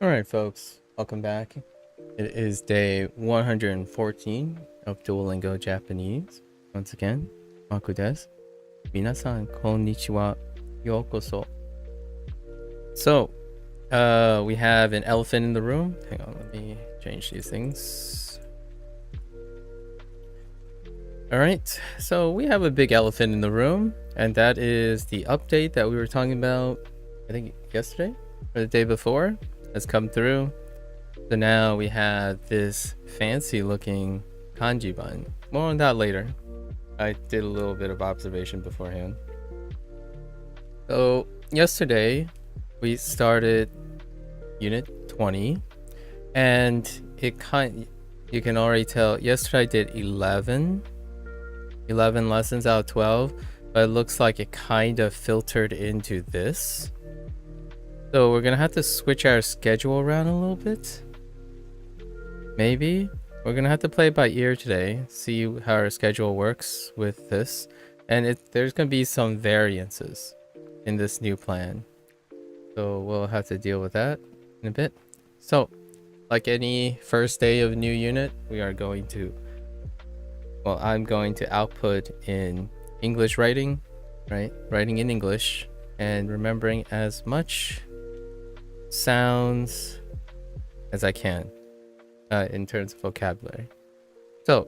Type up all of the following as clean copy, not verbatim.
Alright folks, welcome back. It is day 114 of Duolingo Japanese. Once again, Maku desu. Minasan konnichiwa. Yokoso. So, we have an elephant in the room. Hang on, let me change these things. Alright, so we have a big elephant in the room, and that is the update that we were talking about, I think yesterday or the day before, has come through. So now we have this fancy looking kanji bun. More on that later. I did a little bit of observation beforehand. So yesterday we started unit 20, and you can already tell yesterday I did 11 lessons out of 12, but it looks like it kind of filtered into this. So we're gonna have to switch our schedule around a little bit. Maybe we're gonna have to play it by ear today, see how our schedule works with this, and there's gonna be some variances in this new plan, so we'll have to deal with that in a bit. So like any first day of a new unit, I'm going to output in English writing, right? Writing in English and remembering as much sounds as I can in terms of vocabulary. So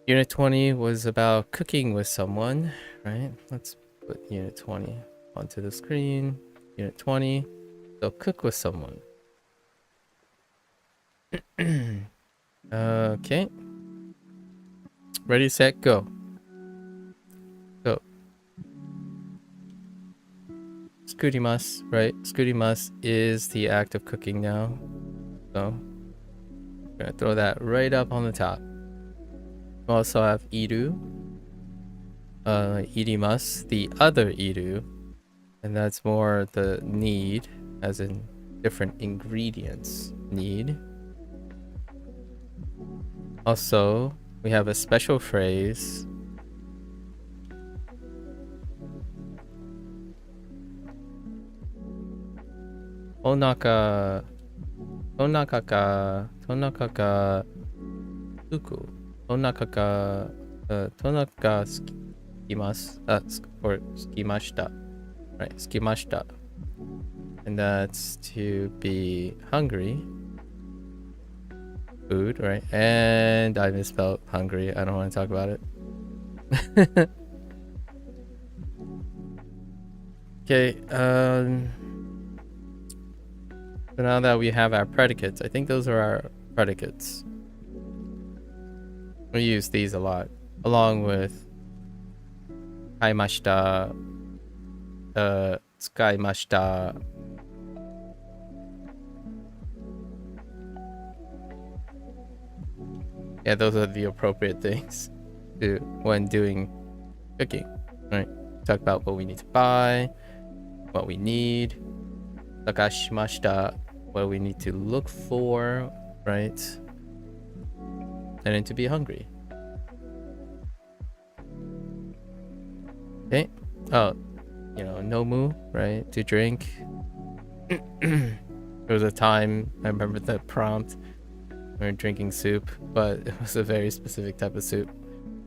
unit 20 was about cooking with someone, right? Let's put unit 20 onto the screen. Unit 20, so cook with someone. Okay, ready, set, go. So skurimasu, right? Skurimasu is the act of cooking now, so I'm gonna throw that right up on the top. We also have iru, irimasu, the other iru, and that's more the need, as in different ingredients need. Also, we have a special phrase. Tonaka ka suku. Tonaka skimasu. Or skimashita. Right, skimashita. And that's to be hungry. Food, right? And I misspelled hungry. I don't want to talk about it. Okay, so now that we have our predicates, I think those are our predicates. We use these a lot, along with kaimashita, tsukaimashita. Yeah, those are the appropriate things to when doing cooking, right? Talk about what we need to buy, what we need. Takashimashita, what we need to look for, right? And then to be hungry. Okay. Oh, nomu, right? To drink. There was a time I remember the prompt. We were drinking soup, but it was a very specific type of soup,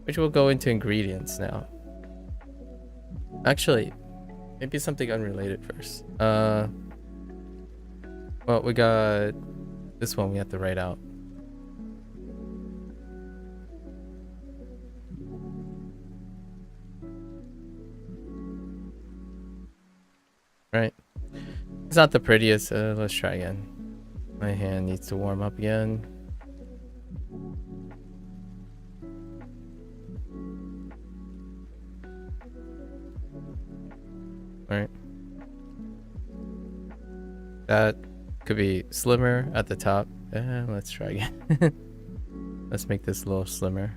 which will go into ingredients now. Actually, maybe something unrelated first. Well, we got this one we have to write out. Right. It's not the prettiest. Let's try again. My hand needs to warm up again. Right. That could be slimmer at the top. Let's try again. Let's make this a little slimmer.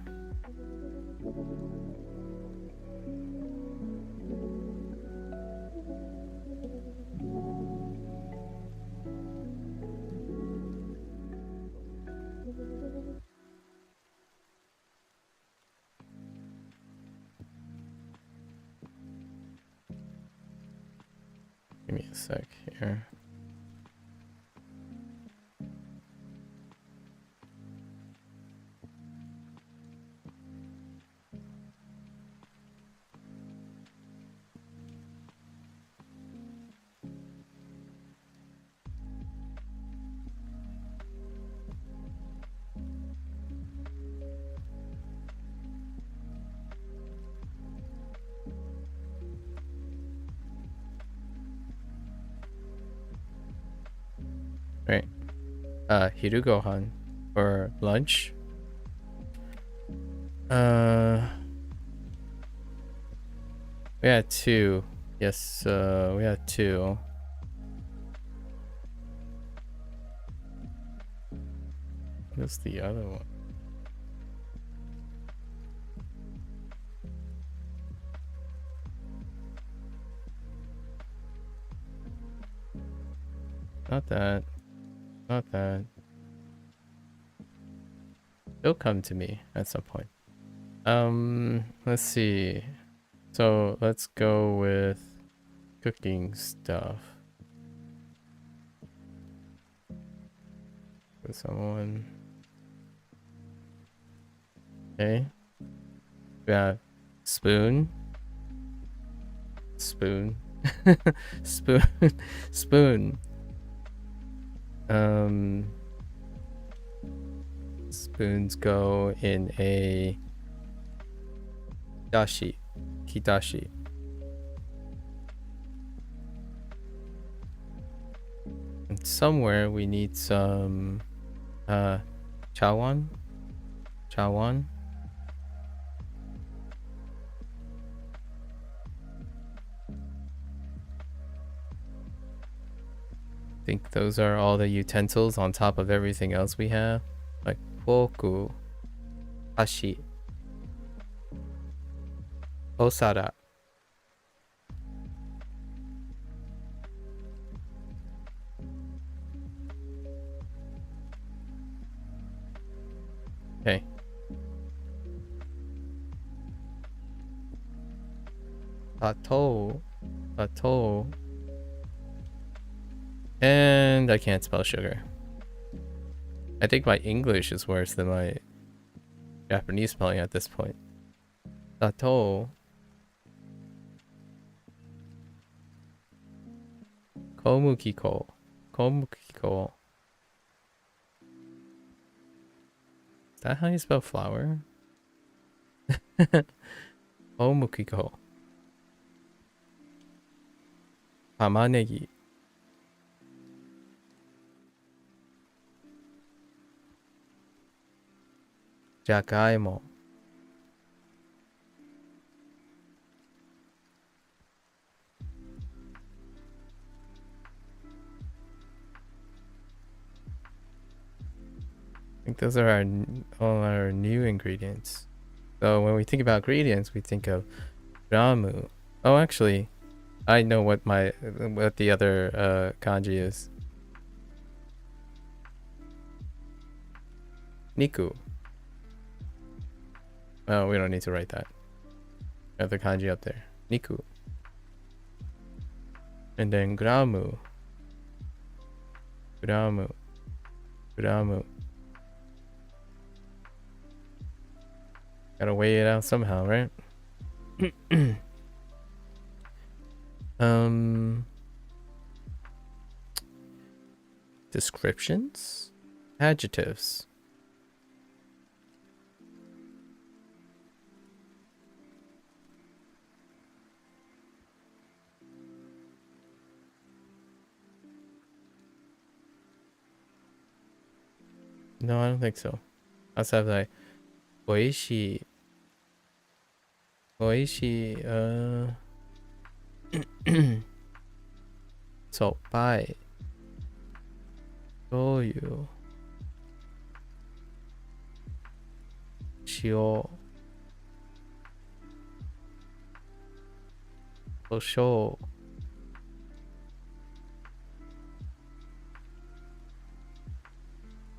Give me a sec here. Hiru gohan for lunch. Uh, we had two. Yes, we had two. What's the other one? Not that. Not that. They'll come to me at some point. Let's see. So let's go with cooking stuff. With someone. Okay. We have spoon. Spoon. Spoon. Spoon. Spoons go in a dashi. Kitashi. And somewhere we need some chawan. Chawan. I think those are all the utensils on top of everything else we have. Like fork, hashi, osara. Okay. Sato. And I can't spell sugar. I think my English is worse than my Japanese spelling at this point. Sato. Komukiko. Komukiko. Is that how you spell flour? Komukiko. Tamanegi. Jagaimo. I think those are all our new ingredients. So when we think about ingredients, we think of ramu. Oh, actually, I know what the other kanji is. Niku. Oh, we don't need to write that. Got the kanji up there. Niku. And then gramu. Gramu. Gotta weigh it out somehow, right? Descriptions? Adjectives. No, I don't think so. Let's have like oishi. So pai. Shoyu. Shio. Kosho.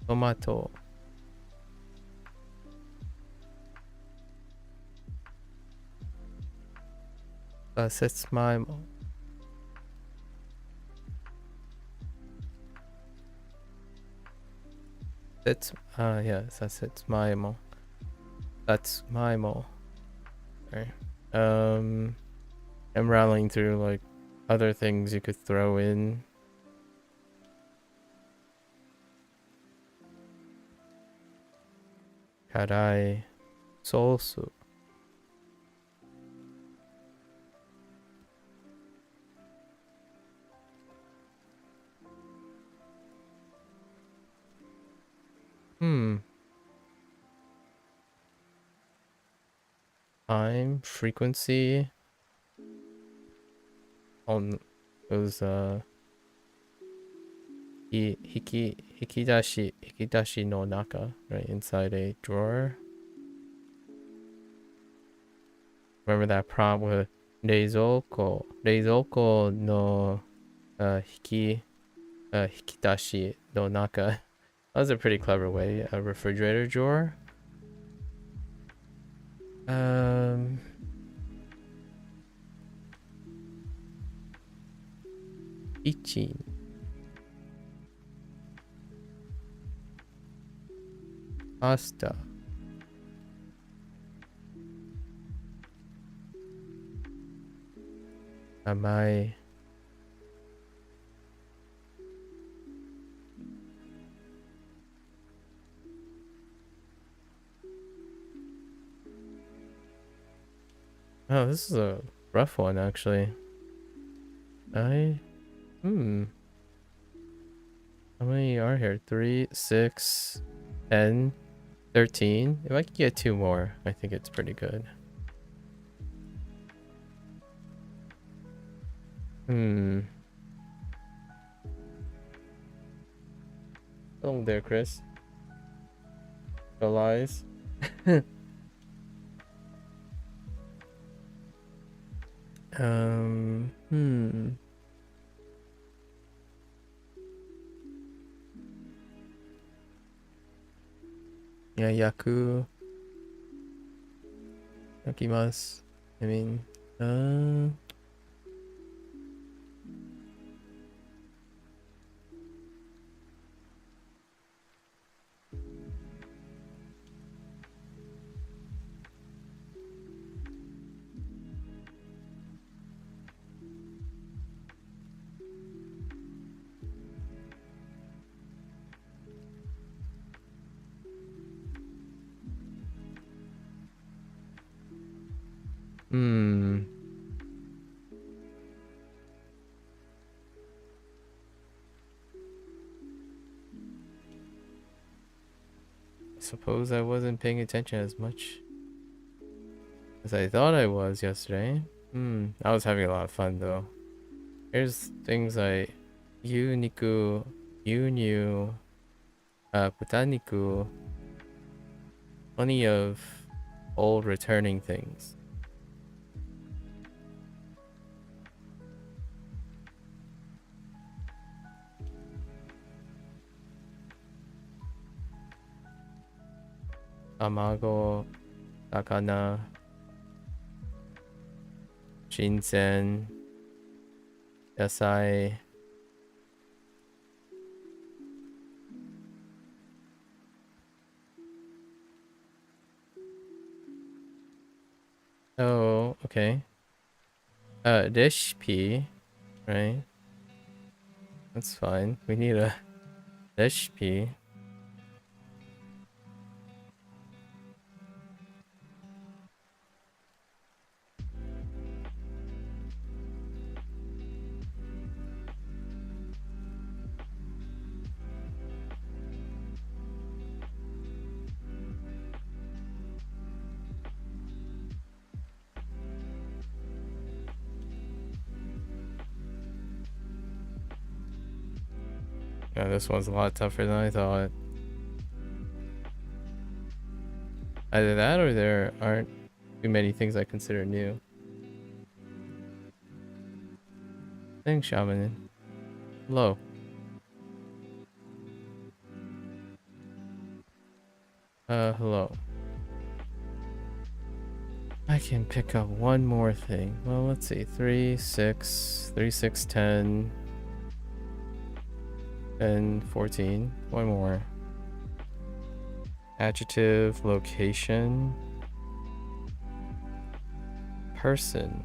Tomato. Satsmaimo. Satsmaimo. Satsmaimo. Okay. I'm rattling through like other things you could throw in. Karai. Sosu. time, frequency on those hikidashi no naka, right inside a drawer. Remember that prompt with reizoko no hikidashi no naka. That was a pretty clever way. A refrigerator drawer. Ichin. Pasta. Amai. Oh, this is a rough one actually. How many are here? 3, 6, 10, 13. If I could get 2 more, I think it's pretty good. Hello there, Chris. No lies. Yeah, yakimasu. I mean, I suppose I wasn't paying attention as much as I thought I was yesterday. I was having a lot of fun though. Here's things like Uniku, Yunyu, Putaniku. Plenty of old returning things. Amago, Takana, Shinsen, Yasai. Oh, okay. Recipe, right? That's fine. We need a recipe. Yeah, this one's a lot tougher than I thought. Either that or there aren't too many things I consider new. Thanks, Shamanin. Hello. Hello. I can pick up one more thing. Well, let's see. 3, 6, 3, 6, 10, and 14. One more. Adjective, location, person.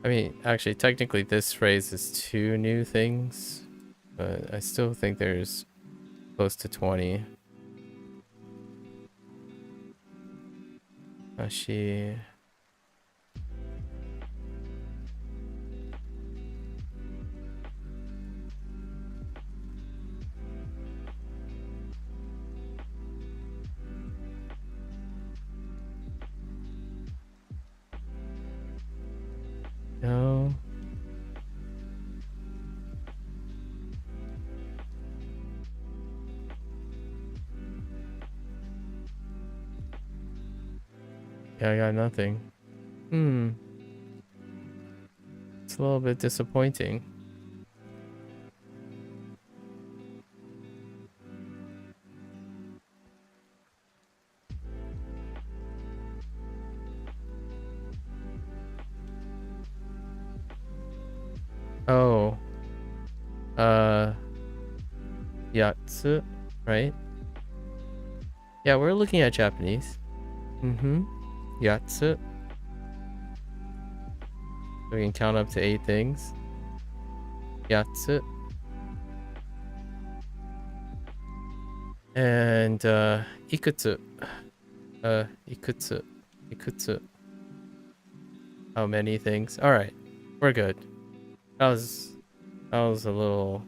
I mean, actually, technically this phrase is 2 new things, but I still think there's close to 20. She... Yeah, I got nothing. It's a little bit disappointing. Oh, uh, yatsu, right? Yeah, we're looking at Japanese. Yatsu. We can count up to 8 things. Yatsu. And, ikutsu. Ikutsu. Ikutsu. How many things? Alright, we're good. That was a little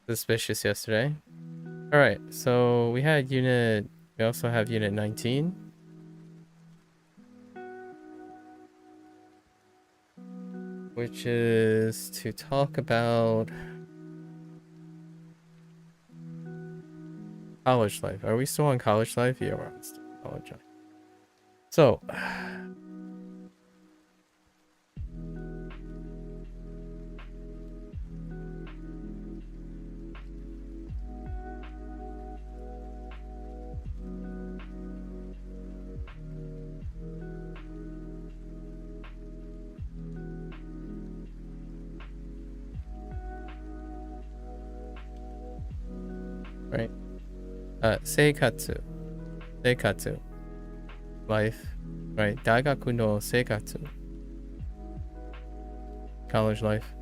suspicious yesterday. Alright, so we also have unit 19. Which is to talk about college life. Are we still on college life? Yeah, we're on college life. So, right. Seikatsu. Seikatsu. Life. Right. Daigaku no seikatsu. College life.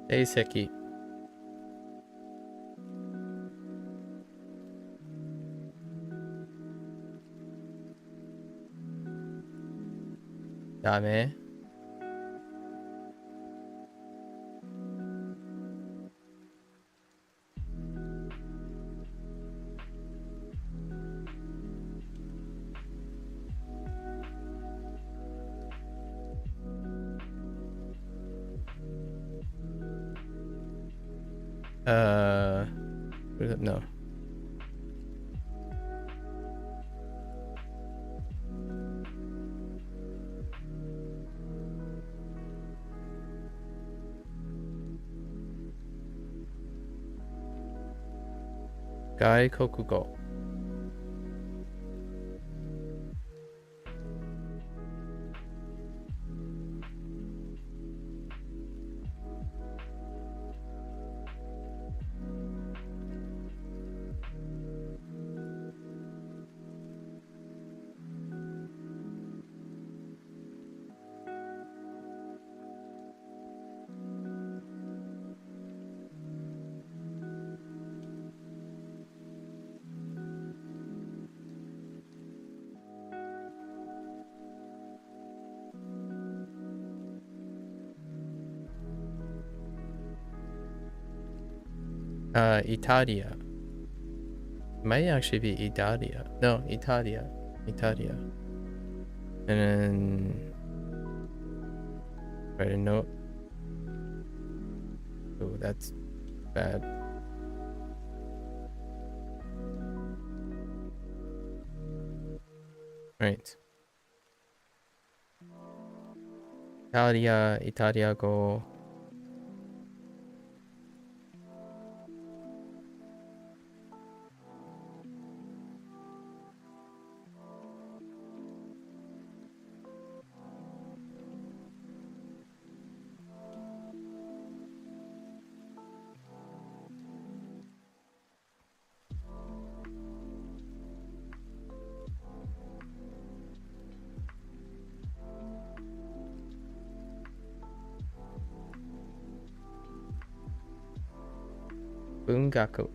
Seiseki. Dame. No. Gaikokugo. Italia. It might actually be Italia. No, Italia. Italia. And then write a note. Oh, that's bad. Right. Italia, Italiago. Bungaku.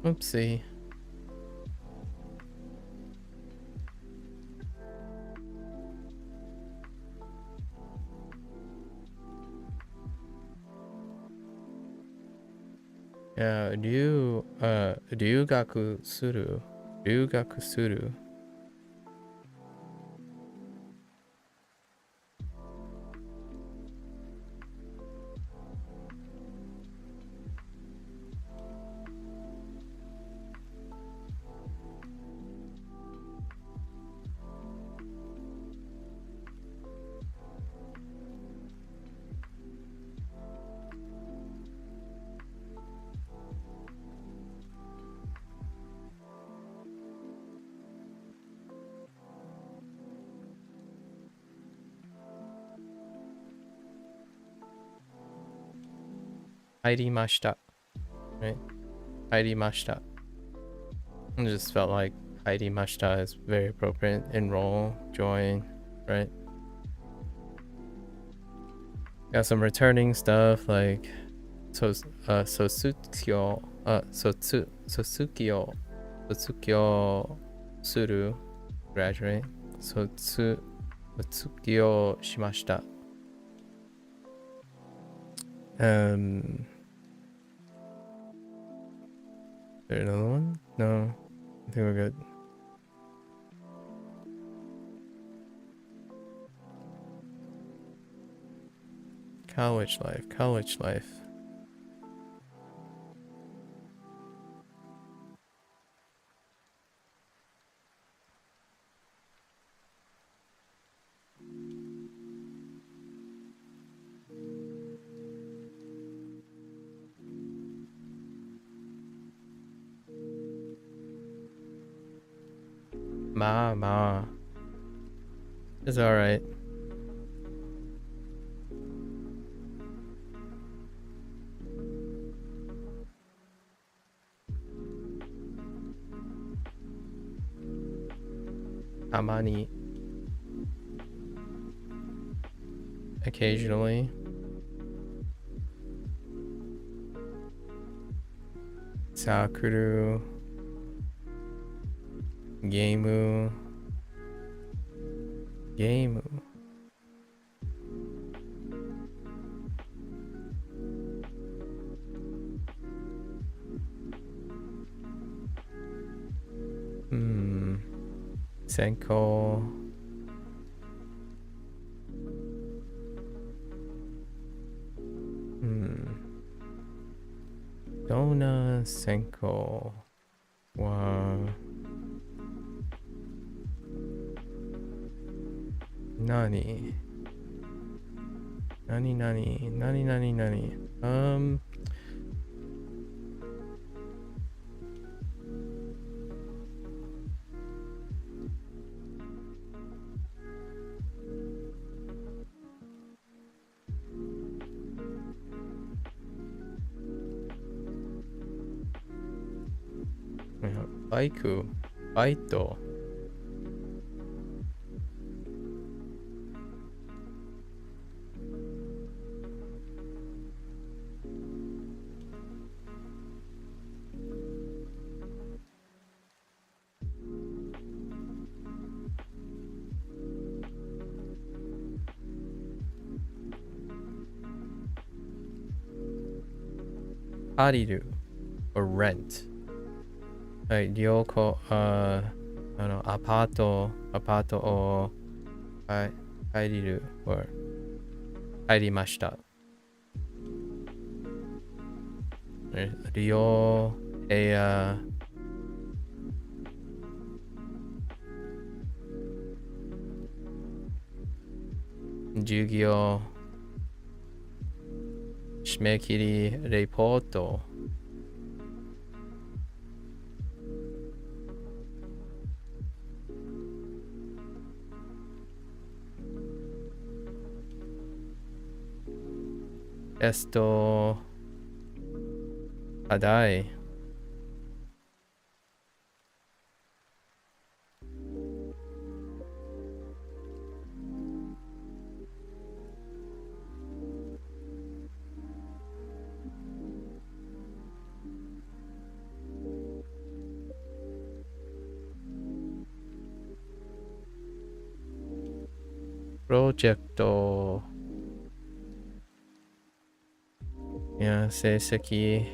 Oopsie. Yeah, ryugaku suru. Ryugaku suru. Hairimashita. Right? Hairimashita. I just felt like hairimashita is very appropriate. Enroll, join, right? Got some returning stuff like Sosukyo suru, graduate. Sotsukyo shimashita. Is there another one? No, I think we're good. College life. Ma. It's alright. Tamani. Occasionally. Sakuru. Gameu. Senko. Dona Senko wa Nani. Baiku. Baito. Hariru. Or rent. Like, Ryoko, apato o kairiru or kairimashita. Ryo, Eya, Jugyo, Shimekiri, Reporto. Esto Adai. 프로젝트. 야, 成績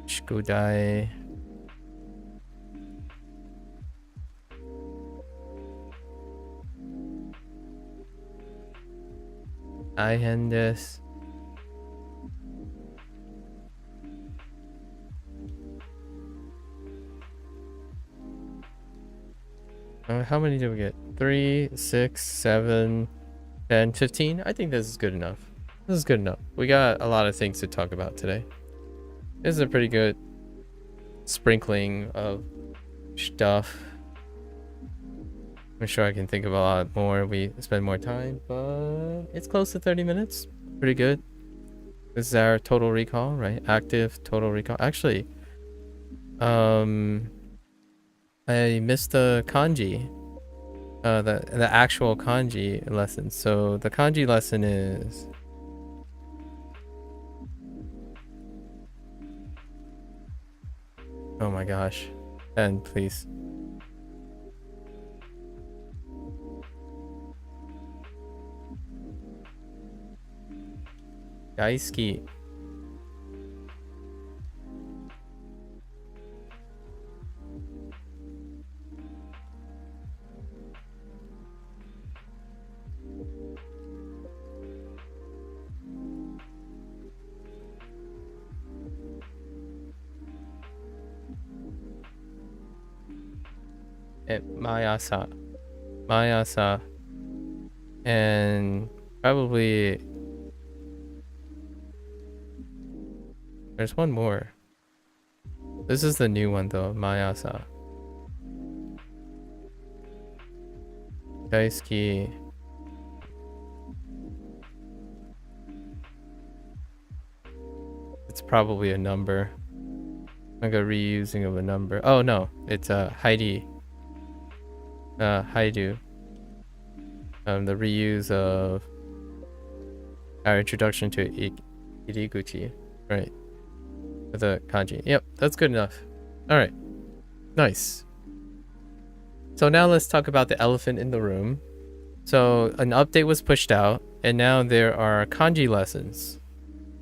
宿題 大変です。How many did we get? 3, 6, 7, 10, 15? I think this is good enough. This is good enough. We got a lot of things to talk about today. This is a pretty good sprinkling of stuff. I'm sure I can think of a lot more. We spend more time, but it's close to 30 minutes. Pretty good. This is our total recall, right? Active total recall. Actually, I missed the kanji. The actual kanji lesson. So the kanji lesson is oh my gosh. And please. Daisuki. Mayasa. And probably there's one more. This is the new one though, Mayasa. Daisuki. It's probably a number. Like a reusing of a number. Oh no, it's Heidi. Haidu. The reuse of our introduction to Iriguchi. Right. With the kanji. Yep, that's good enough. Alright. Nice. So now let's talk about the elephant in the room. So an update was pushed out, and now there are kanji lessons.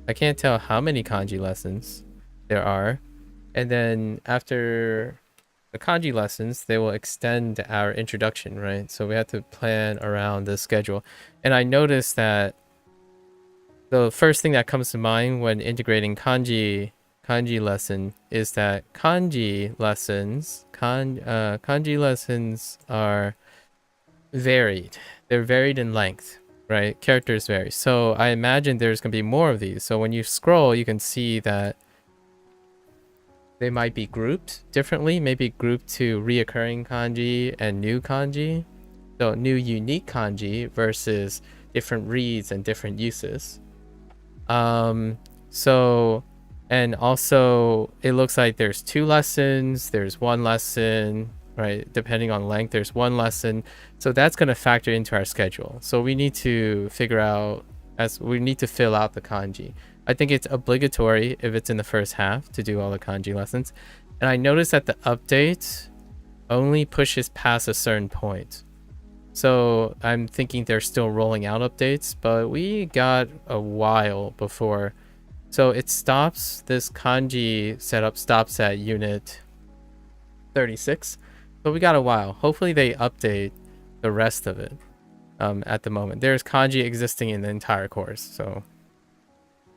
I can't tell how many kanji lessons there are. And then after the kanji lessons, they will extend our introduction, right? So we have to plan around the schedule. And I noticed that the first thing that comes to mind when integrating kanji lesson is that kanji lessons are varied. They're varied in length, right? Characters vary. So I imagine there's going to be more of these. So when you scroll, you can see that they might be grouped differently, maybe grouped to reoccurring kanji and new kanji. So new unique kanji versus different reads and different uses. So, and also it looks like there's 2 lessons, there's 1 lesson, right? Depending on length, there's 1 lesson. So that's going to factor into our schedule. So we need to figure out, as we need to fill out the kanji. I think it's obligatory if it's in the first half to do all the kanji lessons. And I noticed that the update only pushes past a certain point. So I'm thinking they're still rolling out updates, but we got a while before. So it stops, this kanji setup stops at unit 36. But we got a while. Hopefully they update the rest of it at the moment. There's kanji existing in the entire course, so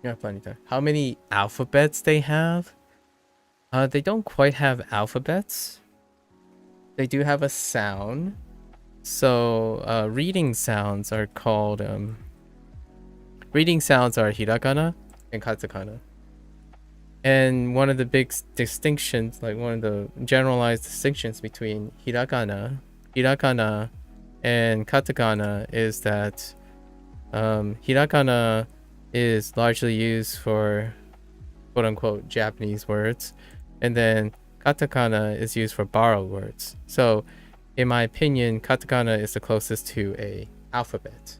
yeah, plenty of time. How many alphabets they have? They don't quite have alphabets. They do have a sound. So reading sounds are called reading sounds are hiragana and katakana. And one of the big distinctions, like one of the generalized distinctions between hiragana and katakana is that hiragana is largely used for quote-unquote Japanese words, and then katakana is used for borrowed words. So in my opinion, katakana is the closest to a alphabet,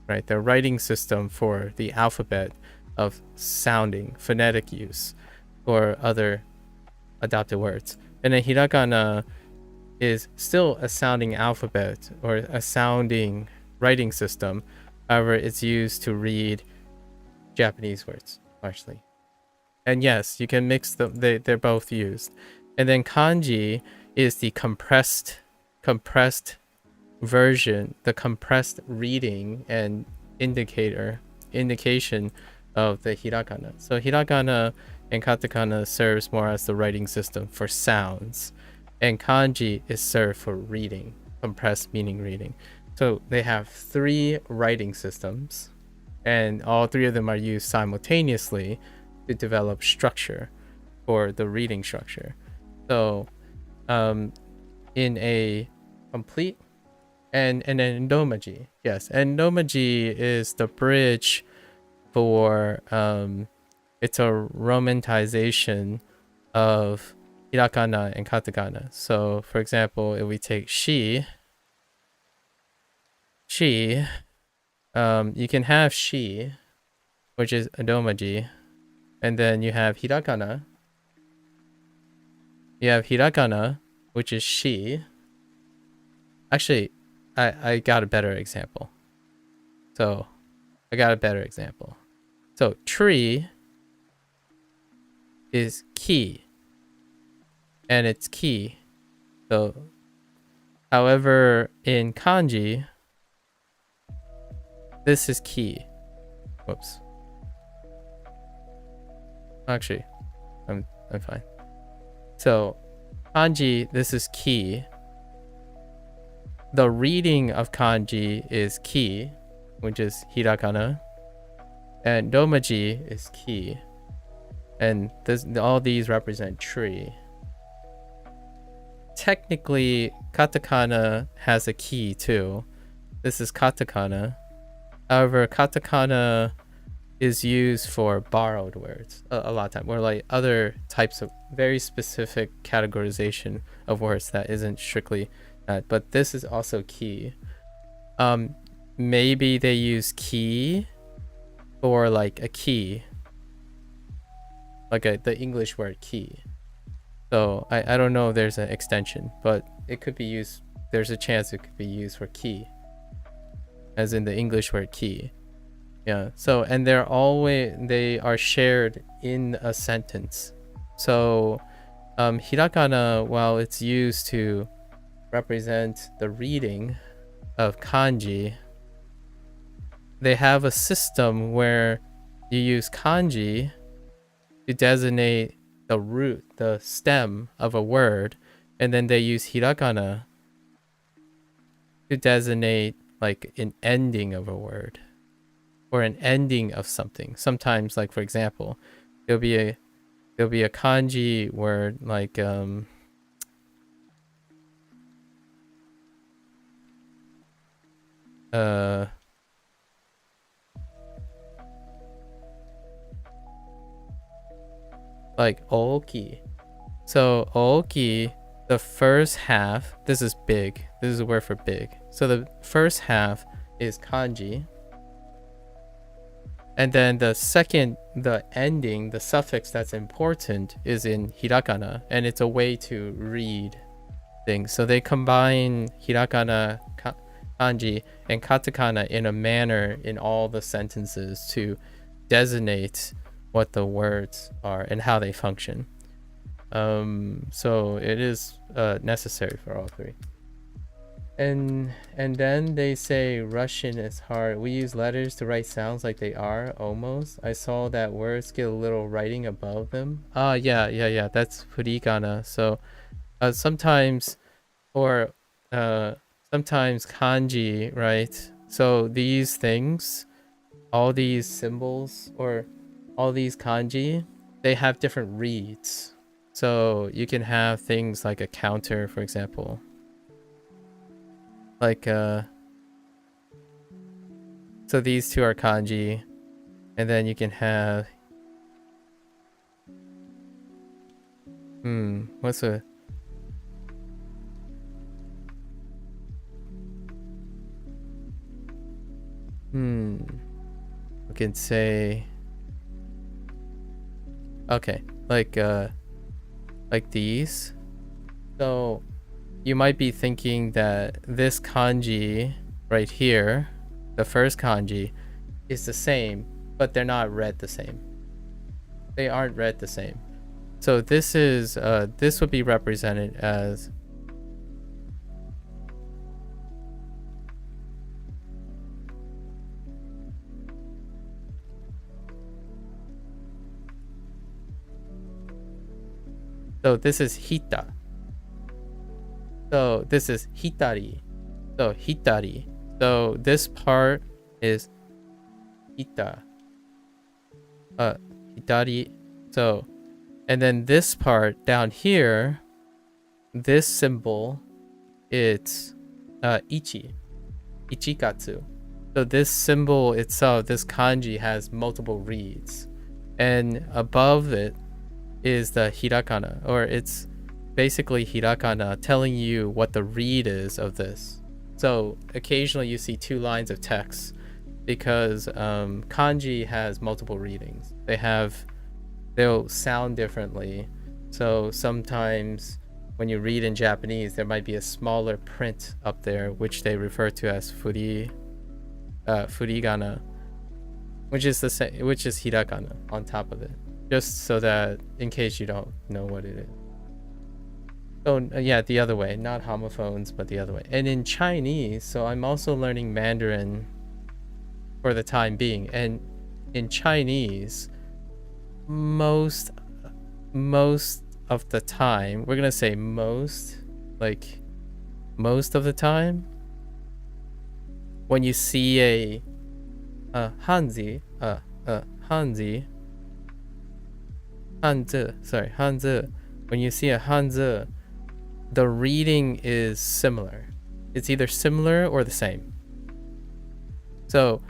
right? The writing system for the alphabet of sounding, phonetic use, or other adopted words. And then hiragana is still a sounding alphabet or a sounding writing system. However, it's used to read Japanese words largely. And yes, you can mix them. They're both used. And then kanji is the compressed version, the compressed reading and indication of the hiragana. So hiragana and katakana serves more as the writing system for sounds, and kanji is served for reading, compressed meaning reading. So they have 3 writing systems, and all 3 of them are used simultaneously to develop structure for the reading structure. So in a complete and an endomaji, yes, endomaji is the bridge for it's a romanization of hiragana and katakana. So for example, if we take she, you can have she, which is endomaji, and then you have hiragana. You have hiragana, which is she. Actually, I got a better example. So tree is ki, and it's ki. So, however, in kanji, this is ki. Whoops. Actually, I'm fine. So, kanji, this is ki. The reading of kanji is ki, which is hiragana, and domaji is ki, and all these represent tree. Technically, katakana has a ki too. This is katakana. However, katakana is used for borrowed words a lot of time, or like other types of very specific categorization of words that isn't strictly that. But this is also ki. Maybe they use ki for like a key, like the English word key. So I don't know if there's an extension, but it could be used. There's a chance it could be used for key, as in the English word key. Yeah. So, and they are shared in a sentence. So hiragana, while it's used to represent the reading of kanji, they have a system where you use kanji to designate the root, the stem of a word, and then they use hiragana to designate like an ending of a word or an ending of something. Sometimes, like for example, there'll be a kanji word like like oki. So oki, the first half, this is big. This is a word for big. So the first half is kanji. And then the ending, the suffix that's important is in hiragana, and it's a way to read things. So they combine hiragana, kanji, and katakana in a manner in all the sentences to designate what the words are and how they function. So it is necessary for all 3. And then they say Russian is hard. We use letters to write sounds like they are almost. I saw that words get a little writing above them. Yeah. That's furigana. So sometimes kanji, right? So these things, all these symbols or all these kanji, they have different reads. So you can have things like a counter, for example. Like so these 2 are kanji, and then you can have what's a we can say, okay, like these. So you might be thinking that this kanji right here, the first kanji, is the same, but they're not read the same. They aren't read the same. So this is this would be represented as so this is hita. So this is hitari. So hitari. So this part is hita. Hitari. So, and then this part down here, this symbol, it's ichi. Ichikatsu. So this symbol itself, this kanji, has multiple reads. And above it is the hirakana, or it's basically hirakana telling you what the read is of this. So occasionally you see 2 lines of text because kanji has multiple readings. They'll sound differently. So sometimes when you read in Japanese, there might be a smaller print up there, which they refer to as furigana, which is the same, which is hirakana on top of it, just so that in case you don't know what it is. Oh yeah, the other way, not homophones, but the other way. And in Chinese, so I'm also learning Mandarin for the time being, and in Chinese, most of the time, we're gonna say most of the time, when you see a hanzi, hanzi, hanzi, when you see a hanzi, the reading is similar. It's either similar or the same. So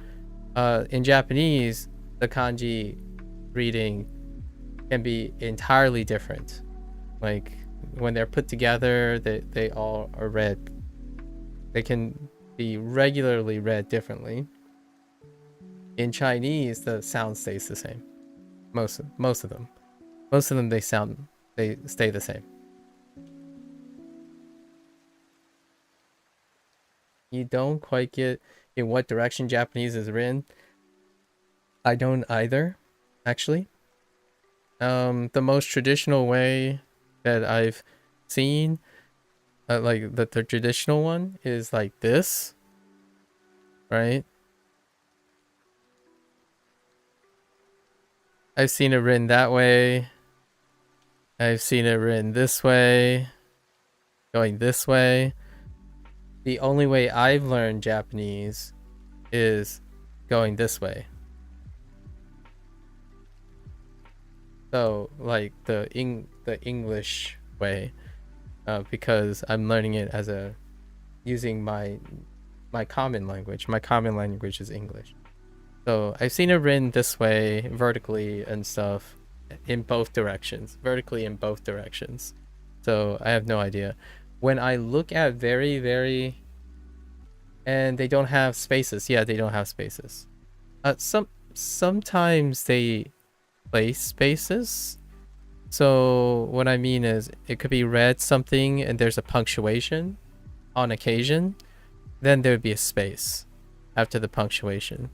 in Japanese, the kanji reading can be entirely different. Like when they're put together, they all are read. They can be regularly read differently. In Chinese, the sound stays the same. Most of them they stay the same. You don't quite get in what direction Japanese is written. I don't either, actually. The most traditional way that I've seen, like the traditional one, is like this, right? I've seen it written that way. I've seen it written this way, going this way. The only way I've learned Japanese is going this way. So like the English way, because I'm learning it as using my common language. My common language is English. So I've seen it written this way, vertically and stuff, in both directions, vertically in both directions. So I have no idea. When I look at very, and they don't have spaces. Yeah, they don't have spaces. Sometimes they place spaces. So what I mean is it could be read something and there's a punctuation on occasion, then there would be a space after the punctuation.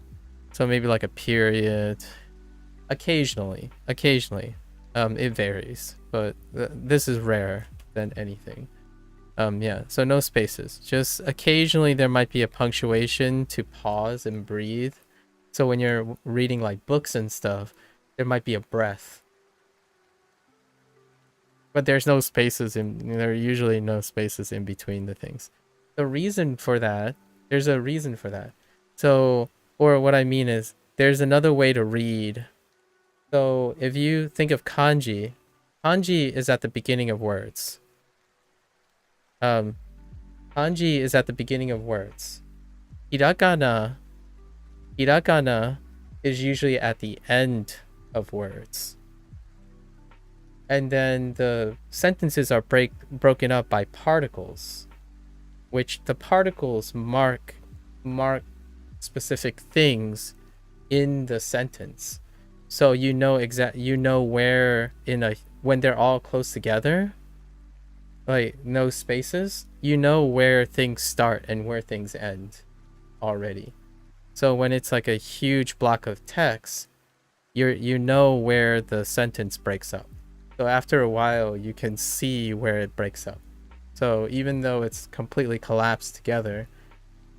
So maybe like a period. Occasionally. It varies, but this is rare than anything. Yeah, so no spaces. Just occasionally there might be a punctuation to pause and breathe. So when you're reading like books and stuff, there might be a breath. But there's no spaces there are usually no spaces in between the things. The reason for that, there's a reason for that. So, or what I mean is, there's another way to read. So if you think of kanji, kanji is at the beginning of words. Kanji is at the beginning of words. Hiragana is usually at the end of words. And then the sentences are broken up by particles, which the particles mark specific things in the sentence. So you know where when they're all close together, like no spaces, you know where things start and where things end already. So when it's like a huge block of text, you know where the sentence breaks up. So after a while, you can see where it breaks up. So even though it's completely collapsed together,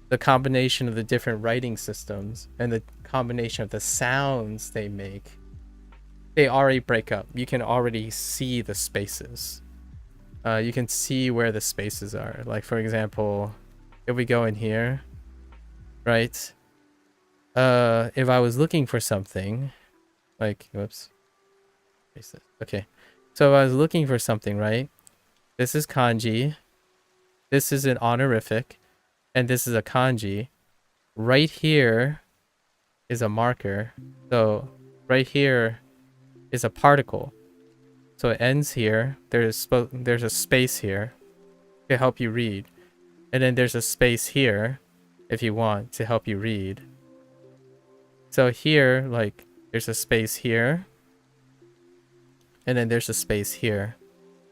the combination of the different writing systems and the combination of the sounds they make, they already break up. You can already see the spaces. You can see where the spaces are. Like for example, if we go in here, right? If I was looking for something, like, whoops. Okay. So if I was looking for something, right? This is kanji. This is an honorific. And this is a kanji. Right here is a marker. So right here is a particle. So it ends here. There's a space here to help you read. And then there's a space here if you want to help you read. So here, like, there's a space here. And then there's a space here.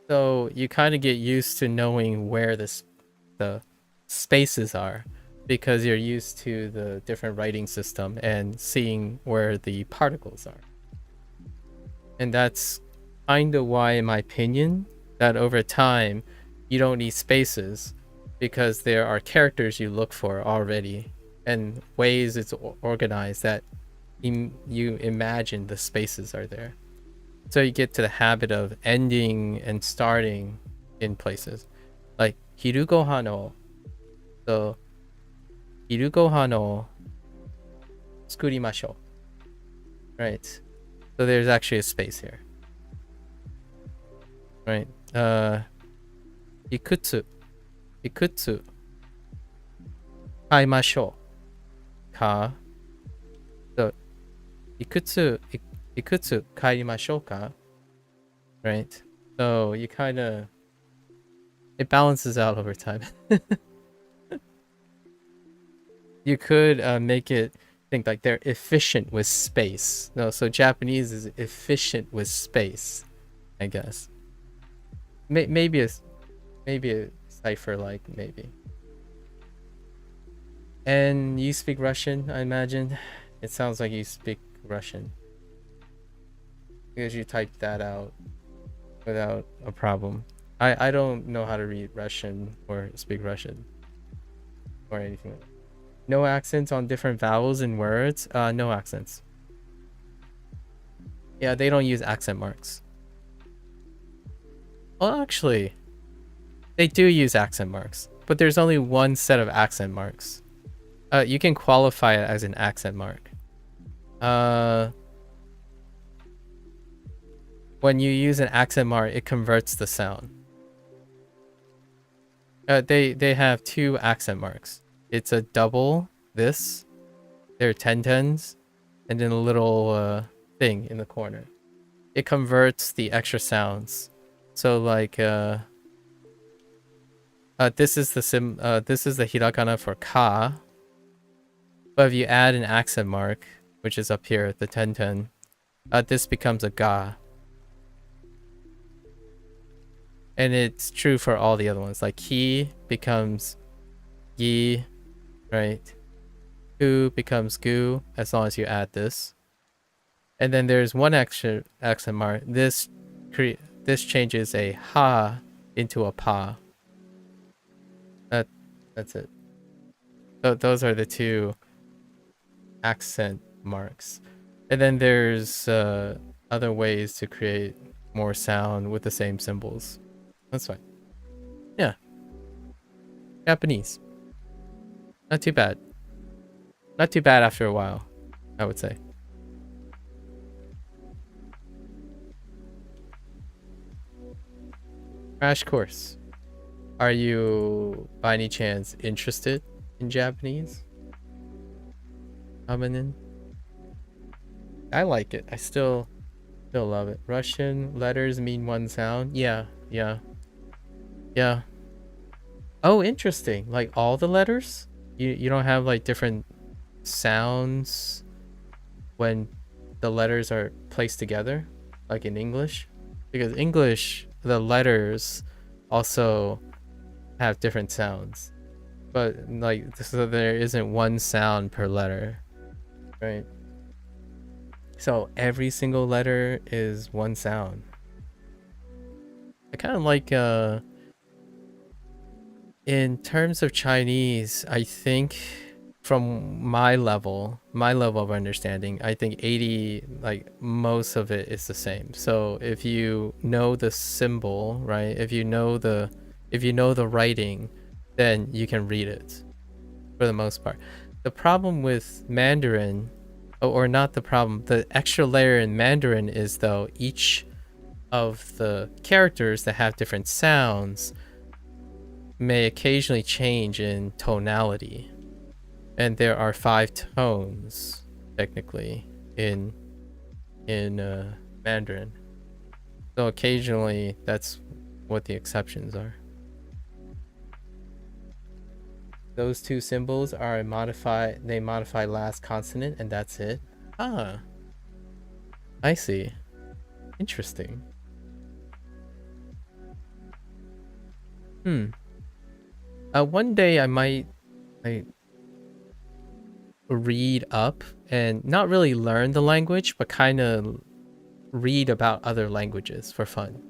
So you kind of get used to knowing where the spaces are because you're used to the different writing system and seeing where the particles are. And that's kind of why, in my opinion, that over time, you don't need spaces because there are characters you look for already and ways it's organized that you imagine the spaces are there. So you get to the habit of ending and starting in places. Like, hiru gohan o. So, hiru gohan o tsukurimashou. Right. So there's actually a space here. Right. Ikutsu kaimashou ka. So, ikutsu kairimashou ka. Right. So you kind of, it balances out over time. You could make it think like they're efficient with space. No, so Japanese is efficient with space, I guess. Maybe a cipher, like, maybe. And you speak Russian, I imagine. It sounds like you speak Russian because you typed that out without a problem. I don't know how to read Russian or speak Russian or anything like that. No accents on different vowels in words. No accents. Yeah, they don't use accent marks. Well, actually, they do use accent marks, but there's only one set of accent marks. You can qualify it as an accent mark. When you use an accent mark, it converts the sound. They have two accent marks. It's a double, this. They're 10-10s, and then a little thing in the corner. It converts the extra sounds. So like this is the this is the hiragana for ka. But if you add an accent mark, which is up here, the 10-10, this becomes a ga. And it's true for all the other ones. Like ki becomes yi, right? Gu becomes gu as long as you add this. And then there's one extra accent mark. This changes a ha into a pa. That's it. So those are the two accent marks. And then there's other ways to create more sound with the same symbols. That's fine. Yeah. Japanese. Not too bad. Not too bad after a while, I would say. Crash course. Are you, by any chance, interested in Japanese? Haminen? I like it. I still love it. Russian letters mean one sound. Yeah. Oh, interesting. Like all the letters? You don't have like different sounds when the letters are placed together, like in English? Because English, the letters also have different sounds. But like, so there isn't one sound per letter, right? So every single letter is one sound. I kind of like in terms of Chinese, I think from my level of understanding, I think 80, like most of it is the same. So if you know the symbol, right? If you know the writing, then you can read it for the most part. The problem with Mandarin, or not the problem, the extra layer in Mandarin is though each of the characters that have different sounds may occasionally change in tonality. And there are 5 tones technically in Mandarin. So occasionally that's what the exceptions are. Those 2 symbols are they modify last consonant and that's it. Ah, I see. Interesting. Hmm. One day I might like read up and not really learn the language, but kind of read about other languages for fun.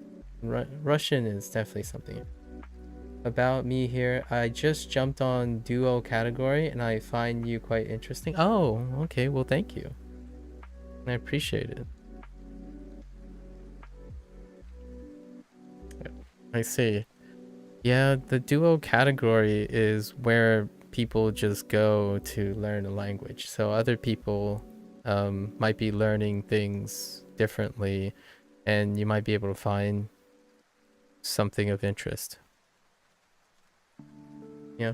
Russian is definitely something. About me here, I just jumped on Duo category and I find you quite interesting. Oh, okay. Well, thank you. I appreciate it. I see. Yeah, the Duo category is where people just go to learn a language. So other people might be learning things differently, and you might be able to find something of interest. Yeah.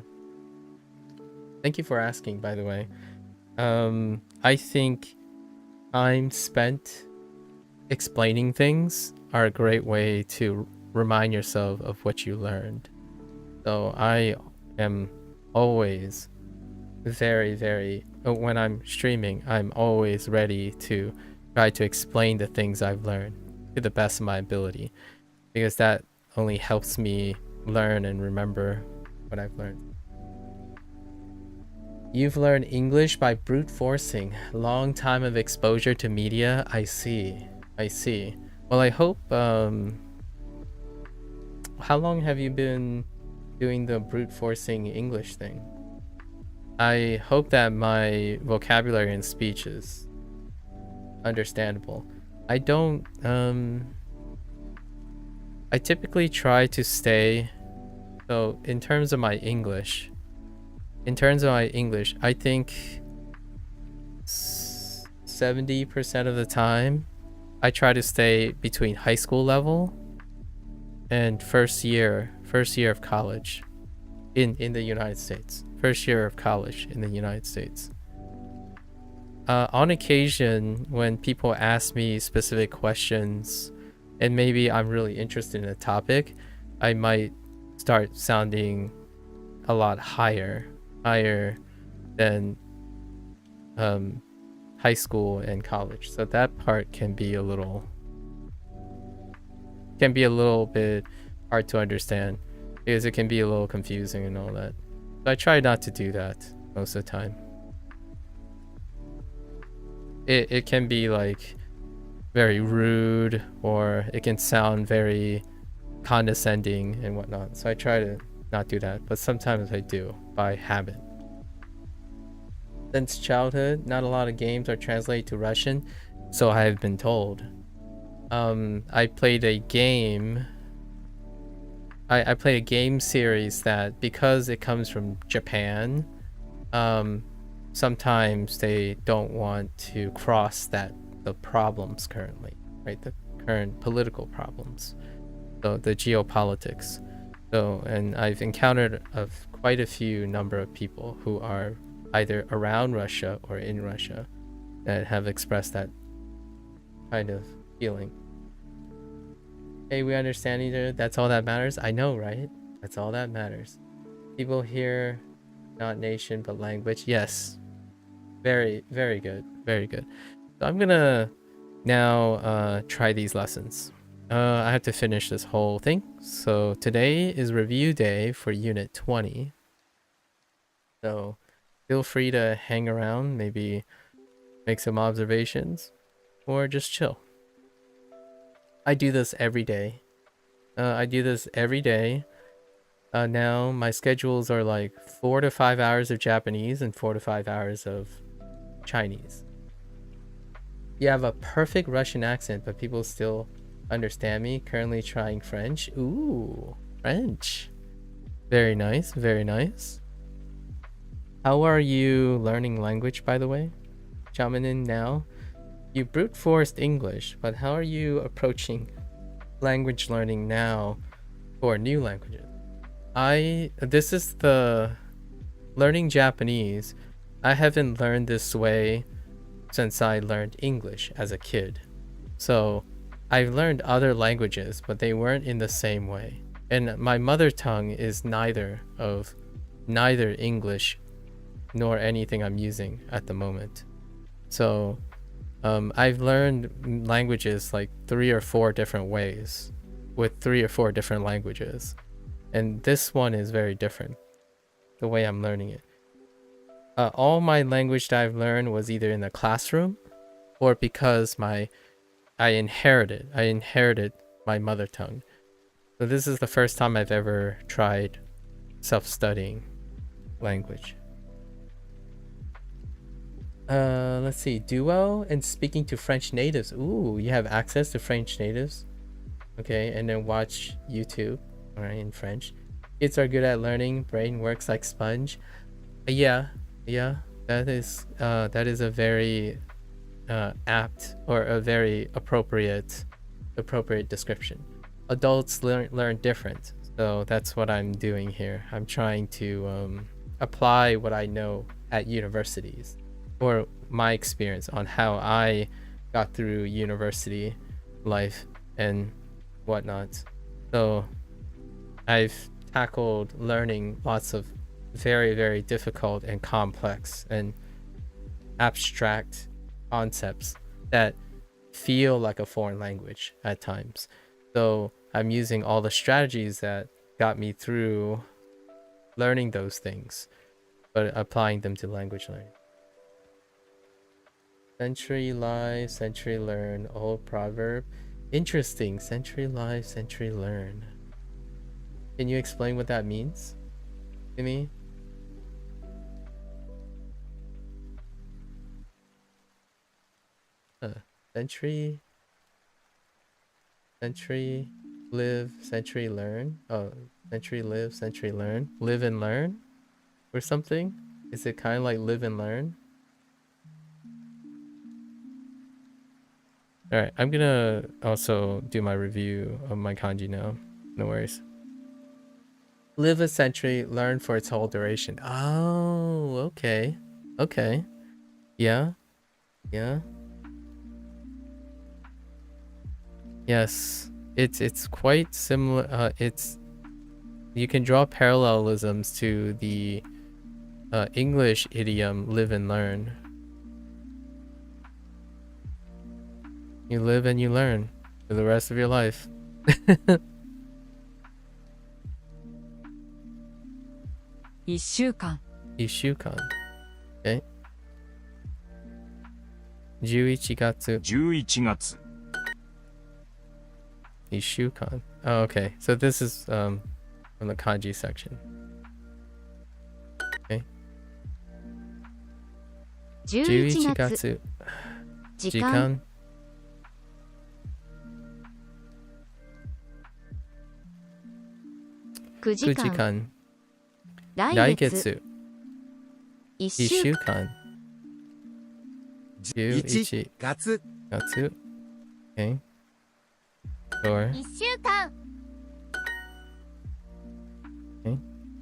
Thank you for asking, by the way. I think time spent explaining things are a great way to remind yourself of what you learned. So I am always very, when I'm streaming, I'm always ready to try to explain the things I've learned to the best of my ability, because that only helps me learn and remember what I've learned. You've learned English by brute forcing. Long time of exposure to media. I see. I see. Well, I hope, how long have you been doing the brute forcing English thing? I hope that my vocabulary and speech is understandable. I don't, I typically try to stay, so in terms of my English, I think 70% of the time, I try to stay between high school level and first year of college in the United States. First year of college in the United States. On occasion, when people ask me specific questions, and maybe I'm really interested in a topic, I might start sounding a lot higher than high school and college. So that part can be a little bit hard to understand, because it can be a little confusing and all that. So I try not to do that most of the time. It can be like very rude, or it can sound very condescending and whatnot. So I try to not do that, but sometimes I do by habit. Since childhood, not a lot of games are translated to Russian, so I have been told. I played a game. I played a game series that, because it comes from Japan, sometimes they don't want to cross the problems currently, right? The current political problems, so the geopolitics. So, and I've encountered quite a few number of people who are either around Russia or in Russia that have expressed that kind of feeling. Hey, we understand each other. That's all that matters. I know, right? That's all that matters. People here, not nation, but language. Yes. Very, very good. Very good. So I'm gonna now try these lessons. I have to finish this whole thing. So today is review day for Unit 20. So feel free to hang around, maybe make some observations, or just chill. I do this every day. Now my schedules are like 4 to 5 hours of Japanese and 4 to 5 hours of Chinese. You have a perfect Russian accent, but people still understand me. Currently trying French. Ooh, French. Very nice, very nice. How are you learning language, by the way? Chaminin now? You brute forced English, but how are you approaching language learning now for new languages? This is the learning Japanese. I haven't learned this way since I learned English as a kid. So I've learned other languages, but they weren't in the same way. And my mother tongue is neither English nor anything I'm using at the moment. So I've learned languages like 3 or 4 different ways with 3 or 4 different languages. And this one is very different, the way I'm learning it. All my language that I've learned was either in the classroom or because I inherited my mother tongue. So this is the first time I've ever tried self-studying language. Let's see, Duo and speaking to French natives. Ooh, you have access to French natives. Okay, and then watch YouTube, all right, in French. Kids are good at learning, brain works like sponge. Yeah, that is a very apt or a very appropriate description. Adults learn different, so that's what I'm doing here. I'm trying to apply what I know at universities, or my experience on how I got through university life and whatnot. So I've tackled learning lots of very, very difficult and complex and abstract concepts that feel like a foreign language at times. So I'm using all the strategies that got me through learning those things, but applying them to language learning. Century live, century learn, old proverb. Interesting. Century live, century learn. Can you explain what that means to me? Century live, century learn. Oh, century live, century learn. Live and learn or something? Is it kind of like live and learn? Alright, I'm gonna also do my review of my kanji now. No worries. Live a century, learn for its whole duration. Oh, okay. Okay. Yeah. Yes. It's quite similar. You can draw parallelisms to the English idiom live and learn. You live and you learn for the rest of your life. 1週間 1週間 Okay. 11月 11月 1週間 Oh, okay. So this is from the kanji section. Okay. 11 11月月時間9時9時間間来来月月1 1週週間間11月月 Okay. Or 1週間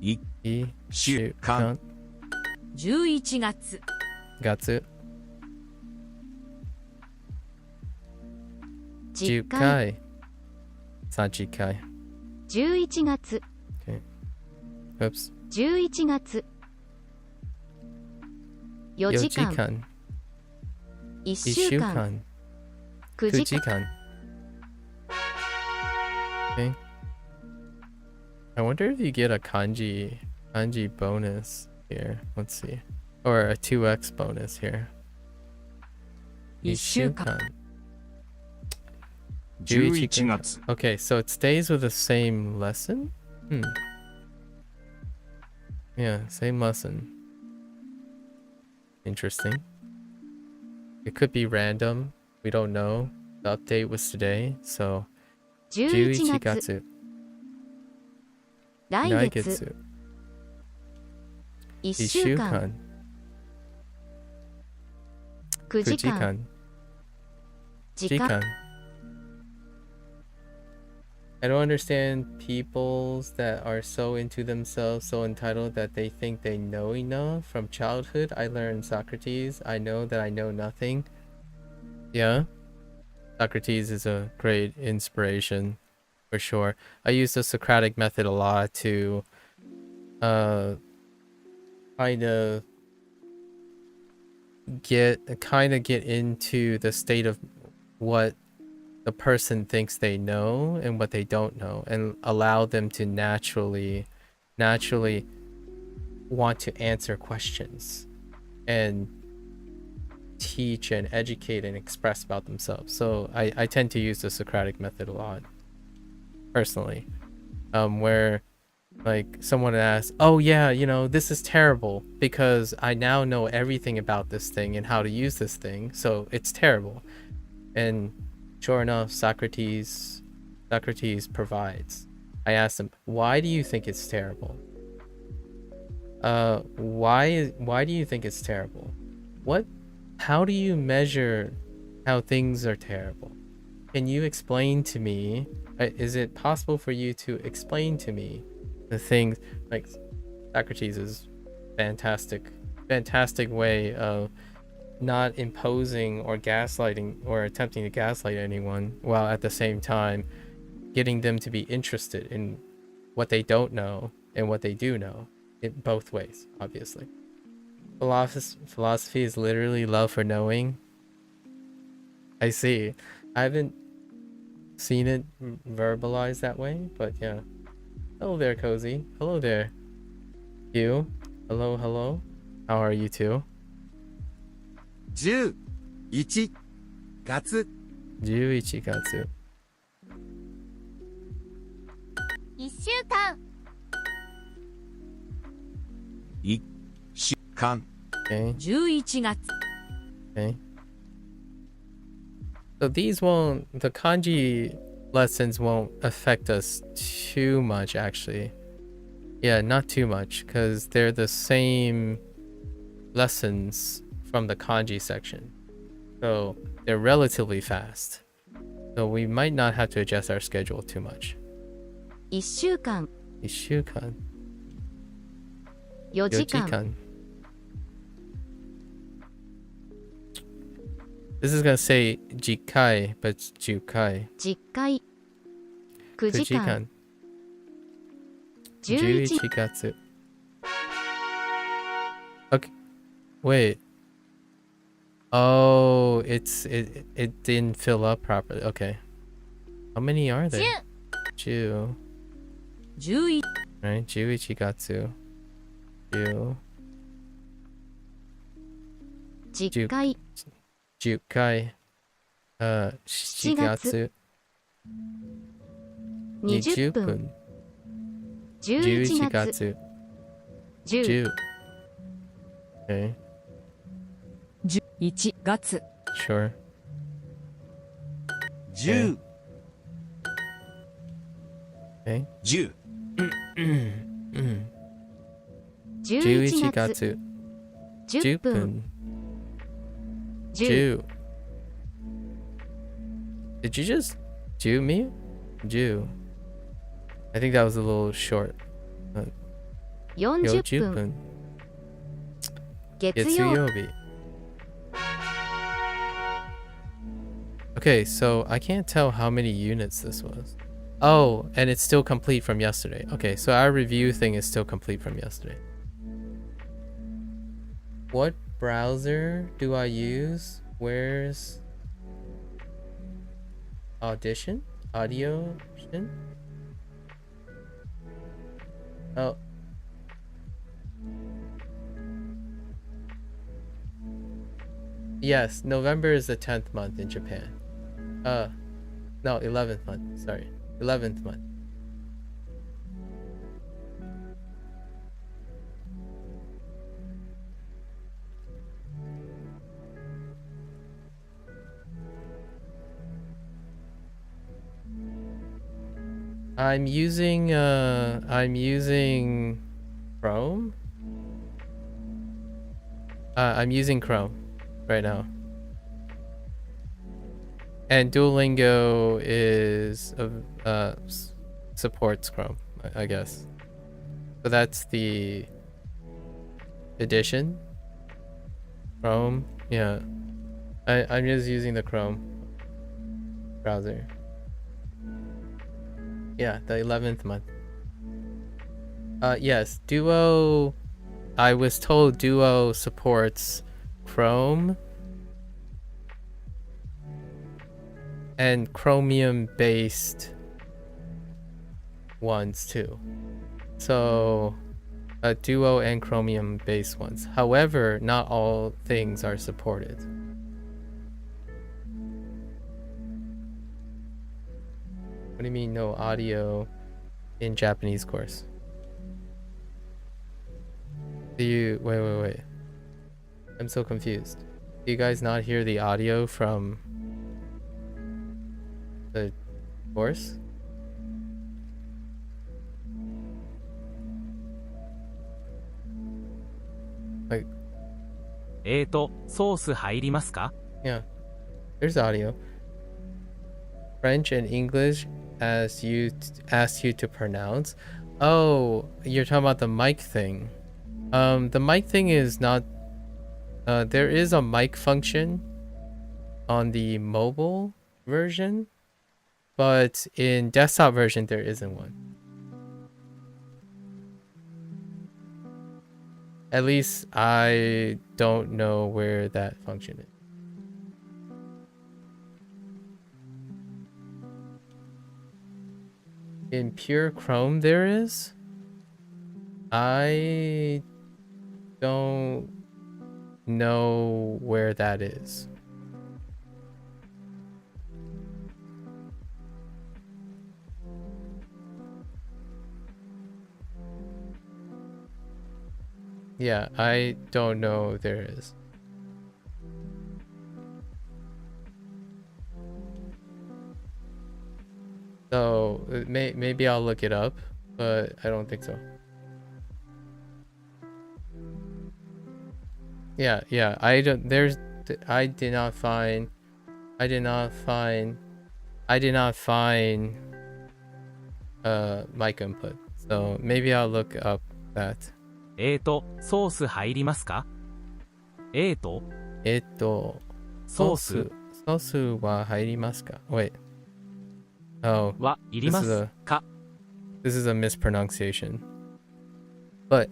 1週間11月月10次回回3次回11月 Oops. 11月4 4時時間間1 1週間週間9 9時時間 Okay. I wonder if you get a kanji bonus here. Let's see. Or a 2x bonus here. 1週間 11月 Okay, so it stays with the same lesson? Yeah, same lesson. Interesting. It could be random. We don't know. The update was today, so 11 月 11来月月1 1週間週間9 9時間時間時間 I don't understand peoples that are so into themselves, so entitled that they think they know enough. From childhood, I learned Socrates. I know that I know nothing. Yeah, Socrates is a great inspiration, for sure. I use the Socratic method a lot to kind of get into the state of what the person thinks they know and what they don't know, and allow them to naturally want to answer questions and teach and educate and express about themselves. So I tend to use the Socratic method a lot personally, where like someone asks, oh yeah, you know, this is terrible because I now know everything about this thing and how to use this thing, so it's terrible. And sure enough, Socrates provides. I asked him, why do you think it's terrible? Why do you think it's terrible? How do you measure how things are terrible? Can you explain to me? Is it possible for you to explain to me the things? Like, Socrates is fantastic way of not imposing or gaslighting or attempting to gaslight anyone, while at the same time getting them to be interested in what they don't know and what they do know, in both ways, obviously. Philosophy is literally love for knowing. I see. I haven't seen it verbalized that way, but yeah. Hello there, Cozy. Hello there. You. Hello. How are you two? 11月11月1週間1週間 Okay. 11月 Okay. So the kanji lessons won't affect us too much, actually. Yeah, not too much, because they're the same lessons from the kanji section. So they're relatively fast. So we might not have to adjust our schedule too much. 1週間 1週間4 4時時間 間 This is gonna say jikai, but it's jukai. 実会9時間11 11月 Okay, wait. Oh, it didn't fill up properly. Okay. How many are there? 10. 11 Right? 11月 10. 実会10回 7月20 20分分11 11月月 10 10. Okay, 11月 sure. 10 Okay. 10 11 11月月 10 10分分 10 10. Did you just do me? Jew. I think that was a little short. 40 40分分月月曜曜日 Okay, so I can't tell how many units this was. Oh, and it's still complete from yesterday. Okay, so our review thing is still complete from yesterday. What browser do I use? Where's Audition? Audio? Oh. Yes, November is the 10th month in Japan. No, 11th month. Sorry. 11th month. I'm using Chrome. I'm using Chrome right now. And Duolingo is supports Chrome, I guess. So that's the edition. Chrome, yeah. I'm just using the Chrome browser. Yeah, the 11th month. Yes, Duo. I was told Duo supports Chrome and Chromium-based ones too. So, Duo and Chromium-based ones. However, not all things are supported. What do you mean no audio in Japanese course? Do you wait? I'm so confused. Do you guys not hear the audio from the course? Like, ソース入りますか? yeah, there's audio. French and English asked you to pronounce. Oh, you're talking about the mic thing. The mic thing is not. There is a mic function on the mobile version, but in desktop version there isn't one. At least I don't know where that function is. In pure Chrome there is? I don't know where that is. Yeah, I don't know there is. So maybe I'll look it up, but I don't think so. Yeah, I don't there's I did not find mic input. So maybe I'll look up that. ソース入りますか? ソースは入りますか? Wait. Oh, はいりますか? this is a mispronunciation. But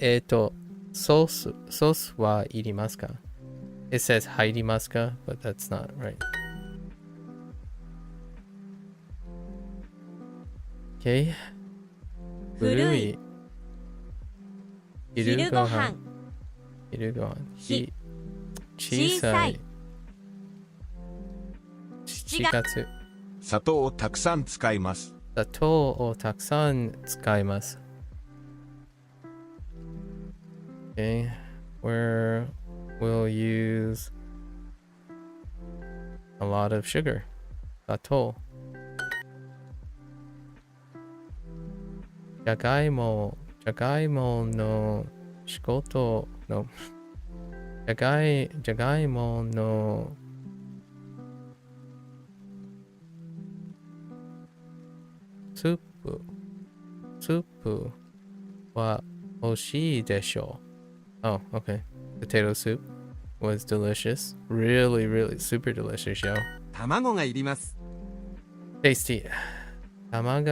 ソースは入りますか? It says 入りますか, but that's not right. Okay. 古い昼ご飯小さい7月砂糖をたくさん使います。砂糖をたくさん使います。 Okay, where we'll use a lot of sugar. 砂糖。じゃがいもの仕事のじゃがいものスープは美味しいでしょう。Oh, okay. Potato soup was delicious. Really super delicious, yo. 卵がいります。Tasty. 卵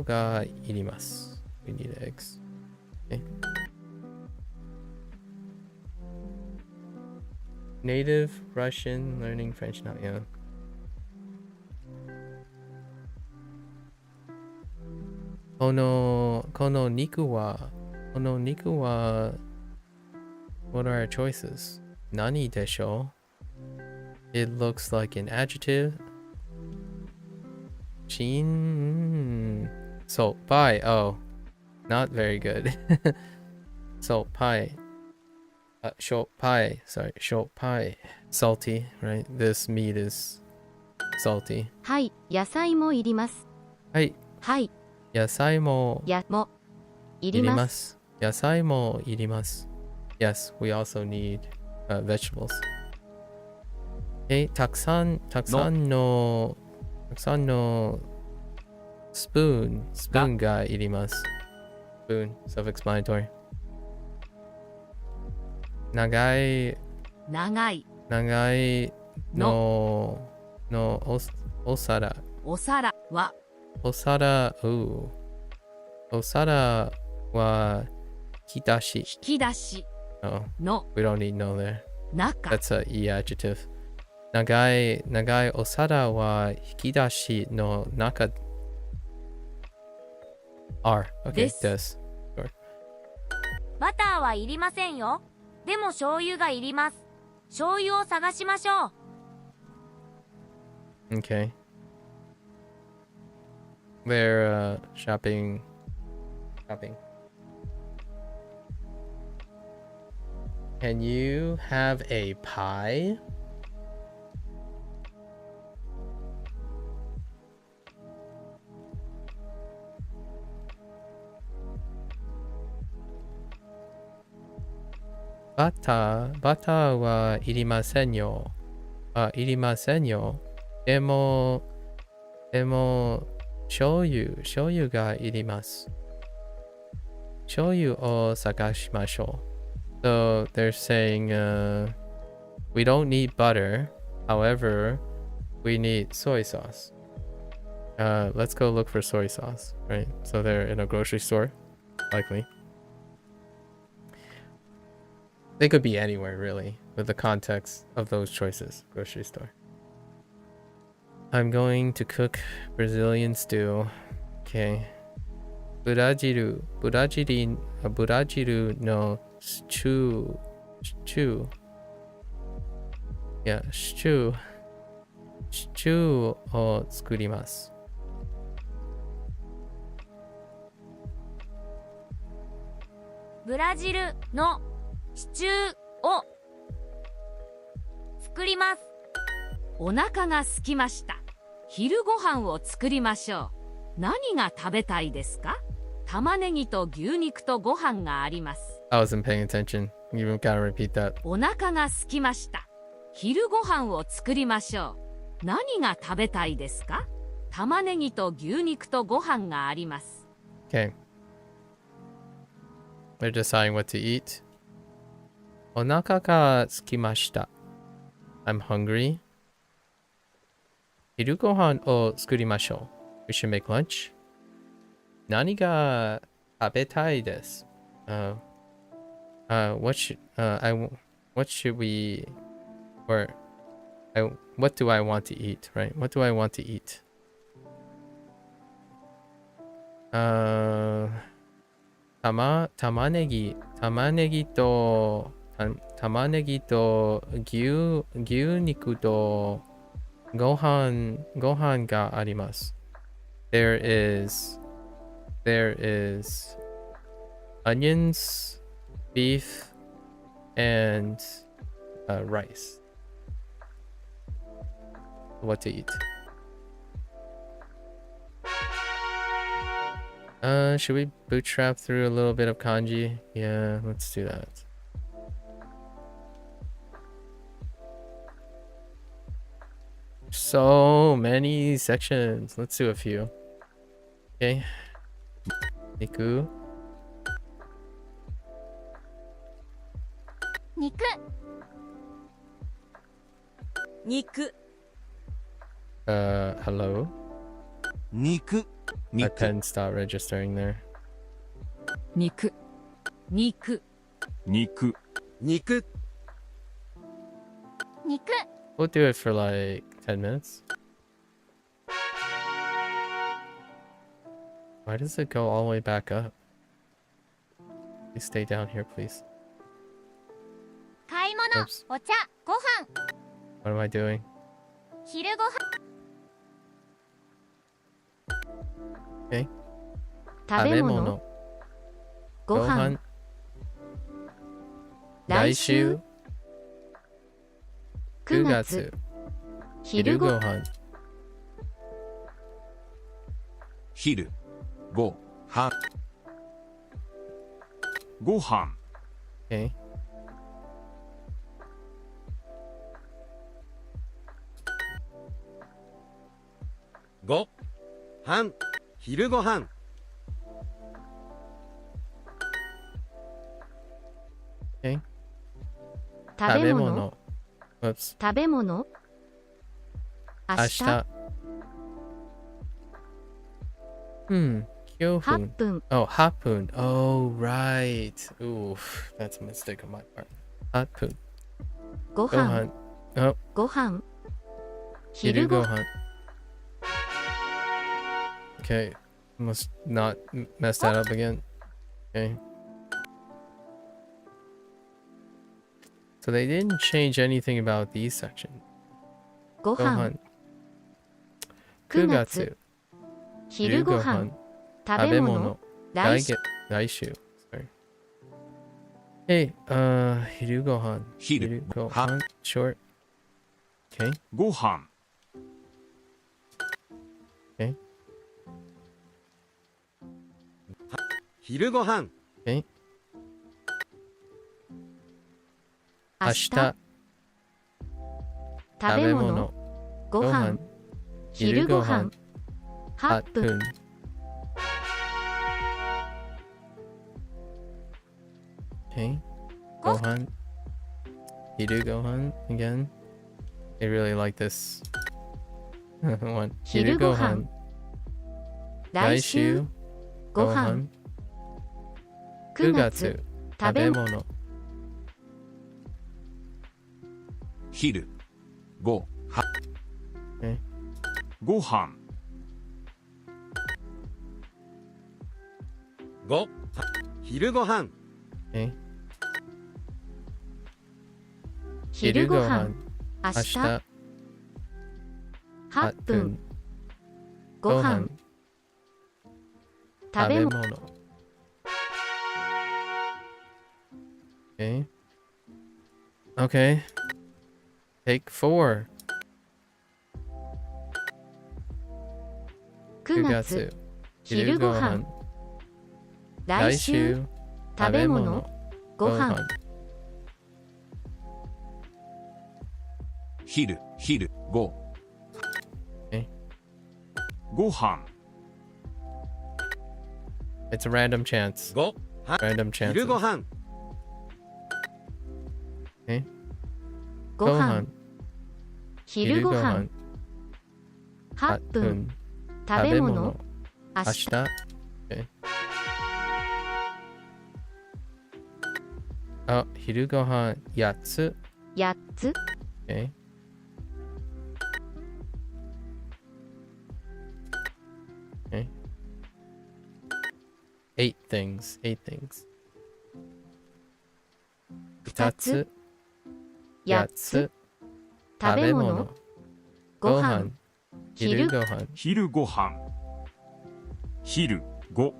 がいります。We need eggs. Okay. Native Russian learning French now, yeah. kono niku wa, what are our choices? Nani desho? It looks like an adjective. Shin. Salt pie. Oh, not very good. Salt pie. Short pie. Sorry, short pie. Salty, right? This meat is salty. はい、野菜もいります。はい、はい、野菜もいります。野菜もいります。Yes, we also need vegetables. Okay, たくさんのスプーンがいります。Spoon, self-explanatory. 長いのお皿お皿はお皿は引き出し。引き出し Oh, の we don't need no there. 中 That's a E adjective. 長いお皿は引き出しの中。R. Okay, です does. Sure. バターはいりませんよ。でも醤油がいります。醤油を探しましょう。 Okay. We're shopping. Can you have a pie? Butterはいりませんよ。いりませんよ。でも、醤油がいります。醤油を探しましょう。So they're saying, we don't need butter. However, we need soy sauce. Let's go look for soy sauce, right? So they're in a grocery store, likely. They could be anywhere, really, with the context of those choices. Grocery store. I'm going to cook Brazilian stew. Okay. ブラジルのシチューを作ります。ブラジルのシチューを作ります。お腹が空きました。昼ご飯を作りましょう。何が食べたいですか？玉ねぎと牛肉とご飯があります。I wasn't paying attention. You gotta repeat that. お腹が空きました。昼ご飯を作りましょう。何が食べたいですか？玉ねぎと牛肉とご飯があります。 Okay. They're deciding what to eat. お腹が空きました。I'm hungry. 昼ご飯を作りましょう。We should make lunch. 何が食べたいです。what should we, or what do I want to eat, right? What do I want to eat? 玉ねぎと牛肉とご飯があります。There is onions, beef, and rice. What to eat? Should we bootstrap through a little bit of kanji? Yeah, let's do that. So many sections. Let's do a few. Okay. Niku. 肉 Hello? 肉 My pen stopped registering there. 肉 肉 肉 We'll do it for like 10 minutes. Why does it go all the way back up? Please stay down here, please. 買い物、 Oops. お茶、ご飯、 What am I doing? 昼ご飯、 Okay. 食べ物、ご飯、来週、9月、昼ご飯、昼ご飯ご飯 Okay. ご飯昼ご飯 Okay. 食べ物、 Whoops. 食べ物、明日、 Ashita. 8 8分、 Oh, hapun. Oh, right. Oof. That's a mistake on my part. Hapun. ご飯、 Gohan. Oh, ご飯、昼ご飯、 Hirugohan. Okay. Must not mess that up again. Okay. So they didn't change anything about these sections. ご飯、 Gohan. 9月、 昼ご飯、食べ物、来週、 Laishu. Sorry. Hey, Hirugohan. 昼 Hirugohan. Short. Okay. ご飯 Okay. 昼ご飯 Okay. 明日、 Ashita. 食べ物、ご飯、昼ご飯、8分、 Okay. Gohan. Hiru Gohan again. I really like this one. 昼ご飯、来週、 ご飯、 9月、食べ物、 物。昼ご飯ご飯ご昼ご飯 Okay. 昼ご飯、明日、 Ashita. 8分、 ご飯、 Gohan. 食べ物、 物。Okay. Okay. Take 4. 9 9月、 月。昼ご飯、来週、食べ物、ご飯、昼ごご飯 It's a random chance. ご Random 昼ご chances. 飯 Okay. ご飯、昼ご飯、8分、食べ物、明日、 Ashita. Okay. Oh, Hiru Gohan 8つ. 8つ、 Okay. Okay. 8 things. 8 things. 2つ. 8 8つ、つ. 食べ物、ご飯、昼 Hiru Gohan. 昼ご飯昼ご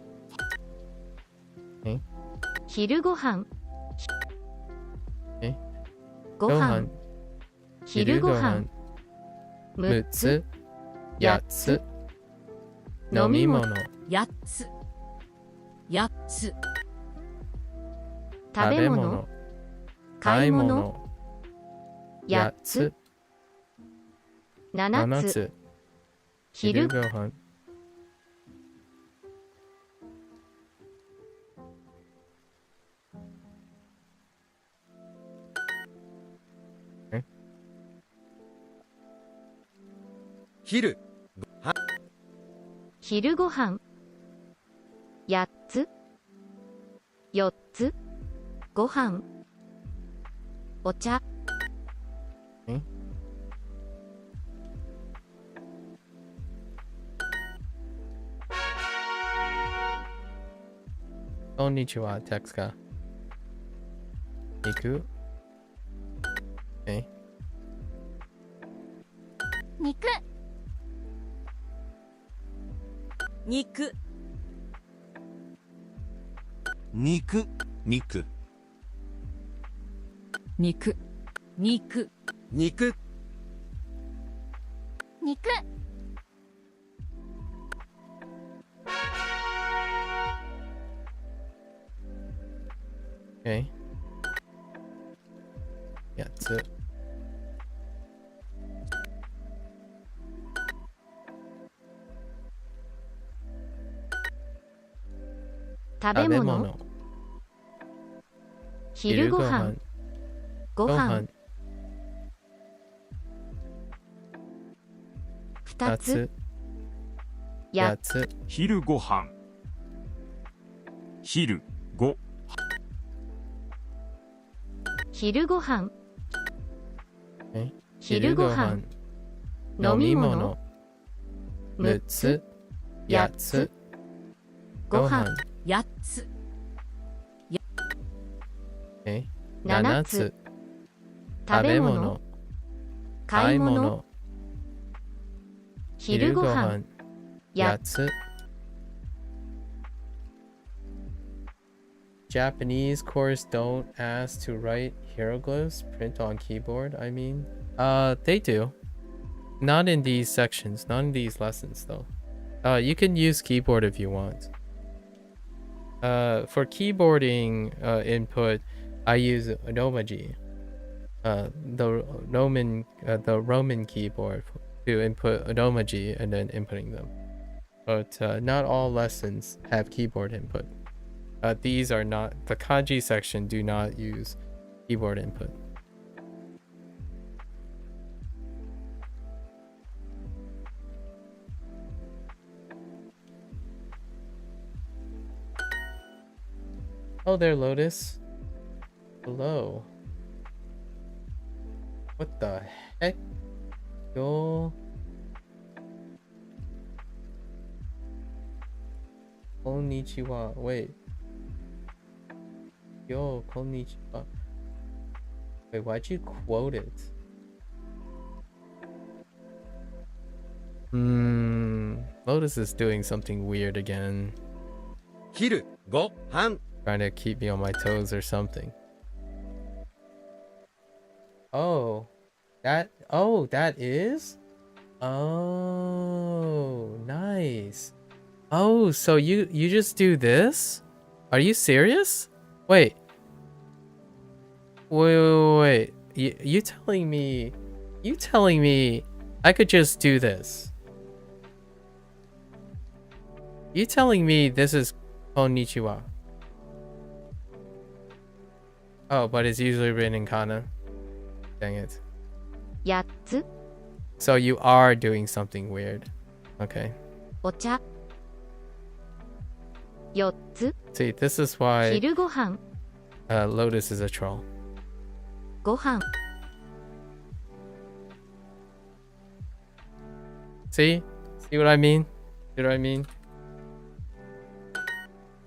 昼ご飯、えご飯、昼ご飯、6 6つ、つ. 8つ. 飲み物. 8つ8つ食べ物、買い物、8つ、7 7つ、つ. 昼 Hiru Gohan. Okay. 昼昼ご飯、8つ、4つ、ご飯、お茶、konnichiwa desu ka? Niku. Okay. 肉。肉。肉。肉。肉。肉。肉。肉。Okay. 8つ。食べ物。昼ご飯。ご飯。2つ。8つ。昼ご飯。昼ご。昼ご飯。Okay. 昼ご飯。飲み物。6つ。8つ。ご飯。 8つ。 Okay. 7 7つ。つ。食べ物。買い物。昼ご飯。8つ。 Japanese course don't ask to write hieroglyphs, print on keyboard, I mean. They do. Not in these sections, not in these lessons though. You can use keyboard if you want. For keyboarding input, I use Romaji. The Roman keyboard to input Romaji and then inputting them. But not all lessons have keyboard input. These are not, the kanji section do not use keyboard input. Oh, there, Lotus. Hello. What the heck? Yo. Konnichiwa. Wait. Yo, konnichiwa. Wait, why'd you quote it? Lotus is doing something weird again. 昼ご飯 Trying to keep me on my toes or something. Oh, that is? Oh, nice. Oh, so you just do this? Are you serious? Wait. Wait. You telling me I could just do this? You telling me this is konnichiwa? Oh, but it's usually written in kana. Dang it. 8つ。 So you are doing something weird. Okay. お茶。4つ。 See, this is why 昼ご飯。 Lotus is a troll. ご飯。 See? See what I mean? See what I mean?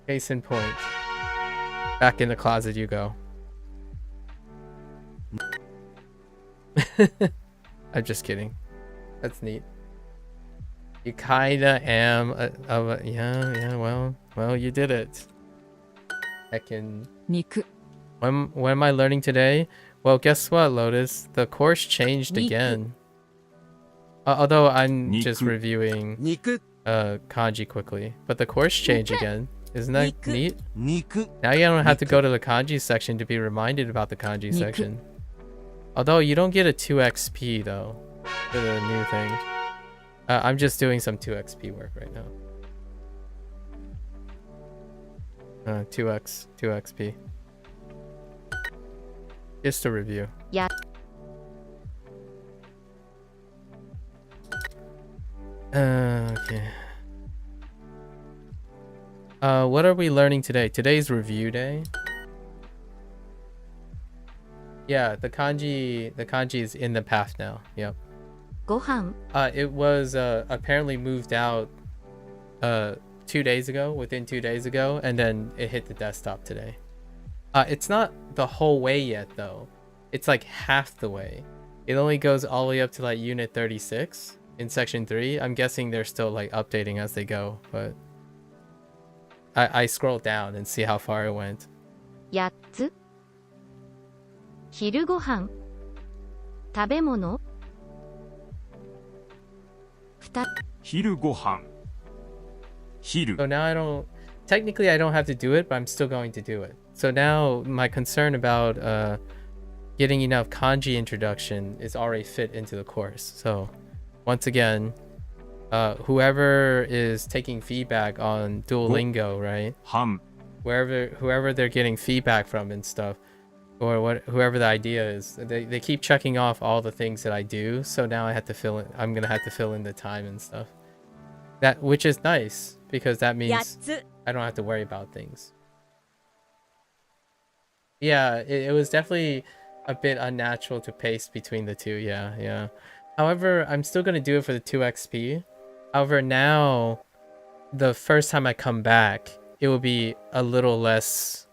Case in point. Back in the closet you go. I'm just kidding. That's neat. You kinda am yeah, well, you did it. Heckin'. 肉。 When am I learning today? Well, guess what, Lotus? The course changed Niku. again. Although I'm just Niku. reviewing 肉 kanji quickly, but the course changed again. Isn't that Niku. neat? 肉 Now you don't have to Niku. go to the kanji section to be reminded about the kanji Niku. section. Although you don't get a 2 XP though for the new thing. I'm just doing some 2 XP work right now. 2 XP. Just a review. や Okay. What are we learning today? Today's review day. Yeah, the kanji is in the path now. Yep. ご飯。 It was apparently moved out 2 days ago, within 2 days ago, and then it hit the desktop today. It's not the whole way yet though. It's like half the way. It only goes all the way up to like unit 36 in section 3. I'm guessing they're still like updating as they go, but I scroll down and see how far it went. 8つ昼ごはん食べ物2昼ごはん昼 So now technically I don't have to do it, but I'm still going to do it. So now my concern about getting enough kanji introduction is already fit into the course. So once again, whoever is taking feedback on Duolingo, right? 半 Whoever they're getting feedback from and stuff, or whoever the idea is, they keep checking off all the things that I do. So now I'm gonna have to fill in the time and stuff. Which is nice because that means I don't have to worry about things. Yeah, it was definitely a bit unnatural to pace between the two. Yeah. However, I'm still gonna do it for the 2xp. However, now the first time I come back, it will be a little less.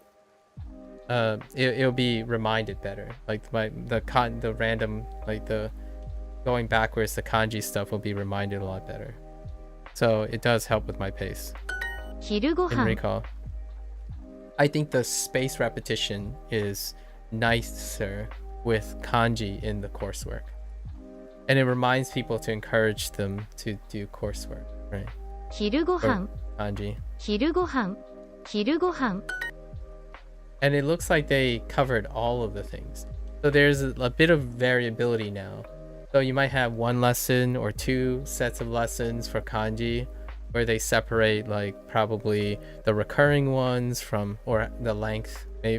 It'll be reminded better. Like the random, like the going backwards, the kanji stuff will be reminded a lot better. So it does help with my pace. 昼ご In はん recall, I think the space repetition is nicer with kanji in the coursework, and it reminds people to encourage them to do coursework, right? 昼ごはん Kanji. 昼ごはん昼ごはん And it looks like they covered all of the things. So there's a bit of variability now. So you might have one lesson or two sets of lessons for kanji where they separate like probably the recurring ones from, or the length. I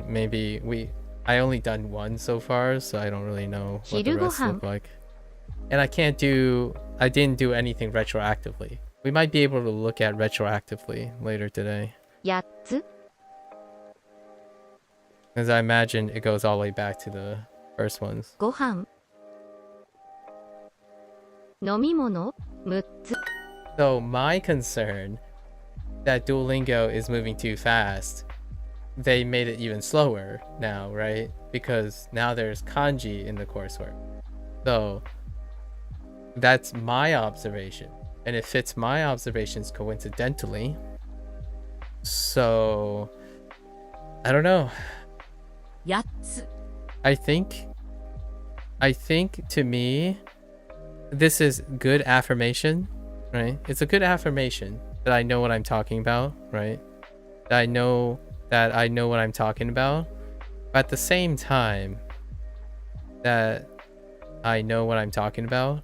only done one so far, so I don't really know what the rest look like. And I didn't do anything retroactively. We might be able to look at retroactively later today. 8つ Because I imagine it goes all the way back to the first ones. ご飯飲み物6つ So my concern that Duolingo is moving too fast, they made it even slower now, right? Because now there's kanji in the coursework. So that's my observation, and it fits my observations coincidentally. So I don't know. 8つ I think to me, this is good affirmation, right? It's a good affirmation that I know what I'm talking about, right? That I know what I'm talking about. But at the same time that I know what I'm talking about,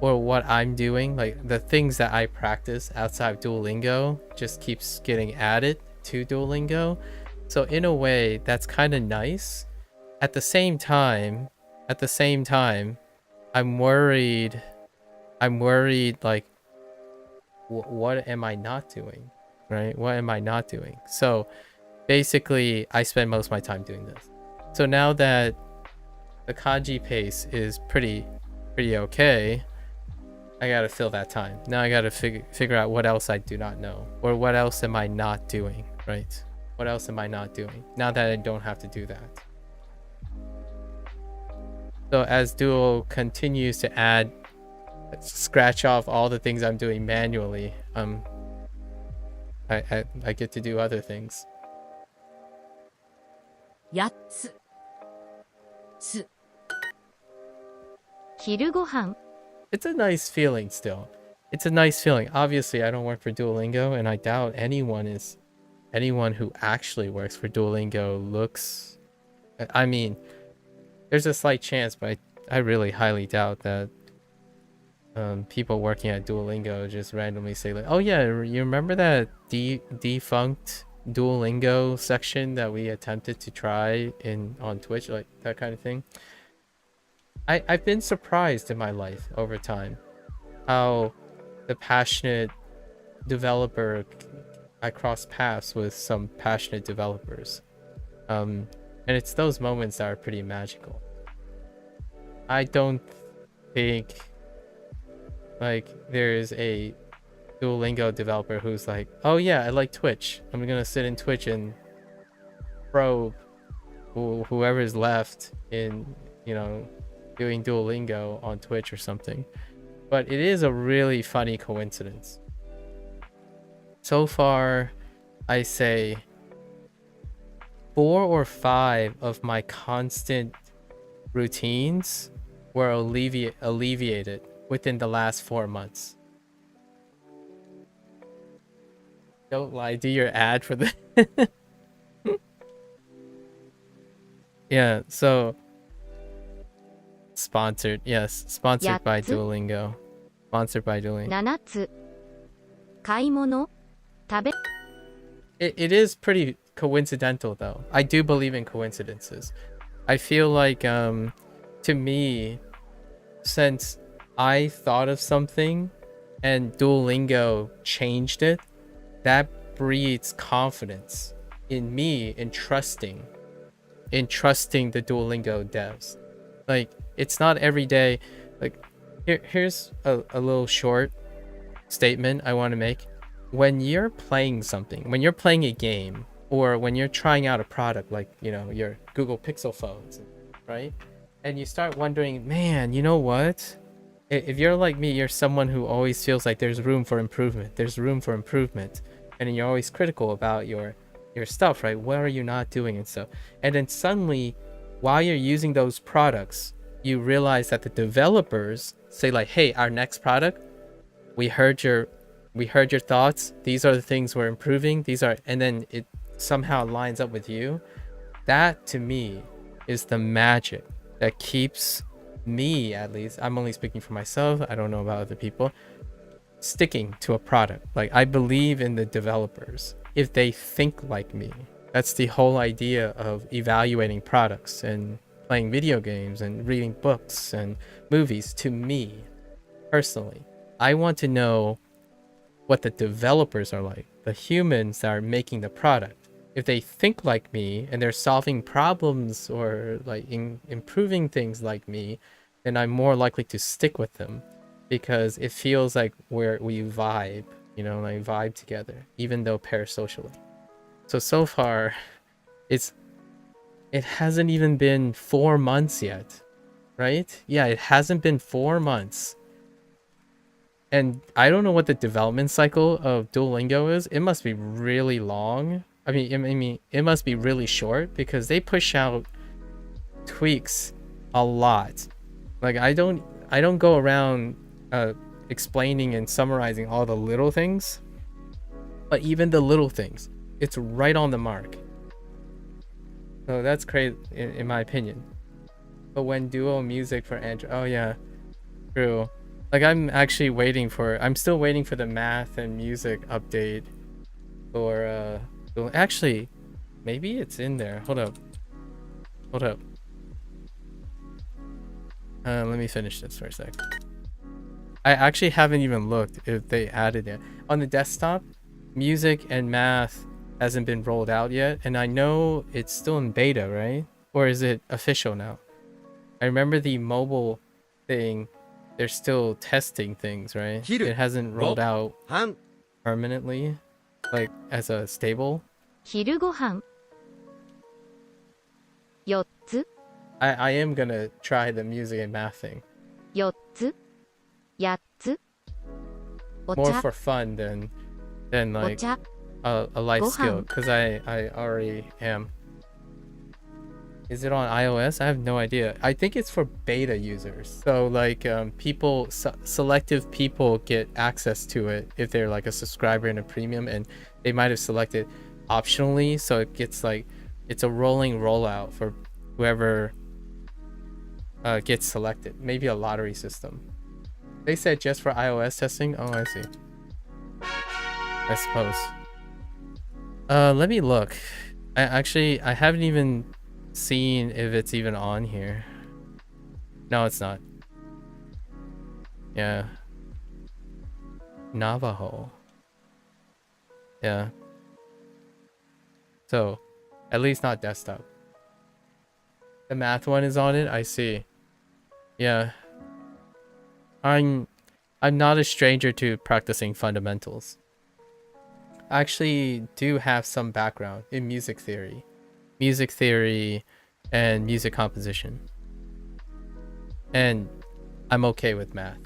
or what I'm doing, like the things that I practice outside of Duolingo just keeps getting added to Duolingo. So in a way, that's kind of nice. At the same time, I'm worried like what am I not doing, right? What am I not doing? So basically I spend most of my time doing this. So now that the kanji pace is pretty okay, I gotta fill that time. Now I gotta figure out what else I do not know, or what else am I not doing, right? What else am I not doing now that I don't have to do that? So as Duo continues to scratch off all the things I'm doing manually, I get to do other things. 8つつ昼ご飯 It's a nice feeling still. It's a nice feeling. Obviously, I don't work for Duolingo, and I doubt anyone who actually works for Duolingo looks... I mean, there's a slight chance, but I really highly doubt that people working at Duolingo just randomly say like, oh yeah, you remember that defunct Duolingo section that we attempted to try on Twitch, like that kind of thing. I've been surprised in my life over time how the passionate developer, I cross paths with some passionate developers, and it's those moments that are pretty magical. I don't think like there's a Duolingo developer who's like, oh yeah, I like Twitch. I'm gonna sit in Twitch and probe whoever's left in, you know, doing Duolingo on Twitch or something. But it is a really funny coincidence. So far, I say 4 or 5 of my constant routines were alleviated within the last 4 months. Don't lie, do your ad for the yeah, so sponsored, yes, sponsored by Duolingo. Sponsored by Duolingo. 7つ買い物食べ It is pretty coincidental though. I do believe in coincidences. I feel like to me, since I thought of something and Duolingo changed it, that breeds confidence in me in trusting the Duolingo devs. Like, it's not every day. Like, here's a little short statement I want to make. When you're playing something, when you're playing a game, or when you're trying out a product like, you know, your Google Pixel phones, right? And you start wondering, man, you know what? If you're like me, you're someone who always feels like there's room for improvement. There's room for improvement. And you're always critical about your stuff, right? What are you not doing and stuff? And then suddenly, while you're using those products, you realize that the developers say like, hey, our next product, we heard your thoughts. These are the things we're improving. And then it somehow lines up with you. That to me is the magic that keeps me, at least, I'm only speaking for myself, I don't know about other people, sticking to a product. Like, I believe in the developers if they think like me. That's the whole idea of evaluating products and playing video games and reading books and movies. To me personally, I want to know what the developers are like, the humans that are making the product. If they think like me and they're solving problems or like improving things like me, then I'm more likely to stick with them, because it feels like we vibe, you know, like vibe together, even though parasocially. So far, it hasn't even been 4 months yet, right? Yeah, it hasn't been 4 months. And I don't know what the development cycle of Duolingo is. It must be really long. I mean, it must be really short, because they push out tweaks a lot. Like, I don't go around explaining and summarizing all the little things, but even the little things, it's right on the mark. So that's great in my opinion. But when Duo Music for Android, oh yeah, true. Like, I'm still waiting for the math and music update for actually, maybe it's in there. Hold up. Let me finish this for a sec. I actually haven't even looked if they added it. On the desktop, music and math hasn't been rolled out yet, and I know it's still in beta, right? Or is it official now? I remember the mobile thing, they're still testing things, right? It hasn't rolled out permanently, like as a stable. 昼ご飯4つ I am gonna try the music and math thing. 4つ8つお More 茶 for fun than お like 茶 a life skill, Gohan. because I already am. Is it on iOS? I have no idea. I think it's for beta users. So like people, selective people get access to it if they're like a subscriber and a premium, and they might have selected optionally. So it gets like, it's a rolling rollout for whoever gets selected. Maybe a lottery system. They said just for iOS testing. Oh, I see. I suppose. Let me look. I haven't even seen if it's even on here. No, it's not. Yeah. Navajo. Yeah. So, at least not desktop. The math one is on it. I see. Yeah. I I'm not a stranger to practicing fundamentals. I actually do have some background in music theory and music composition. And I'm okay with math.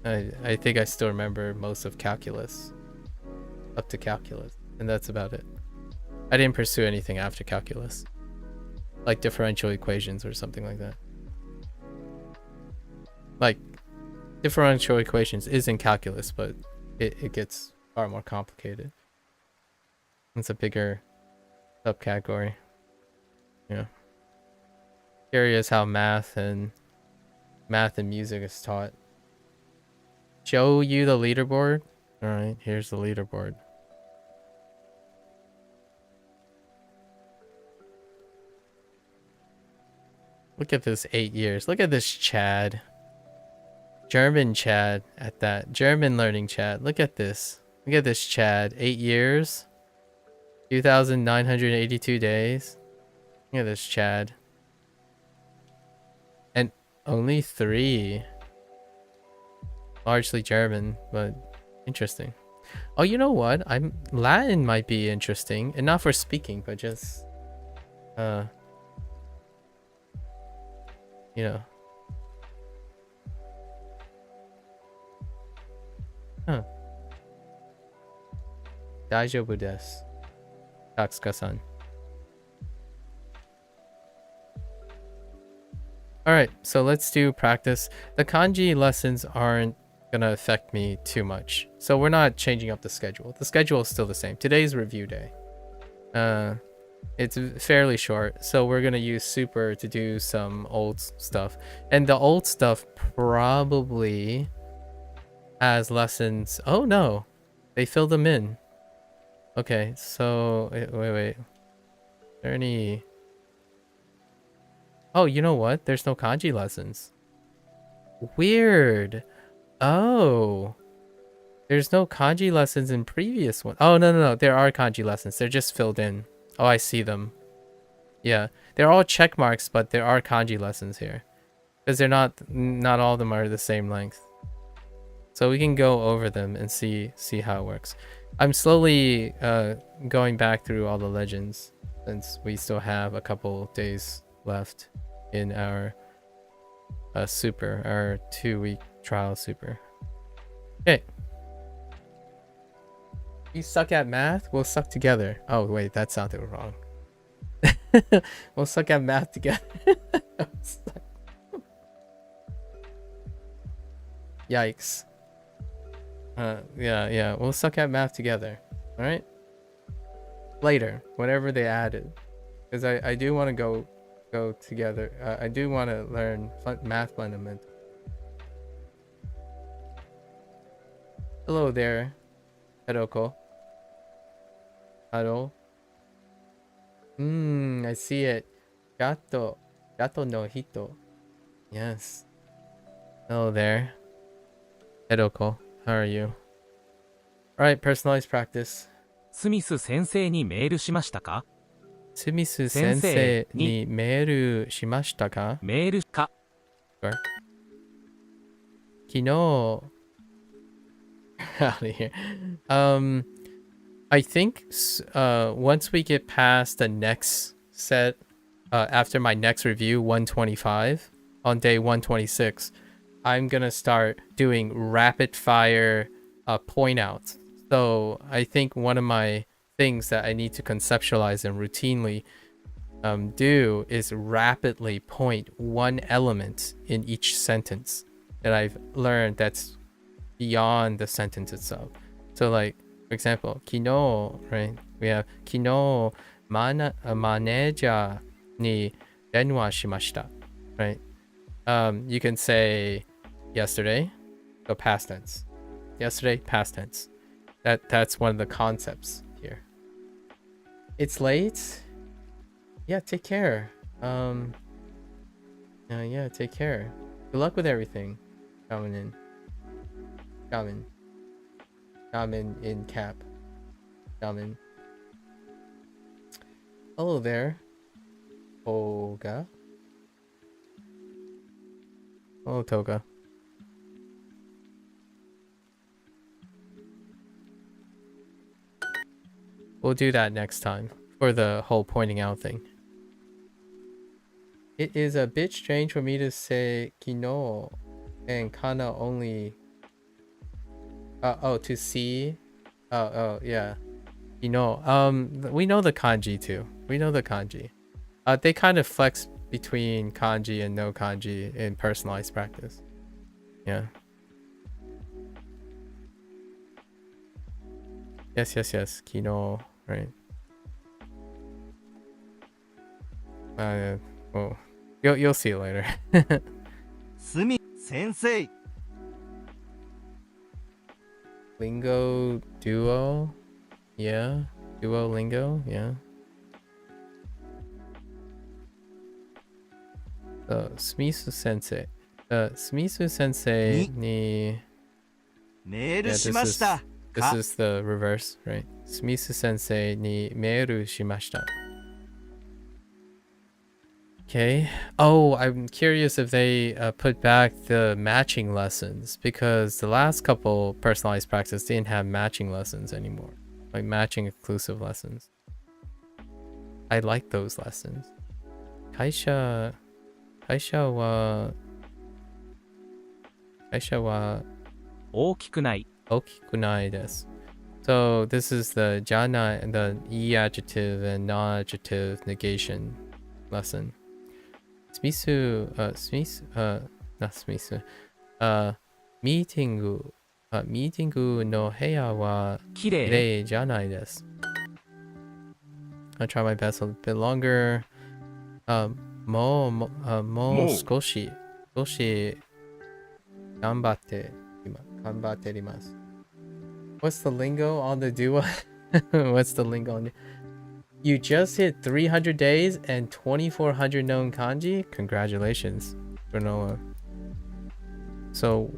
I think I still remember most of calculus, up to calculus, and that's about it. I didn't pursue anything after calculus, like differential equations or something like that. Like, differential equations is in calculus, but it gets far more complicated. It's a bigger subcategory. Yeah. Curious how math and music is taught. Show you the leaderboard? Alright, here's the leaderboard. Look at this 8 years. Look at this Chad. German Chad at that. German learning Chad. Look at this. Look at this Chad. 8 years. 2,982 days. Look at this Chad. And only 3. Largely German, but interesting. Oh, you know what? Latin might be interesting, and not for speaking, but just you know. Huh. Daijoubu desu. Tatsuka-san. Alright, so let's do practice. The kanji lessons aren't gonna affect me too much, so we're not changing up the schedule. The schedule is still the same. Today's review day. It's fairly short, so we're gonna use Super to do some old stuff, and the old stuff probably has lessons. Oh no, they filled them in. Okay, so wait. Are there any? Oh, you know what? There's no kanji lessons. Weird. Oh, there's no kanji lessons in previous one. Oh, no. There are kanji lessons. They're just filled in. Oh, I see them. Yeah, they're all check marks, but there are kanji lessons here. Because they're not all of them are the same length. So we can go over them and see how it works. I'm slowly going back through all the legends, since we still have a couple days left in our super, our 2-week trial super. Okay. You suck at math? We'll suck together. Oh wait, that sounded wrong. We'll suck at math together. Yikes. Yeah, we'll suck at math together. Alright? Later, whatever they added. Because I do want to go together. I do want to learn math fundamentals. Hello there, Hiroko. Hello. I see it. Gato no hito. Yes. Hello there, Hiroko. How are you? Alright, personalized practice. スミス先生にメールしましたか？スミス先生にメールしましたか？メールか。Sure. 昨日 out of here. I think once we get past the next set, after my next review, 125, on day 126, I'm gonna start doing rapid fire point outs. So I think one of my things that I need to conceptualize and routinely do is rapidly point one element in each sentence that I've learned that's beyond the sentence itself. So like, for example, 昨日, right? We have 昨日マネージャーに電話しました, right? You can say yesterday, so past tense. Yesterday, past tense. That's one of the concepts here. It's late. Yeah, take care. Yeah, take care. Good luck with everything. Coming in. Coming in cap. Coming. Hello there, Toga. Hello, Toga. We'll do that next time for the whole pointing out thing. It is a bit strange for me to say kino and kana only. To see. Yeah. Kino. We know the kanji too. We know the kanji. They kind of flex between kanji and no kanji in personalized practice. Yeah. Yes. Kino, right? Well, you'll see it later. 先生 Lingo duo, yeah. Duolingo, yeah. Smisu sensei. Smisu sensei ni. メー Yeah, ルしました this is the reverse, right? Smisu sensei ni meru shimashita. Okay. Oh, I'm curious if they put back the matching lessons, because the last couple personalized practice didn't have matching lessons anymore, like matching exclusive lessons. I like those lessons. Kaisha wa 大きくない。 okikunai desu. So this is the jana and the e adjective and non-adjective negation lesson. Smisu, not smisu. Meetingu no heya wa きれい。 kirei janai desu. I'll try my best a bit longer. Mo skoshi ganbatte rimasu. What's the lingo on the duo? What's the lingo on the... You just hit 300 days and 2,400 known kanji? Congratulations, Granola. So,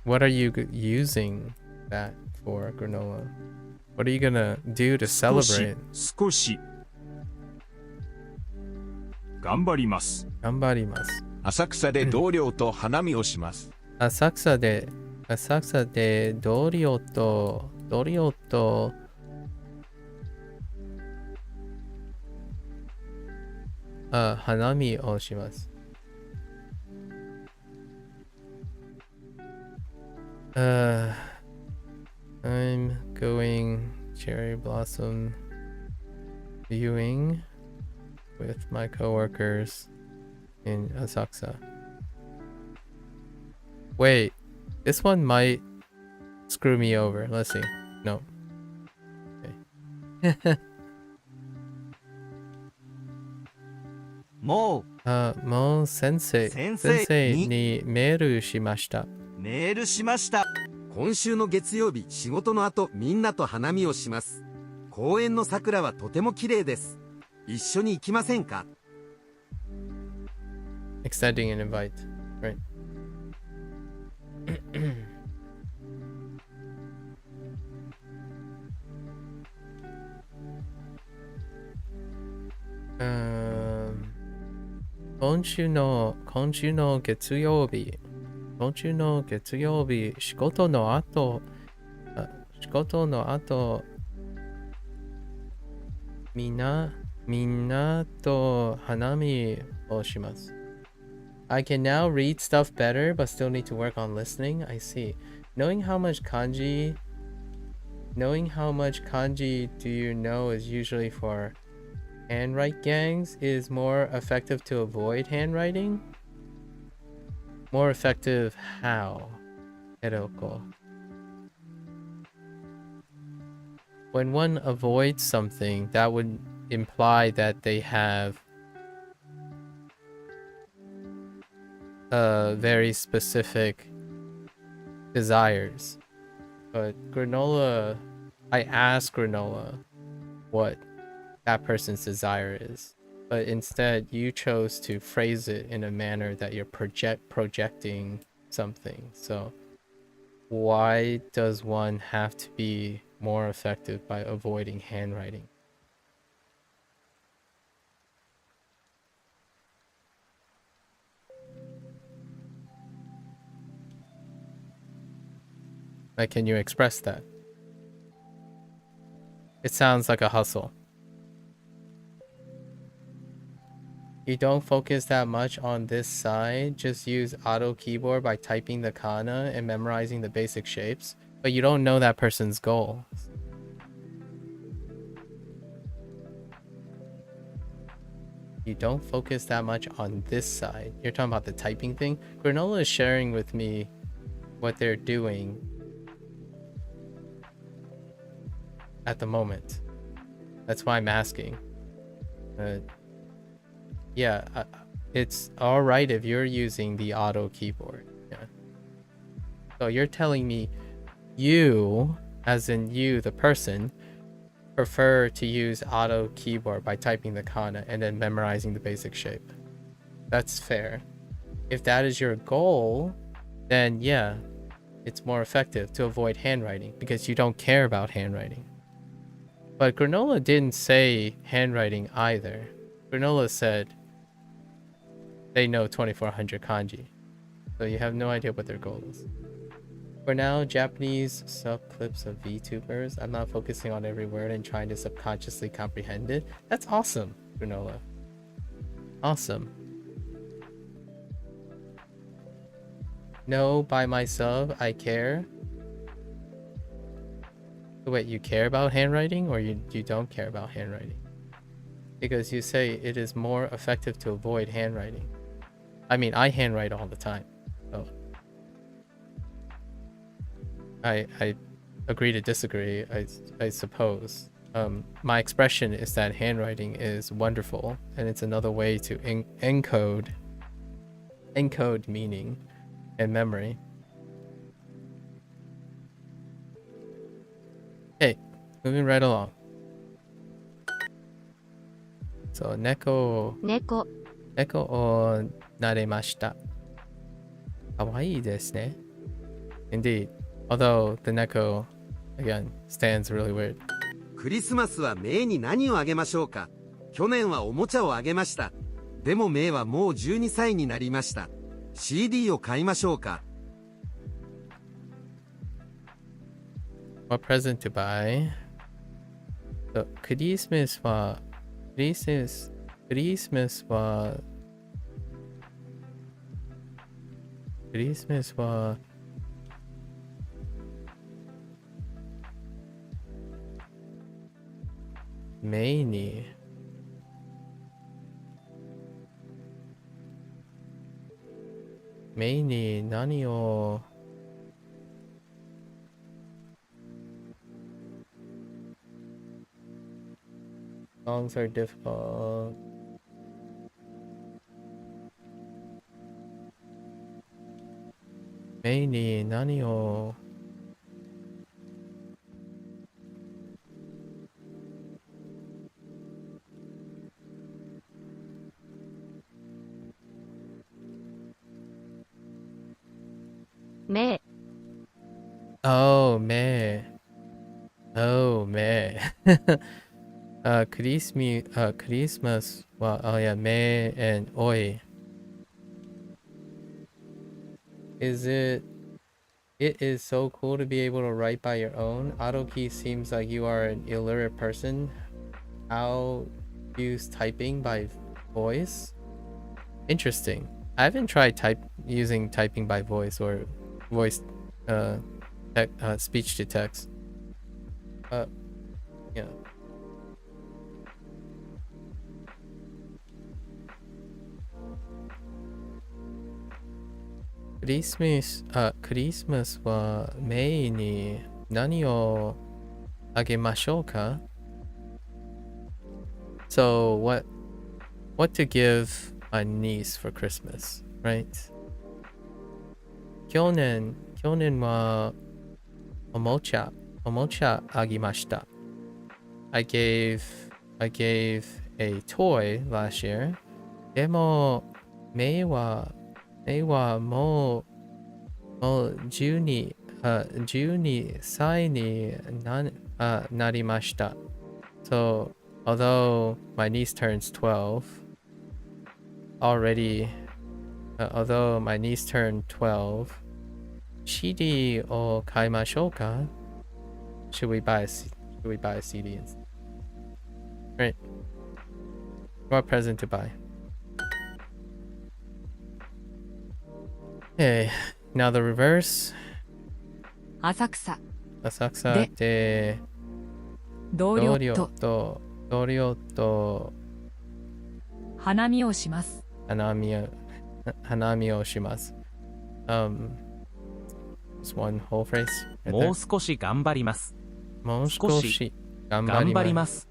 what are you using that for, Granola? What are you gonna do to celebrate? 少し。頑張ります。 Gambarimasu. 浅草で同僚と花見をします Asakusa de Dorio to hanami o shimasu. I'm going cherry blossom viewing with my coworkers in Asakusa. Wait, this one might screw me over. Let's see. No. Okay. も Mo sensei 先生 sensei に ni meru shimashita. うメールしました今週の月曜日仕事の後みんなと花見をします公園の桜はとても綺麗です一緒に行きませんか Extending an invite. Right. Konshu no getsuyobi. Konshu no getsuyobi. Shikoto no ato. Minna to hanami o shimasu. I can now read stuff better, but still need to work on listening. I see. Knowing how much kanji do you know is usually for handwrite gangs is more effective to avoid handwriting? More effective how? Hiroko. When one avoids something, that would imply that they have very specific desires. But Granola, I asked Granola what that person's desire is, but instead you chose to phrase it in a manner that you're projecting something. So why does one have to be more effective by avoiding handwriting? Like, can you express that? It sounds like a hustle. You don't focus that much on this side. Just use auto keyboard by typing the kana and memorizing the basic shapes. But you don't know that person's goal. You don't focus that much on this side. You're talking about the typing thing. Granola is sharing with me what they're doing at the moment. That's why I'm asking. Yeah, it's all right if you're using the auto keyboard. Yeah. So you're telling me you, as in you, the person, prefer to use auto keyboard by typing the kana and then memorizing the basic shape. That's fair. If that is your goal, then yeah, it's more effective to avoid handwriting because you don't care about handwriting. But Granola didn't say handwriting either. Granola said they know 2400 kanji. So you have no idea what their goal is. For now, Japanese sub-clips of VTubers. I'm not focusing on every word and trying to subconsciously comprehend it. That's awesome, Granola. Awesome. No, by myself, I care. Wait, you care about handwriting or you don't care about handwriting? Because you say it is more effective to avoid handwriting. I mean, I handwrite all the time. So I agree to disagree, I suppose. My expression is that handwriting is wonderful and it's another way to encode meaning and memory. Okay, moving right along. So, neko 猫 o naremashita. Kawaii desu ne. Indeed. Although the neko, again, stands really weird. クリスマスはメイに何をあげましょうか。去年はおもちゃをあげました。でもメイはもう12歳になりました。CD を買いましょうか。What present to buy? So, クリスマスはメイに何をSongs are difficult. Mei ni nani o目 Oh, me. Oh, me. Christmas. Well, oh yeah, me and oi. It is so cool to be able to write by your own. AutoKey seems like you are an illiterate person. How use typing by voice? Interesting. I haven't tried using typing by voice or voice speech to text. Yeah. Christmas はメイに何をあげましょうか? So what to give my niece for Christmas, right? 去年はおもちゃあげました. I gave a toy last year. でもメイはもう12歳になりました. So although my niece turns 12 already, although my niece turned 12, CD を買いましょうか? Should we buy Do we buy a CD instead? Right. What present to buy? Okay. Now the reverse. 浅草 Asakusa de 同僚と同僚と花見をします。花見をします。Just one whole phrase. Right も there. う少し頑張ります。もう少し頑張頑張りりま。ますす。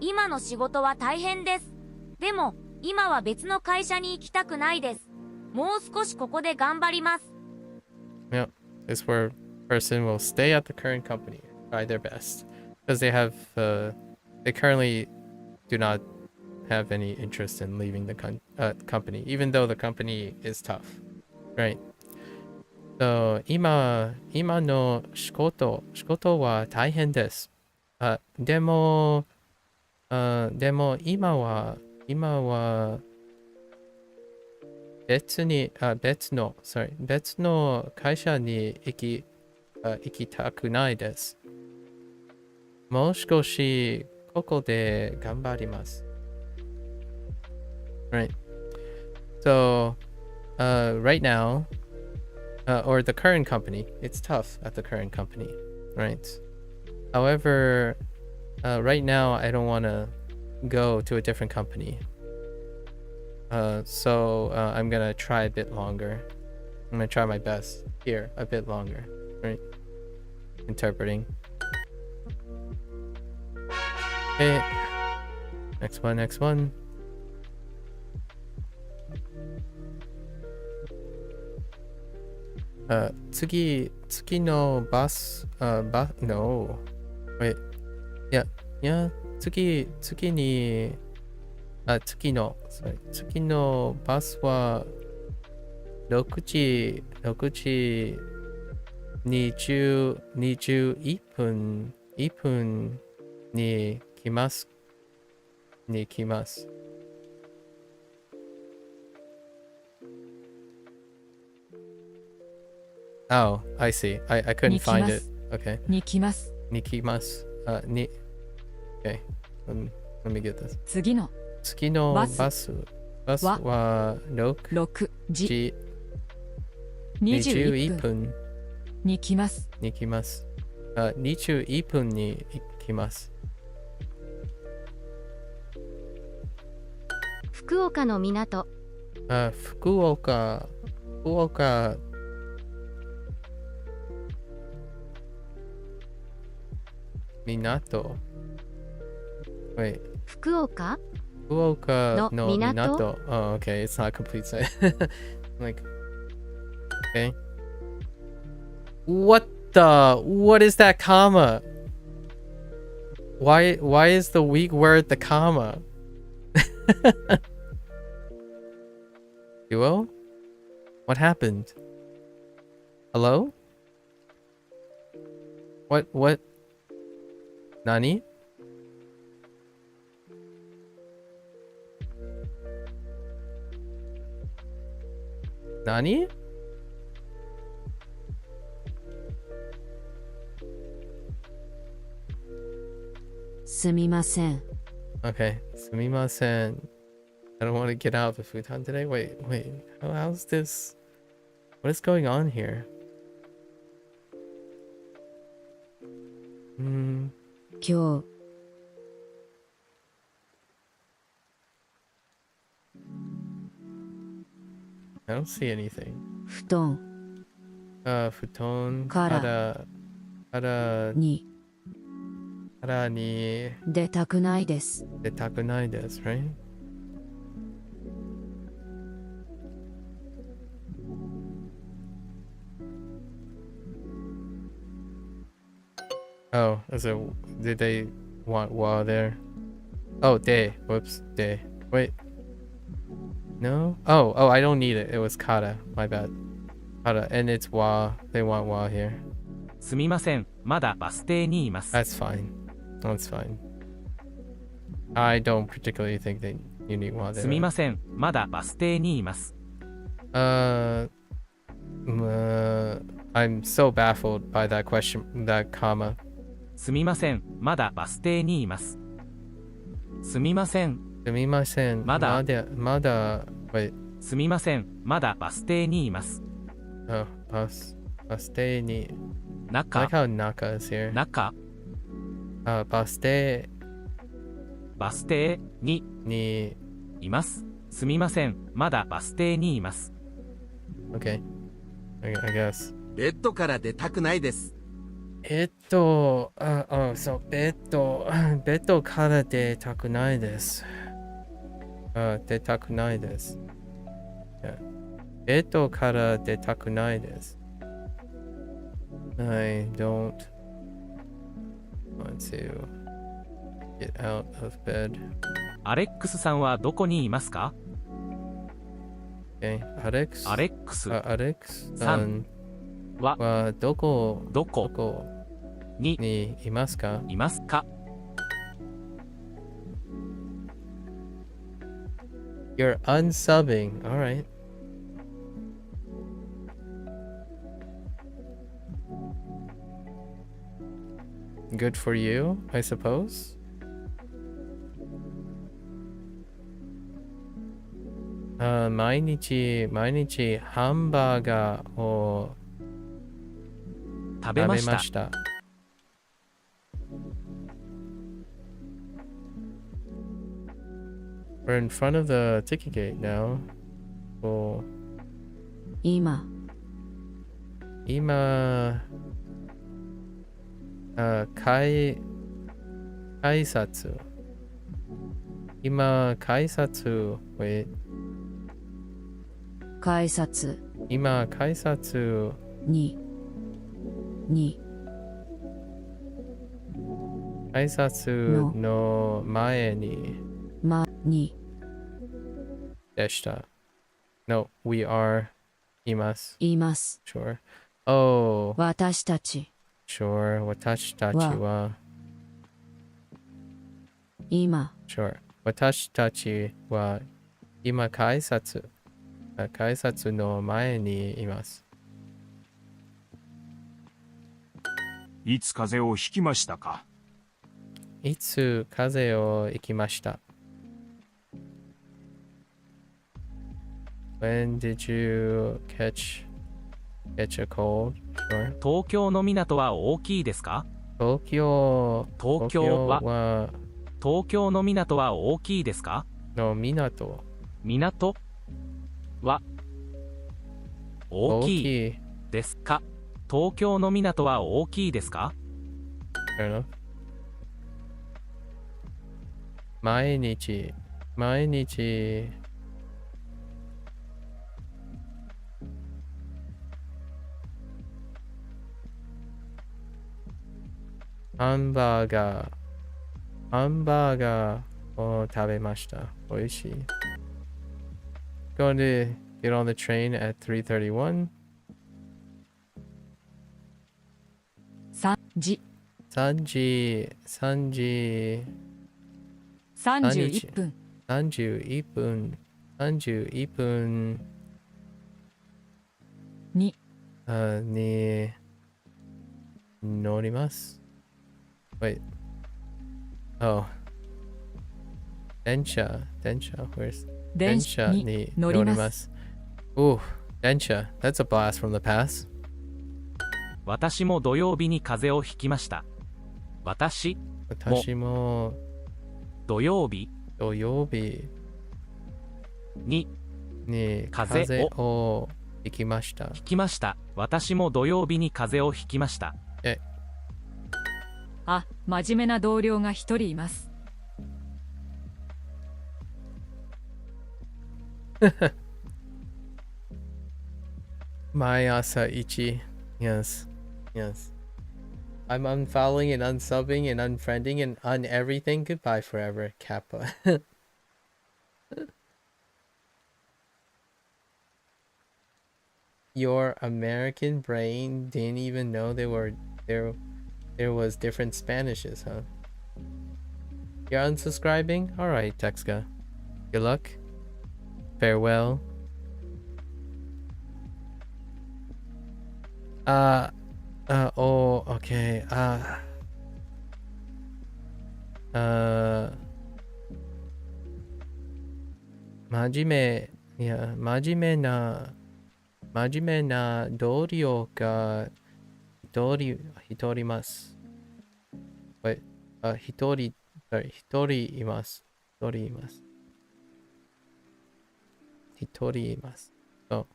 今の仕事は大変です。でも、今は別の会社に行きたくないです。もう少しここで頑張ります。Yeah, this where person will stay at the current company, try their best, because they currently do not have any interest in leaving the company, even though the company is tough, right? So 今の仕事は大変です。でも今は別の会社に行きたくないです。もう少しここで頑張ります。Right. So, right now, or the current company, it's tough at the current company, right? However, right now I don't want to go to a different company. So I'm gonna try a bit longer. I'm gonna try my best here a bit longer, right? Interpreting. Okay. Next one. Tsugi no bus no. Wait. Yeah. Tsugi no bus wa 6時21分に来ます。Oh, I see. I couldn't find it. Okay. に来ます。に来ます。Okay. Let me get this. 次のバスは6 6時時21 21分に来ます。に来ます。21分に来ます。福岡の港。福岡港。Wait. 福岡福岡のの港。Oh, okay. It's not a complete set. Like, okay. What is that comma? Why is the weak word the comma? Duo? What happened? Hello? What? Nani? Nani? Okay, sumimasen. I don't want to get out of the futon today. Wait. How's this? What is going on here? 今日 I don't see anything. 布団布団からにからに出たくないです。出たくないです, right? Oh, did they want wa there? Oh, de. Whoops, de. Wait. No? Oh, I don't need it. It was kata. My bad. Kata. And it's wa. They want wa here. すみません。まだバス停にいます。 That's fine. That's fine. I don't particularly think that you need wa there. すみません。まだバス停にいます。 I'm so baffled by that question, that comma. すみません、まだバス停にいます。すみません、すみません。まだ、wait. すみません、まだバス停にいます。バス停に。I 中、 like how Naka is here. 中、バス停バス停にに。います。すみません、まだバス停にいます。Okay. I guess. ベッドから出たくないです。そうベッドから出たくないです。出たくないです。ベッドから出たくないです。I don't want to get out of bed. アレックスさんはどこにいますか？ Okay. アレックスさんはどこにいますか？いますか？ You're unsubbing. All right. Good for you, I suppose. Uh, 毎日ハンバーガーを食べました。した。We're in front of the ticket gate now. Oh. 今、改札。今、改札。Wait. 改札今、改札に改札の前にでした。No, we are います。います。 Sure. Oh, 私たち sure. 私たちは今 Sure. 私たちは今改札の前にいます。いつ風邪をひきましたか？いつ風邪をひきました？ When did you catch a cold? Sure. 東京の港は大きいですか？東京は東京の港は大きいですか？の港は大きいですか？東京の港は大きいですか？ Fair enough. 毎日ハンバーガーを食べました。おいしい。Going to get on the train at 3:31. 3時3時31分31分に乗ります。Wait. Oh. 電車 Where's 電車に乗ります。Ooh, 電車 That's a blast from the past. 私も土曜日に風邪をひきました。私も土曜日に風邪をひきました。私も土曜日に風邪をひきました。あ、真面目な同僚が一人います。毎朝1 Yes. I'm unfollowing and unsubbing and unfriending and everything. Goodbye forever, Kappa. Your American brain didn't even know there was different Spanishes, huh? You're unsubscribing? Alright, Texka. Good luck. Farewell. Oh, okay. uh, 真面目な同僚が一人います。Wait, 一人います。一人います。一人います。So,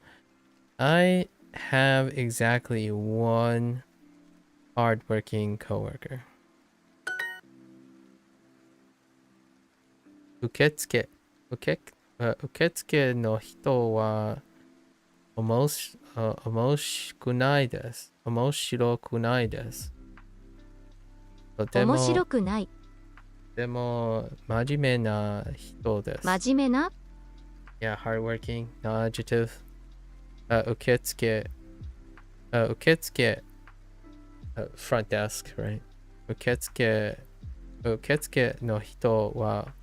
I have exactly one hardworking coworker. 受付の人は面白くないです。面白くないです。とても面白くない。でも真面目な人です。真面目な Yeah, hardworking, no adjective. 受付、front desk, right? 受付の人は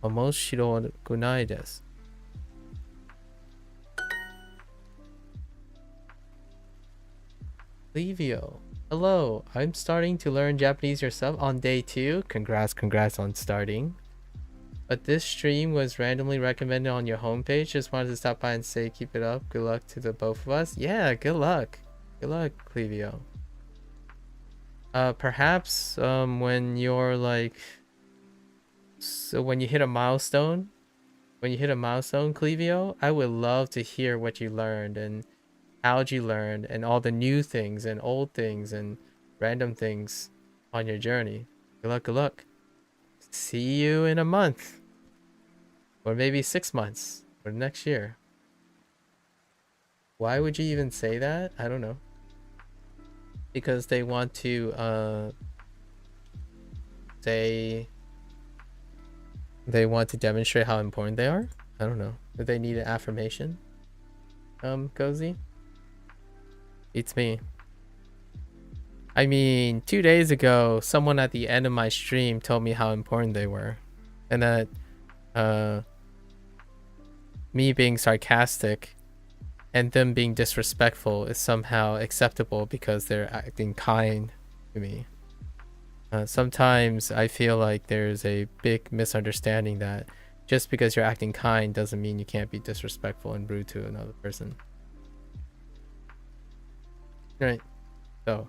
面白くないです。Livio, hello. I'm starting to learn Japanese yourself on day 2. Congrats on starting. But this stream was randomly recommended on your homepage. Just wanted to stop by and say keep it up. Good luck to the both of us. Yeah, good luck. Good luck, Clevio. Perhaps when you're like, so when you hit a milestone, Clevio, I would love to hear what you learned and how'd you learn and all the new things and old things and random things on your journey. Good luck, good luck. See you in a month. Or maybe 6 months. Or next year. Why would you even say that? I don't know. Because they want to say they want to demonstrate how important they are? I don't know. Do they need an affirmation? Cozy? It's me. I mean, 2 days ago, someone at the end of my stream told me how important they were. And that me being sarcastic and them being disrespectful is somehow acceptable because they're acting kind to me. Sometimes I feel like there's a big misunderstanding that just because you're acting kind doesn't mean you can't be disrespectful and rude to another person. Right. So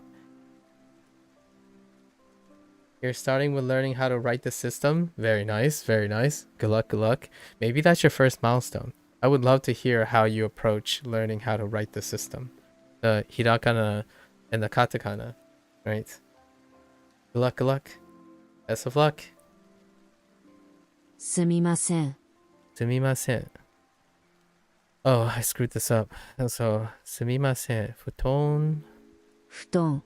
you're starting with learning how to write the system. Very nice, very nice. Good luck, good luck. Maybe that's your first milestone. I would love to hear how you approach learning how to write the system. The hiragana and the katakana, right? Good luck, good luck. Best of luck. すみません。すみません. Oh, I screwed this up. So, すみません. 布団. 布団。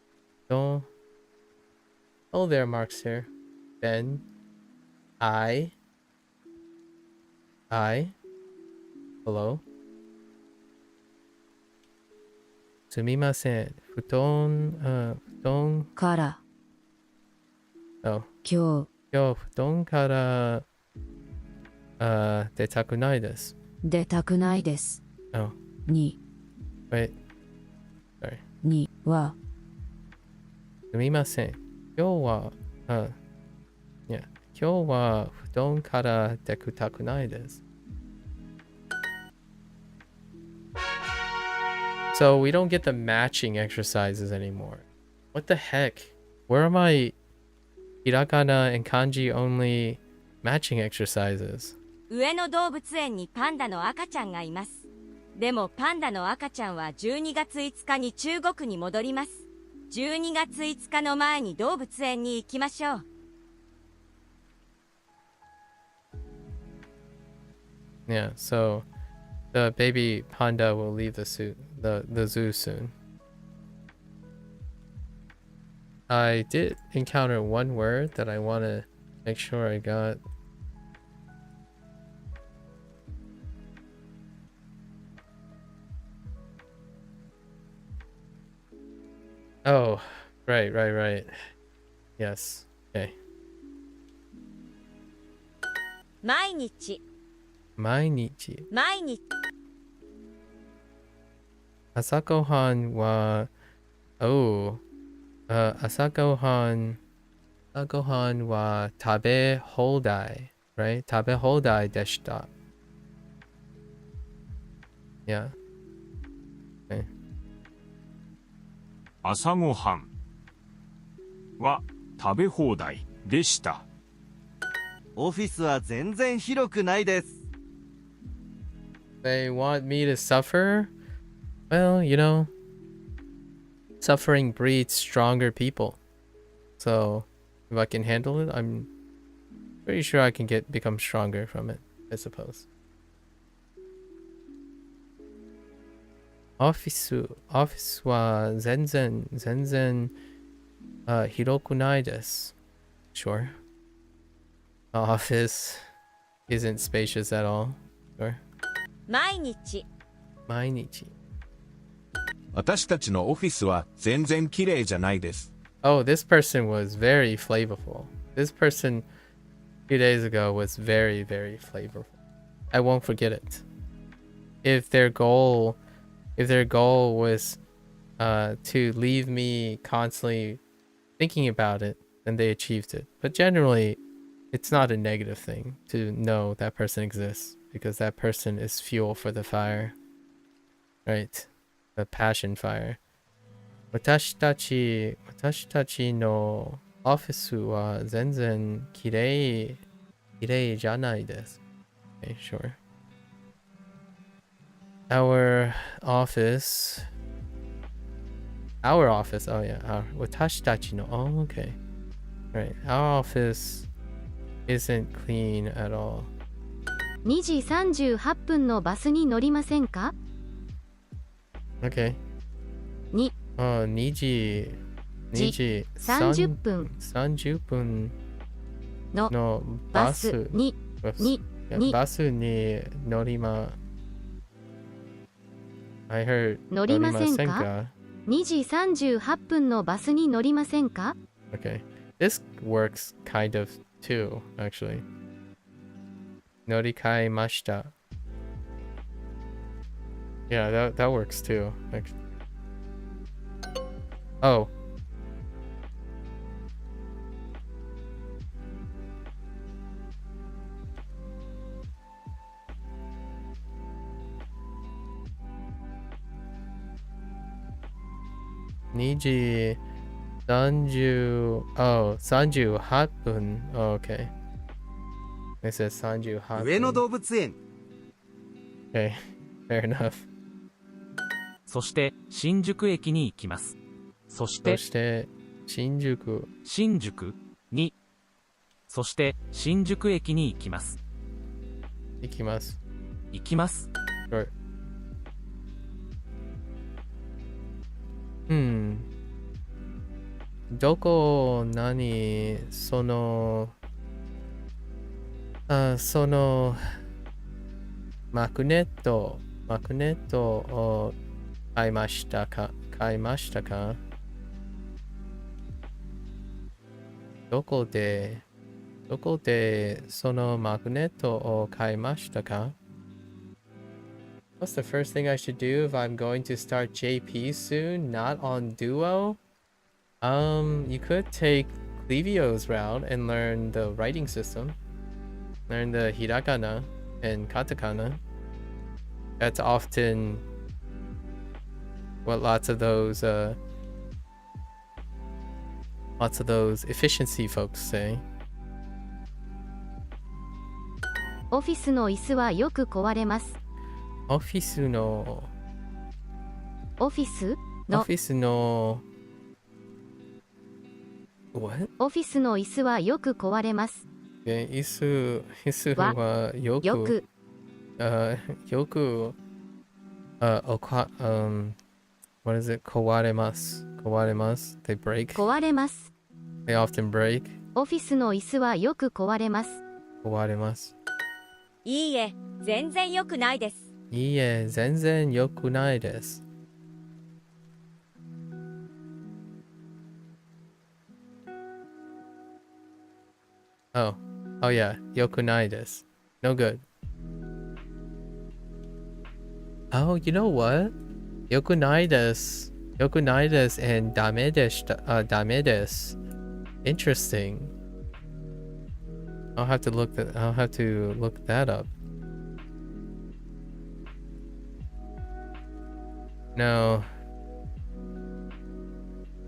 Oh, there, Mark's here. Then, I. Hello? すみません。布団から。Oh. 今日布団から出たくないです。出たくないです。Oh. に。Wait. Sorry. には。すみません。今日は布団から出たくないです。So we don't get the matching exercises anymore. What the heck? Where are my hiragana and kanji only matching exercises? 上野動物園にパンダの赤ちゃんがいます。でもパンダの赤ちゃんは12月5日に中国に戻ります。12月5日の前に動物園に行きましょう。Yeah, so the baby panda will leave the zoo soon. I did encounter one word that I want to make sure I got. Oh, right. Yes, okay. 毎日。毎日。毎日。朝ごはんは、朝ごはん Gohan wa tabe hodai, right? Tabe hodai deshita. Yeah. Okay. 朝ごはんは食べ放題でした。オフィスは全然広くないです。They want me to suffer? Well, suffering breeds stronger people. So, if I can handle it, I'm pretty sure I can become stronger from it, I suppose. Office wa zenzen hiroku nai desu. Sure. Office isn't spacious at all. Sure. 毎日 Mainichi. 私たちのオフィスは全然綺麗じゃないです。Oh, this person was very flavorful. This person 2 days ago was very, very flavorful. I won't forget it. If their goal was to leave me constantly thinking about it, then they achieved it. But generally, it's not a negative thing to know that person exists, because that person is fuel for the fire. Right? The passion fire. 私たちのオフィスは全然綺麗じゃないです。Okay, sure. Our office, oh yeah, 私たちの, oh, okay. Right, our office isn't clean at all. 2時38分のバスに乗りませんか？ Okay. 2 2時30分30分ののバスにバスに乗りま I heard 乗りませんか？乗りませんか？ 2時38分のバスに乗りませんか？ Okay. This works kind of too, actually. 乗り換えました. Yeah, that works too. Actually. Oh. Niji Sanju 38分. Oh, okay. It says 38分. 上野動物園 Okay, fair enough. そして新宿駅に行きます。そして新宿にそして新宿駅に行きます。行きます。Sure. Hmm. どこ何そのマグネットを買いましたか？どこでそのマグネットを買いましたか？ What's the first thing I should do if I'm going to start JP soon? Not on Duo? You could take Clevio's route and learn the writing system. Learn the hiragana and katakana. That's often what lots of those efficiency folks say. オフィスの椅子はよく壊れます。オフィスの What? オフィスの椅子はよく壊れます。椅子はよくwhat is it? 壊れます。They break. 壊れます。They often break. オフィスの椅子はよく壊れます。壊れます。いいえ、全然良くないです。いいえ、全然良くないです。Oh yeah, 良くないです。No good. Oh, you know what? 良くないです。and ダメでした。ダメです。Interesting. I'll have to look that up. No.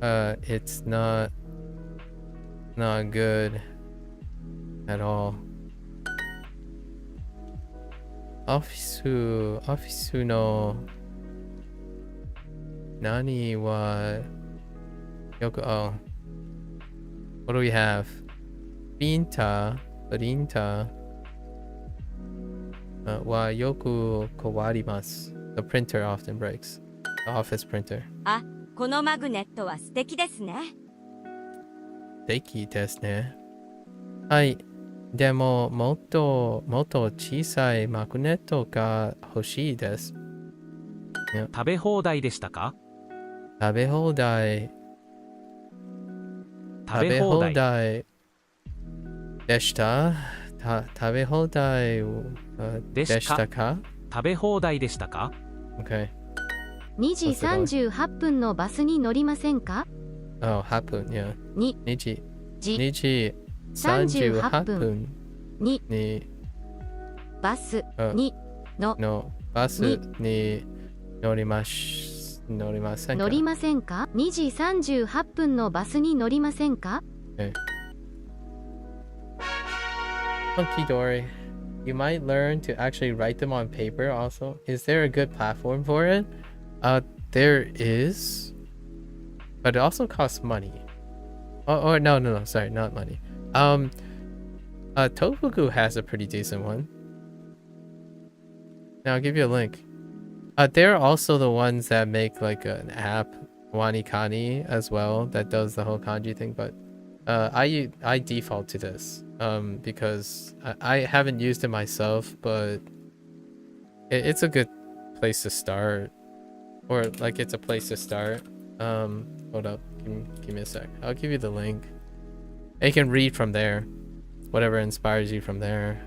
It's not good at all. Office no nani wa yoku, oh. What do we have? Printer wa yoku kowarimasu. The printer often breaks. The office printer. あ、このマグネットは素敵ですね。素敵ですね。はい。でも、もっと小さいマグネットが欲しいです。食べ放題でしたか？食べ放題でした。食べ放題でしたか？食べ放題でしたか？ Okay. 2時38分のバスに乗りませんか？ Oh, 8分、yeah. 2時38分にバスにのバスに乗りませんか？乗りませんか？ 2時38分のバスに乗りませんか？ Okay. Monkey Dory. You might learn to actually write them on paper also. Is there a good platform for it? There is. But it also costs money. Oh, no, sorry, not money. Tofuku has a pretty decent one. Now I'll give you a link. They're also the ones that make like an app, Wanikani, as well, that does the whole kanji thing, but I default to this because I haven't used it myself, but it's a good place to start, or like it's a place to start. Hold up, give me a sec. I'll give you the link. And you can read from there, whatever inspires you from there.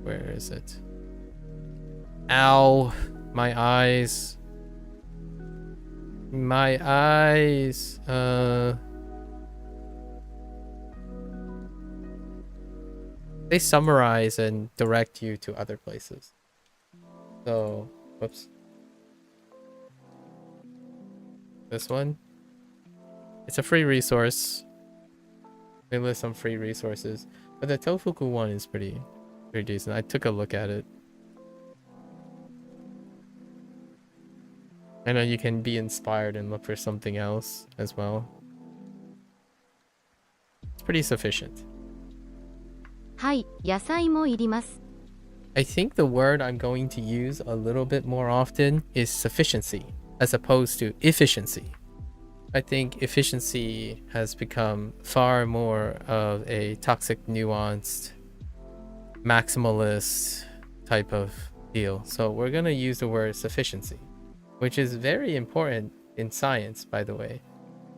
Where is it? Ow, my eyes. They summarize and direct you to other places. So, whoops. This one. It's a free resource. They list some free resources, but the Tofuku one is pretty decent. I took a look at it. I know you can be inspired and look for something else as well. It's pretty sufficient. はい、野菜もいります。 I think the word I'm going to use a little bit more often is sufficiency as opposed to efficiency. I think efficiency has become far more of a toxic, nuanced, maximalist type of deal. So we're going to use the word sufficiency, which is very important in science, by the way.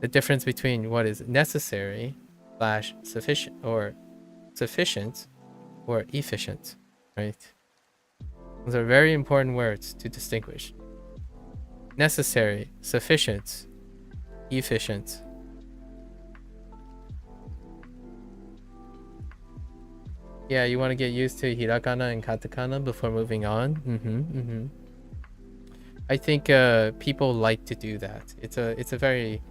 The difference between what is necessary / sufficient, or sufficient or efficient, right? Those are very important words to distinguish. Necessary, sufficient, efficient. Yeah, you want to get used to hiragana and katakana before moving on. I think people like to do that. It's a very,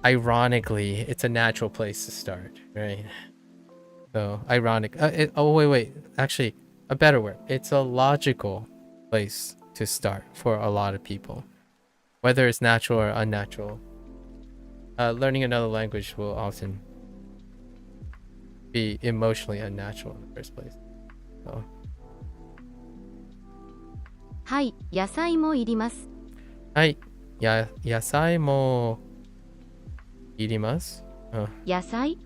ironically, it's a natural place to start, right? So ironic. Wait. Actually, a better word. It's a logical place to start for a lot of people, whether it's natural or unnatural. Learning another language will often be emotionally unnatural in the first place. So. はい、野菜もいります。はい、野菜もいります。野菜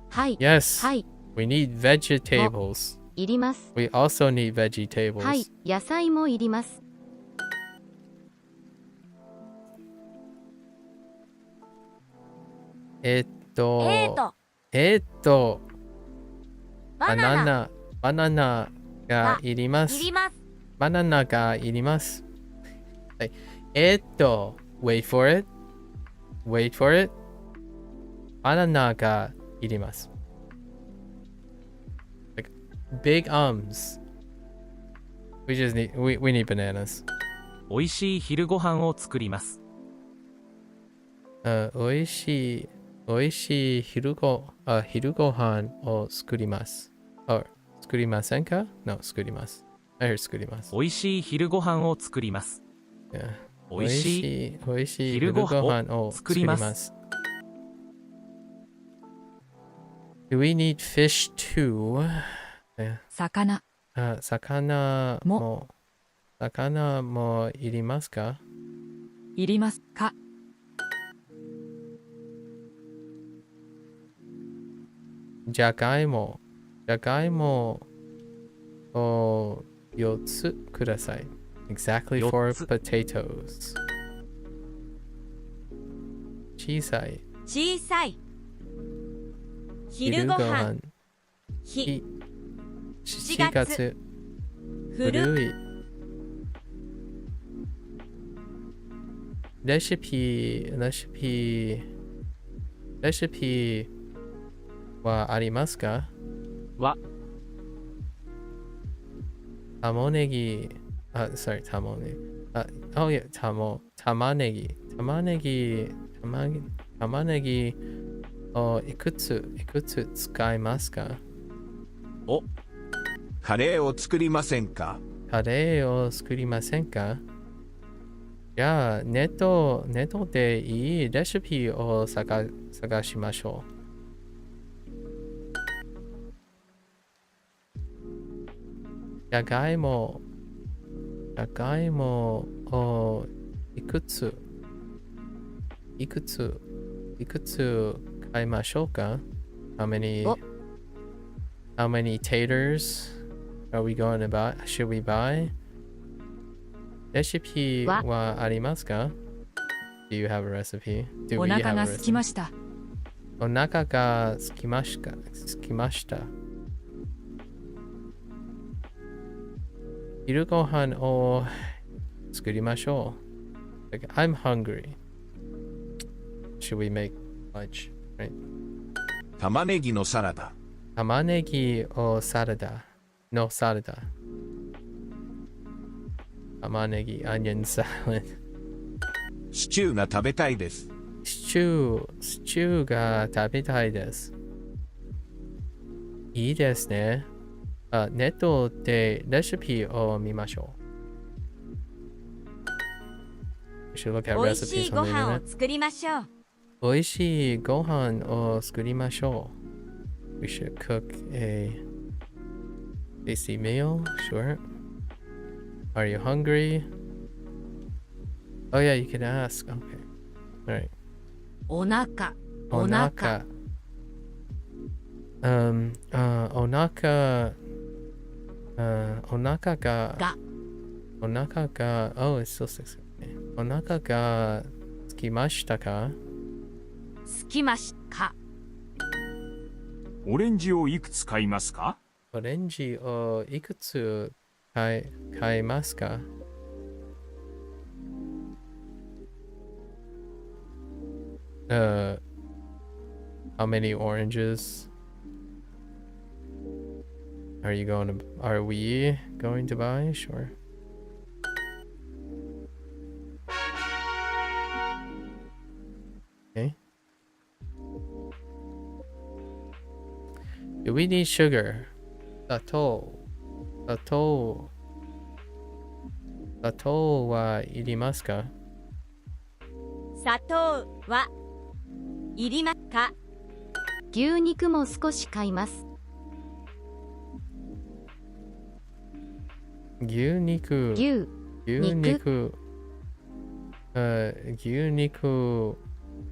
はい。 Yes. はい。 We need vegetables. いります。 We also need vegetables. はい、野菜もいります。バナナがいります。いります。バナナがいります。はい。Wait for it. Wait for it. バナナがいります。Like big ums. We need bananas. おいしい昼ご飯を作ります。おいしい昼ご飯を作ります。作りませんか ?No, 作ります。I heard 作ります。おいしい昼ご飯を作ります。Yeah. おいしい昼ご飯を作ります。Do we need fish too? 魚魚もいりますか？いりますか？じゃがいもを4つください。Exactly 4 potatoes. 小さい昼ご飯7月古いレシピはありますか？玉ねぎをいくつ使いますか？カレーを作りませんか？じゃあネットでいいレシピを探しましょう。じゃがいもをいくつ買いましょうか？ How many taters are we going to buy? Should we buy? レシピはありますか？ Do you have a recipe? お腹が空きました。お腹が空きました。昼ご飯を作りましょう。Like, I'm hungry. Should we make lunch? Right? 玉ねぎのサラダ。玉ねぎをサラダ。玉ねぎ、onion salad。シチューが食べたいです。シチューが食べたいです。いいですね。ネットでレシピを見ましょう。We should look at おいし recipes いご on the 飯を internet. 作りましょう。おいしいご飯を作りましょう。We should cook a tasty meal. Sure. Are you hungry? Oh yeah, you can ask. Okay. Alright. お腹お腹が Oh, it's still 6. お腹がつきましたか？すきましか？オレンジをいくつ買いますか？オレンジをいくつ買いますか？How many oranges are we going to buy? Sure. Okay. Do we need sugar? 砂糖はいりますか？砂糖はいりますか？牛肉も少し買います。牛肉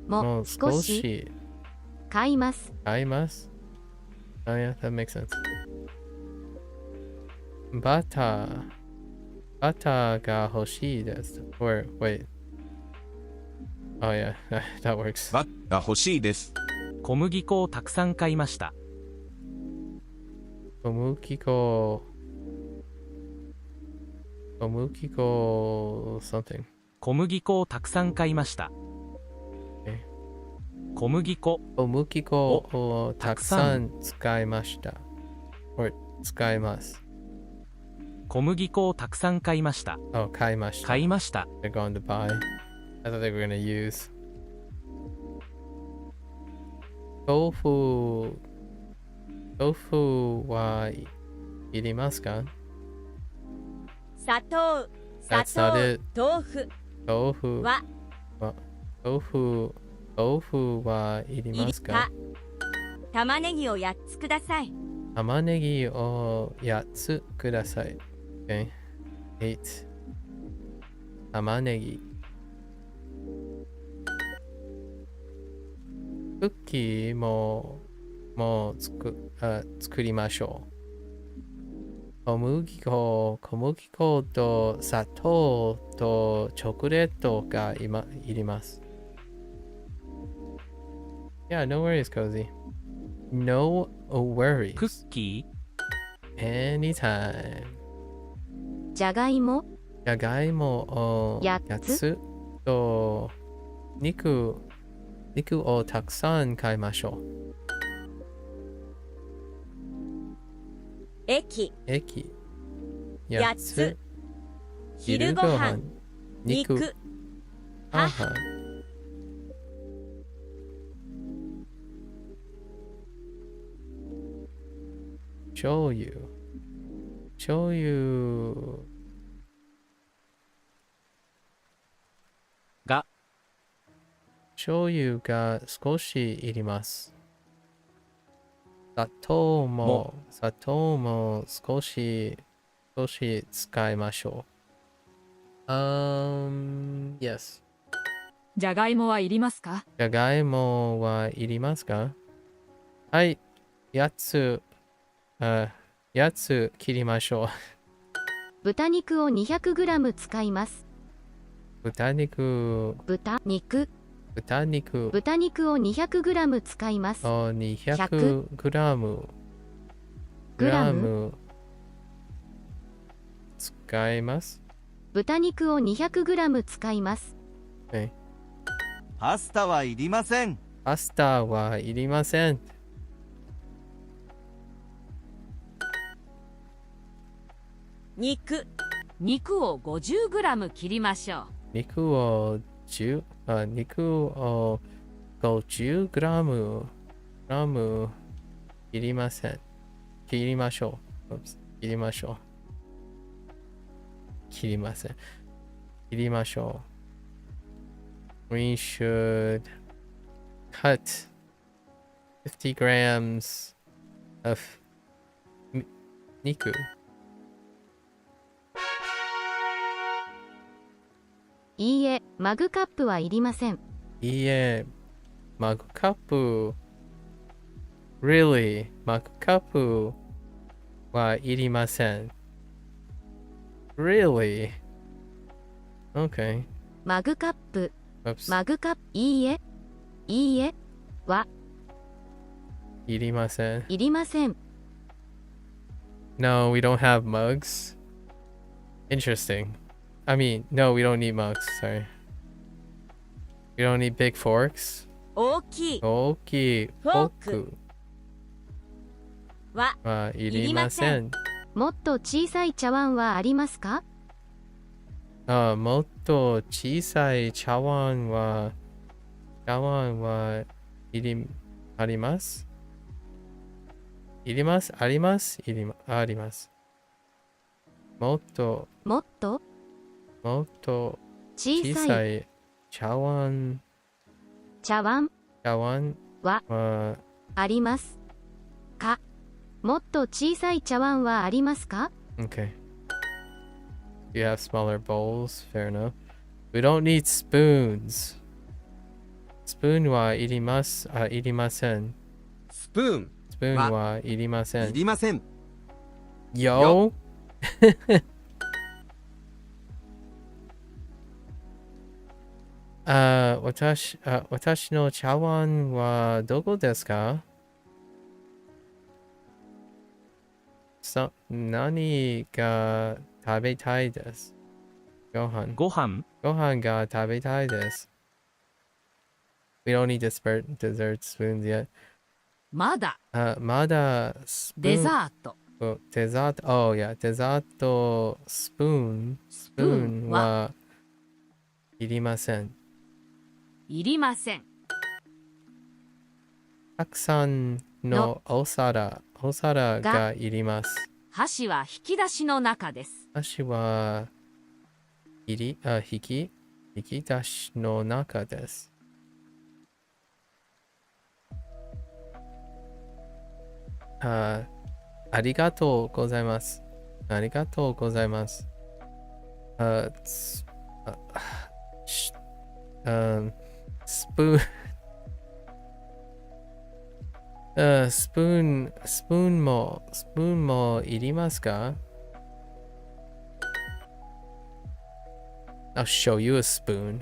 も少し買います。Oh yeah, that makes sense. バターが欲しいです。Or wait. Oh yeah, that works. バッが欲しいです。小麦粉をたくさん買いました。小麦粉 something. 小麦粉をたくさん買いました。小麦粉小麦粉をたくさん使いました。or 使います。小麦粉をたくさん買いました。Oh, 買いました。買いました。They're going to buy. I thought they were going to use. 豆腐はいりますか？砂糖、 That's 砂 not 糖、 it. 豆腐豆腐はいりいりますか？か。玉ねぎを8つください。玉ねぎを8つください。Okay. 8. 玉ねぎ。クッキーも作りましょう。小麦粉と砂糖とチョコレートがいります。Yeah, no worries, Cozy. No ク worries. ッキ Anytime. じゃがいもじゃがいもを8 8つと肉をたくさん買いましょう。駅8 8つ。昼ごはん肉母醤油が醤油が少しいります。砂糖も少し使いましょう。Yes. じゃがいもはいりますか？じゃがいもはいりますか？はい、8つ切りましょう。豚肉を 200g 使います。豚肉を 200g 使います。 200g 使います。豚肉を 200g 使います。Okay. パスタはいりません。パスタはいりません。肉を 50g 切りましょう。肉を 50g 切りません。切りましょう。切りましょう。切りません。切りましょう。We should cut 50 grams of 肉。いいえ、マグカップはいりません。いいえ、マグカップ。Really? マグカップはいりません。Really? Okay. マグカップ、 Oops. いいえいりません。いりません。 No, we don't have mugs. Interesting. I mean, no, we don't need mugs. Sorry. We don't need big forks. 大きい大きいフォークはいりません。もっと小さい茶碗はありますか？もっと小さい茶碗はあります。あります。もっと小小さいさい茶碗ははありますか？もっと小さい茶碗はありますか？ Okay. You have smaller bowls? Fair enough. We don't need spoons. Spoon はいりません。スプーンスプーンはいりません。いりません。 Yo! 私の茶碗はどこですか？何が食べたいです。ご飯。ご飯ご飯が食べたいです。We don't need dessert spoons yet. まだ。まだスプーン。デザート。デザート。Oh yeah. デザートスプーン。スプーンはいりません。いりません。たくさんのお皿がいります。箸は引き出しの中です。箸は引き出しの中です。ありがとうございます。ありがとうございます。スプーンもいりますか？ I'll show you a spoon.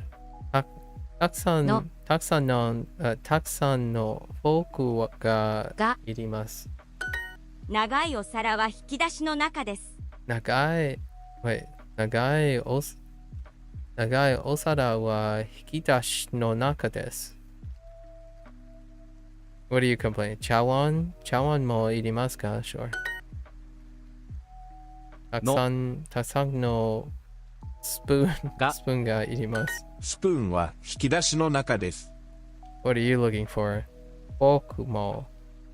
たくさんのフォークがいります。長いお皿は引き出しの中です。長いお皿は引き出しの中です。What do you complain? 茶碗もいりますか？ Sure. たくさんのスプーンがいります。スプーンは引き出しの中です。What are you looking for? フォークも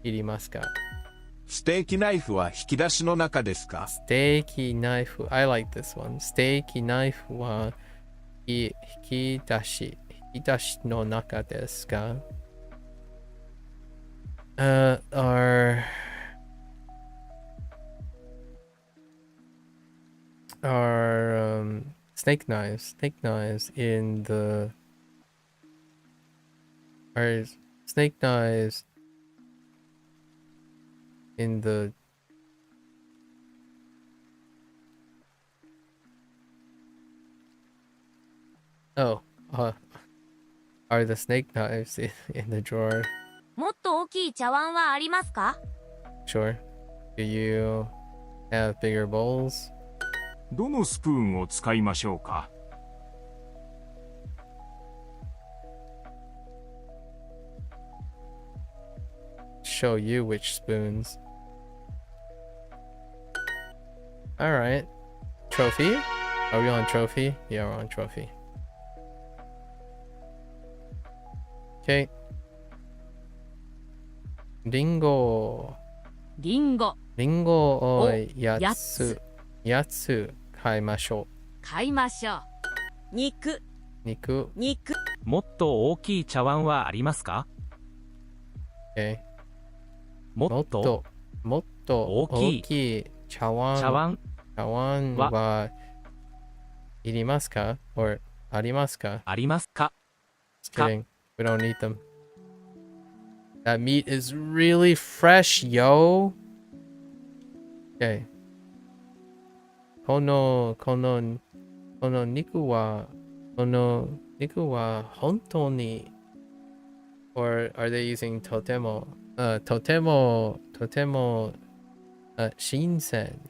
いりますか？ステーキナイフは引き出しの中ですか？ステーキナイフ I like this one. ステーキナイフは引き出しの中ですか？Are snake knives in the are snake knives in the are the snake knives in the drawer? もっと大きい茶碗はありますか？ Sure. Do you have bigger bowls? どのスプーンを使いましょうか？ Show you which spoons. Alright. Trophy? Are we on trophy? Yeah, we're on trophy. Okay. リンゴを8つ買いましょう。肉。もっと大きい茶碗はありますか？ Okay. もっと大きい茶碗はいりますか？ or ありますか？ありますか？ Just kidding. We don't need them. That meat is really fresh, yo. Okay. この肉は本当に or are they using とても新鮮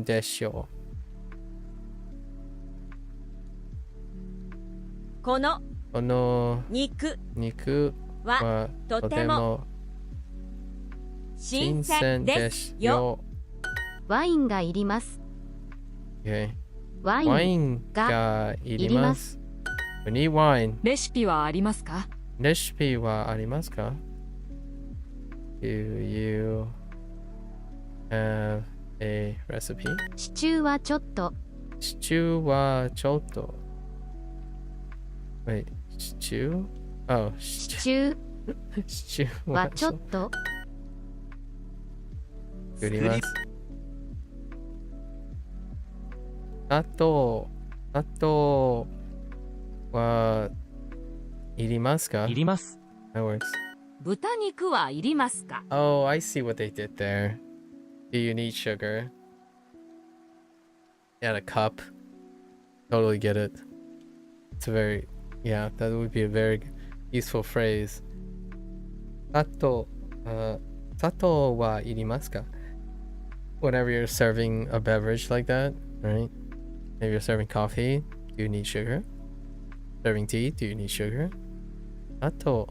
でしょう。この肉はとても新鮮ですよ。ワインがいります。Okay. ワインがいります。We need wine. レシピはありますか？ Do you have a recipe? シチューはちょっと。Wait, stew? Oh, シチューはちょっと。作ります。砂糖はいりますか？いります。That works. 豚肉はいりますか？ Oh, I see what they did there. Do you need sugar? Yeah, a cup. Totally get it. It's a very, yeah, that would be a very useful phrase. 砂糖はいりますか？ whenever you're serving a beverage like that, right? If you're serving coffee, do you need sugar? Serving tea, do you need sugar? あと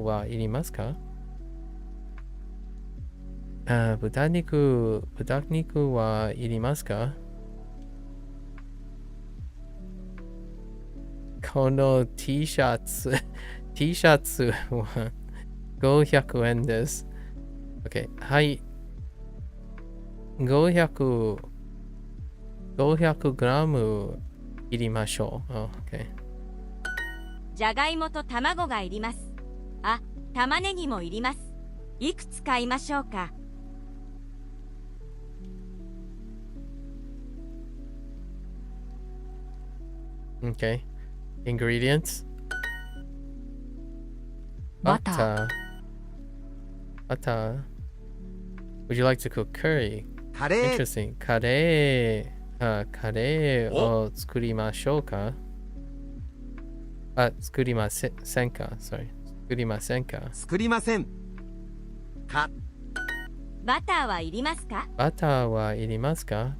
はいりますか? 豚肉はいりますか? この T シャツは500円です。OK、はい。500グラムいりましょう。OK。じゃがいもと卵がいります。あ、玉ねぎもいります。いくつ買いましょうか。Okay. Ingredients. Butter. Would you like to cook curry? カレー Interesting. カレーを作りましょうか? 作りませんか? Sorry. 作りませんか? 作りませんか。バターはいりますか？バターはいりますか?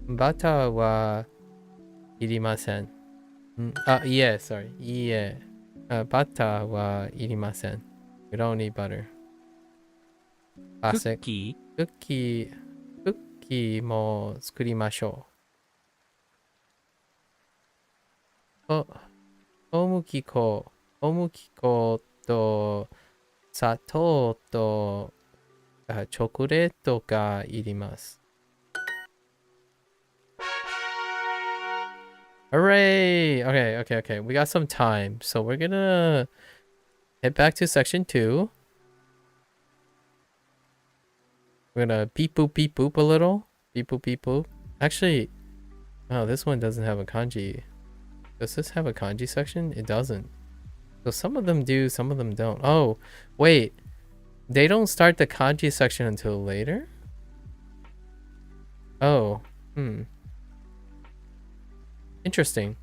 バターはいりません。いえ、sorry. いえ。バターはいりません。We don't need butter. クッキクッキーも作りましょう。小麦粉と砂糖とチョコレートがいります。Hooray! Okay. We got some time. So we're gonna head back to section 2. We're gonna beep boop a little. Beep boop. Actually, oh, this one doesn't have a kanji. Does this have a kanji section? It doesn't. So some of them do, some of them don't. Oh, wait. They don't start the kanji section until later? Oh, Interesting.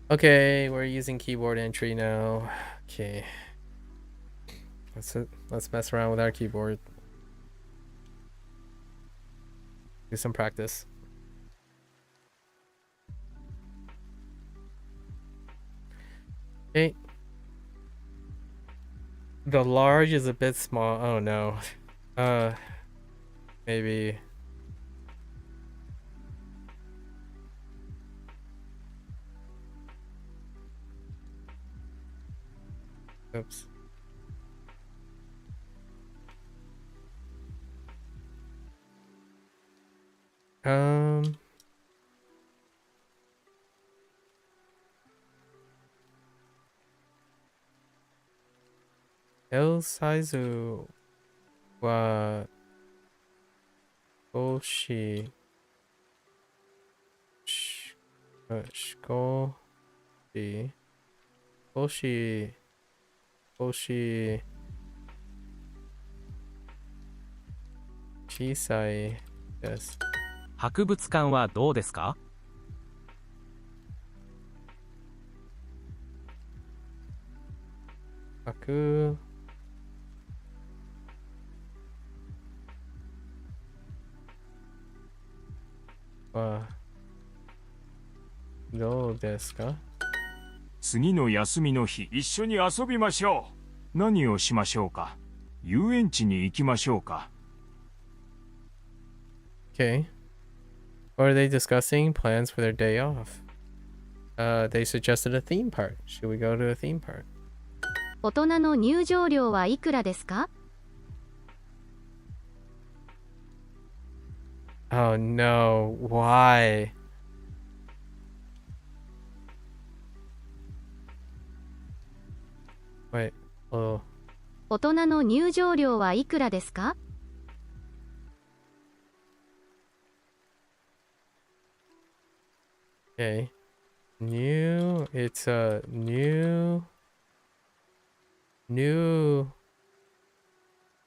Okay, we're using keyboard entry now. Okay. Let's mess around with our keyboard. Do some practice. Okay. The large is a bit small. Oh no. Maybe. Oops. L サイズは少し小さいです。博物館はどうですか？はどうですか？次の休みの日、一緒に遊びましょう。何をしましょうか？遊園地に行きましょうか？ Okay. What are they discussing? Plans for their day off. They suggested a theme park. Should we go to a theme park? 大人の入場料はいくらですか？ Oh no, why? Wait, oh. 大人の入場料はいくらですか？ Okay. It's a new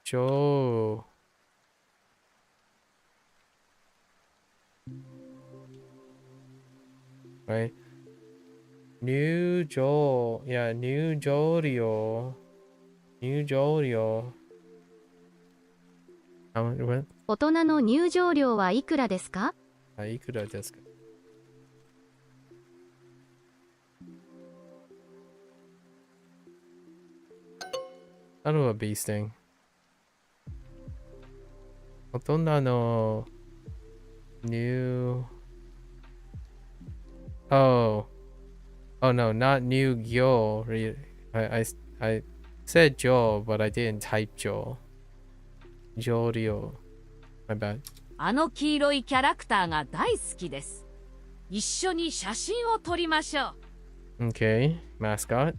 show. Right? 入場。Yeah, 入場料。入場料。what? 大人の入場料はいくらですか？いくらですか？ I don't know a bee sting. 大人の入 Oh. Oh no, not new Gyo. I said Jo, but I didn't type Jo. Jorio. My bad. あの黄色いキャラクターが大好きです。一緒に写真を撮りましょう。Okay, mascot.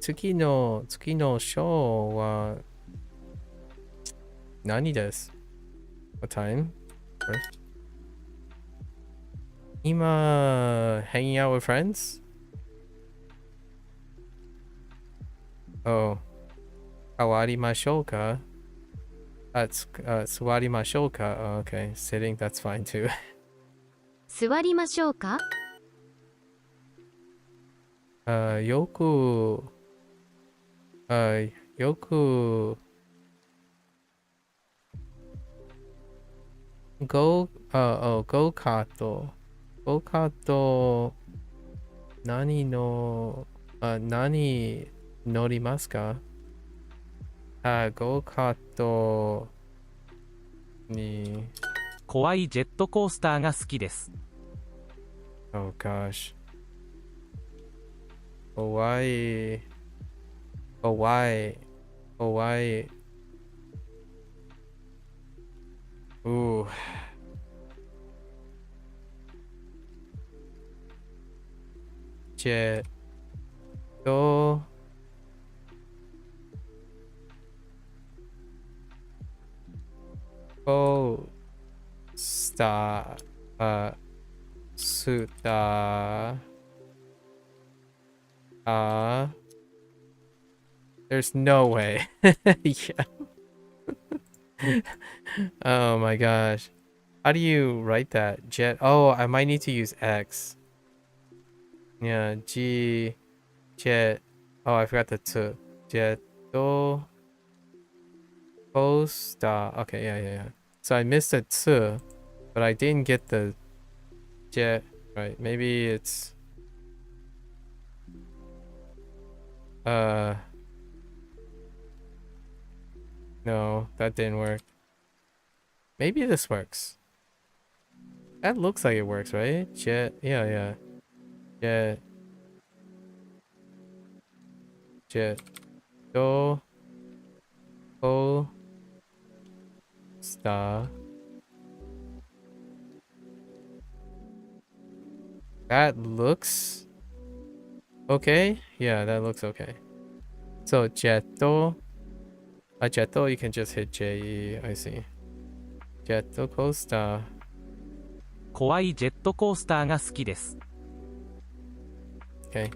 次のショーは何です？ What time? Ima hanging out with friends? Oh. Kawarimashou That's suwarimashou ka. Oh, okay, sitting, that's fine too. 座りましょうか？よくgoカート。ゴーカート、何乗りますか？ゴーカートに。怖いジェットコースターが好きです。Oh gosh. 怖い。Ooh. JetとコースタースターThere's no way. Yeah. Oh my gosh. How do you write that? Jet. Oh, I might need to use X. Yeah, jet. Oh, I forgot the two. Jet coaster. Okay, yeah. So I missed the two, but I didn't get the jet. Right, maybe it's no, that didn't work. Maybe this works. That looks like it works, right? Jet. Yeah. Jet star. That looks okay. Yeah, that looks okay. So Jetto, you can just hit J. I see. Jetto coaster. 怖いジェットコースターが好きです。Okay.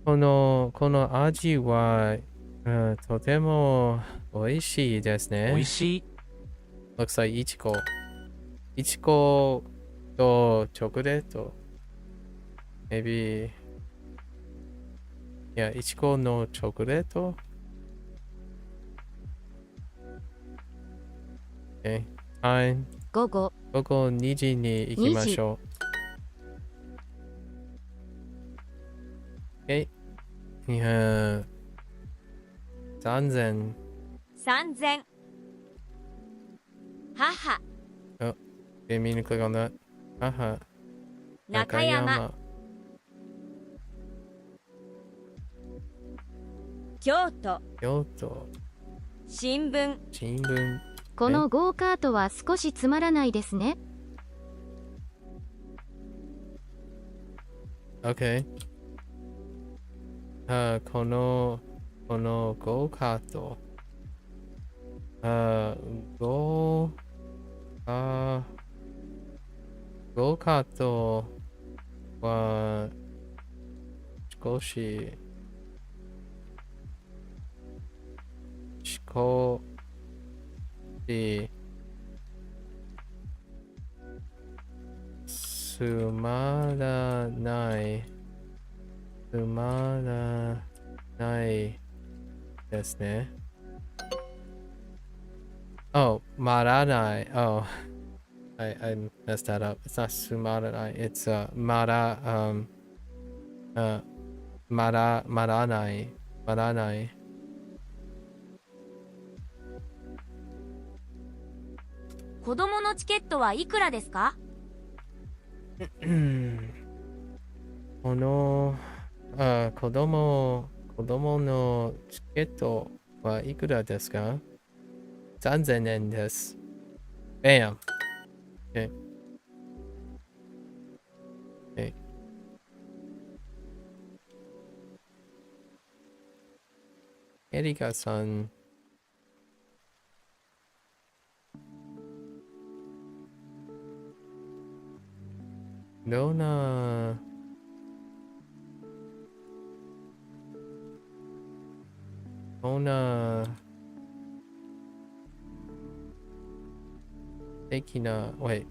Kono この味は、とても美味しいですね。美味しい。Looks like いちごとチョコレート。Maybe. Yeah, いちごのチョコレート。Okay. Time. 午後2時に行きましょう。Okay. いや、3000。母。Oh, didn't mean to click on that. 母。中山。京都。新聞。このゴーカートは少しつまらないですね。Okay. このゴーカート。ゴーカートは少し少しつまらないつまらないですね。Oh, まらない。Oh, I messed that up. It's not つまらない。It's まらまらない。まらない。子供のチケットはいくらですか？この子供のチケットはいくらですか？ 3000 円です。Bam. Okay. Okay. エリカさん。どんな素敵な、wait、好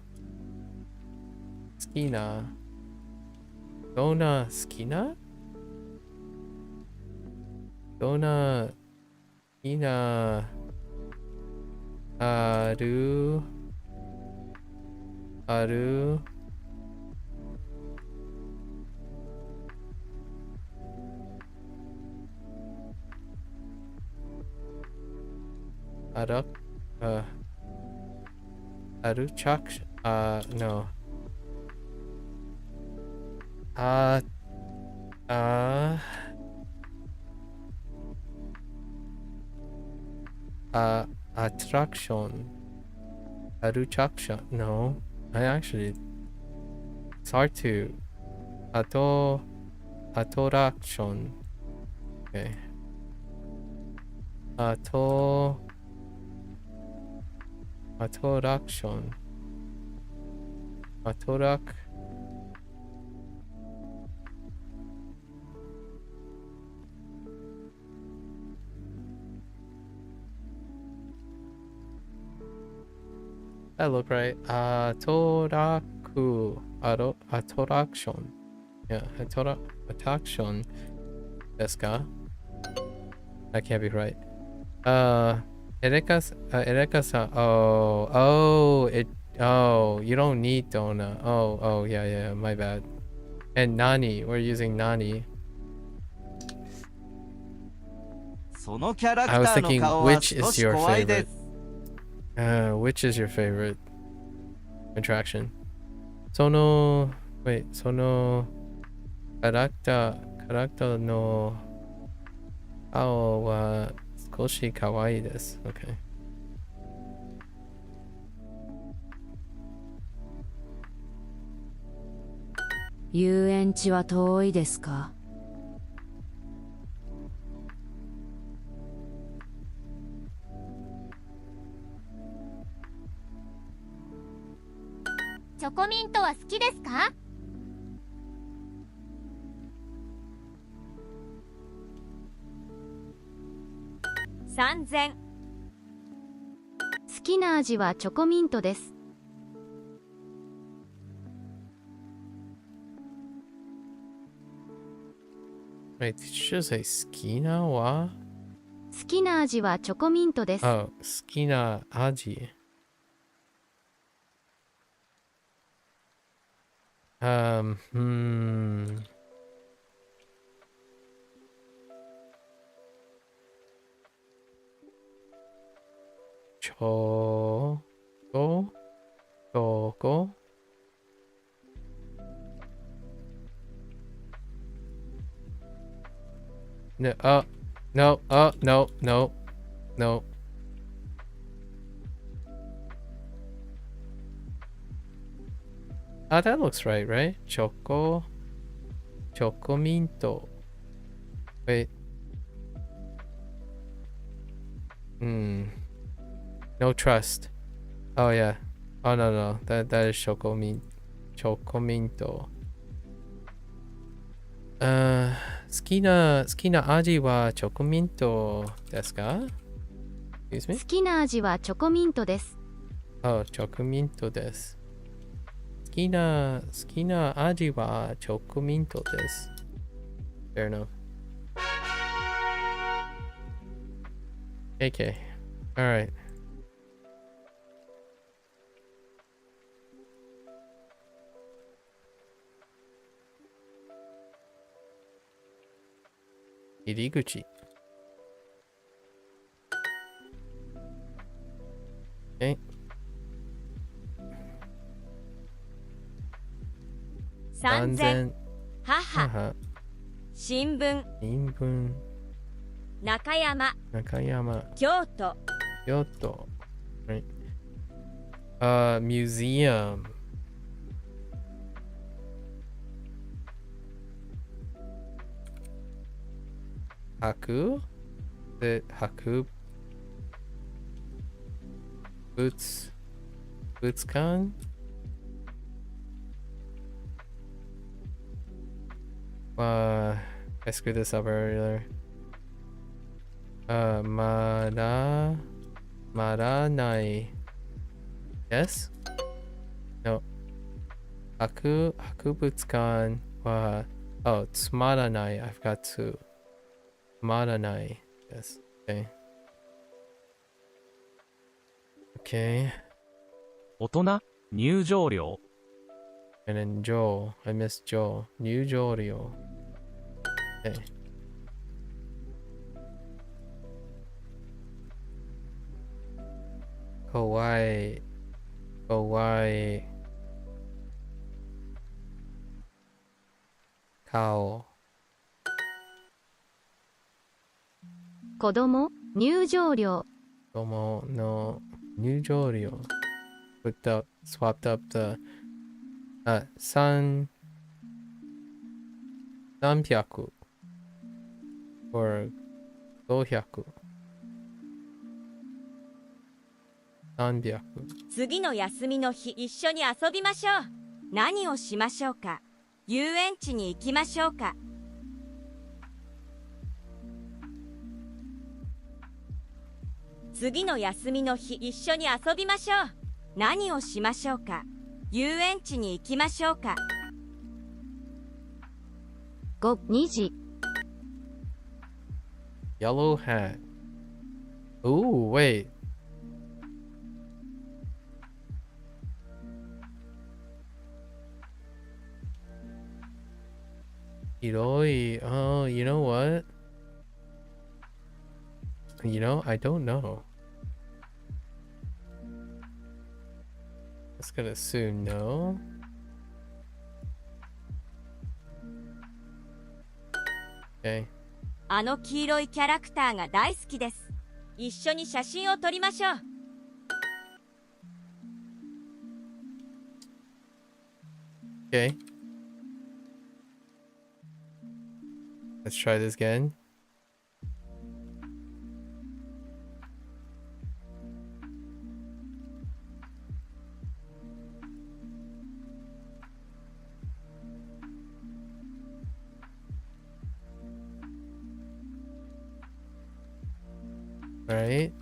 きな、どんな好きなどんな好きな、ある、ある、あら、アルチャクション、no。あ、attraction. Attraction. No. I actually, it's hard to. Attraction. Okay. Attraction. That look right. Attraction. Yeah, attraction. Desu ka? That can't be right. Ereka-san. You don't need Dona. Oh, yeah, my bad. And Nani, we're using Nani. I was thinking, which is your favorite? Which is your favorite attraction? Sono キャラクターの顔は少し可愛いです。Okay. 遊園地は遠いですか？チョコミントは好きですか？3000。好きな味はチョコミントです。Wait, did you just say 好きなは？好きな味はチョコミントです。好きな味。チョコNo. That looks right? Choco minto. Wait. No trust. Oh yeah. Oh no. That is choco minto. 好きな味はチョコミントですか？ Excuse me? 好きな味はチョコミントです。 Oh, チョコミントです。好きな味はチョコミントです。Fair enough. Okay. Alright. Iriguchi. Okay. 三千、母、母、新聞、新聞、中山、中山、京都、京都。Right. Museum. Haku? The Haku? Bootskan? I screwed this up earlier. Maranai. Yes? No. Hakubutsukan wa oh, Tsumaranai. I've got to. Tsumaranai. Yes. Okay. Okay. 大人入場料 And then Joel. I missed Joel. New Jorio. Okay. Kawaii. Kawaii. Cow. 子供入場料 Domo no New Jorio. Swapped up the 300 or 500. 300. 次の休みの日一緒に遊びましょう。何をしましょうか。遊園地に行きましょうか。次の休みの日一緒に遊びましょう。何をしましょうか。遊園地に行きましょうか。5、2時 Yellow hat. Ooh, wait. Hiroi. Oh, you know what? You know, I don't know. Let's gonna assume no. Okay. あの黄色いキャラクターが大好きです。一緒に写真を撮りましょう。Okay. Let's try this again. All right.「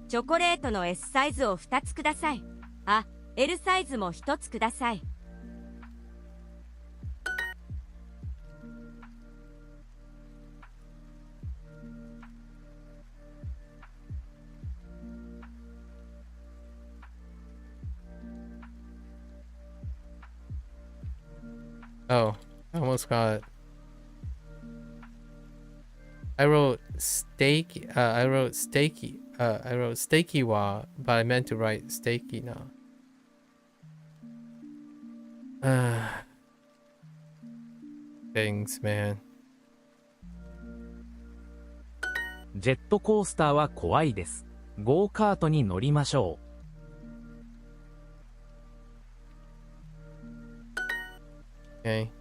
チョコレートの S サイズを2つください。あ、L サイズも1つください。」Oh, I almost got. I wrote steak. I wrote steaky. I wrote steaky wa, but I meant to write steaky now. Things, man. ジェットコースターは怖いです。ゴーカートに乗りましょ Okay.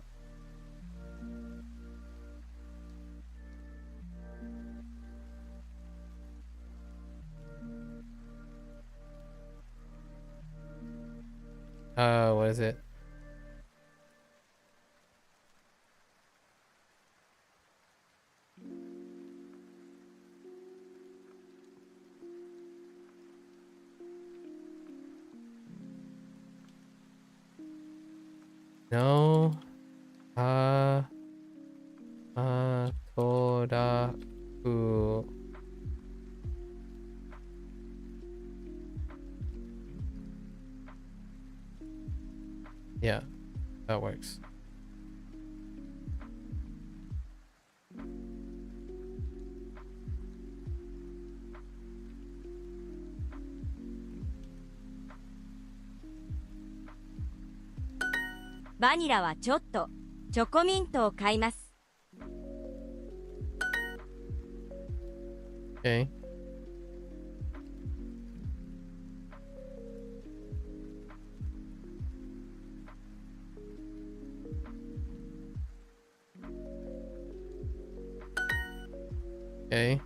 What is it? No. Toraku. Yeah, that works.バニラはちょっとチョコミントを買います。Okay. Okay.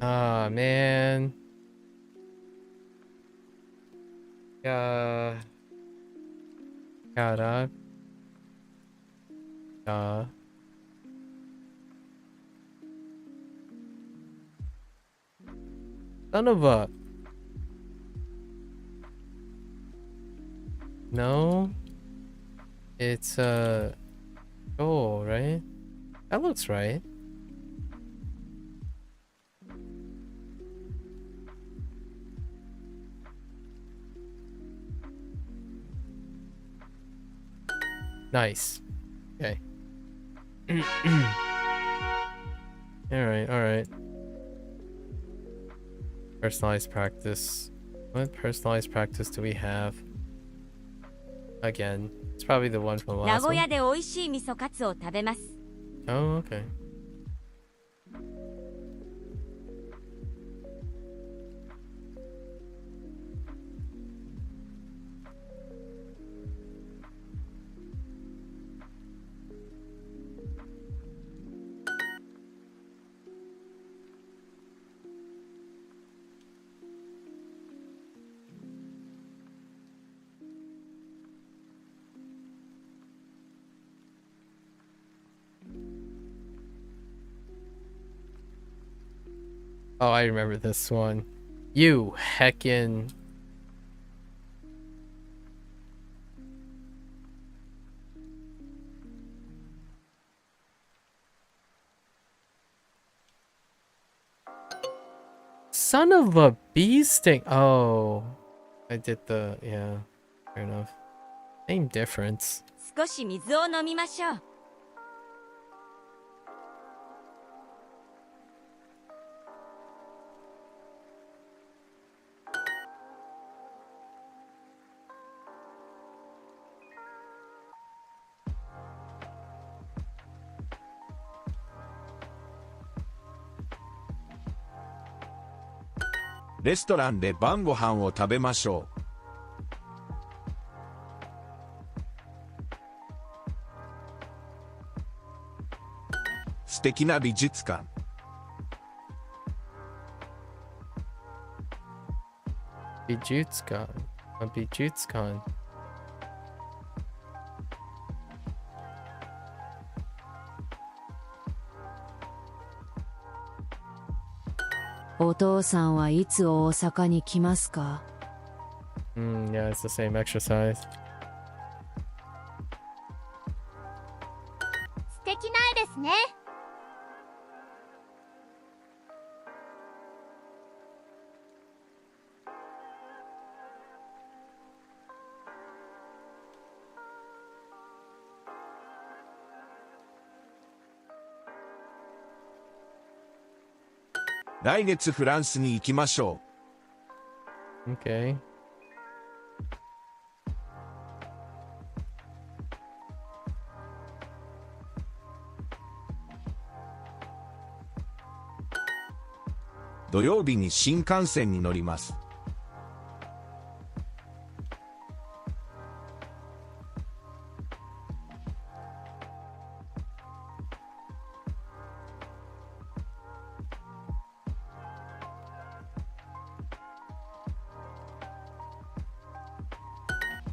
Ah, man. Cara. Son of a. No. It's oh, right? That looks right. Nice. Okay. Alright. Personalized practice. What personalized practice do we have? Again, it's probably the one from 名 last 古 one. 屋で美味しい味噌カツを食べます。 Oh, okay. Oh, I remember this one. You heckin'. Son of a bee sting. Oh, I did the, yeah, fair enough. Same difference. 少し水を飲みましょう。レストランで晩ご飯を食べましょう。素敵な美術館。Bijutsukan. A Bijutsukan. Yeah, it's the same exercise. 素敵な絵ですね。来月フランスに行きましょう。Okay.「土曜日に新幹線に乗ります。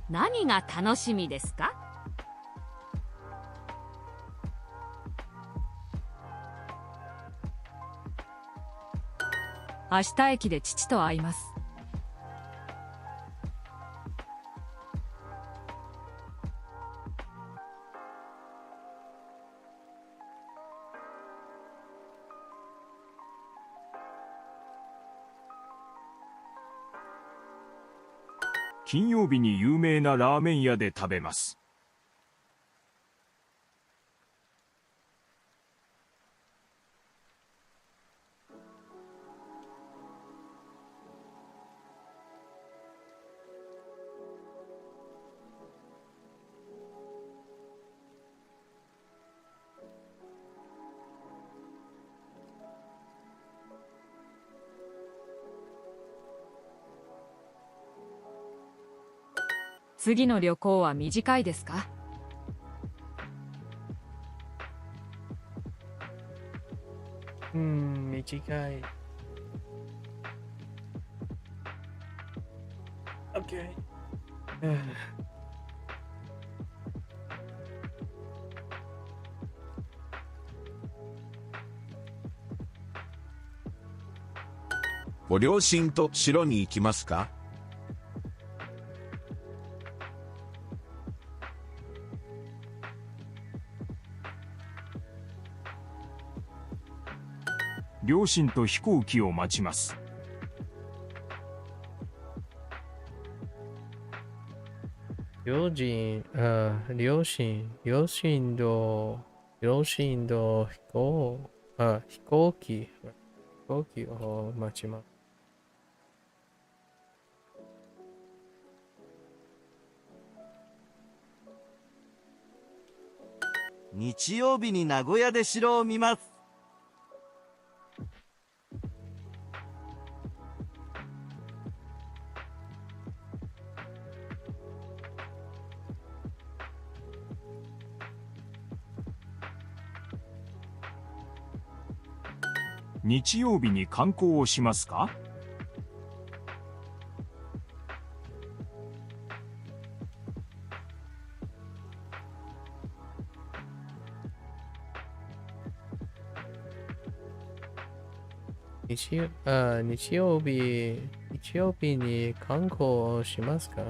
何が楽しみですか？明日駅で父と会います。金曜日に有名なラーメン屋で食べます。次の旅行は短いですか？短い。Okay. ご両親と城に行きますか？両親と飛行機を待ちます。両親と飛行機を待ちます。日曜日に名古屋で城を見ます。日曜日に観光をしますか？日曜日に観光をしますか？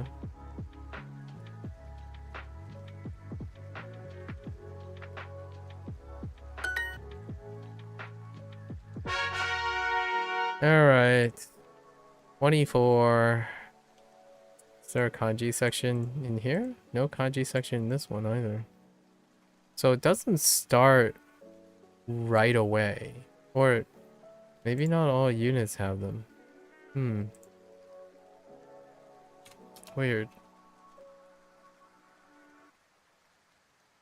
Alright. 24. Is there a kanji section in here? No kanji section in this one either. So it doesn't start right away. Or maybe not all units have them. Weird.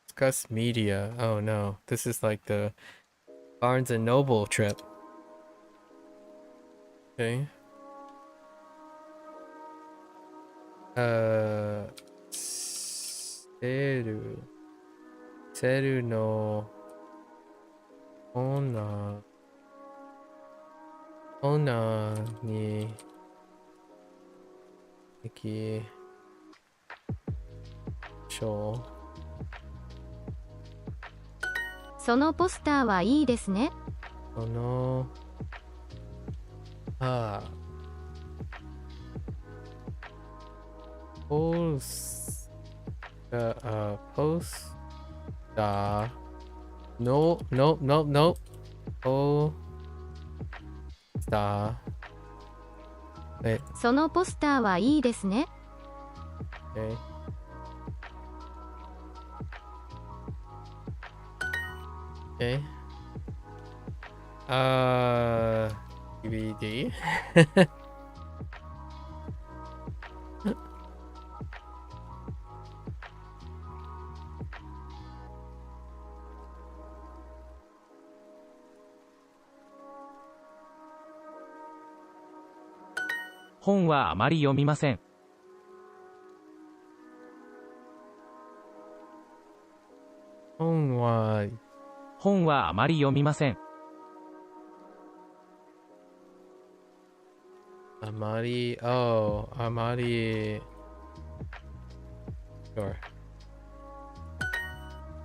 Discuss media. Oh no. This is like the Barnes and Noble trip. Okay. Seru no Ona ni Iki Show. そのポスターはいいですね。Poster. No. Poster. Wait. そのポスターはいいですね。Okay. Okay. DVD. 本はあまり読みません。本はあまり読みません。あまり Sure.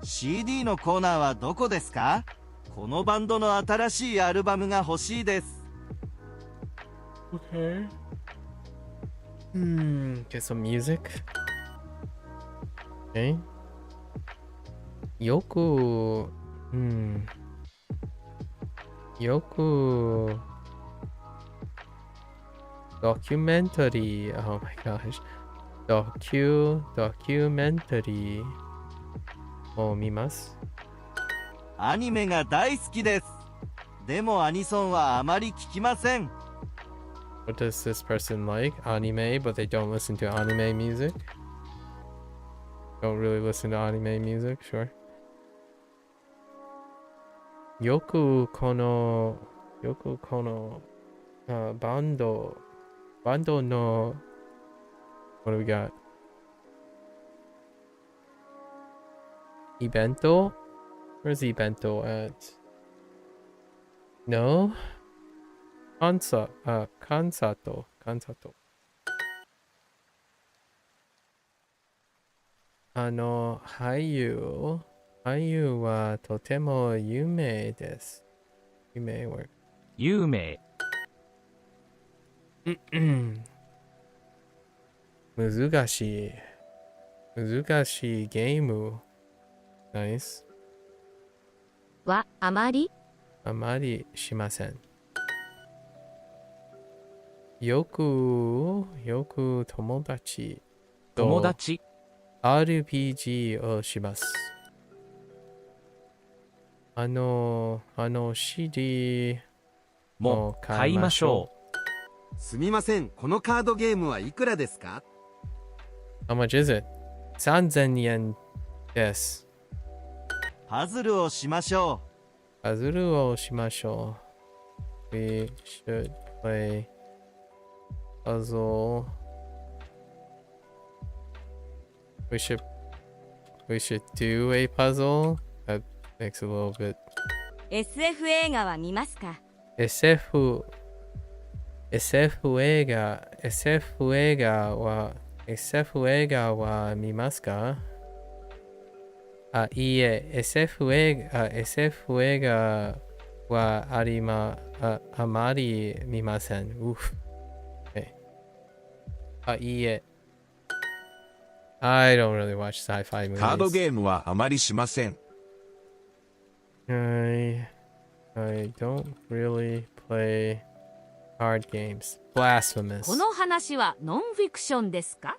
CD のコーナーはどこですか？このバンドの新しいアルバムが欲しいです。Okay. Get some music. Okay. Yoku. Yoku. Documentary. Oh my gosh. Documentary. を見ます。アニメが大好きです。でもアニソンはあまり聞きません。What does this person like? Anime, but they don't listen to anime music? Don't really listen to anime music, sure. よくこのバンドの What do we got? イベント? Where's the evento at? No? コンサート。俳優はとても有名です。有名 work。有名。難しいゲーム。ナイス。はあまりしません。よく友達と RPG をします。CD も買いましょう。すみません、このカードゲームはいくらですか？ How much is it? 3000円です。パズルをしましょう。We should play puzzle. We should do a puzzle. That makes a little bit. SF 映画は見ますか？ SF 映画は見ますか？いいえ、SF 映画はあまり見ません。いいえ。I don't really watch sci-fi movies. カードゲームはあまりしません。I don't really play card games. Blasphemous. この話はノンフィクションですか？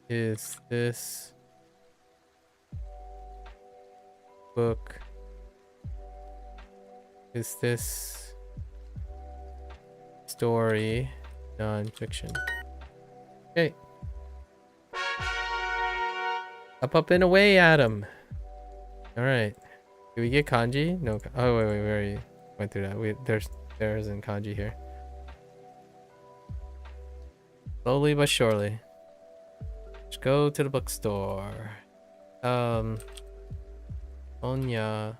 Is this book? Is this story non-fiction? Okay. Up and away, Adam. All right. Do we get kanji? No. Oh wait, we already went through that. There isn't kanji here. Slowly but surely. Let's go to the bookstore. Onya.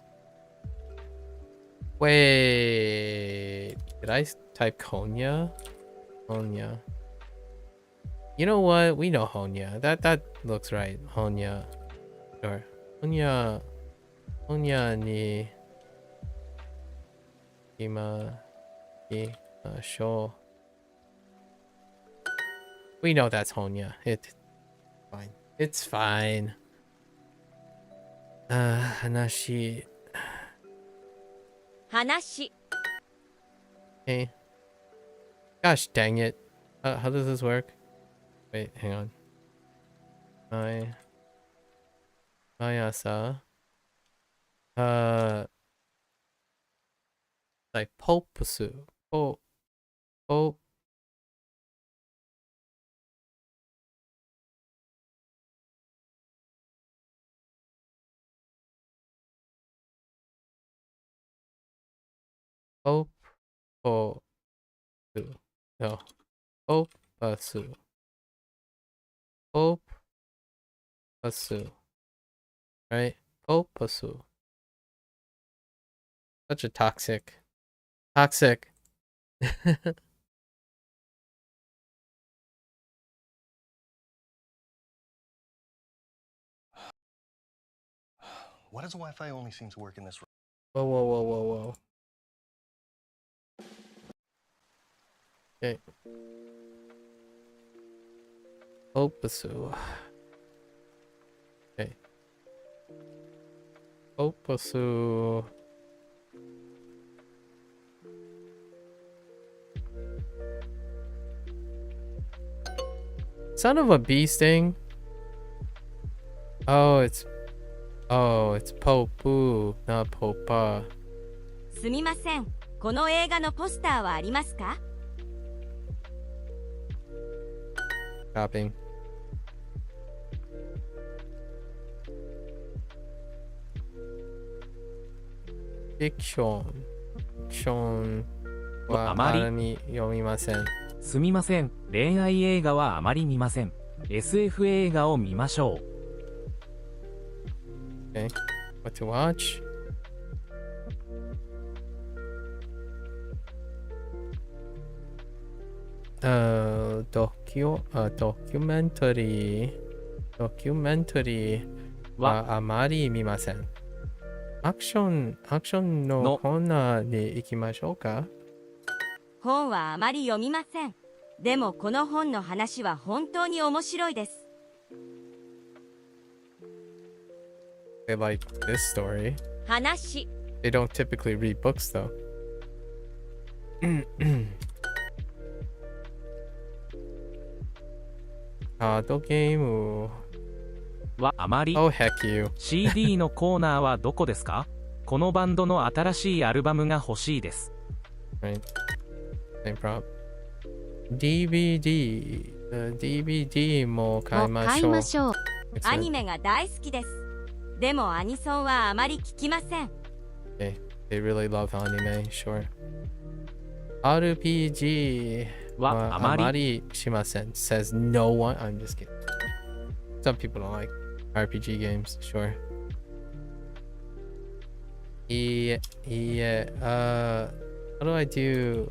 Wait. Did I type Konya? Onya. You know what? We know Honya. That looks right. Honya. Sure. Honya ni show. We know that's Honya. Fine. It's fine. Hanashi. Hey. Gosh dang it. How does this work? Wait, hang on. Mayasa. Like Popusu. No. Opasu. Right? Opasu. Such a toxic. Why does the Wi-Fi only seem to work in this room? Whoa, whoa, whoa, whoa, whoa. Okay. Opasu. Okay. Opasu. Son of a bee sting. Oh, it's Popu, not Popa. すみません。この映画のポスターはありますか？ Copying. Fiction はあまりまり読みません。すみません、恋愛映画はあまり見ません。SF 映画を見ましょう。Okay. What to watch? Documentary はあまり見ません。アクションのコーナーに行きましょうか。本はあまり読みません。でもこの本の話は本当に面白いです。They like this story. 話。They don't typically read books though. カードゲームはあまり。Oh heck you. CD のコーナーはどこですか？このバンドの新しいアルバムが欲しいです。Right. Same prop. DVD も買いましょう。アニメが大好きです。でもアニソンはあまり聞きません。Okay. They really love anime, sure. RPG はあまりしません。Says no one. I'm just kidding. Some people don't like RPG games, sure. How do I do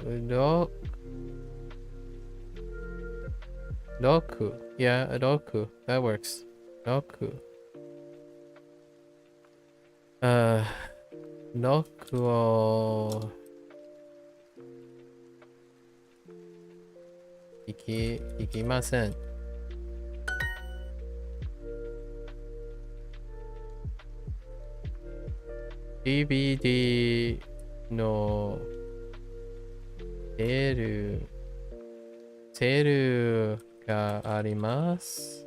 Roku? Yeah, Roku. That works. Roku. Roku を行きません。DVD のセールがあります。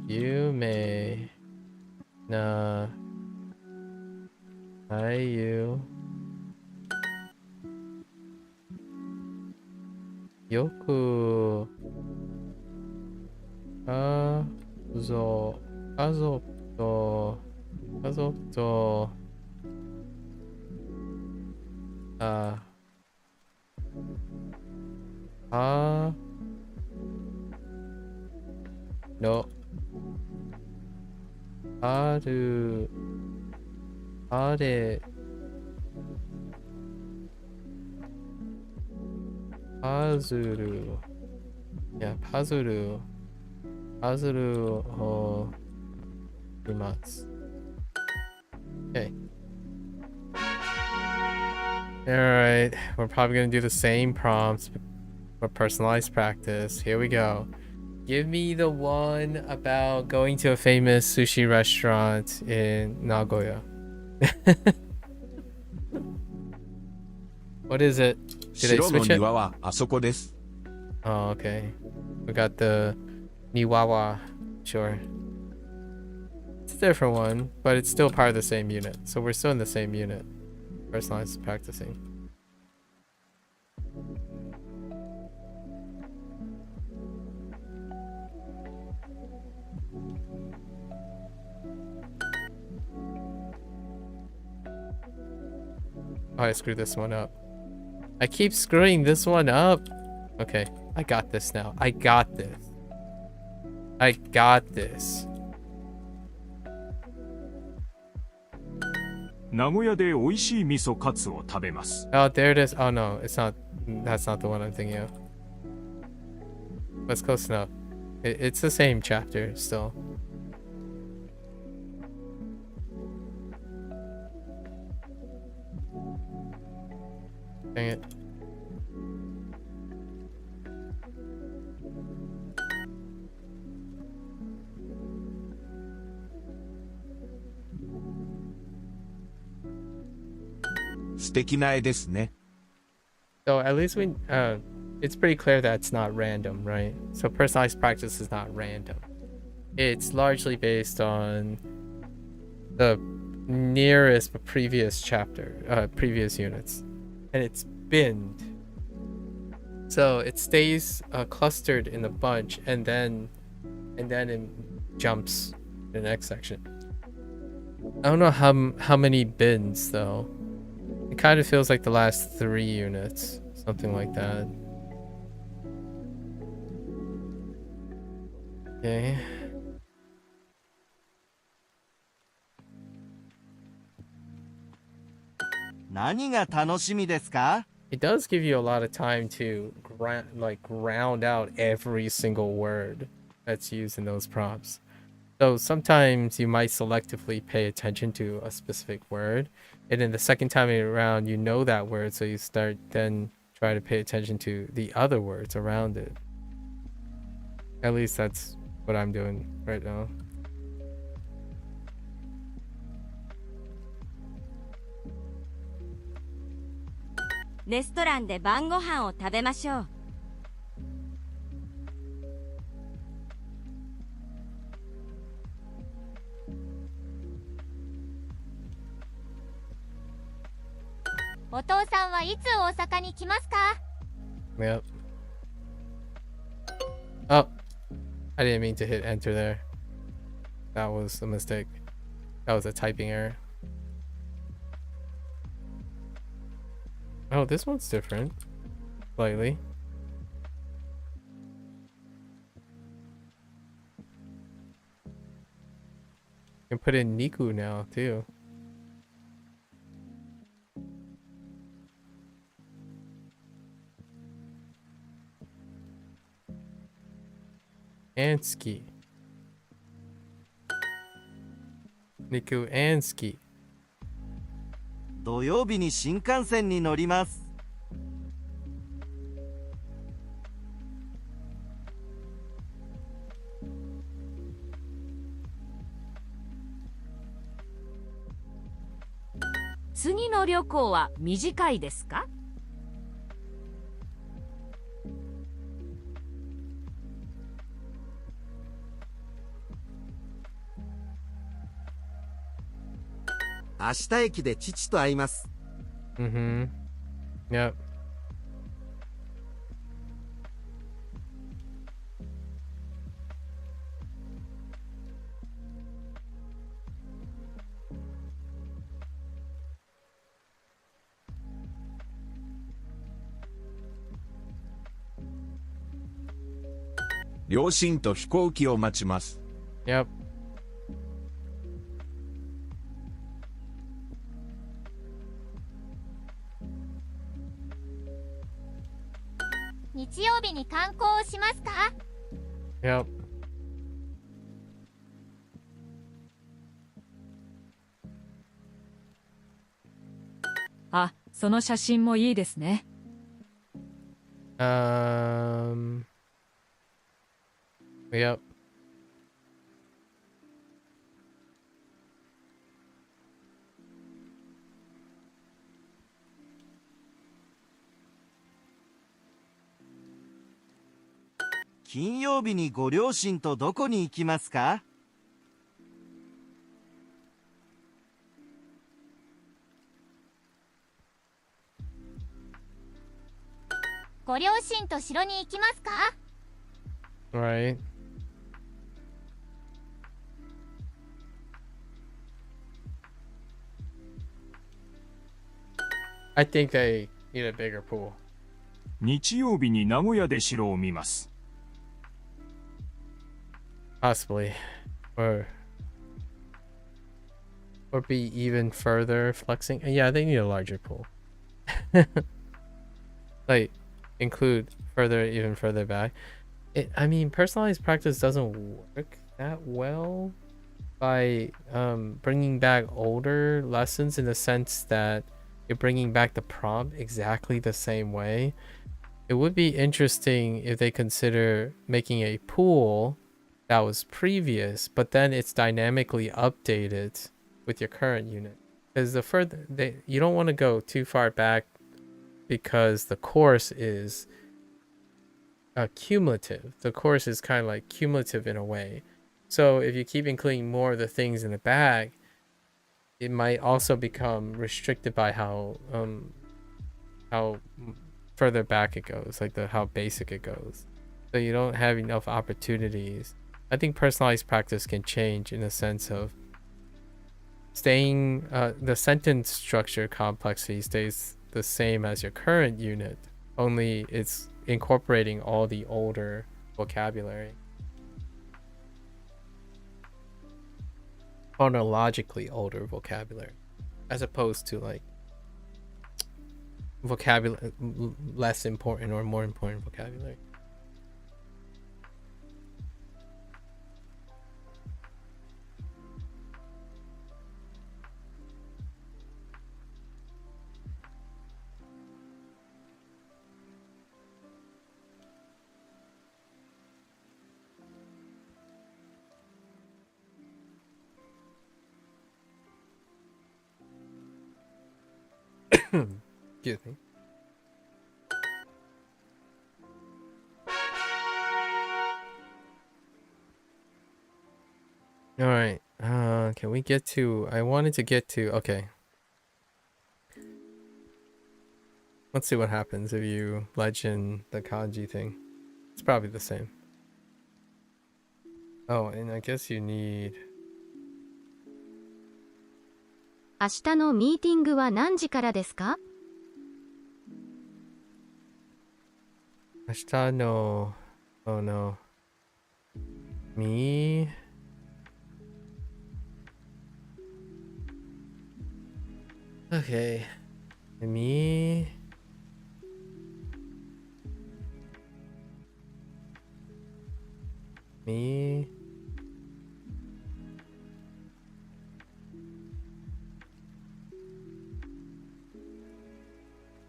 You may not buy youよく家族とパズルをします。Okay. Alright, we're probably gonna do the same prompts for personalized practice. Here we go. Give me the one about going to a famous sushi restaurant in Nagoya. What is it? Did I switch it? はあそこです。Oh, okay. We got the Niwawa. Sure. It's a different one, but it's still part of the same unit. So we're still in the same unit. Personalized practicing. Oh, I screwed this one up. I keep screwing this one up. Okay, I got this now. I got this. I got this. 名古屋で美味しい味噌カツを食べます。Oh, there it is. Oh no, it's not. That's not the one I'm thinking of. But it's close enough. It's the same chapter still. Dang it. So at least it's pretty clear that it's not random, right? So personalized practice is not random. It's largely based on the nearest previous chapter, previous units, and it's binned. So it stays clustered in a bunch, and then it jumps to the next section. I don't know how many bins though. It kind of feels like the last 3 units, something like that. Okay. It does give you a lot of time to ground out every single word that's used in those prompts. So sometimes you might selectively pay attention to a specific word, and then the second time around you know that word, so you start then try to pay attention to the other words around it. At least that's what I'm doing right now. Restaurant で晩ご飯を食べましょう。お父さんはいつ大阪に来ますか？ Yep. Oh, I didn't mean to hit enter there. That was a mistake. That was a typing error. Oh, this one's different. Slightly. You can put in Niku now, too. And ski. Niku and ski. 土曜日に新幹線に乗ります。次の旅行は短いですか？明日駅で父と会います。Mm-hmm. Yep. Yep. Yep. あ、その写真もいいですね。Yep.「金曜日にご両親とどこに行きますか？」ご両親と城に行きますか？ Right. I think they need a bigger pool. 日曜日に名古屋で城を見ます。Possibly. Or Or be even further flexing. Yeah, they need a larger pool. Like, include even further back. I mean, personalized practice doesn't work that well by bringing back older lessons in the sense that you're bringing back the prompt exactly the same way. It would be interesting if they consider making a pool that was previous, but then it's dynamically updated with your current unit. Because you don't want to go too far back because the course is cumulative. The course is kind of like cumulative in a way. So if you keep including more of the things in the bag, it might also become restricted by how further back it goes, like how basic it goes. So you don't have enough opportunities. I think personalized practice can change in the sense of staying the sentence structure complexity stays the same as your current unit, only it's incorporating all the older vocabulary. Chronologically older vocabulary, as opposed to like vocabulary less important or more important vocabulary. Excuse me. All right. Can we get to? I wanted to get to. Okay. Let's see what happens if you legend the kanji thing. It's probably the same. Oh, and I guess you need. 明日のミーティングは何時からですか? 明日の Oh no. Me? Okay. Me? Me?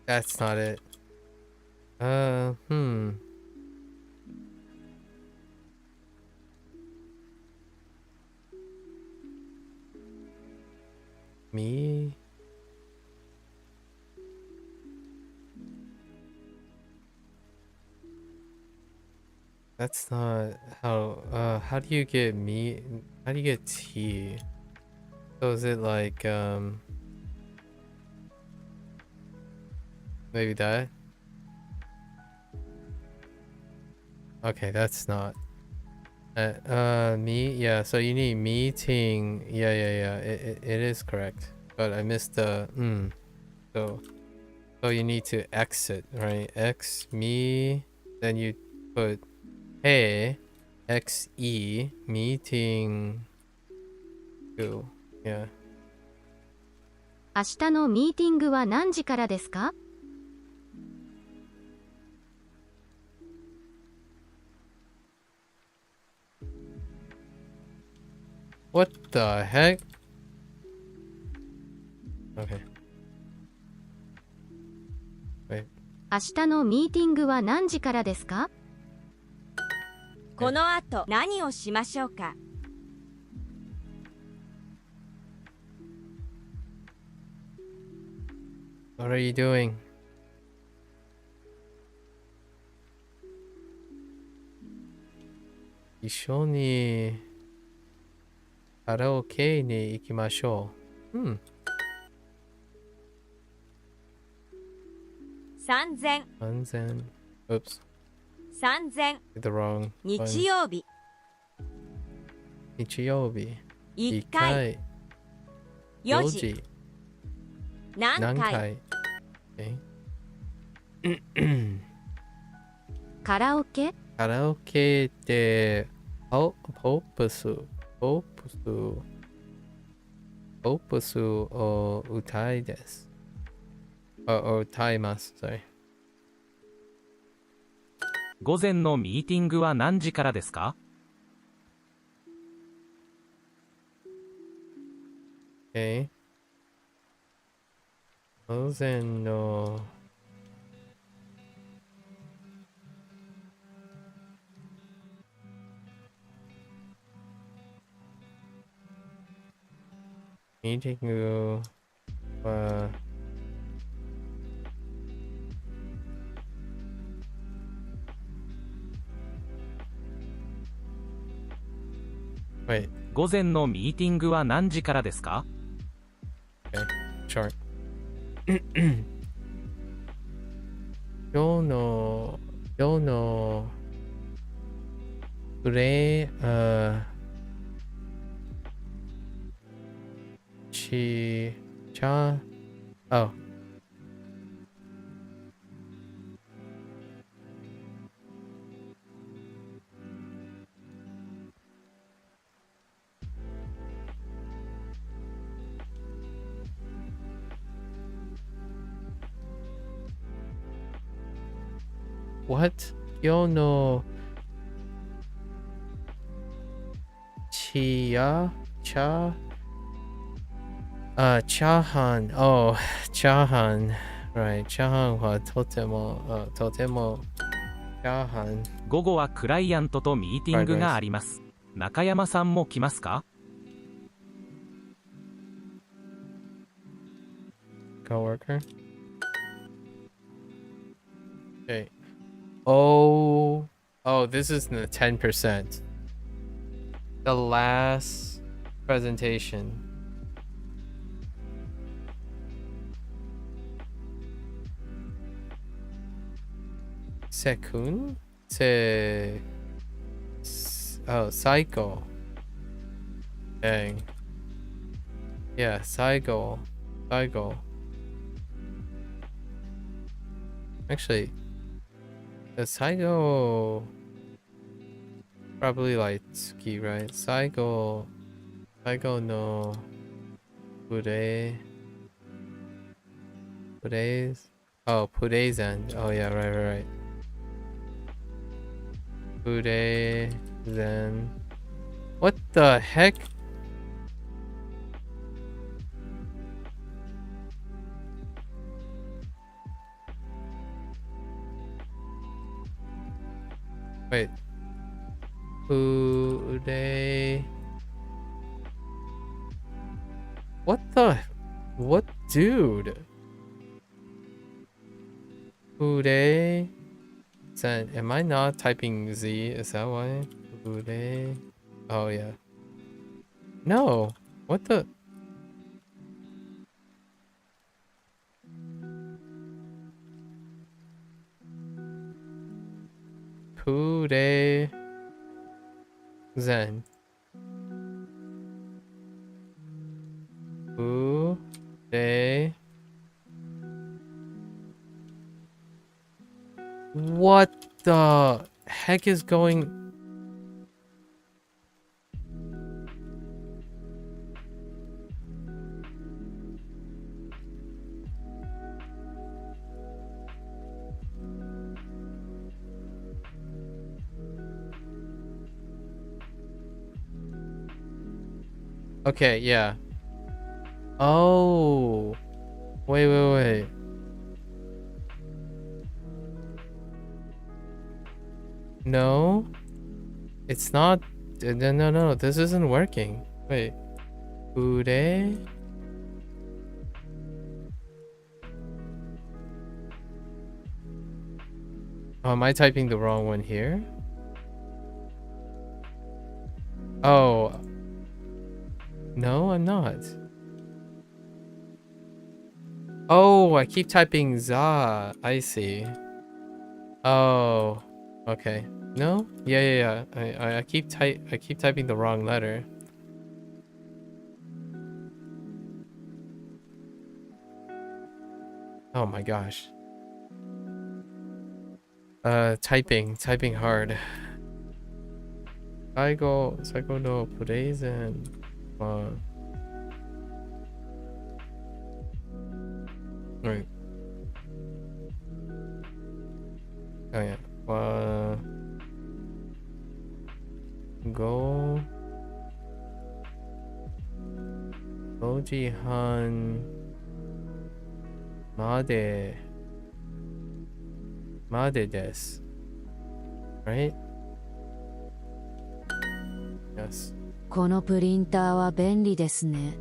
That's not it. Me? That's not how do you get me? How do you get T? So is it like maybe that? Okay, that's not. Me? Yeah, so you need meeting. Yeah. It is correct. But I missed the So you need to exit, right? X me, then you put hey XE meeting 2. Yeah. 明日のミーティングは何時からですか? What the heck? Okay. Wait. 明日のミーティングは何時からですか? この後何をしましょうか? What are you doing?一緒にカラオケに行きましょう。3000。3000。Oops. 3000。The wrong. 日曜日。日曜日。1回。4時。何回。カラオケ？カラオケってポップス Opusu o utai desu. Or utaimasu, sorry. 午前のミーティングは何時からですか？ Okay. 午前のミーティングは午前のミーティングは何時からですか？ Okay, short. 今日のプレイ、oh. What? Yono Chahan. Oh, Chahan. Right. Chahan はとてもChahan. 午後はクライアントとミーティングがあります。中山さんも来ますか？ Coworker. Okay. Oh, this is the 10%. The last presentation. Sekun? Cycle. Dang. Yeah, cycle. Actually, the cycle probably like ski, right? Cycle no Pure's end. Oh yeah, right. Pure's end. What the heck? Wait. Pure. What dude? Pure. Am I not typing Z? Is that why? Pure. Oh yeah. No. What the? Pure. Zen. Pure. What the heck is going? Okay, yeah. Oh. Wait. No. It's not. No. This isn't working. Wait. Pure. Oh, am I typing the wrong one here? Oh. No, I'm not. Oh, I keep typing za. I see. Oh. Okay. No? Yeah. I keep typing the wrong letter. Oh my gosh. Typing hard. Psycho no praise and Right. Oh yeah. 5時半までです。Right? Yes. このプリンターは便利ですね。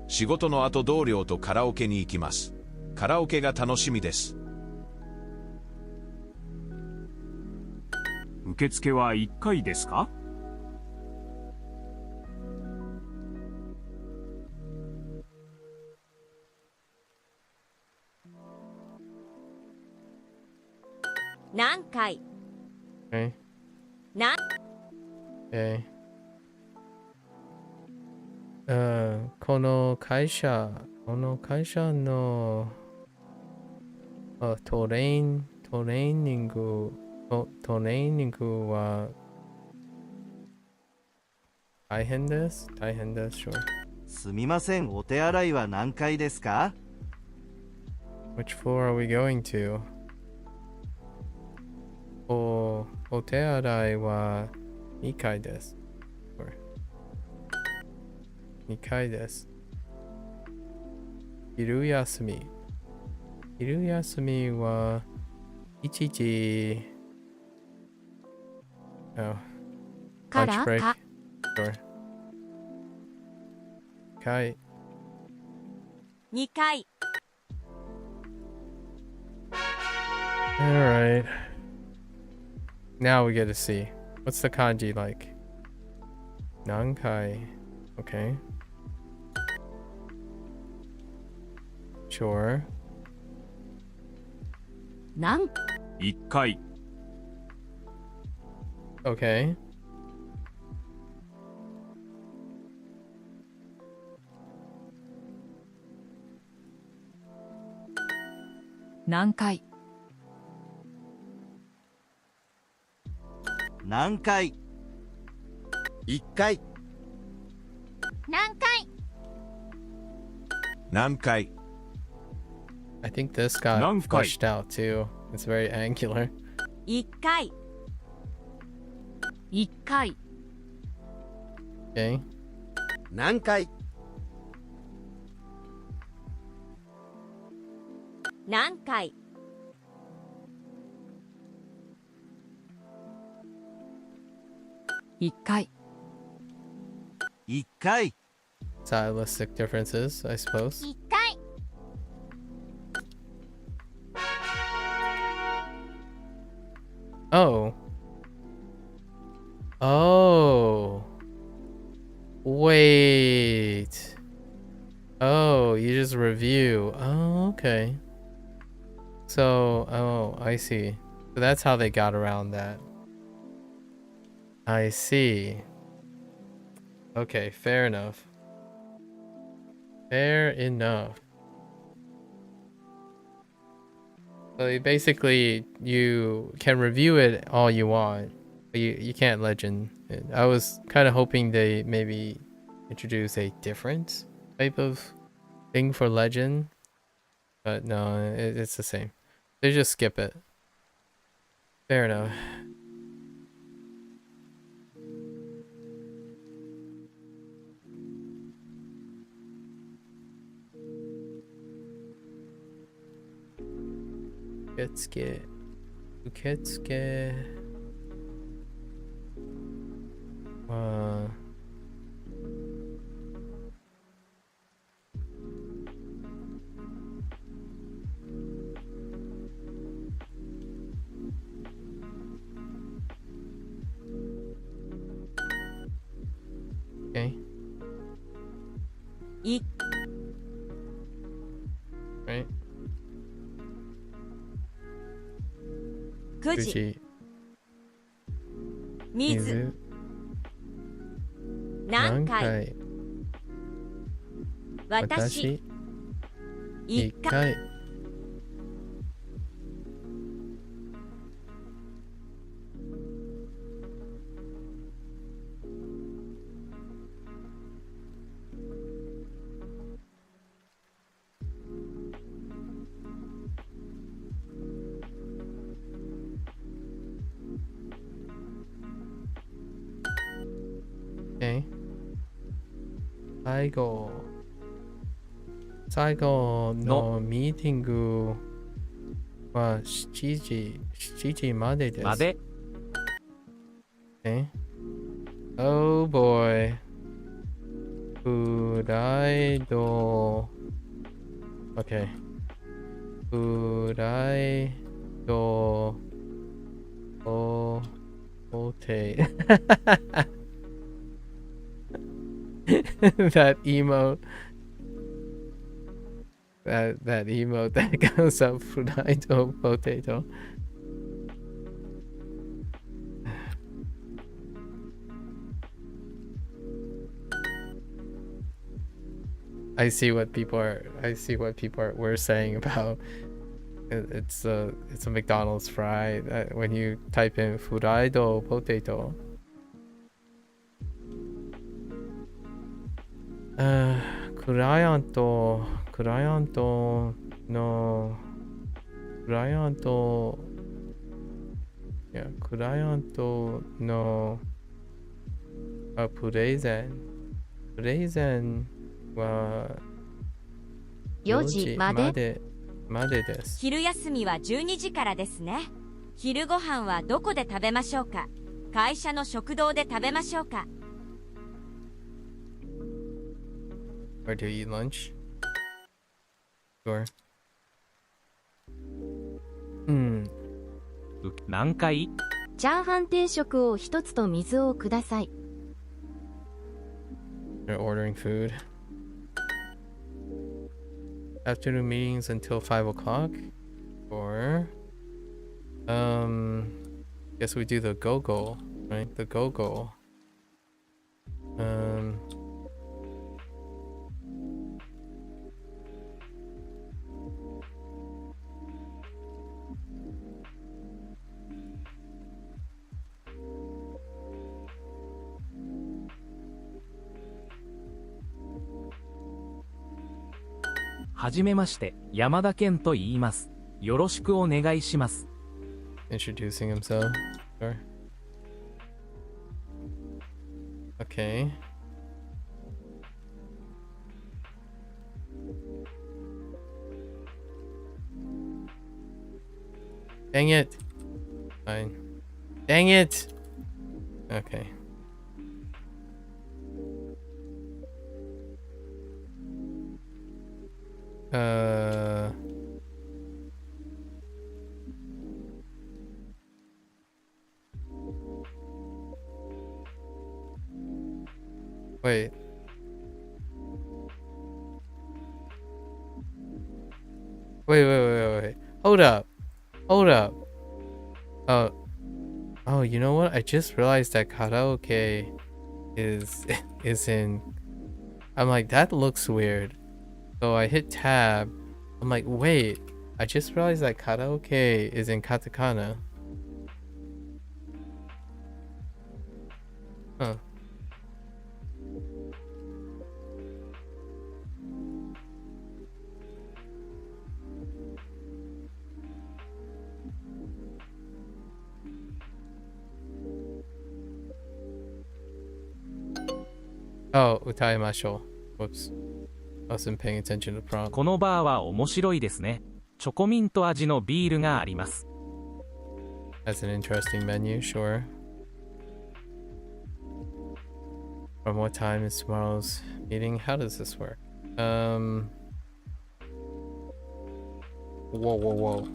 仕事の後同僚とカラオケに行きます。カラオケが楽しみです。受付は1回ですか？何回 Okay. な Okay. この会社のトレーニングは大変です。Sure. すみません、お手洗いは何回ですか？ Which floor are we going to? お手洗いは2階です。2階です。昼休みは1時。か Lunch ら break. か Sure. 2階。 2回 Alright. Now we get to see. What's the kanji like? Nankai. Okay. Sure. 何1回。Okay. 何回何回1回何回何回 I think this got Nankai. fleshed out too. It's very angular. 1回1回 Okay. 何回何回1回1回 Stylistic differences, I suppose. 1回 Oh. Oh. Wait. Oh, you just review. Oh, okay. So, oh, I see. So that's how they got around that. I see. Okay, fair enough. Fair enough. So basically, you can review it all you want, but you can't legend it. I was kind of hoping they maybe introduce a different type of thing for legend, but no, it's the same. They just skip it. Fair enough. Uketsuke. Uh, 」 「right? 9時 Fuji, 水 Mizu, 何回 Nankai, 私 Watashi, 1回 Ikai. Okay. 最後のミーティングは7時までです。まで Okay. Oh boy. フライド。Okay. フライド。ポテ。That emote. That emote that comes up, fried potato. I see what people were saying about it's a McDonald's fry when you type in fried potato. クライアントのプレゼンは4時までです。昼休みは12時からですね。昼ご飯はどこで食べましょうか？会社の食堂で食べましょうか？ Where do you eat lunch? Sure. 何回チャーハン定食を一つと水をください。 You're ordering food. Afternoon meetings until 5 o'clock? Or guess we do the go-go, right? The go-go.「はじめまして、山田健と言います。よろしくお願いします。 Introducing himself. Sure. Okay. Dang it. Fine. Dang it. Okay. Wait. Wait. Hold up. Oh, you know what? I just realized that karaoke is in. I'm like, that looks weird. So I hit tab. I'm like, wait. I just realized that karaoke is in katakana. Huh. Oh, 歌いましょう. Whoops. I wasn't paying attention to the prompt. このバーは面白いですね。チョコミント味のビールがあります。 That's an interesting menu, sure. From what time is tomorrow's meeting? How does this work? Whoa.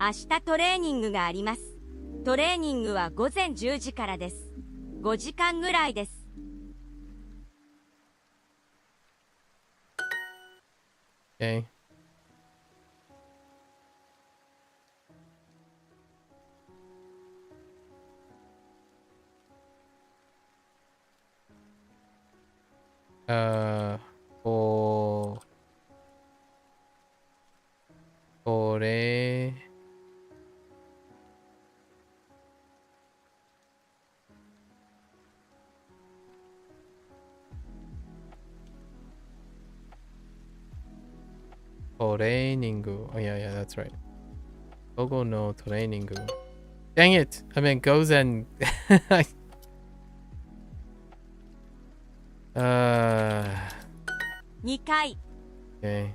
明日トレーニングがあります。トレーニングは午前10時からです。5時間ぐらいです。Okay. O, これ、トレーニング. Oh yeah, yeah, that's right. Gogo no training. Dang it! I meant goes and. uh. 2回。Okay.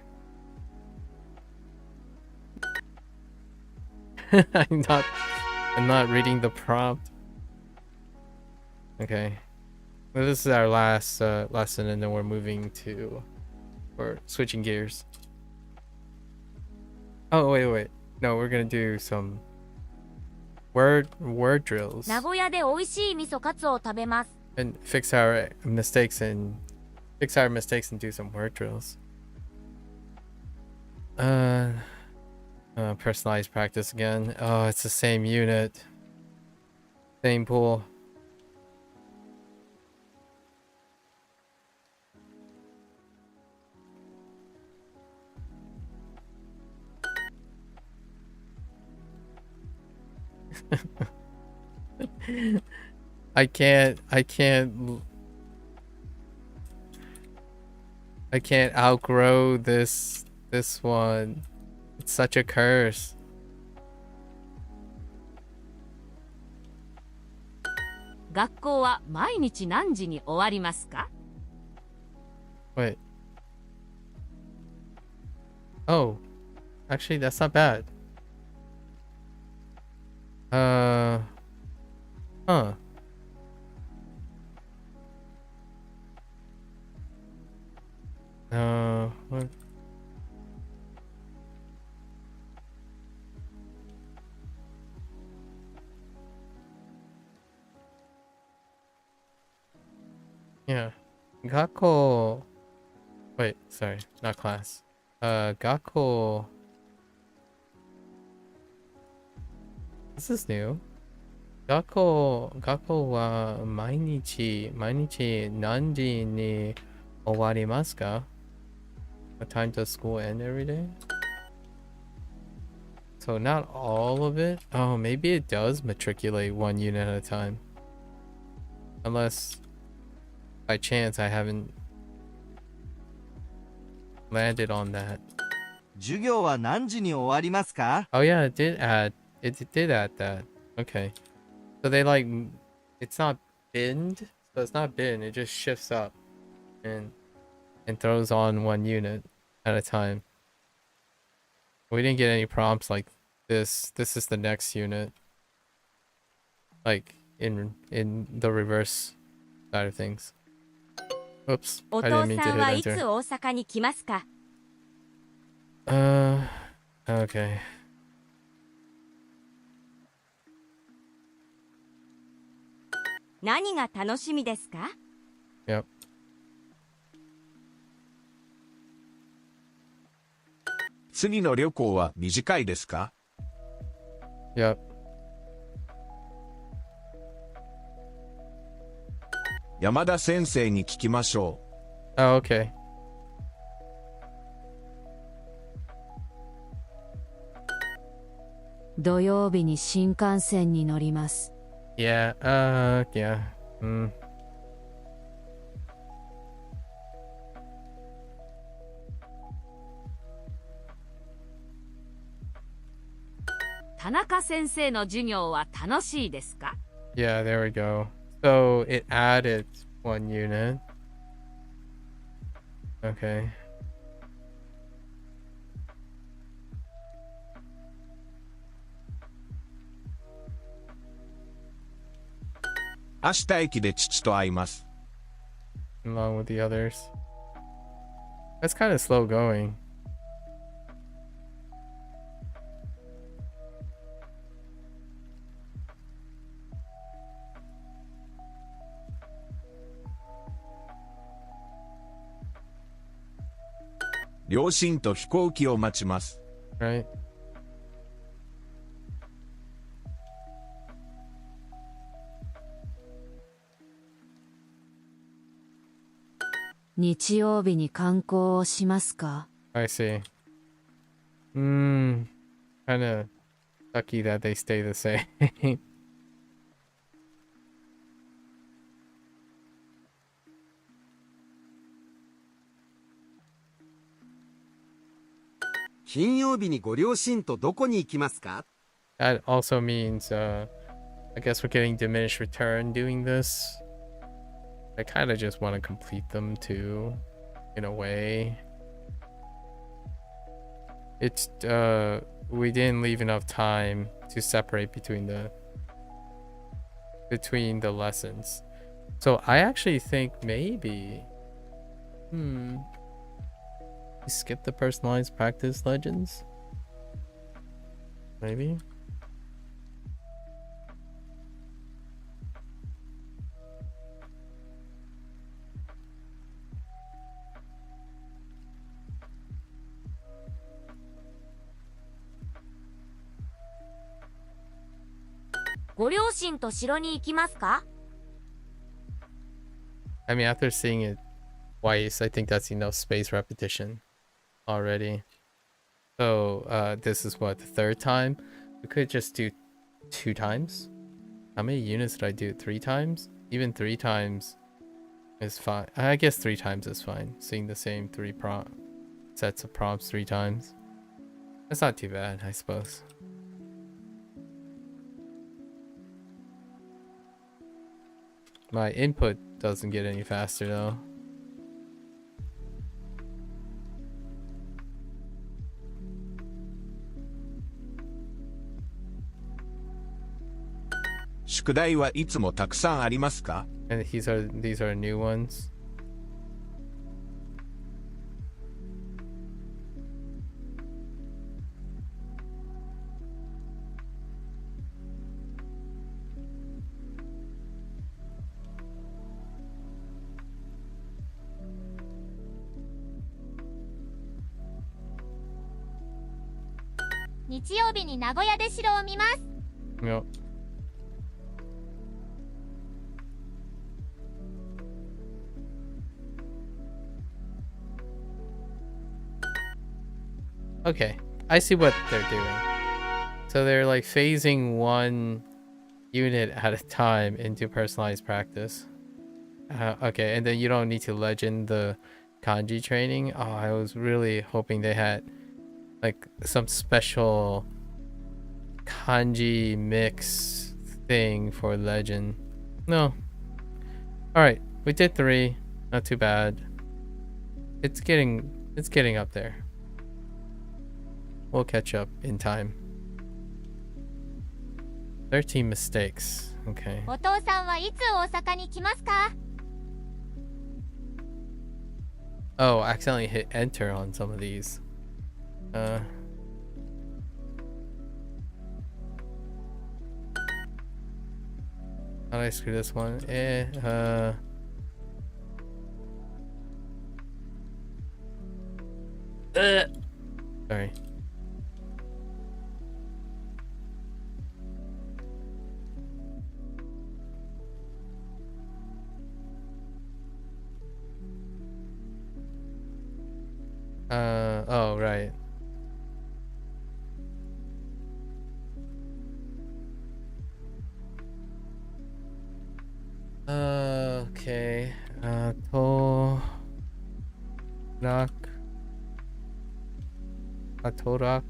I'm not reading the prompt. Okay. Well, this is our last lesson, and then we're switching gears. Oh wait. No, we're gonna do some word drills 名古屋で美味しい味噌カツを食べます。 and fix our mistakes and do some word drills. Personalized practice again. Oh, it's the same unit, same pool. I can't outgrow this one. It's such a curse. 学校は毎日何時に終わりますか？ Wait. Oh, actually, that's not bad. Huh. What? Yeah. Gakko. Wait, sorry, not class. Gakko. This is new. Gakko wa mainichi nanji ni owarimasu ka? What time does school end every day? So not all of it? Oh, maybe it does matriculate one unit at a time. Unless by chance I haven't landed on that. 授業は何時に終わりますか？ Oh yeah, it did add that. Okay. So they like, it's not binned, so it's not bin, it just shifts up and throws on one unit at a time. We didn't get any prompts like this. This is the next unit. Like in the reverse side of things. Oops, お I 父 didn't mean さ to んは hit いつ enter. 大阪に来ますか？ Okay. 何が楽しみですか？ Yep. 次の旅行は短いですか？ Yep. 山田先生に聞きましょう。Oh, okay. 土曜日に新幹線に乗ります。 Yeah, yeah. Mm. 田中先生の授業は楽しいですか？ Yeah, there we go. So it added one unit. Okay. 明日駅で父と会います。Along with the others. That's kind of slow going. 両親と飛行機を待ちます。Right. 日曜日に観光をしますか？ I see. Kinda lucky that they stay the same. 金曜日にご両親とどこに行きますか？ That also means, I guess we're getting diminished return doing this. I kind of just want to complete them too, in a way. It's, we didn't leave enough time to separate between the lessons. So I actually think maybe, we skip the personalized practice legends? Maybe? I mean, after seeing it twice, I think that's enough space repetition already. So, this is what, the third time? We could just do 2 times? How many units did I do? 3 times? Even 3 times is fine. I guess 3 times is fine. Seeing the same 3 sets of prompts 3 times. That's not too bad, I suppose. My input doesn't get any faster though. And these are new ones. Yep. Okay, I see what they're doing. So they're like phasing one unit at a time into personalized practice. Okay, and then you don't need to legend the kanji training. Oh, I was really hoping they had like some special kanji mix thing for legend. No. Alright, we did 3. Not too bad. It's getting up there. We'll catch up in time. 13 mistakes. Okay. Oh, I accidentally hit enter on some of these. How did I screw this one? Sorry. Oh, right. Okay. Torak.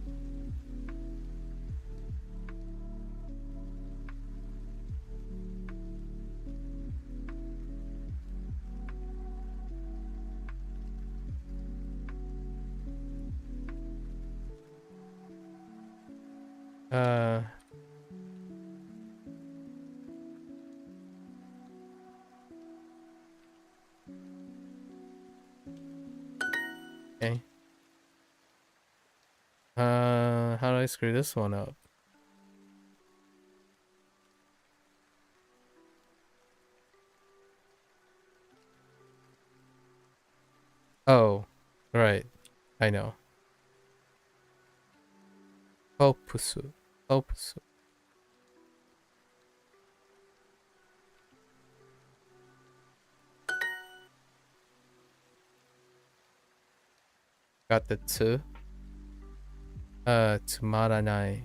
Okay. How do I screw this one up? Oh, right. I know. Hopusu. Hopusu. Got the tsu. Tsumaranai.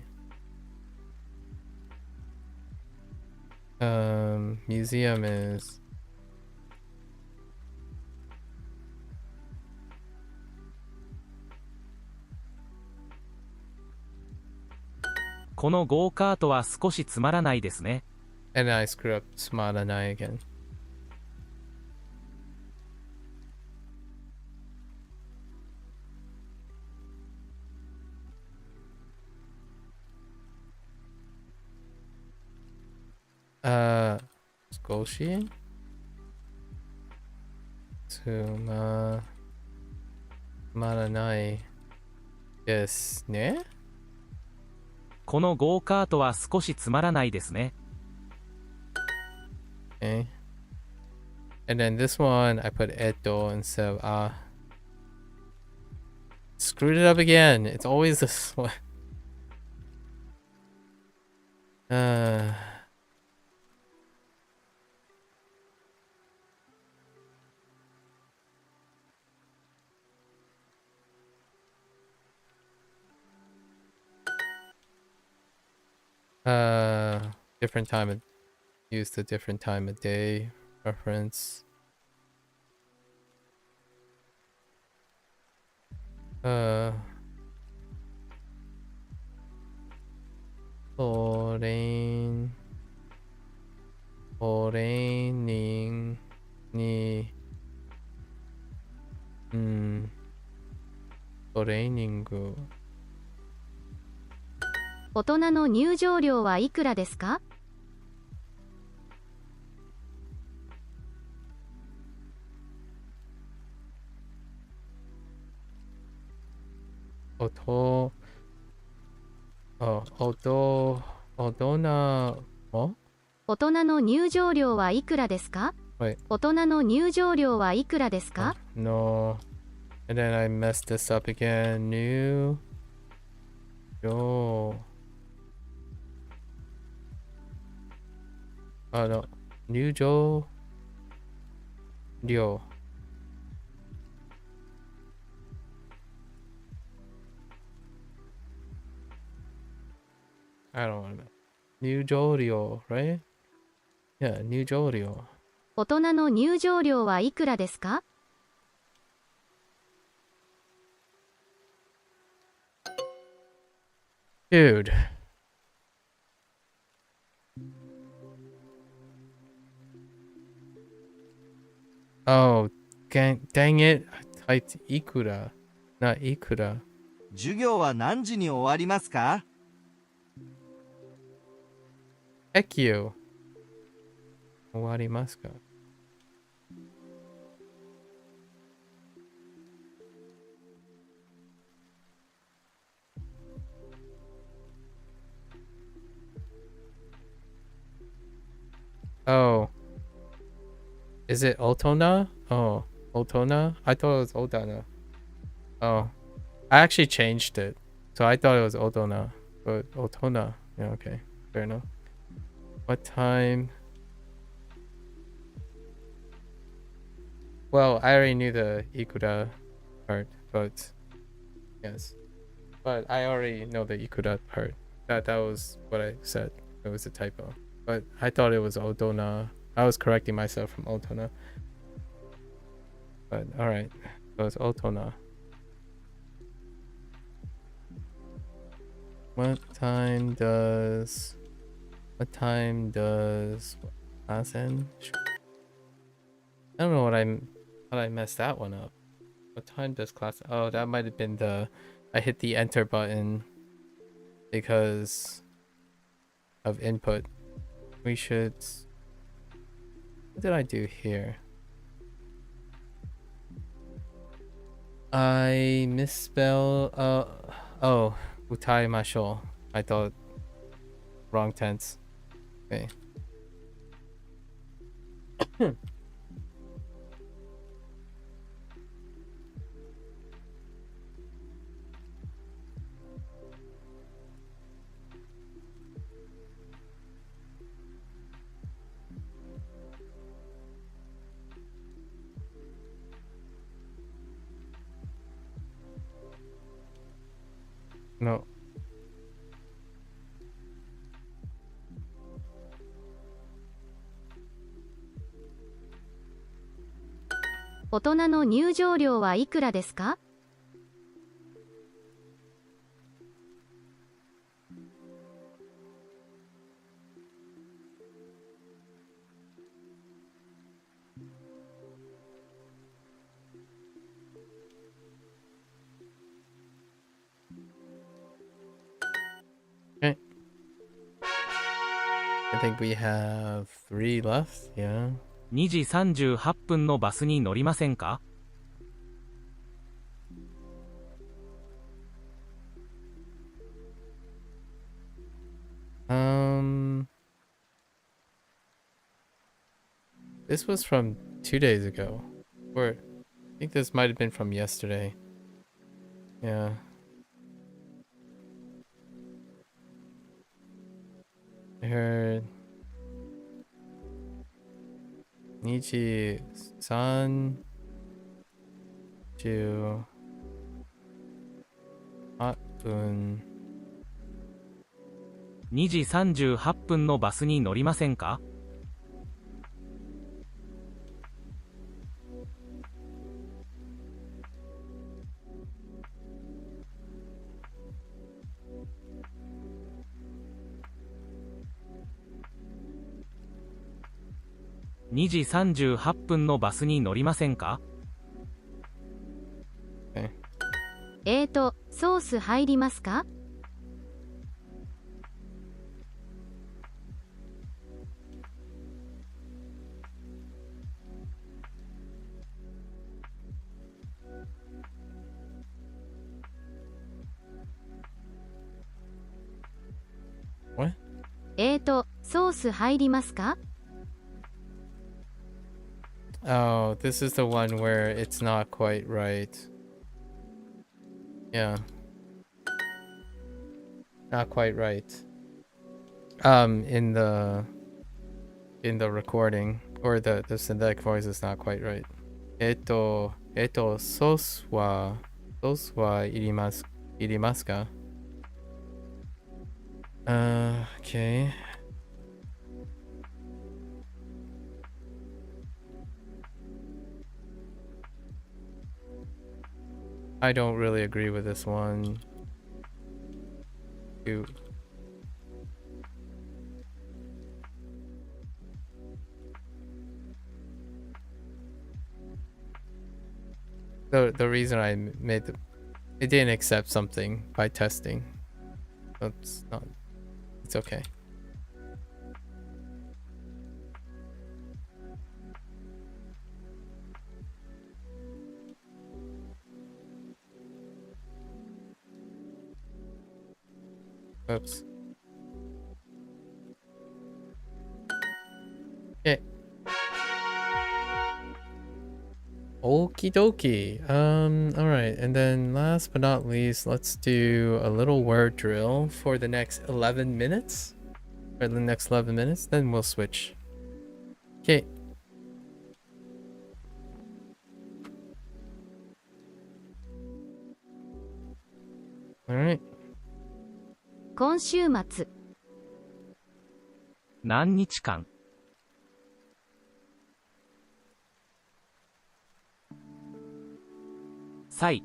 Museum is このゴーカートは少しつまらないですね。 and I screw up Tsumaranai again. Skoshi? Tsumaranai. Yes, ne? このゴーカートは少しつまらないですね。 Okay. And then this one, I put Edo instead of Screwed it up again. It's always this one. Different time of use the different time of day reference. Training ni training. 大人の入場料はいくらですか？大人大人の入場料はいくらですか？ Wait. 大人の入場料はいくらですか？ No. And then I messed this up again. New. Yo. Oh no. New Ryo. I don't want to. New Ryo, right? Yeah, New Ryo. 大人の入場料はいくらですか？ Dude. Oh, dang it. I typed ikura, not ikura. 授業は何時に終わりますか？ Heck you. 終わりますか? Oh. Is it Otona? Oh, Otona? I thought it was Odana. Oh. I actually changed it. So I thought it was Otona. But Otona. Yeah, okay. Fair enough. What time? Well, I already knew the Ikuda part, but yes. But I already know the Ikuda part. That was what I said. It was a typo. But I thought it was Odona. I was correcting myself from Otona. But alright. So it's Otona. What time does class end? I don't know how I messed that one up. What time does class? Oh, that might have been I hit the enter button because of input. We should. What did I do here? I misspell. Oh, utai masho. I thought wrong tense. Okay. 大人の入場料はいくらですか？Okay. I think we have 3 left. Yeah. 2時38分のバスに乗りませんか？This was from 2 days ago. Or I think this might have been from yesterday. Yeah. I heard 2時38分。2時38分のバスに乗りませんか？2時38分のバスに乗りませんか？ソース入りますか？ソース入りますか？ Oh, this is the one where it's not quite right. Yeah. Not quite right. In the recording, or the synthetic voice is not quite right. ソースはいりますか? Okay. I don't really agree with this one. The reason I made it didn't accept something by testing. It's not. It's okay. Oops. Okay. Okie dokie. Alright, and then last but not least, let's do a little word drill for the next 11 minutes. For the next 11 minutes, then we'll switch. Okay. Alright. 今週末。何日間。菜。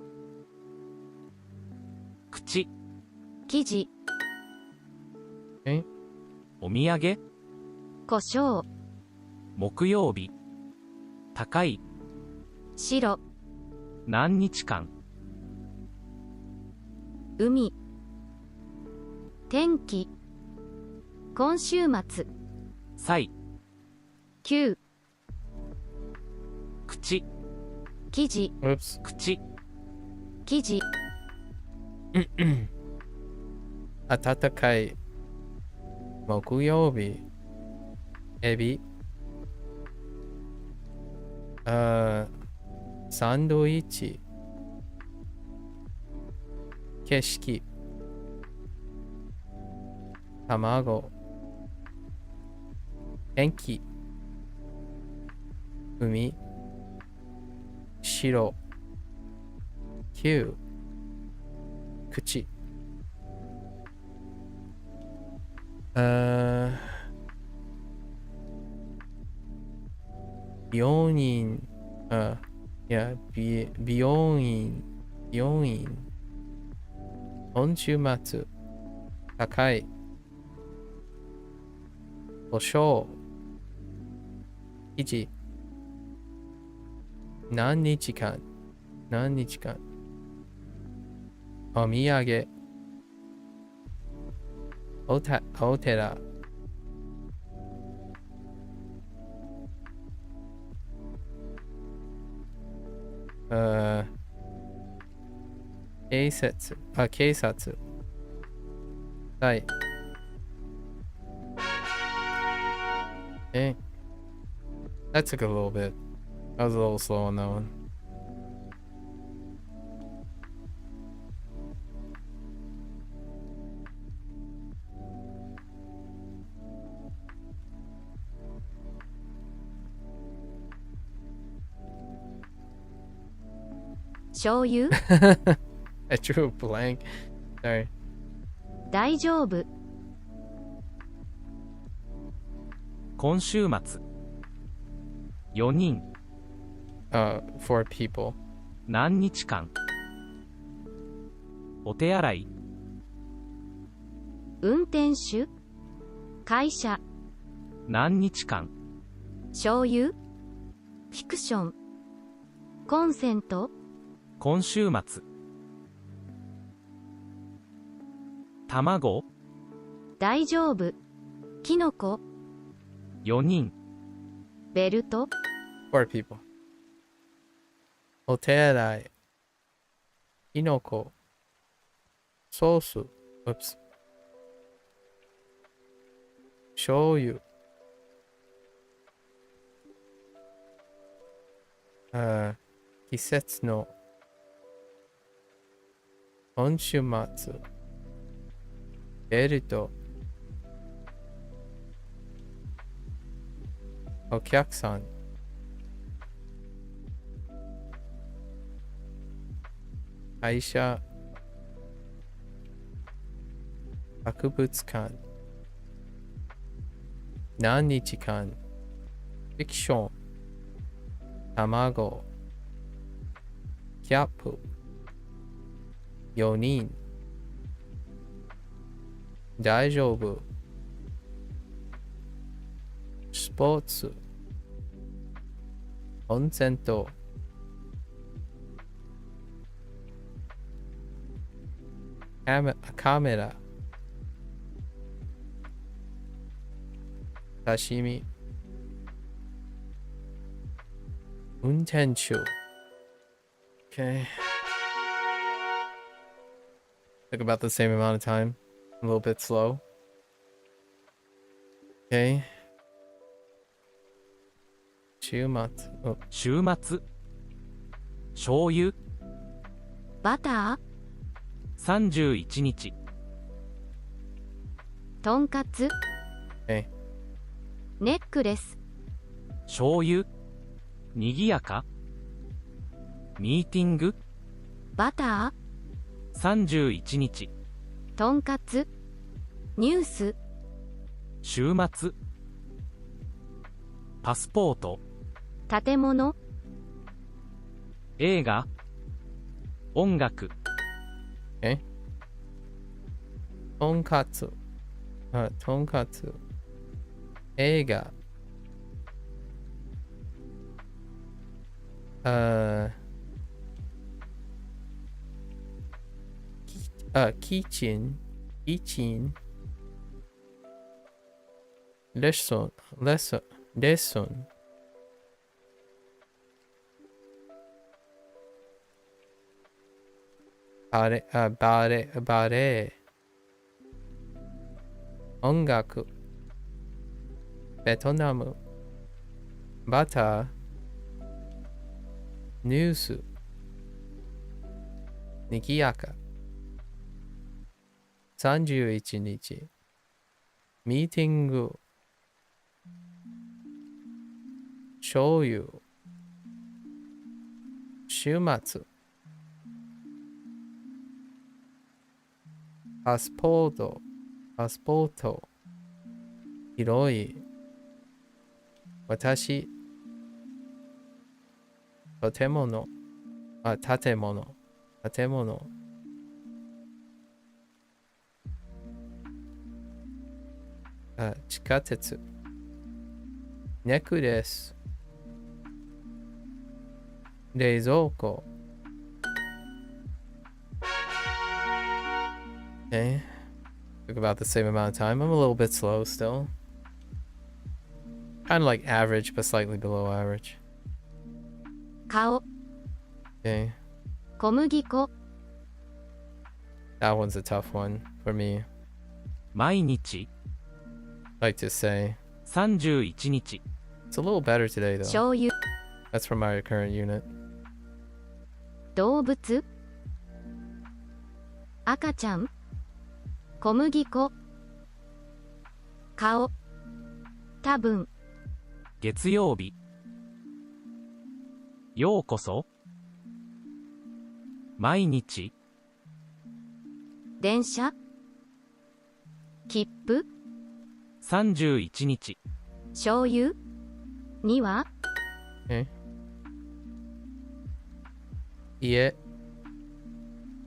口。生地。お土産。胡椒。木曜日。高い。白。何日間。海。天気。今週末。菜。9。口。生地。Oops. 口。生地。暖かい。木曜日。エビ。サンドイッチ。景色。卵。天気。海。白。9。口。4人。Yeah, 美容院。美容院。今週末。高い。保証。記事。何日間。何日間。お土産。お寺。警察。警察。はい。That took a little bit. I was a little slow on that one. Shoyu? I drew a blank. Sorry. 大丈夫。今週末。4人。4 people. 何日間。お手洗い。運転手。会社。何日間。醤油。フィクション。コンセント。今週末。卵。大丈夫。キノコ。4人。ベルト。4 people. お手洗い。キノコ。ソース。Oops. 醤油。季節の。今週末。ベルト。お客さん。会社。博物館。何日間。フィクション。卵。キャップ。4人。大丈夫。スポーツ。コンセント。カメラ。刺身。運転手。Okay. Took about the same amount of time. A little bit slow. Okay. 週末。週末。醤油。バター。31日。とんかつ。Okay. ネックレス。醤油。にぎやか。ミーティング。バター。31日。とんかつ。ニュース。週末。パスポート。建物。映画。音楽。とんかつ。とんかつ。映画。キッチン。キッチン。レッスン。レッスン。バレエ。音楽。ベトナム。バター。ニュース。にぎやか。31日。ミーティング。醤油。週末。パスポート。広い。私。建物。建物。建物。地下鉄。ネックレス。冷蔵庫。Okay. Took about the same amount of time. I'm a little bit slow still. Kind of like average, but slightly below average. 顔 Okay. 小麦粉 That one's a tough one for me. 毎日 Like to say. 31日 It's a little better today though. 醤油 That's from our current unit. 動物赤ちゃん小麦粉顔多分月曜日ようこそ毎日電車切符31日醤油には Okay. 家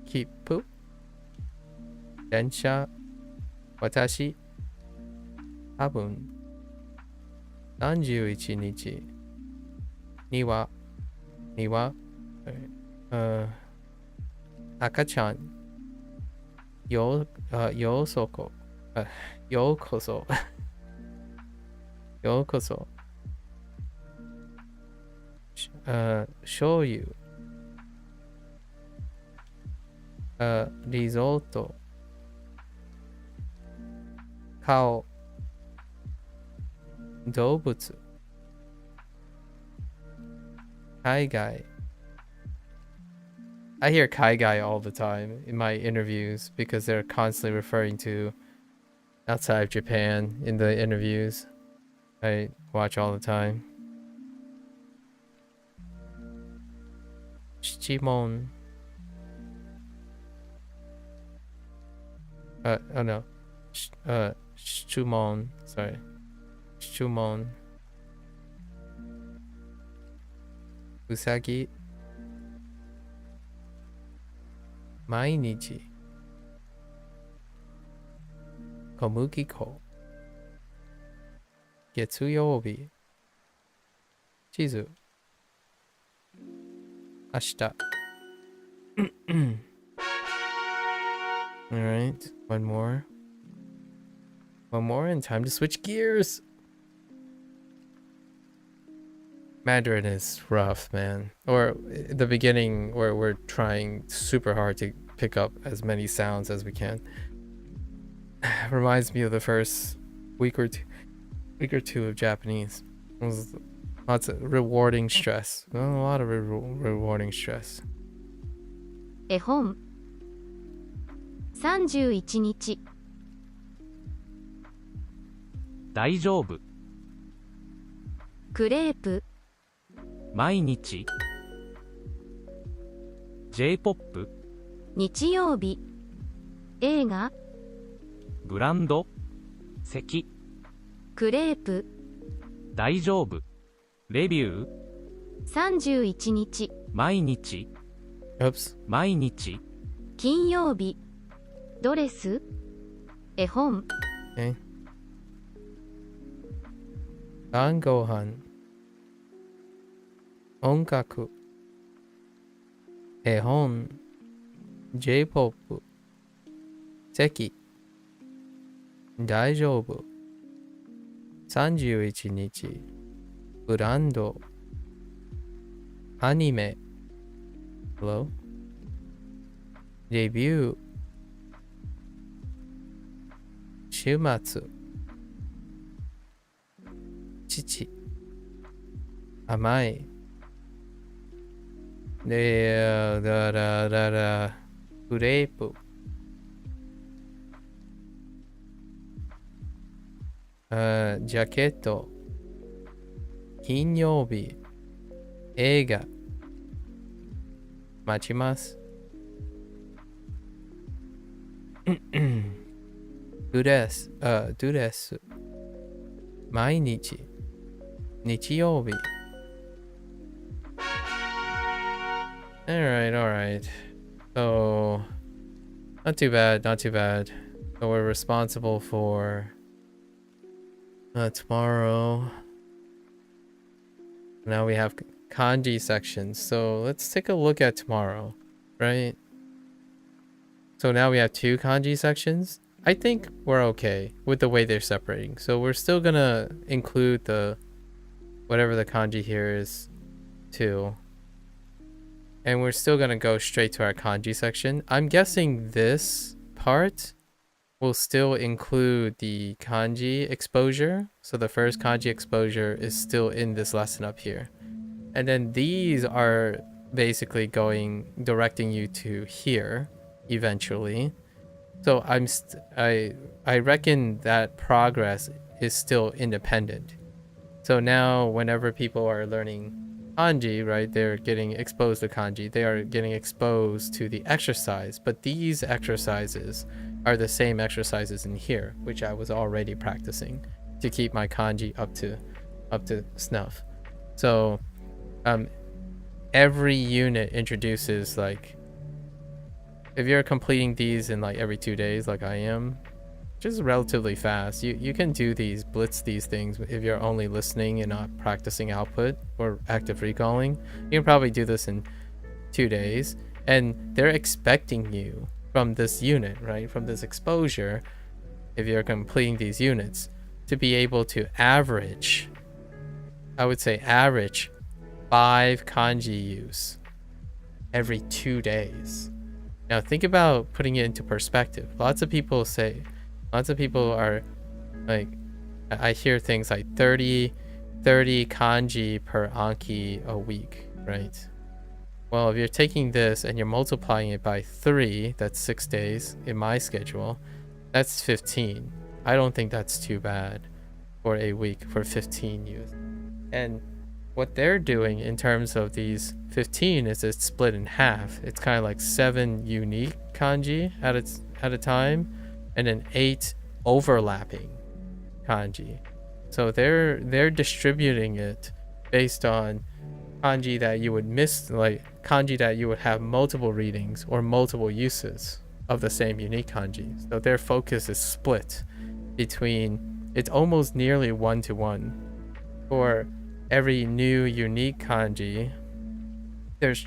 切符電車私多分31日庭赤ちゃんようそこようこそようこそ醤油リゾート顔動物海外 I hear Kai Guy all the time in my interviews because they're constantly referring to outside of Japan in the interviews I watch all the time. Shichimon. Oh no. Shumon. Sorry. Shumon. Usagi. 毎日小麦粉月曜日地図明日 Alright, one more and time to switch gears. Mandarin is rough, man. Or the beginning where we're trying super hard to pick up as many sounds as we can. Reminds me of the first week or two of Japanese. It was lots of rewarding stress. A lot of rewarding stress. 絵本31日大丈夫クレープ毎日 J-POP 日曜日映画ブランド席クレープ大丈夫レビュー31日毎日 Oops. 毎日金曜日ドレス絵本 Okay. 晩ご飯音楽絵本 J-POP 席大丈夫31日ブランドアニメ Hello レビュー週末父甘いでグレープジャケット金曜日映画待ちますドレス毎日日曜日 All right. So, not too bad, not too bad. So we're responsible for tomorrow. Now we have kanji sections. So let's take a look at tomorrow, right? So now we have 2 kanji sections. I think we're okay with the way they're separating. So we're still gonna include the whatever the kanji here is 2. And we're still gonna go straight to our kanji section. I'm guessing this part will still include the kanji exposure. So the first kanji exposure is still in this lesson up here. And then these are basically directing you to here eventually. So I reckon that progress is still independent. So now whenever people are learning kanji, right, they're getting exposed to kanji, they are getting exposed to the exercise, but these exercises are the same exercises in here, which I was already practicing to keep my kanji up to snuff. So every unit introduces, like, if you're completing these in like every 2 days like I am, just relatively fast, you can do these, blitz these things if you're only listening and not practicing output or active recalling. You can probably do this in 2 days, and they're expecting you from this unit, right, from this exposure, if you're completing these units, to be able to average, I would say average 5 kanji use every 2 days. Now think about putting it into perspective. Lots of people are like, I hear things like 30 kanji per Anki a week, right? Well, if you're taking this and you're multiplying it by 3, that's 6 days in my schedule, that's 15. I don't think that's too bad for a week for 15 use. And what they're doing in terms of these 15 is it's split in half. It's kind of like 7 unique kanji at a time, and then 8 overlapping kanji. So they're distributing it based on kanji that you would miss, like kanji that you would have multiple readings or multiple uses of the same unique kanji. So their focus is split between, it's almost nearly 1-to-1. For every new unique kanji, there's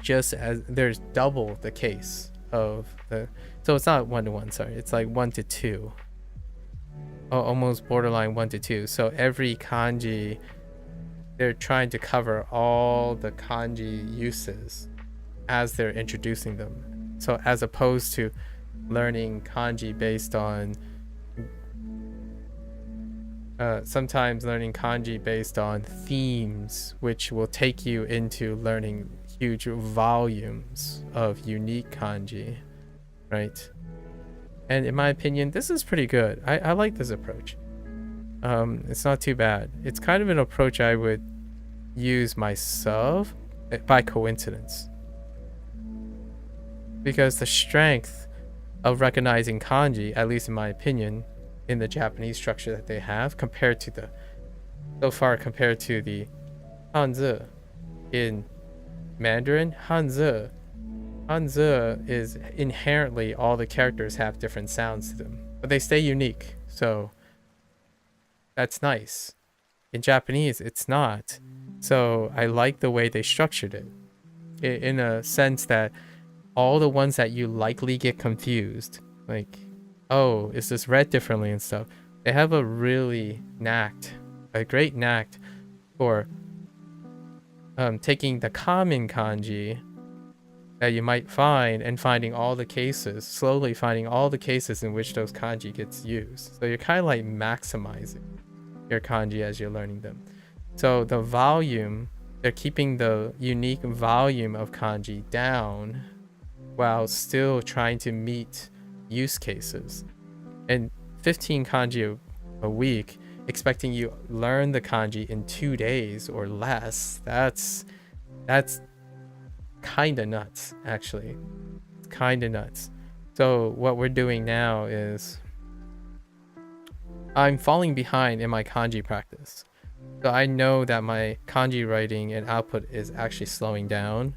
double the case of the, so it's not 1-to-1, sorry, it's like 1-to-2, almost borderline 1-to-2. So every kanji, they're trying to cover all the kanji uses as they're introducing them. So as opposed to learning kanji based on sometimes learning kanji based on themes, which will take you into learning huge volumes of unique kanji, right? And in my opinion, this is pretty good. I like this approach. It's not too bad. It's kind of an approach I would use myself by coincidence, because the strength of recognizing kanji, at least in my opinion, in the Japanese structure that they have compared to the Hanzi in Mandarin. Hanzi is inherently, all the characters have different sounds to them, but they stay unique, so that's nice. In Japanese, it's not. So I like the way they structured it, in a sense that all the ones that you likely get confused, like, oh, is this read differently and stuff, they have a great knack for taking the common kanji that you might find and slowly finding all the cases in which those kanji gets used. So you're kind of like maximizing your kanji as you're learning them. So the volume, they're keeping the unique volume of kanji down while still trying to meet use cases. And 15 kanji a week, expecting you learn the kanji in 2 days or less, that's kind of nuts, actually. It's kind of nuts. So what we're doing now is I'm falling behind in my kanji practice. So I know that my kanji writing and output is actually slowing down.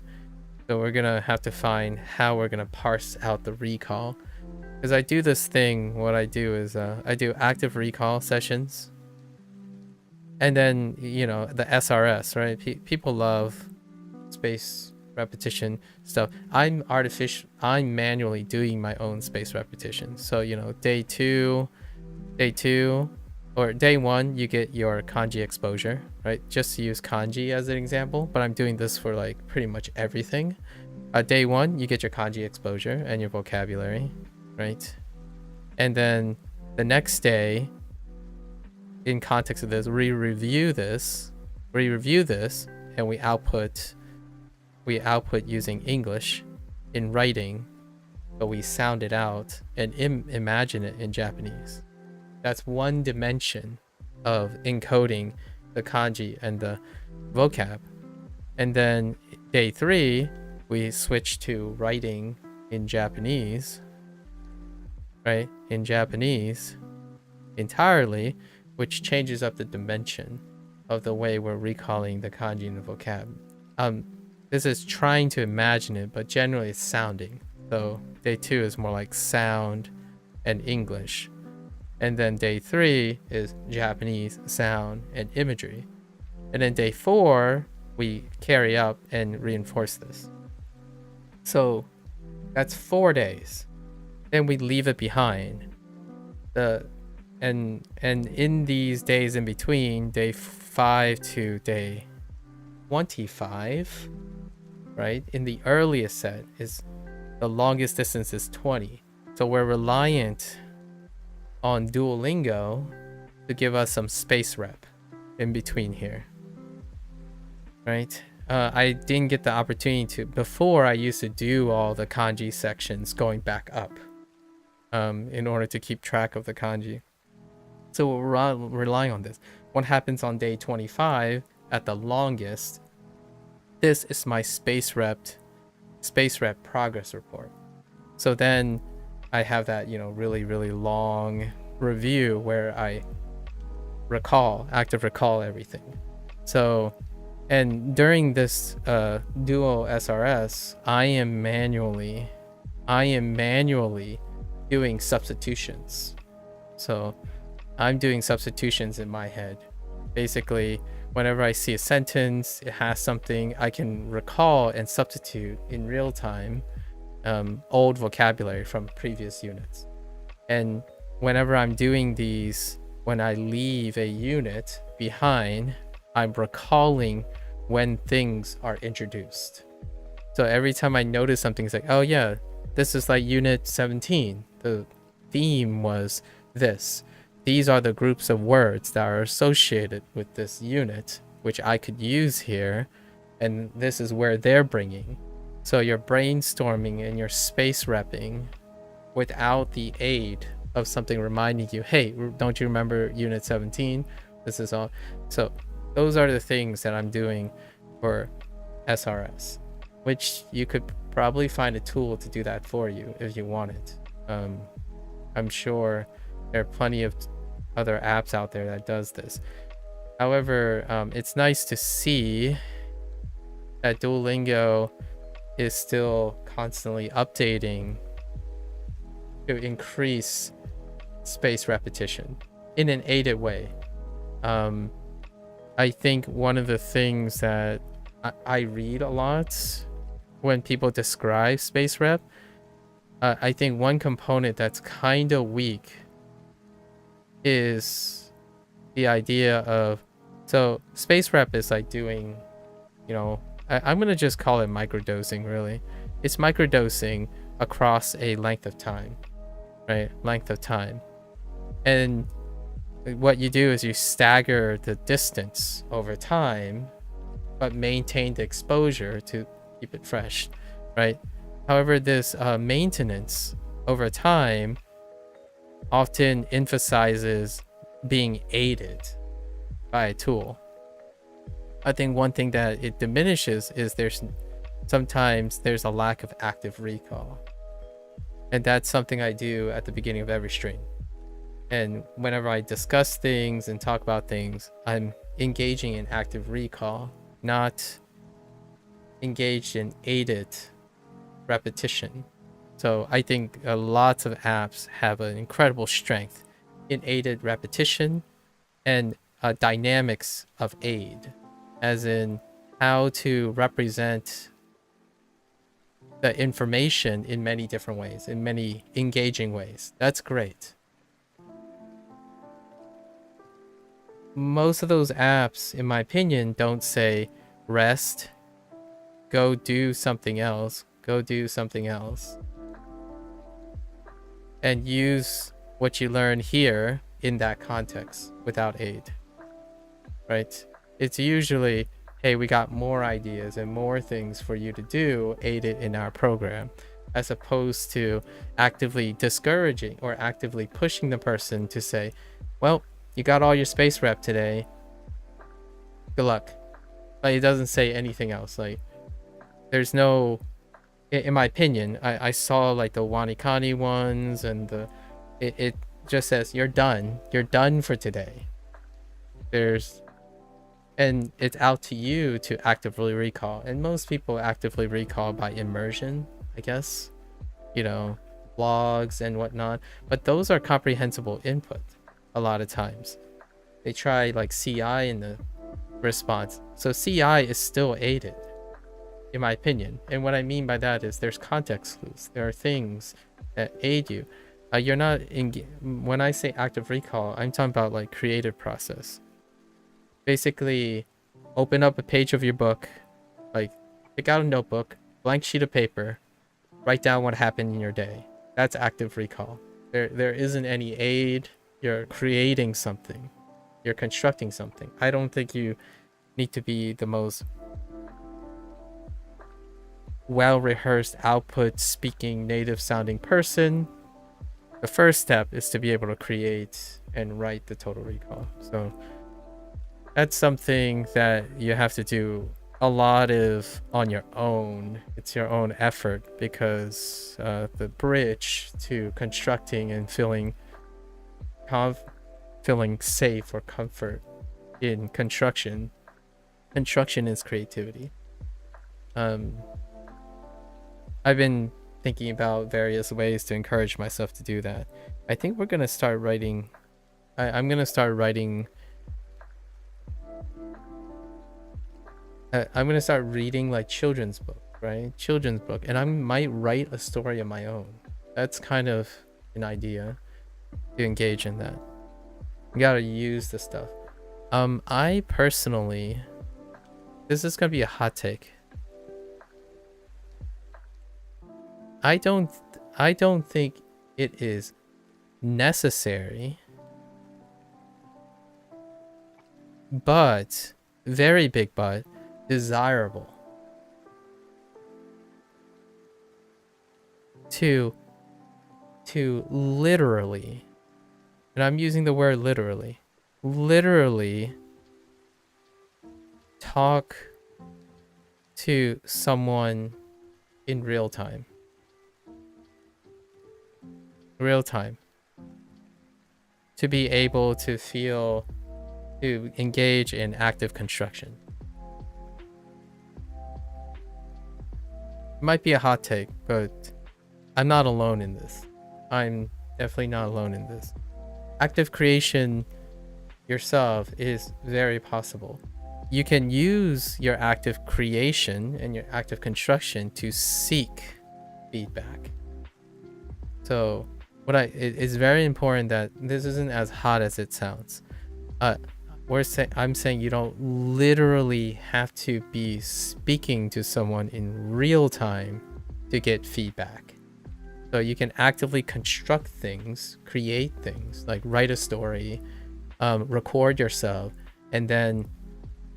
So we're gonna have to find how we're gonna parse out the recall. Because I do this thing, what I do is I do active recall sessions. And then, the SRS, right? People love space repetition stuff. I'm manually doing my own space repetition. So, day two, or day one, you get your kanji exposure, right? Just to use kanji as an example, but I'm doing this for like pretty much everything. Day one, you get your kanji exposure and your vocabulary, right? And then the next day, in context of this, we review this, and we output using English in writing, but we sound it out and imagine it in Japanese. That's one dimension of encoding the kanji and the vocab. And then day 3, we switch to writing in Japanese, right? In Japanese entirely, which changes up the dimension of the way we're recalling the kanji and the vocab. This is trying to imagine it, but generally it's sounding. So day 2 is more like sound and English. And then day 3 is Japanese, sound, and imagery. And then day 4, we carry up and reinforce this. So that's 4 days. Then we leave it behind. And in these days in between, day 5 to day 25, right? In the earliest set is the longest distance is 20. So we're reliant on Duolingo to give us some space rep in between here, right? I didn't get the opportunity to. Before, I used to do all the kanji sections going back up in order to keep track of the kanji. So we're relying on this. What happens on day 25 at the longest? This is my space rep progress report. So then I have that, really, really long review where I active recall everything. So, and during this Duo SRS, I am manually doing substitutions. So I'm doing substitutions in my head. Basically, whenever I see a sentence, it has something, I can recall and substitute in real time old vocabulary from previous units. And whenever I'm doing these, when I leave a unit behind, I'm recalling when things are introduced. So every time I notice something, it's like, oh yeah, this is like unit 17. The theme was this. These are the groups of words that are associated with this unit, which I could use here. And this is where they're bringing. So you're brainstorming and you're space repping without the aid of something reminding you, hey, don't you remember unit 17? This is all. So those are the things that I'm doing for SRS, which you could probably find a tool to do that for you if you want it. I'm sure there are plenty of other apps out there that does this. However, it's nice to see that Duolingo is still constantly updating to increase space repetition in an aided way. I think one of the things that I read a lot when people describe space rep, I think one component that's kind of weak is the idea of, so space rep is like doing, I'm going to just call it microdosing, really. It's microdosing across a length of time, right? Length of time. And what you do is you stagger the distance over time, but maintain the exposure to keep it fresh, right? However, this maintenance over time often emphasizes being aided by a tool. I think one thing that it diminishes is sometimes there's a lack of active recall. And that's something I do at the beginning of every stream. And whenever I discuss things and talk about things, I'm engaging in active recall, not engaged in aided repetition. So I think lots of apps have an incredible strength in aided repetition and dynamics of aid, as in how to represent the information in many different ways, in many engaging ways. That's great. Most of those apps, in my opinion, don't say rest, go do something else, go do something else, and use what you learn here in that context without aid, right? It's usually, hey, we got more ideas and more things for you to do aided in our program, as opposed to actively discouraging or actively pushing the person to say, well, you got all your space rep today, good luck. Like, it doesn't say anything else. Like, there's no, in my opinion, I saw like the Wanikani ones, and it just says you're done for today. And it's out to you to actively recall, and most people actively recall by immersion, I guess, you know, blogs and whatnot, but those are comprehensible input. A lot of times they try like CI in the response, so CI is still aided, in my opinion. And what I mean by that is there's context clues, there are things that aid you. You're not when I say active recall, I'm talking about like creative process. Basically, open up a page of your book, like pick out a notebook, blank sheet of paper, write down what happened in your day. That's active recall. There isn't any aid. You're creating something, you're constructing something. I don't think you need to be the most well-rehearsed output speaking native sounding person. The first step is to be able to create and write the total recall. So that's something that you have to do a lot of on your own. It's your own effort, because the bridge to constructing and feeling safe or comfort in construction is creativity. I've been thinking about various ways to encourage myself to do that. I think we're gonna start writing. I'm gonna start writing. I'm gonna start reading like children's book, right? Children's book, and I might write a story of my own. That's kind of an idea to engage in that. You gotta use the stuff. I personally, this is gonna be a hot take. I don't think it is necessary, but very big but desirable to literally, and I'm using the word literally talk to someone in real time, to be able to engage in active construction. It might be a hot take, but I'm not alone in this. I'm definitely not alone in this. Active creation yourself is very possible. You can use your active creation and your active construction to seek feedback. So it's very important that this isn't as hot as it sounds. I'm saying you don't literally have to be speaking to someone in real time to get feedback. So you can actively construct things, create things, like write a story, record yourself, and then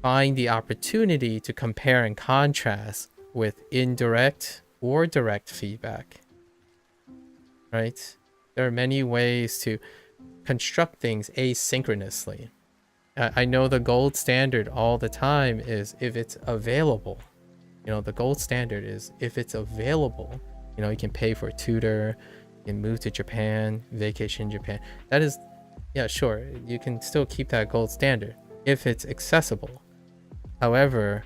find the opportunity to compare and contrast with indirect or direct feedback, right? There are many ways to construct things asynchronously. I know the gold standard all the time is if it's available. You know, the gold standard is if it's available. You know, you can pay for a tutor, you can move to Japan, vacation in Japan. That is, yeah, sure, you can still keep that gold standard if it's accessible. However,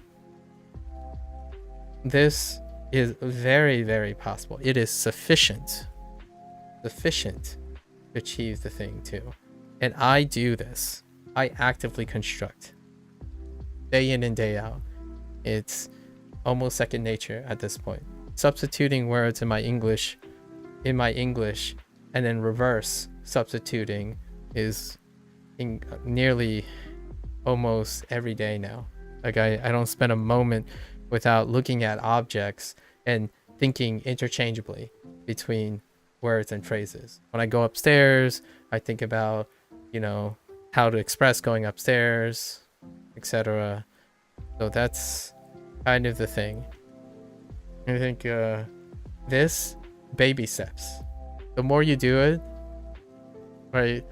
this is very, very possible. It is sufficient to achieve the thing too. And I do this. I actively construct day in and day out. It's almost second nature at this point. Substituting words in my English, and then reverse substituting is nearly almost every day now. Like I don't spend a moment without looking at objects and thinking interchangeably between words and phrases. When I go upstairs, I think about, how to express going upstairs, etc. So that's kind of the thing. I think this baby steps. The more you do it, right,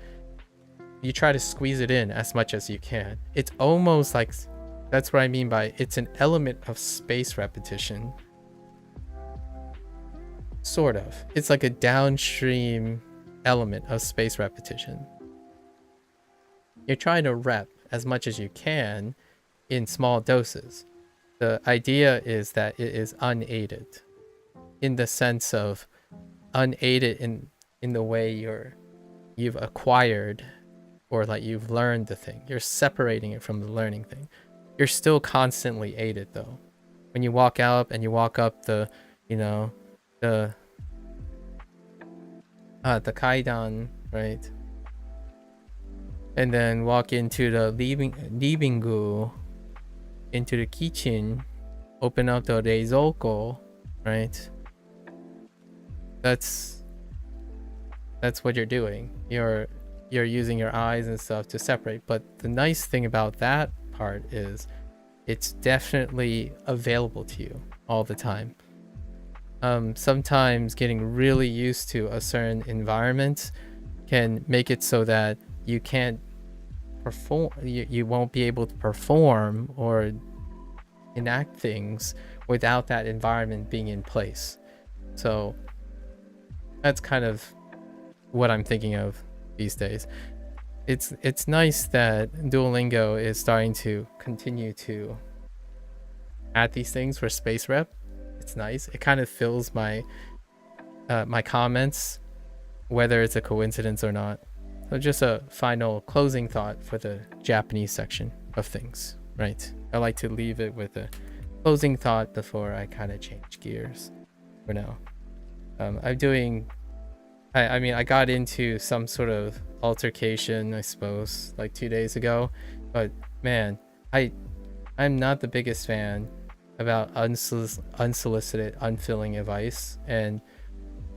you try to squeeze it in as much as you can. It's almost like, that's what I mean by it's an element of space repetition. Sort of. It's like a downstream element of space repetition. You're trying to rep as much as you can in small doses. The idea is that it is unaided, in the sense of unaided in the way you've acquired, or like you've learned the thing. You're separating it from the learning thing. You're still constantly aided though. When you walk out and you walk up the kaidan, right? And then walk into the living into the kitchen, open up the reizouko, right? That's what you're doing. You're using your eyes and stuff to separate. But the nice thing about that part is it's definitely available to you all the time. Sometimes getting really used to a certain environment can make it so that you can't perform, you won't be able to perform or enact things without that environment being in place. So that's kind of what I'm thinking of these days. It's nice that Duolingo is starting to continue to add these things for space rep. It's nice. It kind of fills my my comments, whether it's a coincidence or not. So just a final closing thought for the Japanese section of things, right? I like to leave it with a closing thought before I kind of change gears for now. I got into some sort of altercation, I suppose, like 2 days ago, but man, I'm not the biggest fan about unsolicited, unfilling advice, and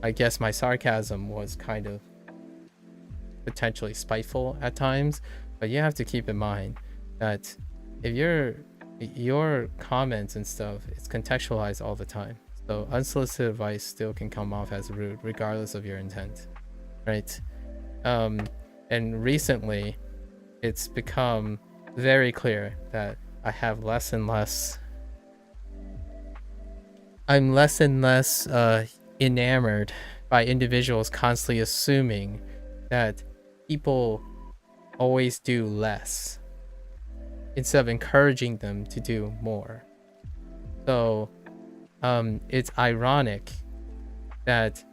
I guess my sarcasm was kind of potentially spiteful at times. But you have to keep in mind that if your comments and stuff, it's contextualized all the time. So unsolicited advice still can come off as rude regardless of your intent, right? And recently it's become very clear that I'm less and less enamored by individuals constantly assuming that people always do less instead of encouraging them to do more. So it's ironic that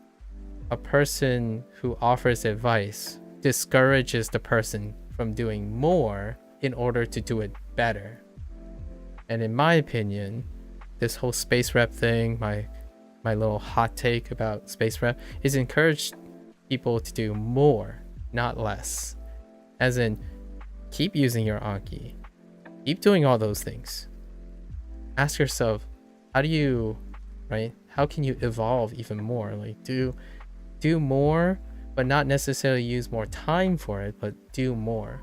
a person who offers advice discourages the person from doing more in order to do it better. And in my opinion, this whole space rep thing, my little hot take about space rep, is encourage people to do more, not less. As in, keep using your Anki, keep doing all those things. Ask yourself, how can you evolve even more? Like do more, but not necessarily use more time for it, but do more.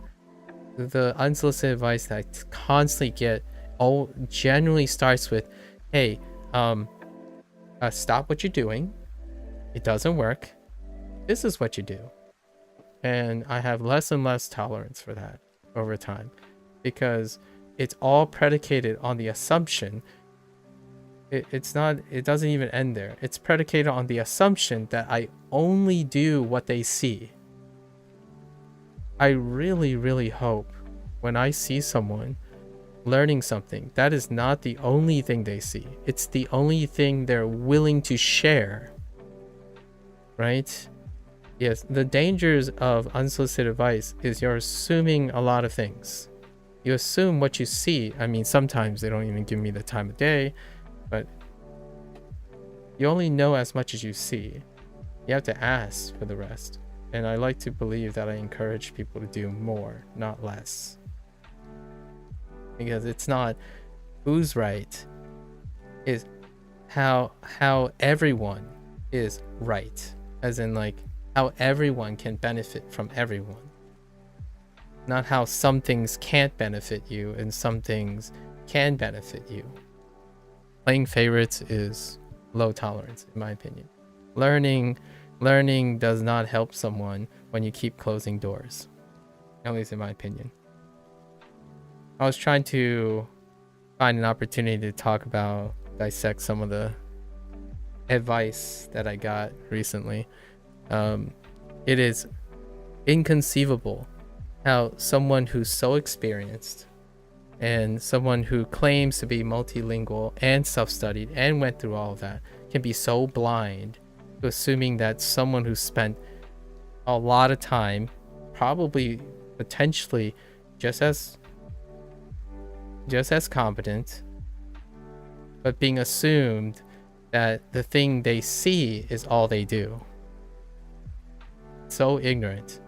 The unsolicited advice that I constantly get generally starts with, hey, stop what you're doing. It doesn't work. This is what you do. And I have less and less tolerance for that over time, because it's all predicated on the assumption. It doesn't even end there. It's predicated on the assumption that I only do what they see. I really, really hope when I see someone learning something, that is not the only thing they see. It's the only thing they're willing to share, right? Yes, the dangers of unsolicited advice is you're assuming a lot of things. You assume what you see. I mean, sometimes they don't even give me the time of day, but you only know as much as you see. You have to ask for the rest. And I like to believe that I encourage people to do more, not less. Because it's not who's right, is how everyone is right. As in like how everyone can benefit from everyone. Not how some things can't benefit you and some things can benefit you. Playing favorites is low tolerance, in my opinion. Learning does not help someone when you keep closing doors. At least in my opinion. I was trying to find an opportunity to talk about, dissect some of the advice that I got recently. It is inconceivable how someone who's so experienced and someone who claims to be multilingual and self-studied and went through all of that can be so blind to assuming that someone who spent a lot of time, probably potentially just as competent, but being assumed that the thing they see is all they do. So ignorant.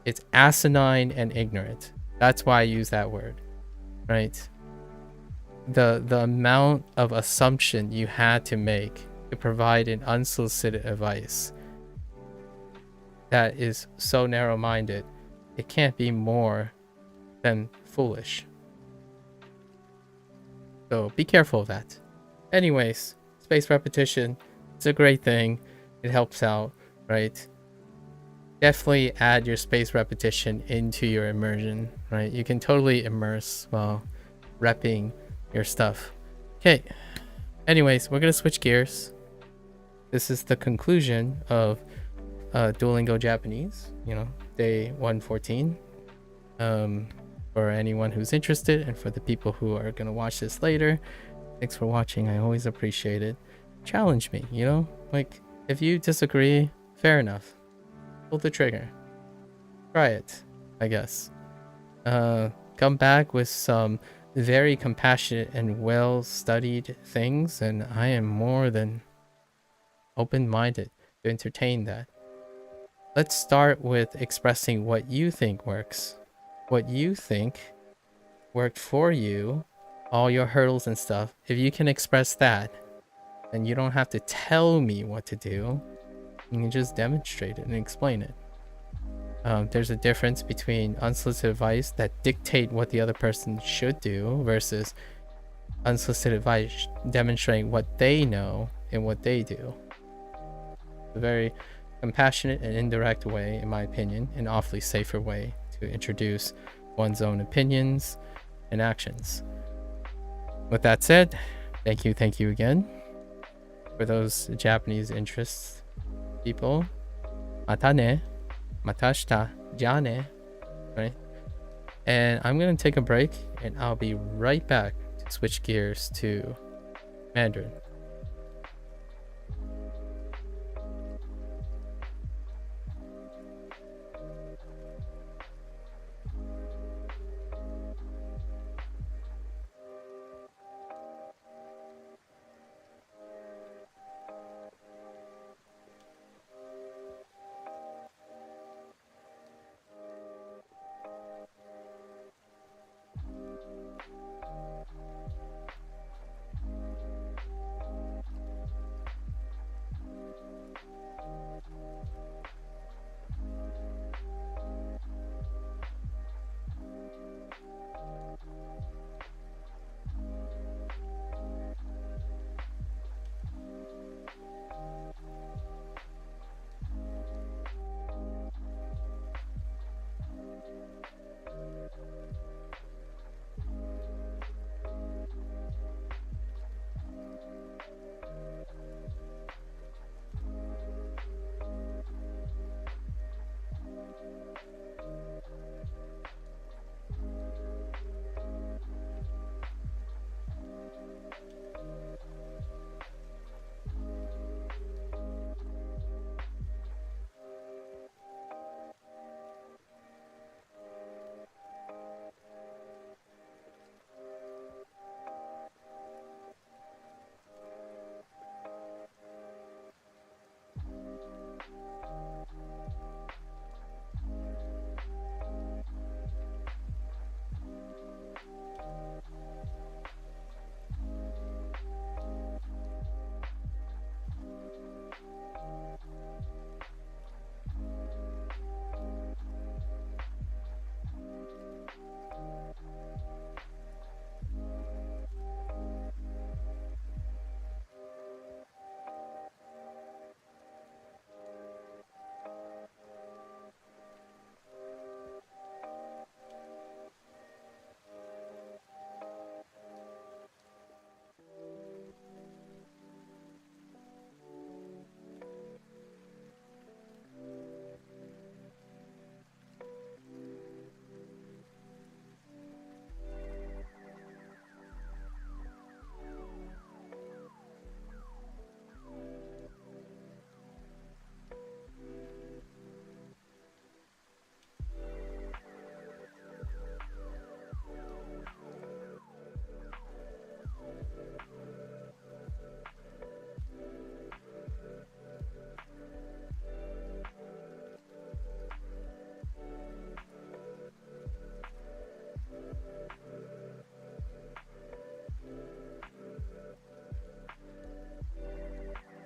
It's asinine and ignorant. That's why I use that word, right? The amount of assumption you had to make to provide an unsolicited advice that is so narrow-minded, it can't be more than foolish. So be careful of that. Anyways, spaced repetition, it's a great thing. It helps out, right? Definitely add your spaced repetition into your immersion, right? You can totally immerse while repping your stuff. Okay. Anyways, we're gonna switch gears. This is the conclusion of Duolingo Japanese, day 114. For anyone who's interested and for the people who are gonna watch this later, thanks for watching. I always appreciate it. Challenge me, like if you disagree, fair enough. Pull the trigger. Try it, I guess. Come back with some very compassionate and well-studied things, and I am more than open-minded to entertain that. Let's start with expressing what you think works. What you think worked for you, all your hurdles and stuff. If you can express that, then you don't have to tell me what to do. You can just demonstrate it and explain it. There's a difference between unsolicited advice that dictate what the other person should do versus unsolicited advice demonstrating what they know and what they do. A very compassionate and indirect way, in my opinion, an awfully safer way to introduce one's own opinions and actions. With that said, thank you again. For those Japanese interests people, mata ne, mata shita, ja ne, right? And I'm gonna take a break and I'll be right back to switch gears to Mandarin.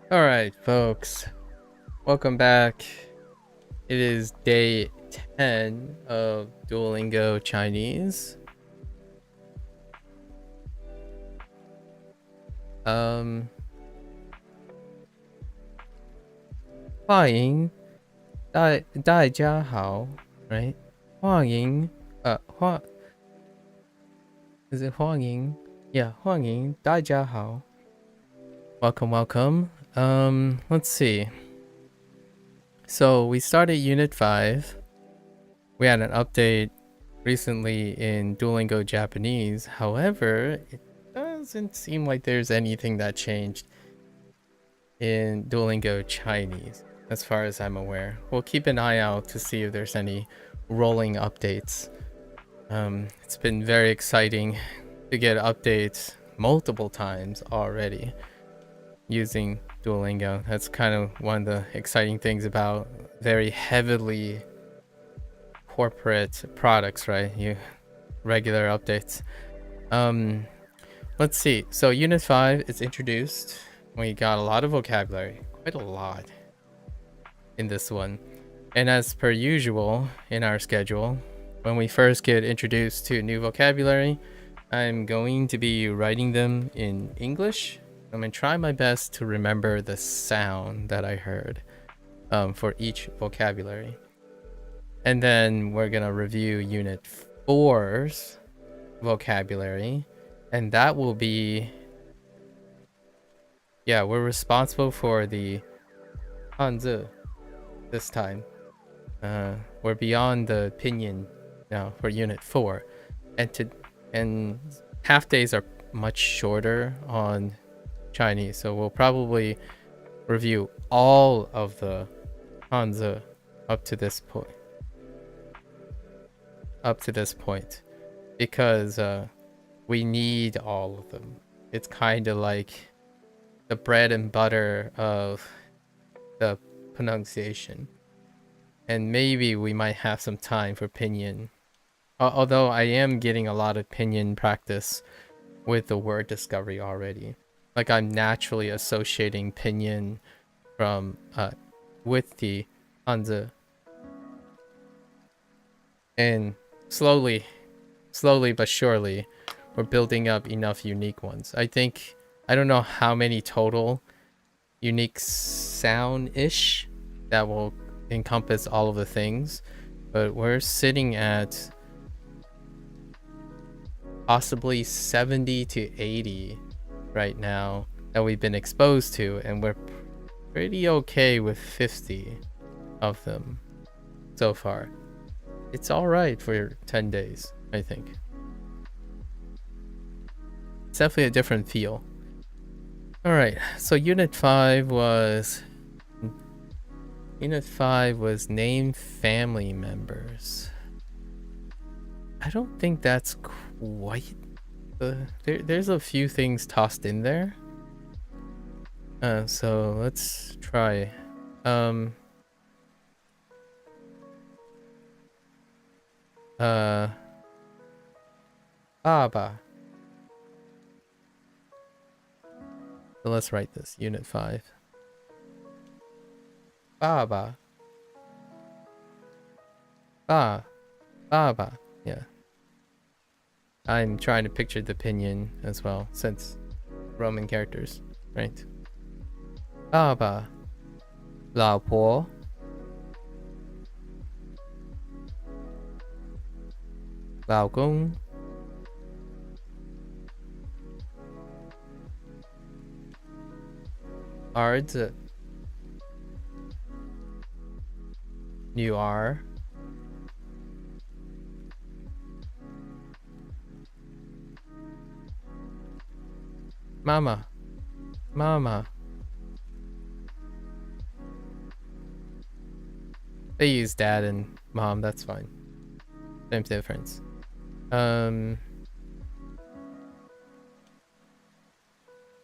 All right, folks. Welcome back. It is day 10 of Duolingo Chinese. 欢迎大家好 right? 欢迎 is it 欢迎? Yeah, 欢迎大家好. Welcome. Let's see. So we started Unit 5. We had an update recently in Duolingo Japanese. However, it doesn't seem like there's anything that changed in Duolingo Chinese, as far as I'm aware. We'll keep an eye out to see if there's any rolling updates. It's been very exciting to get updates multiple times already using Duolingo. That's kind of one of the exciting things about very heavily corporate products, right? Regular updates. Let's see. So Unit 5 is introduced. We got a lot of vocabulary, quite a lot in this one. And as per usual in our schedule, when we first get introduced to new vocabulary, I'm going to be writing them in English. I'm going to try my best to remember the sound that I heard for each vocabulary. And then we're going to review Unit 4's vocabulary. And that will be... Yeah, we're responsible for the Hanzi this time. We're beyond the pinyin now for Unit 4. And half days are much shorter on Chinese, so we'll probably review all of the Hanzi up to this point because we need all of them. It's kind of like the bread and butter of the pronunciation, and maybe we might have some time for pinyin, although I am getting a lot of pinyin practice with the word discovery already. Like, I'm naturally associating pinyin from with the Hanzi, and slowly but surely we're building up enough unique ones. I don't know how many total unique sound-ish that will encompass all of the things, but we're sitting at possibly 70 to 80 right now that we've been exposed to, and we're pretty okay with 50 of them so far. It's all right for 10 days, I think. It's definitely a different feel. All right, so Unit 5 was name family members. I don't think that's quite there's a few things tossed in there. So let's try. Baba. So let's write this. Unit 5. Baba. Baba. Yeah. I'm trying to picture the pinyin as well, since Roman characters, right? Baba. 老婆. "老公." 儿子 女儿 Mama. They use dad and mom, that's fine. Same difference.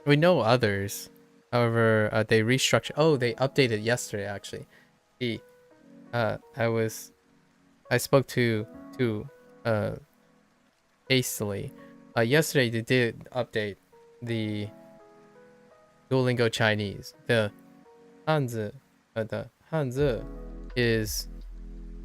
We know others. However, they restructured. Oh, they updated yesterday actually. I spoke too hastily. Yesterday they did update the Duolingo Chinese. The Hanzi, the Hanzi is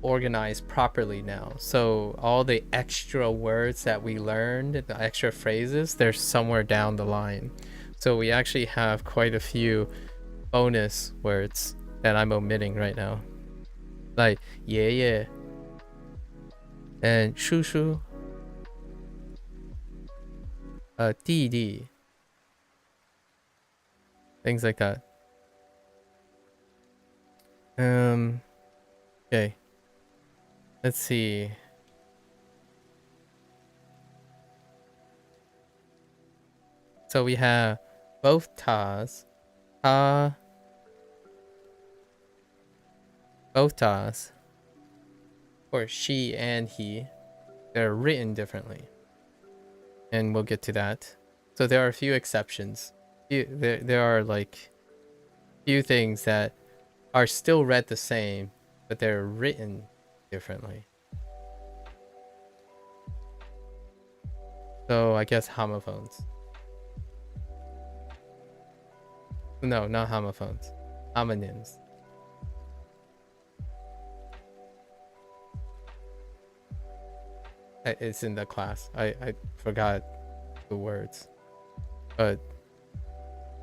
organized properly now. So all the extra words that we learned, the extra phrases, they're somewhere down the line. So we actually have quite a few bonus words that I'm omitting right now. Like yeah and shushu, didi, things like that. Okay. Let's see. So we have both tas, both tas, or she and he, they're written differently. And we'll get to that. So there are a few exceptions. There are like few things that are still read the same, but they're written differently. So I guess homophones. No, not homophones. Homonyms. It's in the class. I forgot the words, but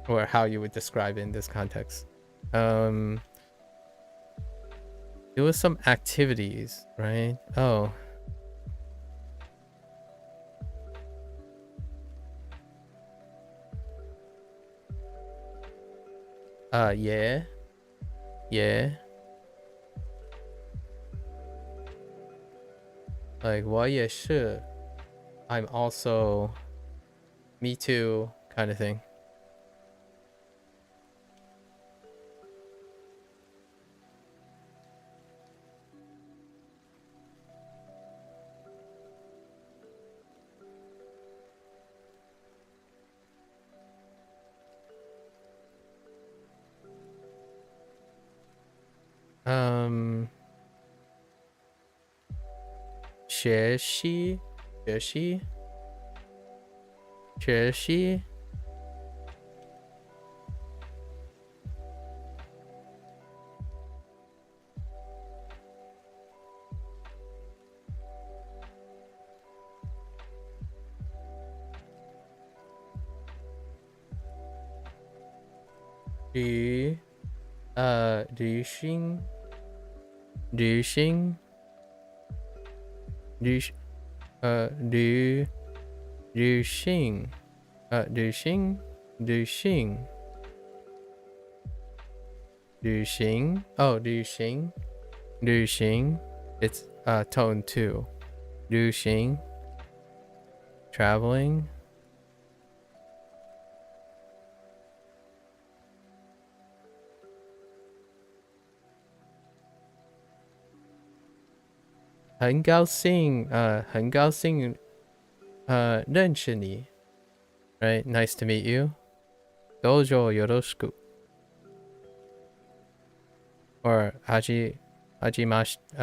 or how you would describe it in this context. There was some activities, right? Oh. Yeah. Like 我也是. I'm also. Me too, kind of thing. Um. 学习 旅行 it's tone 2 旅行 traveling很高兴认识你 right, nice to meet you どうぞよろしく or はじまして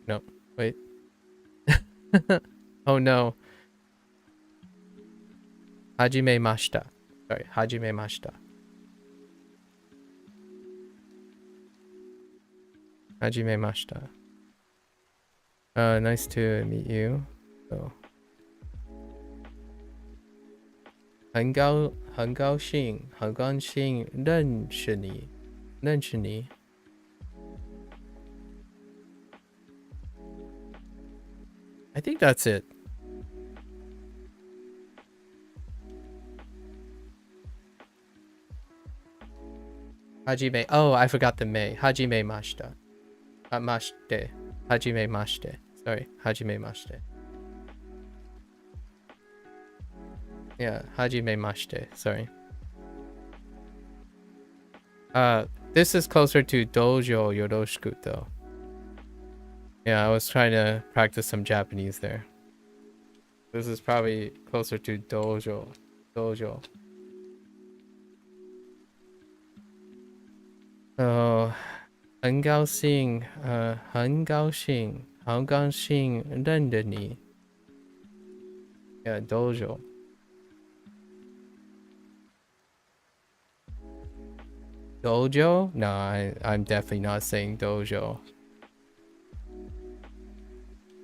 no wait oh no はじめました sorry はじめましたはじめました nice to meet you so 很高兴认识你 I think that's it. Hajime. Oh, I forgot the me. Hajime mashita. Mashite. Hajime mashite. Sorry. Hajime mashite. Yeah, hajime mashite. Sorry. This is closer to dojo yoroshiku though. Yeah, I was trying to practice some Japanese there. This is probably closer to dojo. Oh, 很高兴认得你 Yeah, dojo. Dojo? No, I'm definitely not saying dojo.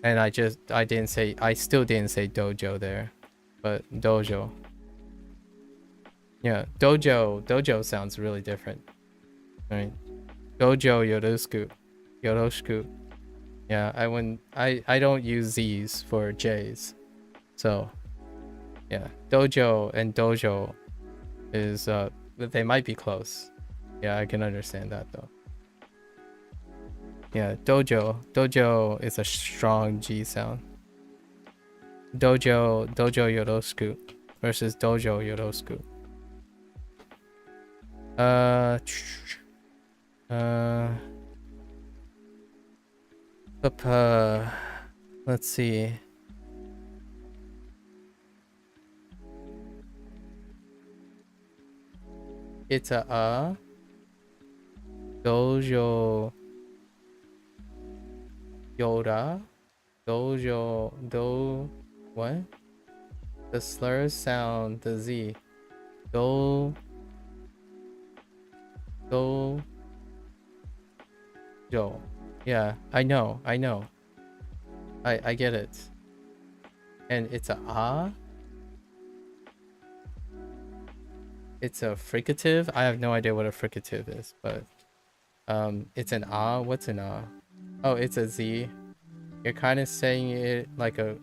And I still didn't say dojo there. But dojo. Yeah, dojo sounds really different. Right? Dojo yoroshiku. Yoroshiku. Yeah, I don't use Z's for J's. So, yeah, dojo and dojo is they might be close. Yeah, I can understand that though. Yeah, dojo is a strong G sound. Dojo yoroshiku versus dojo yoroshiku. Let's see. It's a dojo yoda what? The slurs sound the Z. Dojo. Yeah, I know. I get it. And it's a ah. It's a fricative. I have no idea what a fricative is, but it's an ah. What's an ah? Oh, it's a Z. You're kind of saying it like a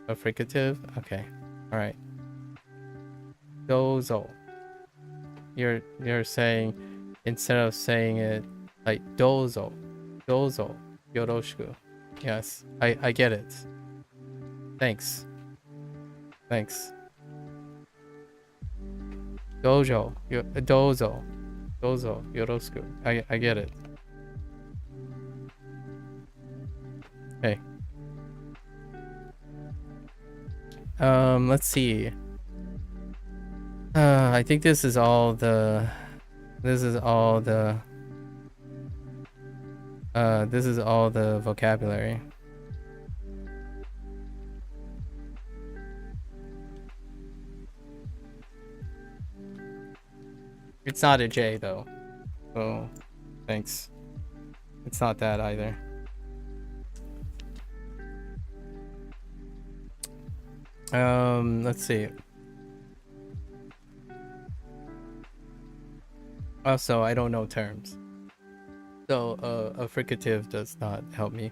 fricative. Okay, all right. Dozo. You're saying, instead of saying it like dozo yoroshiku. Yes, I get it. Thanks. Dozo yoroshiku. I get it. Hey. Let's see. I think this is all the vocabulary. It's not a J though. So thanks. It's not that either. Let's see. Also, I don't know terms. So a fricative does not help me.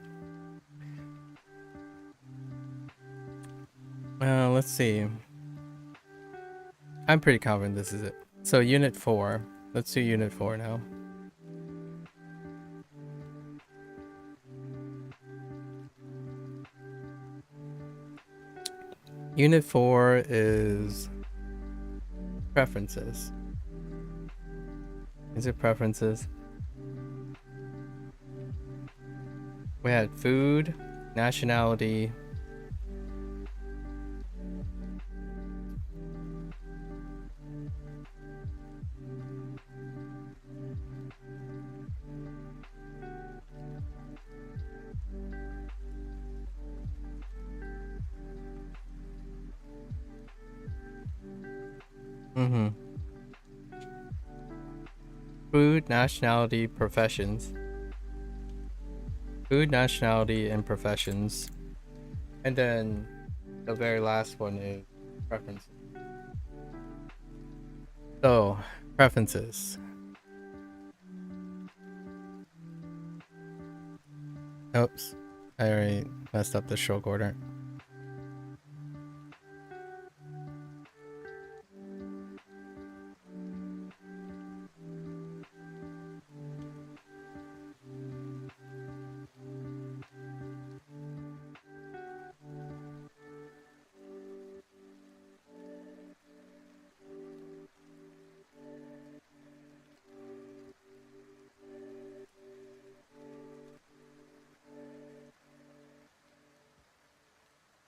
Let's see. I'm pretty confident this is it. So unit 4. Let's do unit 4 now. Unit 4 is preferences. Is it preferences? We had food, nationality, food, nationality, professions. Food, nationality, and professions. And then the very last one is preferences. So, preferences. Oops, I already messed up the stroke order.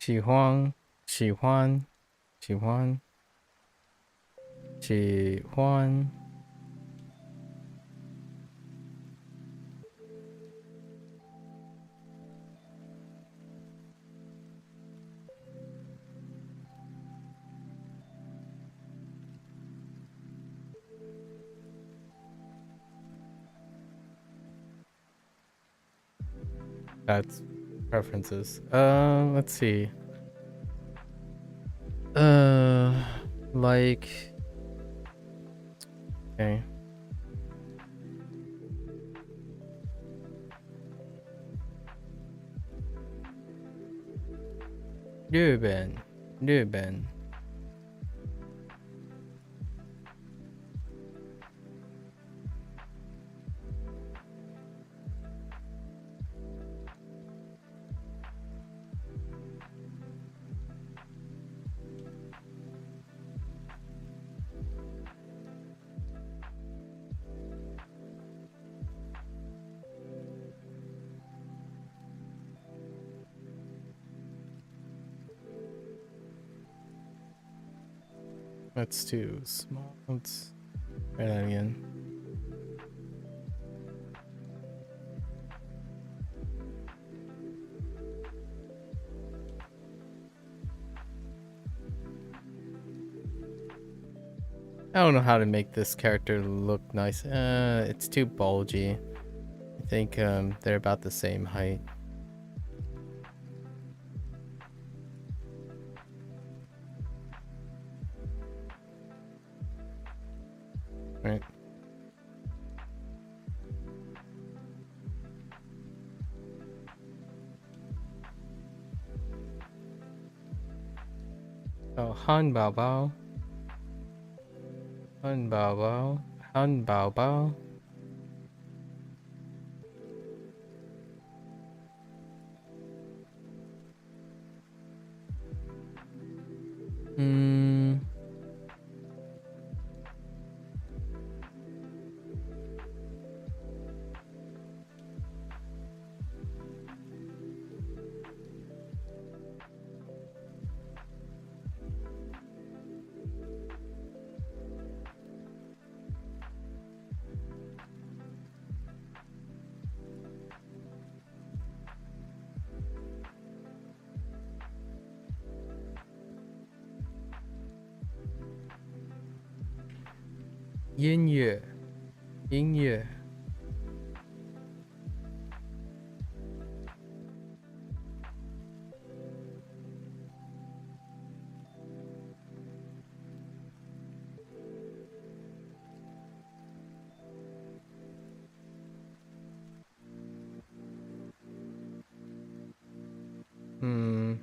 喜欢 That's preferences. Let's see. Like, okay. Ruben. Let's do small. Let's try that again. I don't know how to make this character look nice. It's too bulgy. I think they're about the same height. Right. Oh, Han Bao Bao. Han Bao Bao. Han Bao Bao. Hmm. Yin Ye. Yin Ye. Hmm.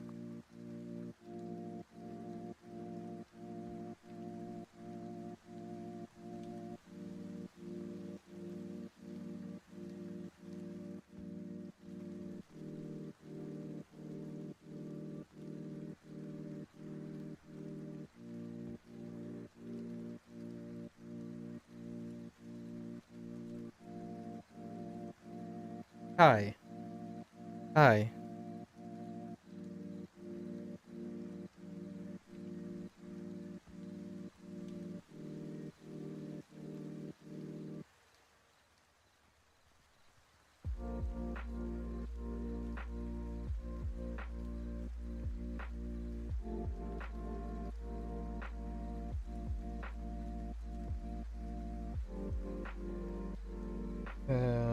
Hi. Hi. Uh.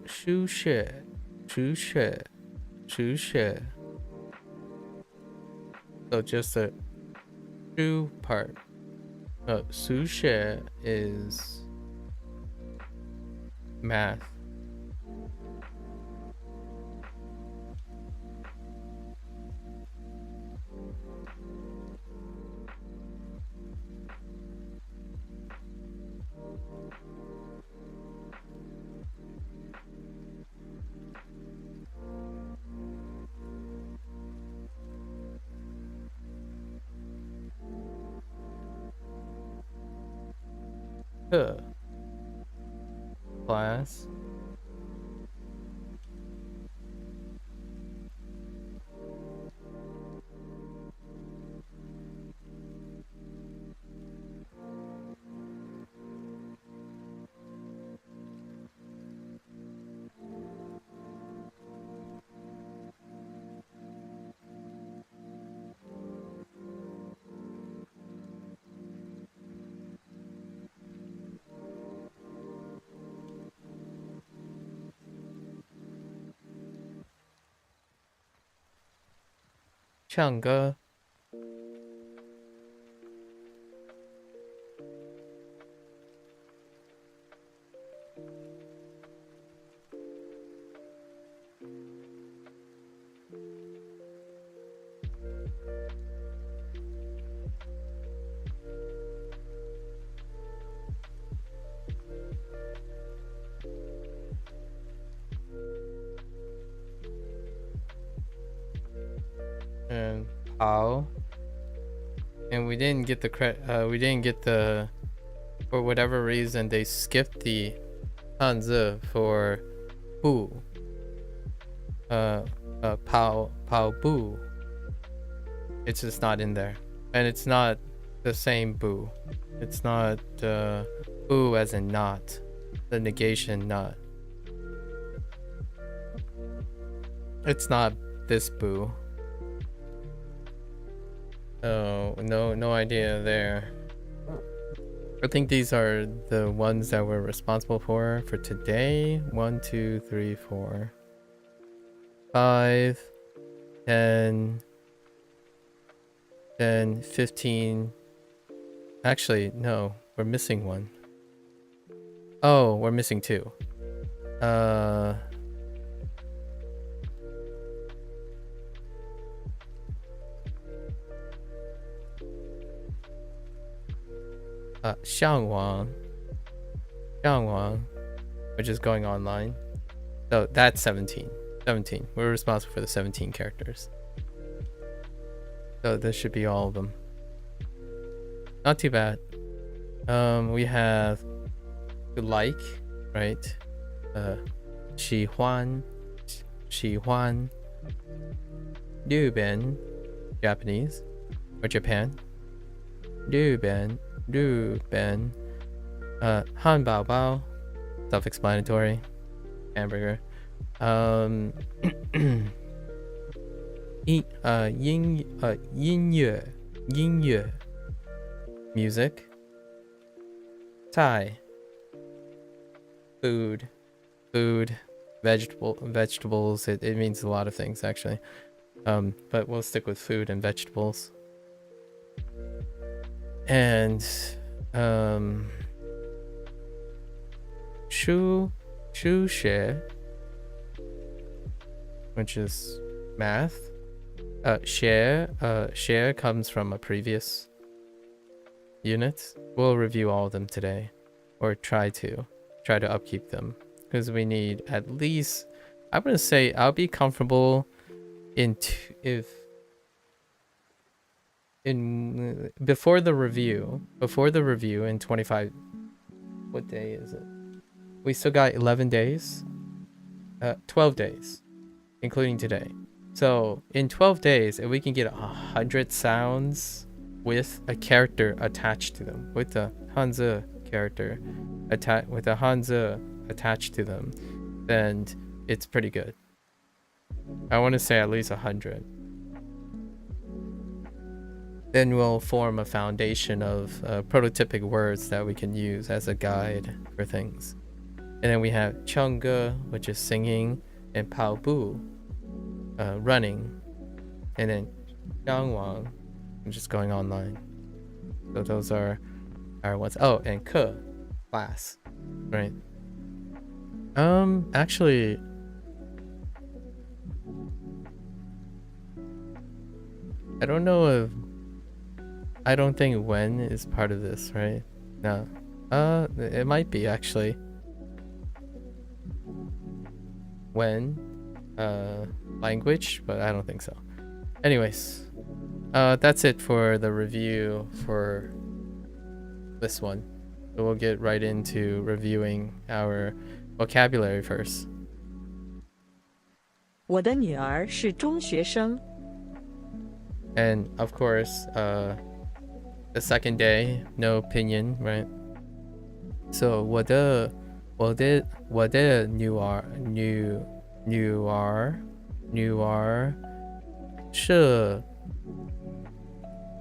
Shu she. Shu she. Shu she. So just the shu part. Su she is math. 课 class.唱歌 and Pao. And we didn't get the for whatever reason they skipped the Hanzi for Bu. Pao Bu. It's just not in there. And it's not the same Bu. It's not Bu as in not. The negation not. It's not this Bu. Oh, no idea there. I think these are the ones that we're responsible for today. 1, 2, 3, 4, 5, 10, 15. Actually, no, we're missing one. Oh, we're missing 2. Xiangwang, which is going online. So that's 17. We're responsible for the 17 characters. So this should be all of them. Not too bad. We have to like, right? Xi Huan, Liu Ben, Japanese or Japan. Liu Ben, Han Bao Bao, self-explanatory, hamburger. Yin Yue, music. Tai, food, vegetables. It means a lot of things actually. But we'll stick with food and vegetables. And Shu She, which is math. Share comes from a previous unit. We'll review all of them today, or try to upkeep them, because we need at least, I'm gonna say I'll be comfortable before the review in 25. What day is it? We still got 11 days, 12 days, including today. So in 12 days, if we can get 100 sounds with a character attached to them, with the Hanzi character attached to them, then it's pretty good. I want to say at least 100. Then we'll form a foundation of prototypic words that we can use as a guide for things. And then we have Chengge, which is singing, and Pao Bu, running, and then Xiangwang, which is going online. So those are our ones. Oh, and Ke, class, right? Actually, I don't know if, I don't think when is part of this, right? No. It might be actually. When, language, but I don't think so. Anyways, that's it for the review for this one. So we'll get right into reviewing our vocabulary first. 我的女儿是中学生。 And of course, the second day, no opinion, right? So 我的女儿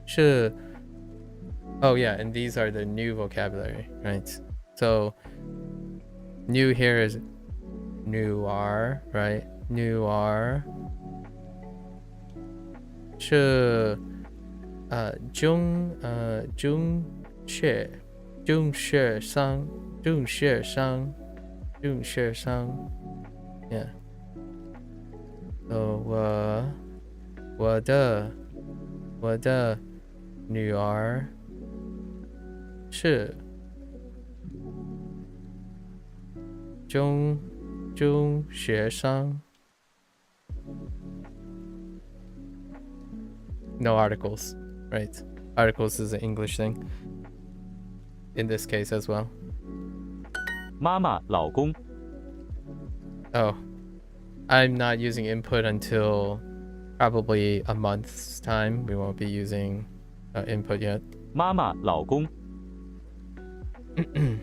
是 oh yeah, and these are the new vocabulary, right? So new here is nuar, right? Nuar 是中学生 yeah. So 我的女儿是中学生 No articles, right? Articles is an English thing. In this case as well. 妈妈，老公。 Oh, I'm not using input until probably a month's time. We won't be using input yet. 妈妈，老公。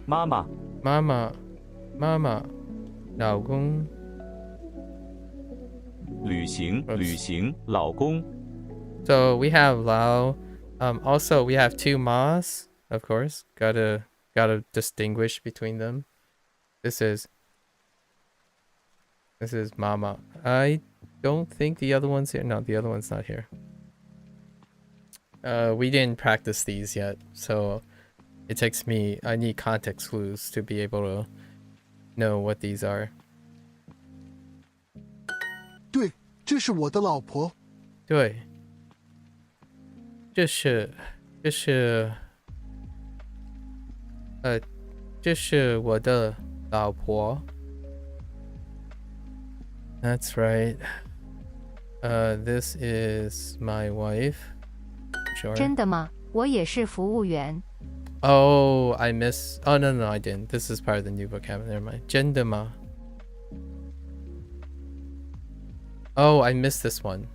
妈妈，老公。旅行，老公。 So we have Lao. Also, we have two mas, of course. Gotta distinguish between them. This is mama. I don't think the other one's here. No, the other one's not here. We didn't practice these yet, so it takes me. I need context clues to be able to know what these are. 对，这是我的老婆。对。这是我的老婆。That's right. This is my wife. Sure. 真的吗？我也是服务员。 Oh, I miss. Oh no, I didn't. This is part of the new vocabulary. Never mind. 真的吗? Oh, I missed this one.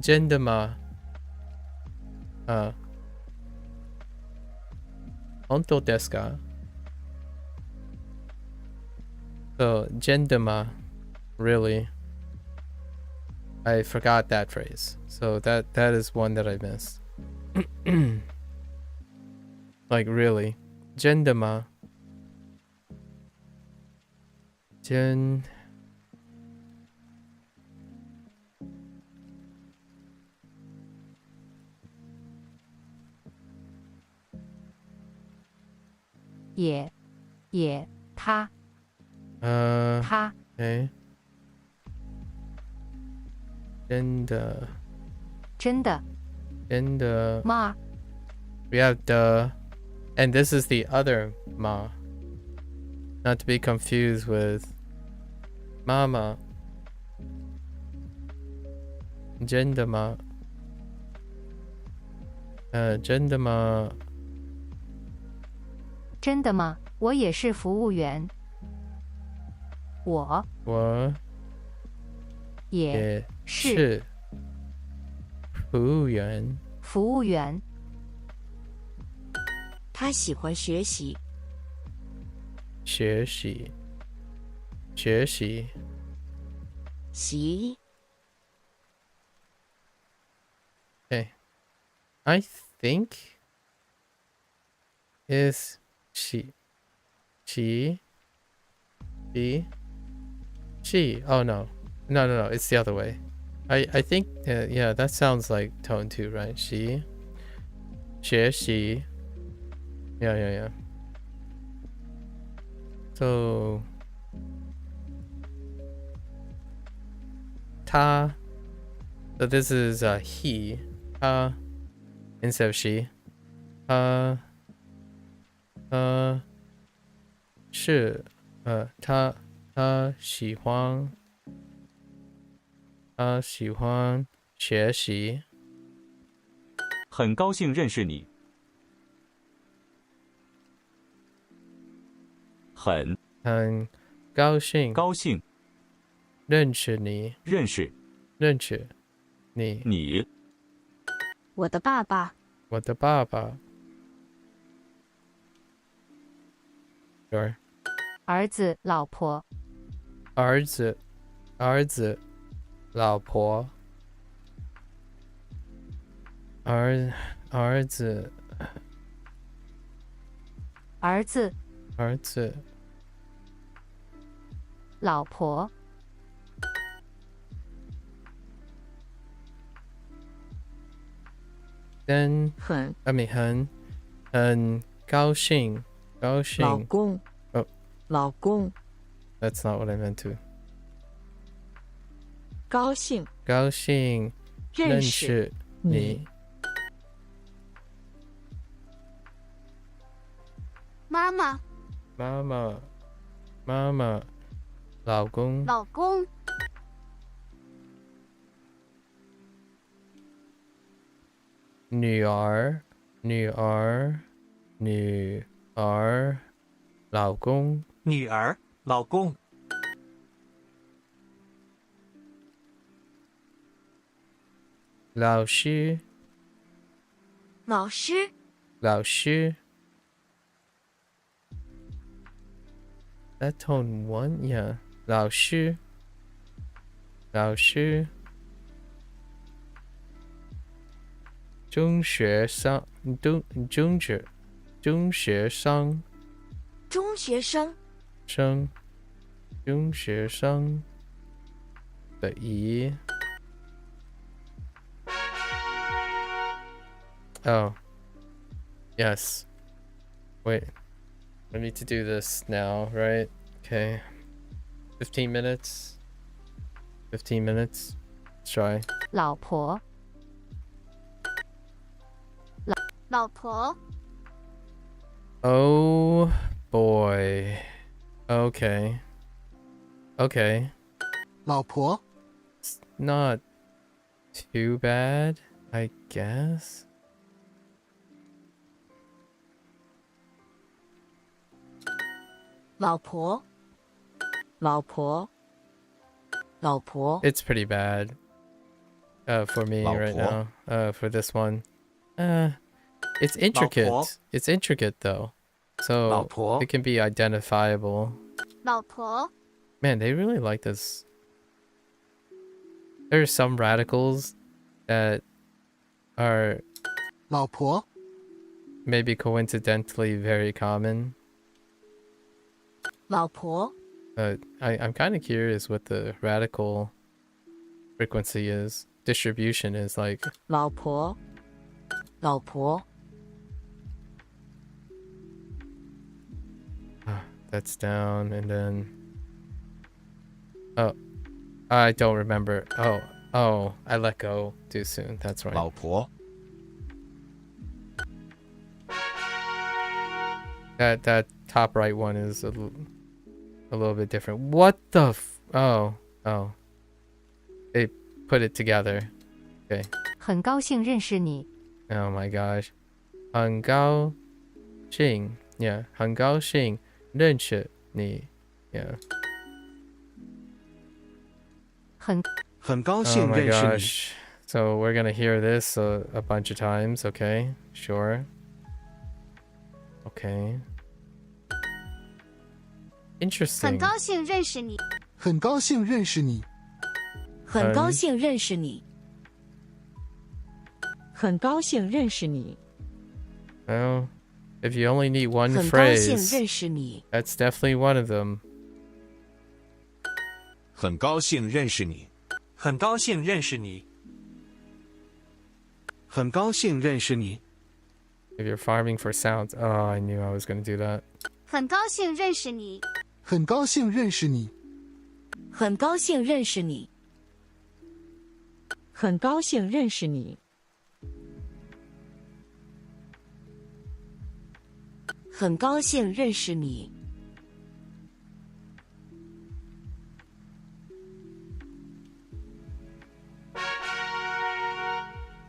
真的吗? 本当ですか? So, 真的吗? Really? I forgot that phrase. So that is one that I missed. Like really? 真的吗? 真 他 他 okay. 真的 ma we have the and this is the other ma, not to be confused with mama. 真的吗? 真的吗? 真的吗？我也是服务员。我也是服务员。服务员。他喜欢学习。学习。习。 Okay. I think is she. Oh no, it's the other way. I think yeah, that sounds like tone 2, right? She. Yeah. So 他 so this is he instead of she. 是他喜欢学习。很高兴认识你。很高兴高兴认识你认识你我的爸爸，我的爸爸。Sure. 儿子、老婆，儿子老婆儿子老婆，很高兴老公 Oh. 老公 That's not what I meant to. 高兴认识你妈妈，妈妈老公女儿老公女儿、老公、老师老师，老师 That tone one, yeah. 老师中学生中学生，的姨 Oh. Yes. Wait. I need to do this now, right? Okay. 15 minutes. 15 minutes. Let's try. 老婆，老婆， Oh boy. Okay.老婆 It's not too bad, I guess. 老婆 It's pretty bad. For me right now. For this one. It's intricate. 老婆 It's intricate though. So 老婆 it can be identifiable. 老婆， Man, they really like this. There are some radicals that are 老婆 maybe coincidentally very common. 老婆 I'm kind of curious what the radical frequency is. Distribution is like 老婆 that's down and then oh I don't remember. Oh I let go too soon. That's right. 老婆 That top right one is a little bit different. What the oh they put it together. Okay. 很高兴认识你， Oh my gosh. 很高兴 Yeah. 很高兴认识你 Yeah. 很高 Oh 兴 my 认识你。 gosh. So we're gonna hear this a bunch of times. Okay. Sure. Okay. Interesting. 很高兴认识你，很高兴认识你，很高兴认识你，很高兴认识你， Well, if you only need one 很高兴 phrase, 认识你， that's definitely one of them. 很高兴认识你。很高兴认识你。很高兴认识你。 If you're farming for sounds, oh, I knew I was gonna do that. 很高兴认识你，很高兴认识你，很高兴认识你，很高兴认识你，很高兴认识你，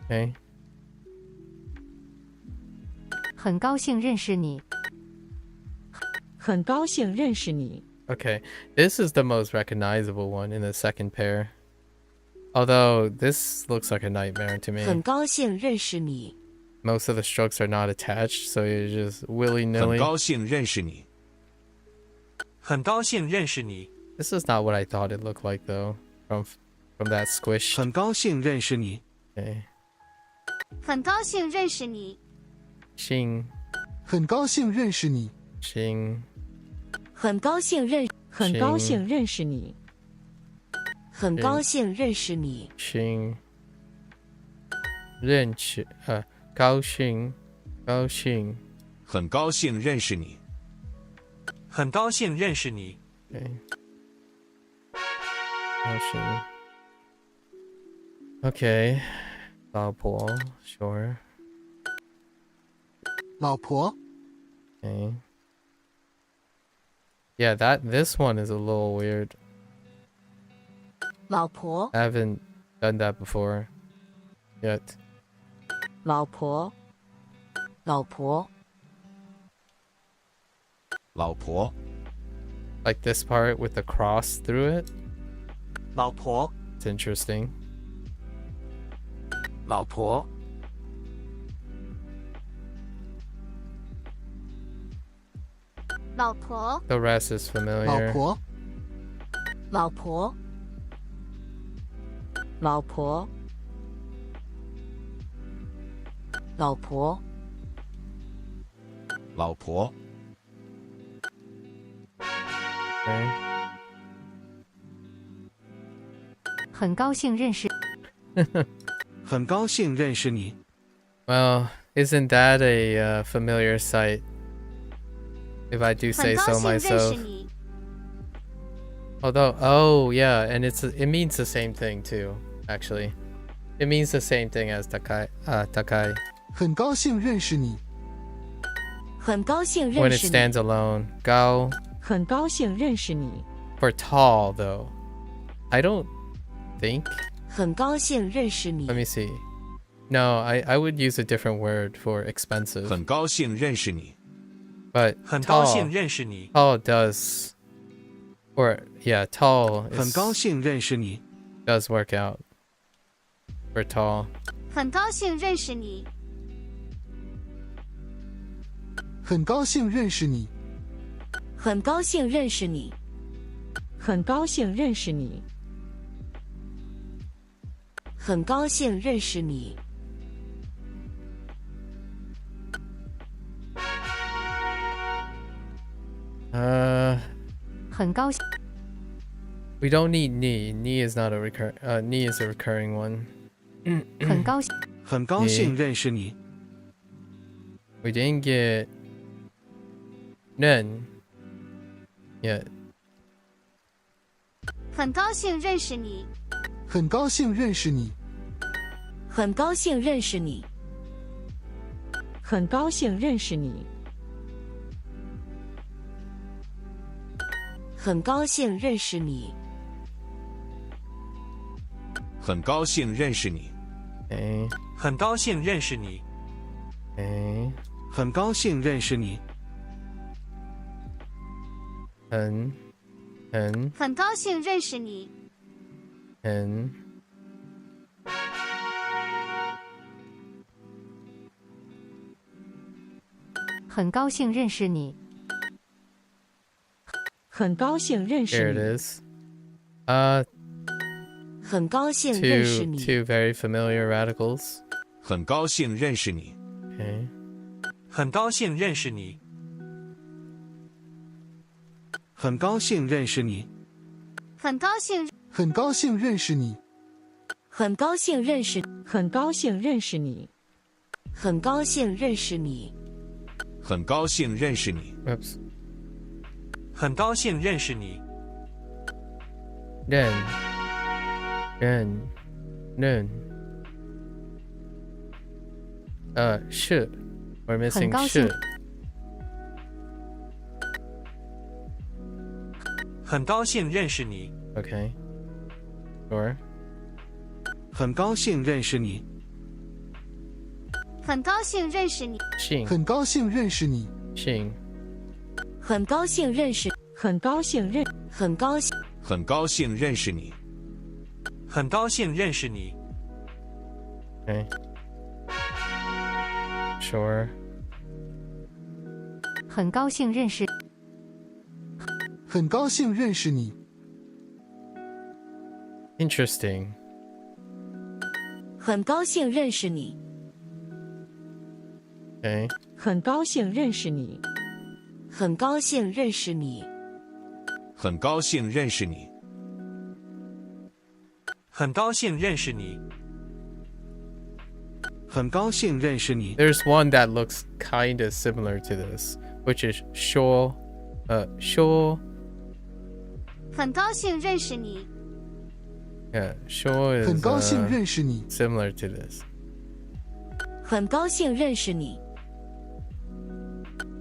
Okay. 很高兴认识你，很高兴认识你。 Okay, this is the most recognizable one in the second pair. Although this looks like a nightmare to me. 很高兴认识你。 Most of the strokes are not attached, so you're just 很 willy-nilly. 高兴认识你。很高兴认识你。 This is not what I thought it looked like though, from that squish. 很高兴认识你。 Okay. 很高兴认识你。 Xing, 很高兴认识你。 Xing, 很高兴认识你。很高兴认识你。 Xing. 认识，高兴，高兴。很高兴认识你。很高兴认识你。 Okay. 高兴。Okay. 老婆 sure. 老婆。 Okay. Yeah, this one is a little weird. 老婆。 I haven't done that before yet. 老婆。老婆。老婆。 Like this part with the cross through it. 老婆。 It's interesting. 老婆。老婆。 The rest is familiar. 老婆。老婆。老婆。老婆。老婆。 Okay. 很高兴认识。很高兴认识你。 Well, isn't that a familiar sight? If I do say so 很高兴认识 myself. 你。 Although, oh yeah, and it means the same thing too. Actually, it means the same thing as takai. Takai. 很高兴认识你。很高兴 When 认 it 识你。 stands alone, gao. 很高兴认识你。 For tall though, I don't think. 很高兴认识你。 Let me see. No, I would use a different word for expensive. 很高兴认识你。 But 很高 tall, 兴认识你。 tall does, or yeah, tall 很 is, 高兴认识你。 does work out for tall. 很高兴认识你。很高兴认识你。很高兴认识你。很高兴认识你。很高兴认识你。 很高兴。 We don't need ni. Ni is not a ni is a recurring one. 很高兴。很高兴认识你。 We didn't get nen yet. 很高兴认识你。很高兴认识你。很高兴认识你。很高兴认识你。很高兴认识你。很高兴认识你。 Okay. 很高兴认识你。 Okay. 很高兴认识你。很很高兴认识你。很高兴认识你。很高兴认识 Here 你。 it is. 很高兴认识 Two 你。 very familiar radicals. 很高兴认识你。 Okay. 很高兴认识你。很高兴认识你。很高兴。很高兴认识你。很高兴认识。很高兴认识你。很高兴认识你。很高兴认识你。 Oops. 很高兴认识你。Ren. Shi. We're missing 很高兴。 shi. 很高兴认识你。 Okay. Sure. 很高兴认识你。很高兴认识你。 Xing. 很高兴认识你。 Xing. 很高兴认识，很高兴认，很高兴，很高兴认识你。很高兴认识你。 Okay. Sure. 很高兴认识，很高兴认识你。 Interesting. 很高兴认识你， Okay. 很高兴认识你，很高兴认识你，很高兴认识你。很高兴认识你。很高兴认识你。 There's one that looks kind of similar to this, which is sure. Sure. 很高兴认识你， Yeah, sure is 很高兴认识你。 similar to this. 很高兴认识你，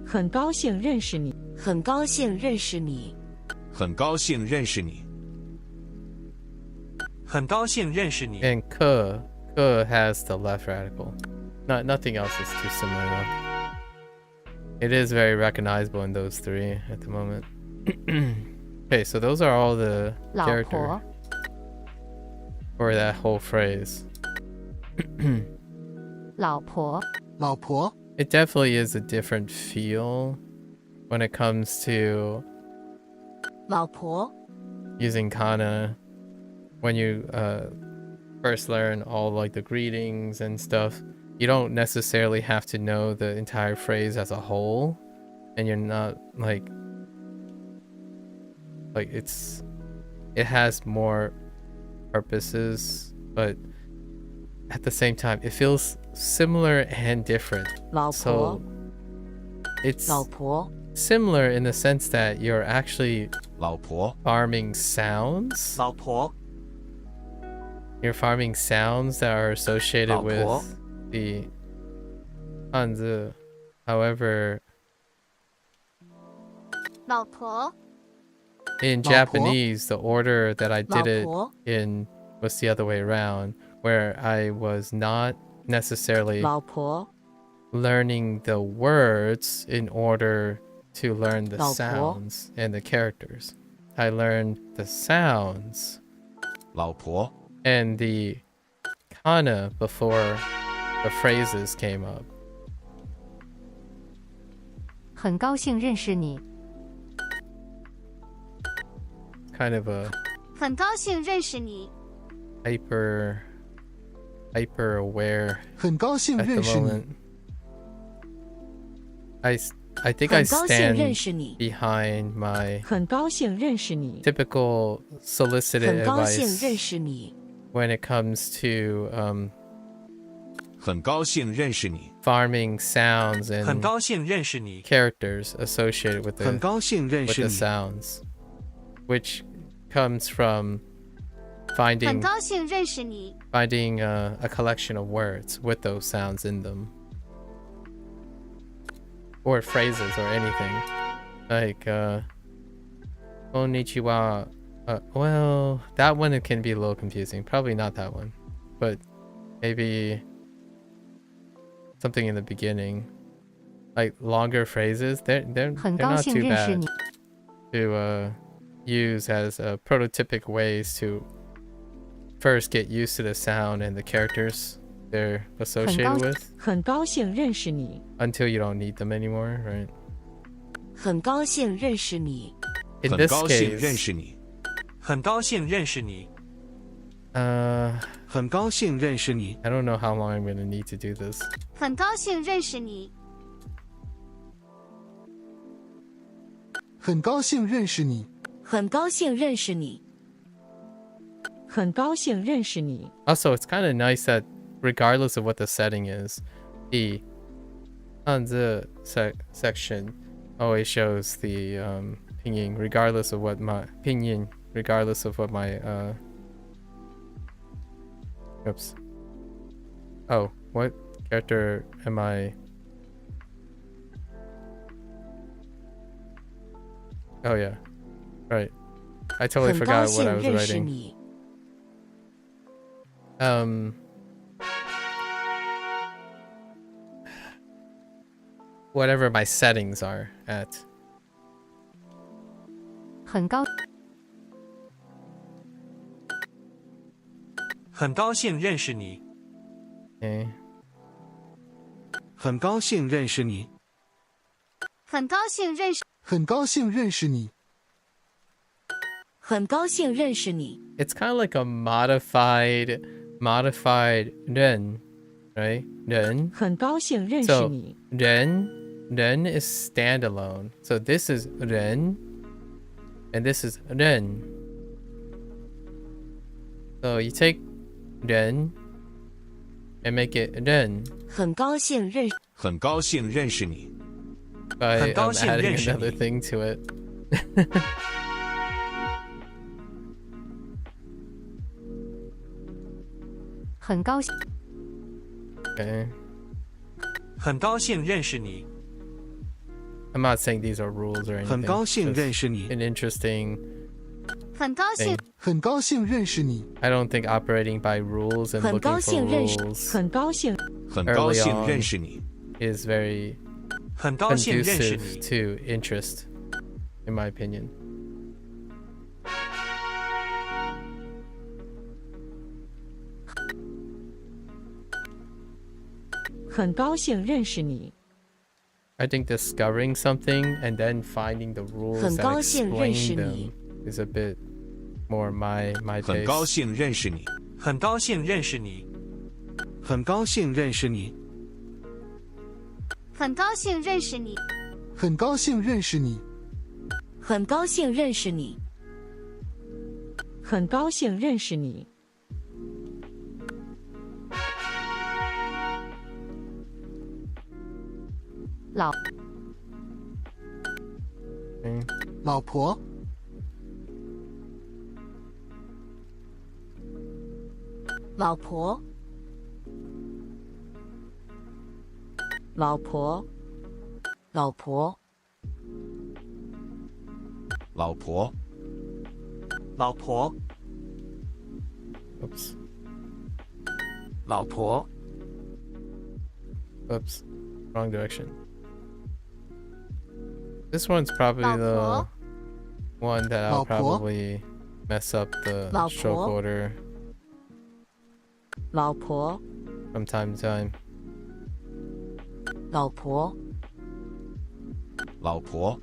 很高兴认识你，很高兴认识你，很高兴认识你。很高兴认识你。 And ke has the left radical. Nothing else is too similar though. It is very recognizable in those three at the moment. Okay, so those are all the 老 character 婆， for that whole phrase. 老婆，老婆， It definitely is a different feel when it comes to 老婆， using kana when you first learn all like the greetings and stuff. You don't necessarily have to know the entire phrase as a whole, and you're not like it has more purposes, but at the same time it feels similar and different. 老婆， So it's 老婆， similar in the sense that you're actually 老婆， farming sounds. 老婆， You're farming sounds that are associated 老婆。 with the Hanzi. However, 老婆， in 老婆。 Japanese, the order that I did it 老婆。 in was the other way around, where I was not necessarily 老婆， learning the words in order to learn the 老婆。 sounds and the characters. I learned the sounds 老婆， and the kana before the phrases came up. 很高兴认识你， Kind of a 很高兴认识你， hyper aware 很高兴 at the 认识你。 moment. I think I 很高兴认 stand 识你， behind my 很高兴认识你， typical solicited 很高兴认 advice 识你， when it comes to 很高兴认识你。 farming sounds 很 and 高兴认识你。 characters associated with 很 the 高兴认 with 识 the 你。 sounds, which comes from 很 finding 高兴认识你， a collection of words with those sounds in them, or phrases or anything like konnichiwa. Well, that one it can be a little confusing. Probably not that one, but maybe something in the beginning, like longer phrases. They're 很高 not 兴 too 认识 bad 你， to use as prototypic ways to first get used to the sound and the characters they're 很 associated 高 with 很高兴认识你， until you don't need them anymore, right? 很高兴认识你， In 很 this 高兴认 case, 识你。很高兴认识你。 I 很高兴认识你。 don't know how long I'm gonna need to do this. 很高兴认识你，很高兴认识你。很高兴认识你，很高兴认识你， Also, it's kind of nice that regardless of what the setting is, the Hanzi section always shows the pinyin, regardless of what my oops. Oh, what character am I? Oh yeah, right. I totally 很高 forgot 兴 what I was 认识 writing. 你， Whatever my settings are at. 很高很高兴认识你。 Okay. 很高兴认识你。很高兴认识很高兴认识你。很高兴认识你。 It's kind of like a modified ren, right? Ren. 很高兴认识 So 你。 ren is standalone. So this is ren, and this is ren. So you take ren and make it ren 很高兴认识。很高兴认识你。 by 很高兴 adding 认识 another 你。 thing to it. 很高兴 Okay. 很高兴认识你。 I'm not saying these are rules or anything. 很高兴 just 认识你。 an interesting 很高兴 thing. 很高兴认识你。 I don't think operating by rules and 很 looking 高 for 兴认识。 rules 很高兴。很高兴 early on 认识你。 is very 很高兴认识 conducive 你。 to interest, in my opinion. 很高兴认识你。 I think discovering something and then finding the rules 很 that 高兴认识 explain 你。 them is a bit more my 很高 taste. 兴认识你。很高兴认识你。很高兴认识你。很高兴认识你。很高兴认识你。很高兴认识你。很高兴认识你。老 Okay. 老婆。老婆。老婆。老婆。老婆。老婆。 Oops. 老婆。 Oops. Wrong direction. This one's probably the 老婆 one that I'll 老婆 probably mess up the 老 stroke 婆 order 老婆。 from time to time. 老婆。老婆。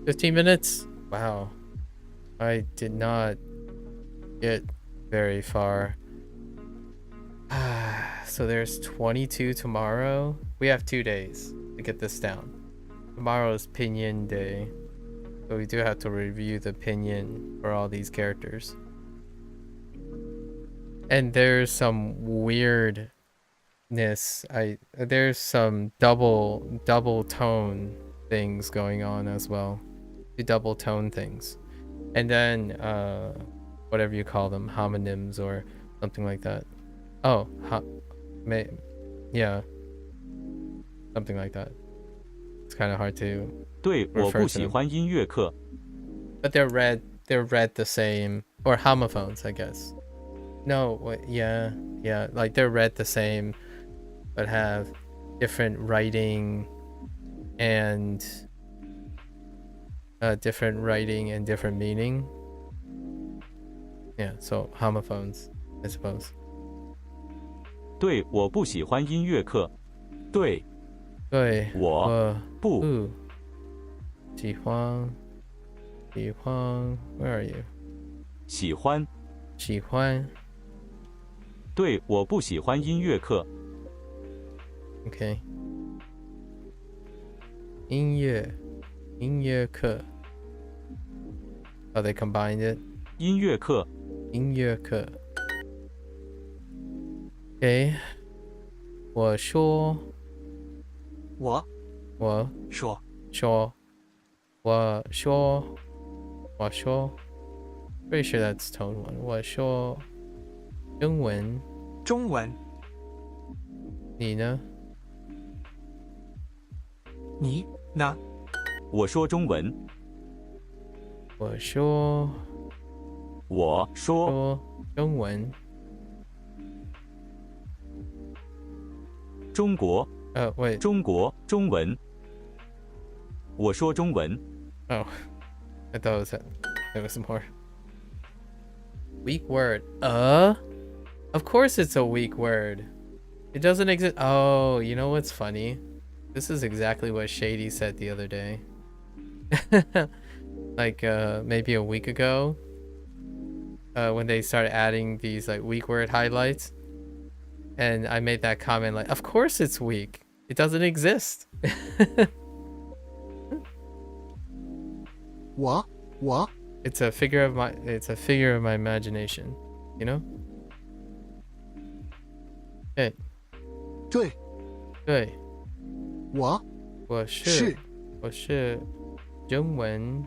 15 minutes? Wow. I did not get very far. So there's 22 tomorrow. We have 2 days to get this down. Tomorrow is Pinyin Day. So we do have to review the Pinyin for all these characters. And there's some weirdness. There's some double tone things going on as well. The double tone things. And then whatever you call them, homonyms or something like that. Oh, yeah. Something like that. It's kind of hard to 对，我 refer 不 to 喜 them. 欢音乐课。 But they're read the same, or homophones, I guess. No, wait, yeah, like they're read the same, but have different writing and different meaning. Yeah, so homophones, I suppose. 对，我不喜欢音乐课。对，对，我不喜欢 Where are you? 喜欢。喜欢。对，我不喜欢音乐课。 Okay. 音乐课 Oh, they combined it. 音乐课。音乐课 Okay. 我说我说说 我说 Pretty sure that's tone 1. 我说中文中文。你呢？你呢？我说中文。我说中文。中国。喂。中国中文。我说中文。Oh, I thought it was more. Weak word. Of course it's a weak word. It doesn't exist. Oh, you know what's funny? This is exactly what Shady said the other day. Like maybe a week ago. When they started adding these like weak word highlights. And I made that comment like, of course it's weak. It doesn't exist. What? It's a figure of my imagination, you know? Okay. 对。我是中文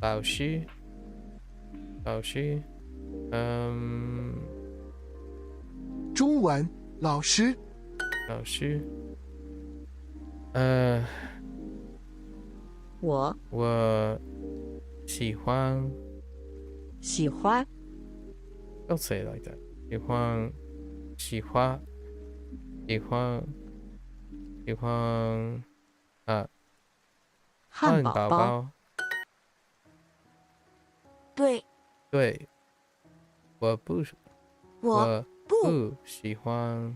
老师。中文老师。我喜欢。Don't say it like that. 喜欢汉堡包。对，我不喜欢。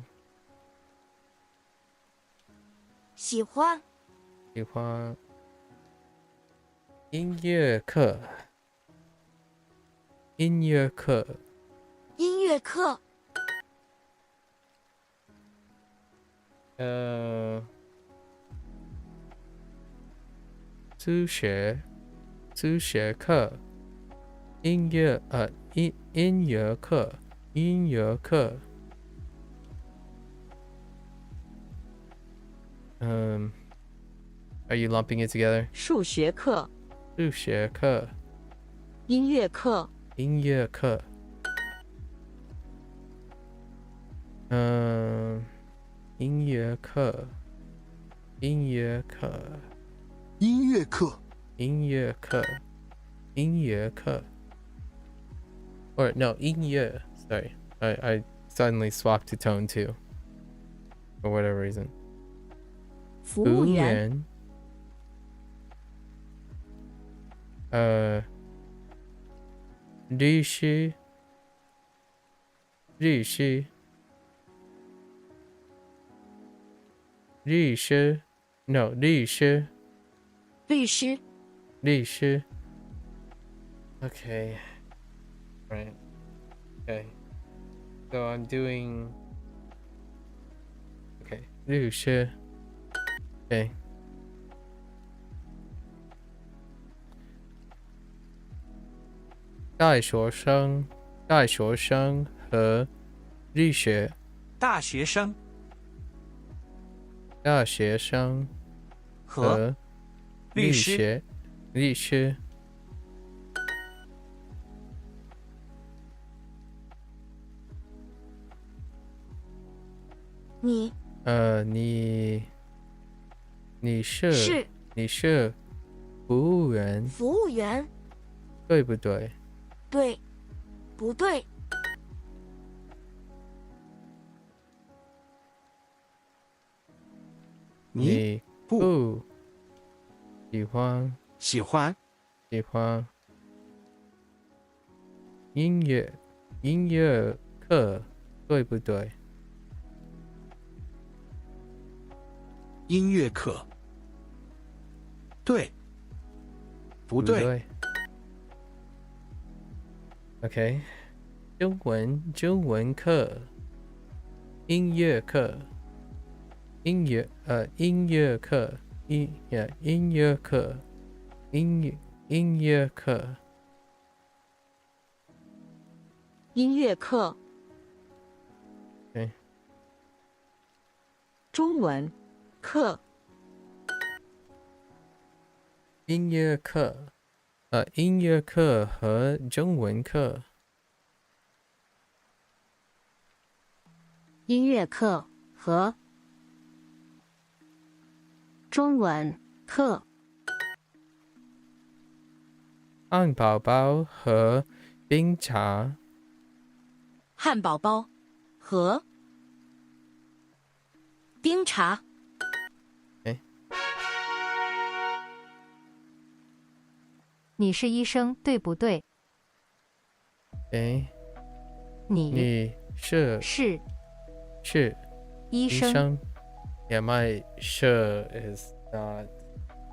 喜欢音乐课。数学课。音乐课。Are you lumping it together? 数学课。音乐课。音乐课。Or no, 音乐. Sorry, I suddenly swapped to tone too, for whatever reason. 服务员。律师。No, 律师。Okay. Right. Okay. So I'm doing. Okay. 律师。Okay. 大学生和律师。大学生和律师。你是服务员。对不对？对，不对？你不喜欢音乐课，对不对？音乐课。对，不对？OK， 中文课，音乐课。音乐课。对。中文课。音乐课和中文课。音乐课和中文课。汉堡包和冰茶。汉堡包和冰茶。你是医生对不对？ Okay. 你是医生。 Yeah, my 是 is not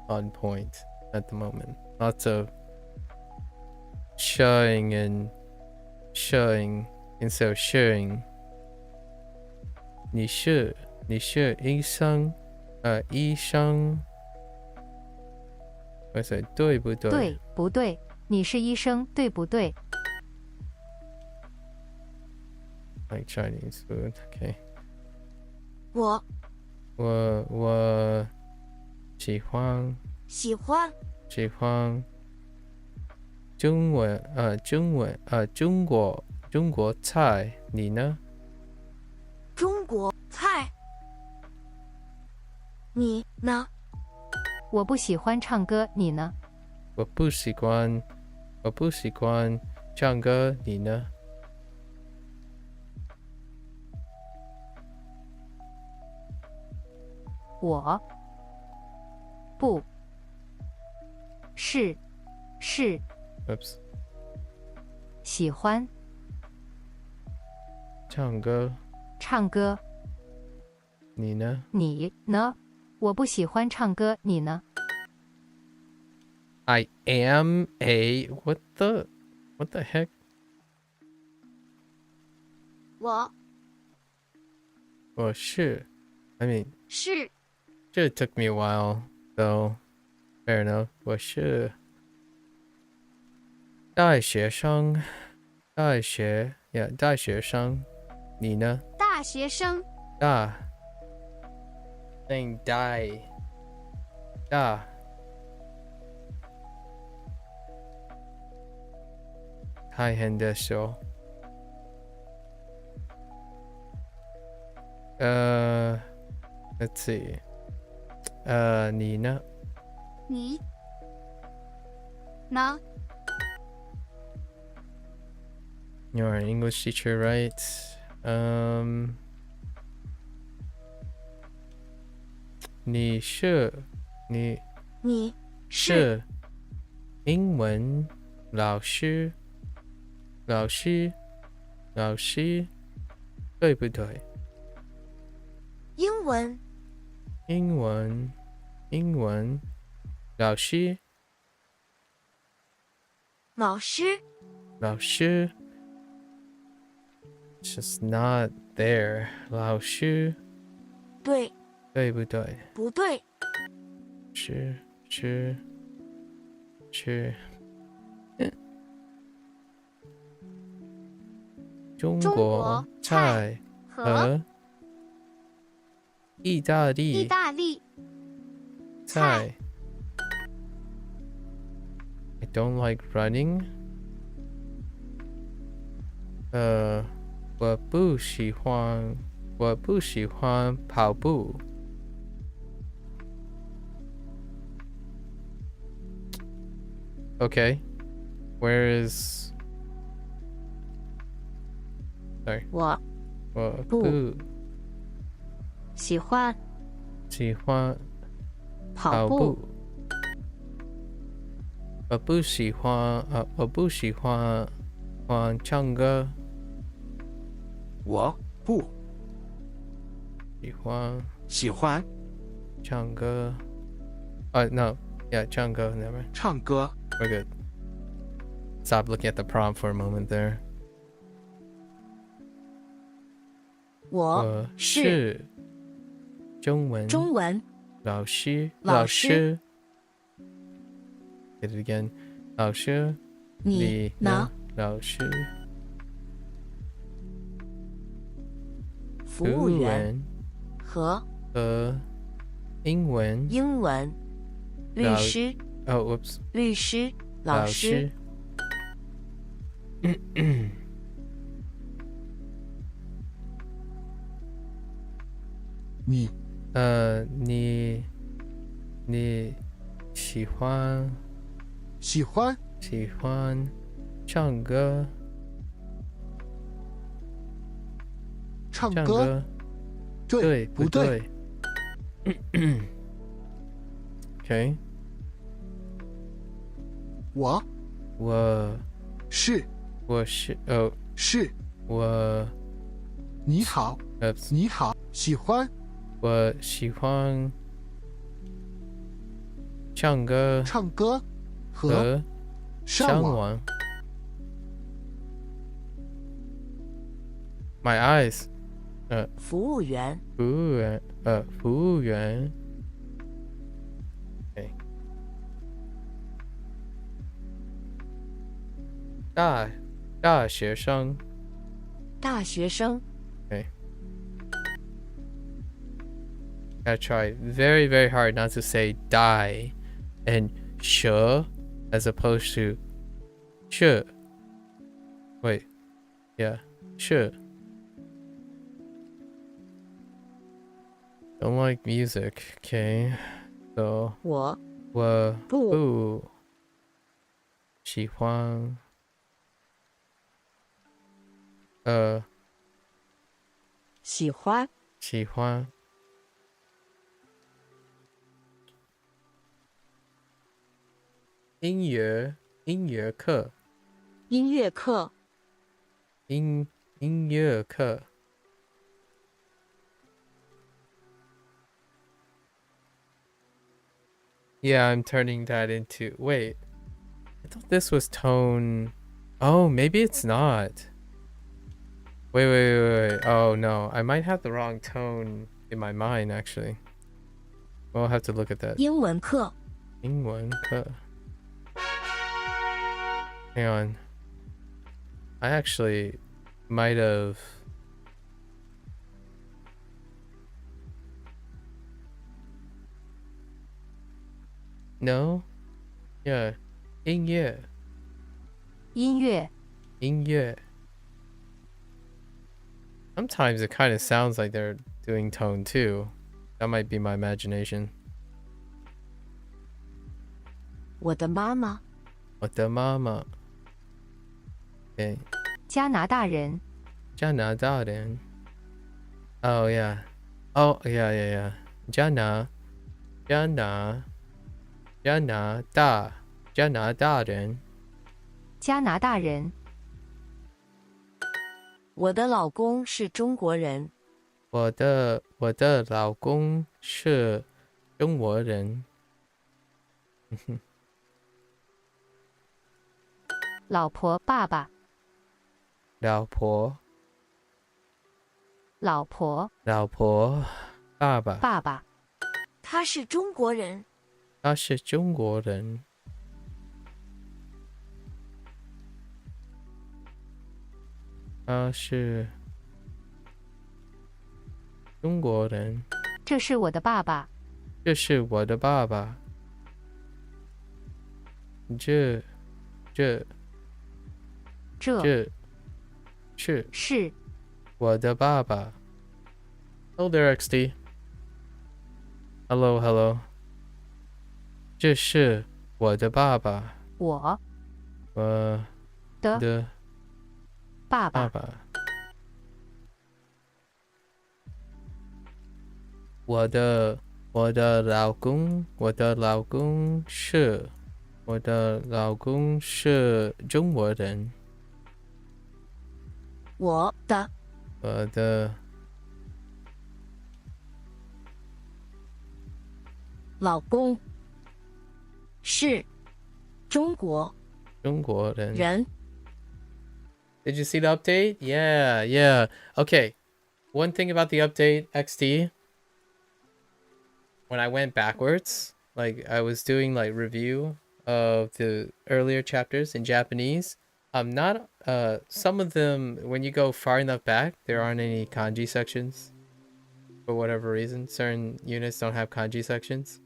on point at the moment. Lots of showing and showing instead of sharing. 你是医生医生 I say 对不对？对不对？你是医生对不对？ Like Chinese food. Okay. 我喜欢中国菜，你呢？中国菜。你呢？我不喜欢唱歌，你呢？我不习惯唱歌，你呢？我不是 Oops. 喜欢唱歌，你呢？你呢？我不喜欢唱歌，你呢？ I am a what the heck? 我是 I mean 是 it took me a while though. Fair enough. 我是大学生，大学生，你呢？大学生。saying die 大変でしょ。let's see. 你呢？你呢？ You're an English teacher, right? 你是英文老师对不对？英文老师just not there. 老师对不对？不对？是中国菜和意大利菜。I don't like running. 我不喜欢跑步。Okay, where is? Sorry. 我不喜欢跑步。我不喜欢唱歌。我不喜欢唱歌。No, yeah, 唱歌 never. 唱歌。We're good. Stop looking at the prompt for a moment there. 我是中文老师。Get it again. 老师，你呢？老师，服务员和英文律师。whoops. 律师老师。你喜欢唱歌。对不对？Okay. 我我是是我你好 oops 你好喜欢我喜欢唱歌和上网。My eyes 服务员服务员 okay. 大学生 okay. Gotta try very very hard not to say die and 蛇 as opposed to 是 wait yeah 是 don't like music okay so 我不喜欢喜欢音乐课音乐课音乐课 Yeah, I'm turning that into wait. I thought this was tone. Oh, maybe it's not. Wait. Oh no, I might have the wrong tone in my mind actually. We'll have to look at that. 英文课英文课 Hang on. I actually might have. No? Yeah. 音乐音乐 Sometimes it kind of sounds like they're doing tone too. That might be my imagination. 我的妈妈我的妈妈 Okay. 加拿大人 加拿大人 Oh yeah. Oh yeah. 加拿大人加拿大人我的老公是中国人我的老公是中国人老婆爸爸老婆爸爸他是中国人他是中国人他是中国人这是我的爸爸这是我的爸爸这是我的爸爸 Hello there XD Hello 这是我的爸爸我的爸爸我的老公是中国人我的老公是中国人 Did you see the update? Yeah. Okay. One thing about the update, XD. When I went backwards, like I was doing like review of the earlier chapters in Japanese. Not some of them when you go far enough back, there aren't any kanji sections. For whatever reason, certain units don't have kanji sections.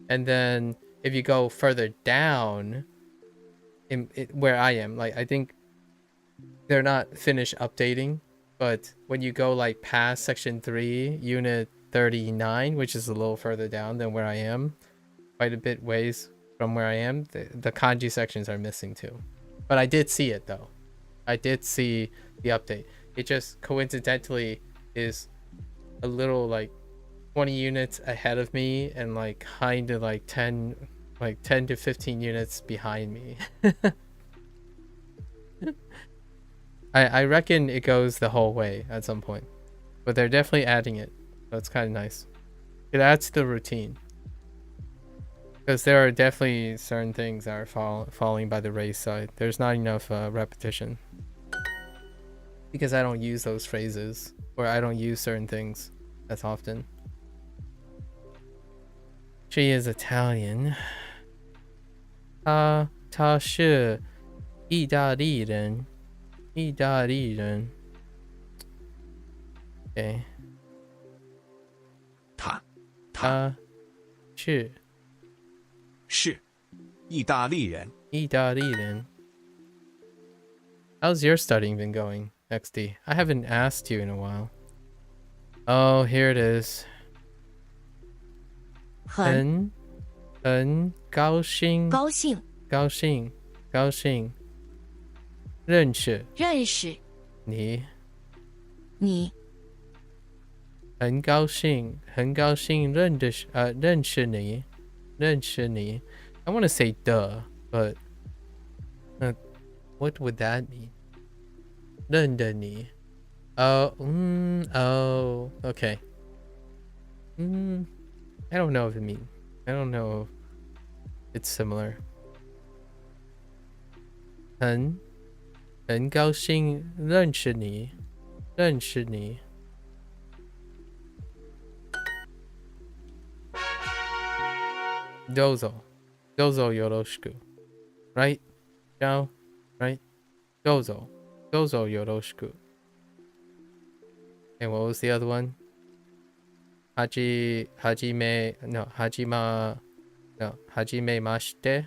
And then if you go further down where I am, like I think they're not finished updating, but when you go like past section 3 unit 39, which is a little further down than where I am, quite a bit ways from where I am, the kanji sections are missing too. But I did see it though. I did see the update. It just coincidentally is a little like 20 units ahead of me and like kind of like 10 like 10 to 15 units behind me. I reckon it goes the whole way at some point, but they're definitely adding it, so it's kind of nice. It adds to the routine, because there are definitely certain things that are falling by the wayside. There's not enough repetition, because I don't use those phrases, or I don't use certain things as often. She is Italian. 她是意大利人。意大利人。Okay. 他是意大利人。意大利人。How's your studying been going, XD? I haven't asked you in a while. Oh, here it is. 很高兴认识你很高兴认识你 I want to say duh, but what would that mean? 认得你 oh, okay. I don't know if it means. I don't know if it's similar. 很高兴认识你。どうぞよろしく。Right? Ciao? Right? どうぞよろしく。And what was the other one? はじめまして。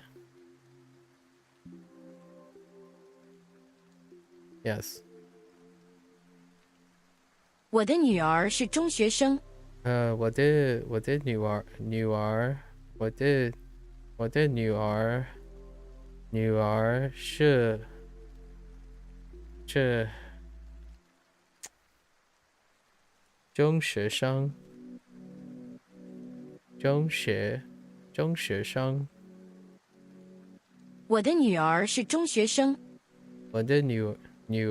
Yes. 我的女儿是中学生。我的女儿是中学生。我的女儿是中学生。我的女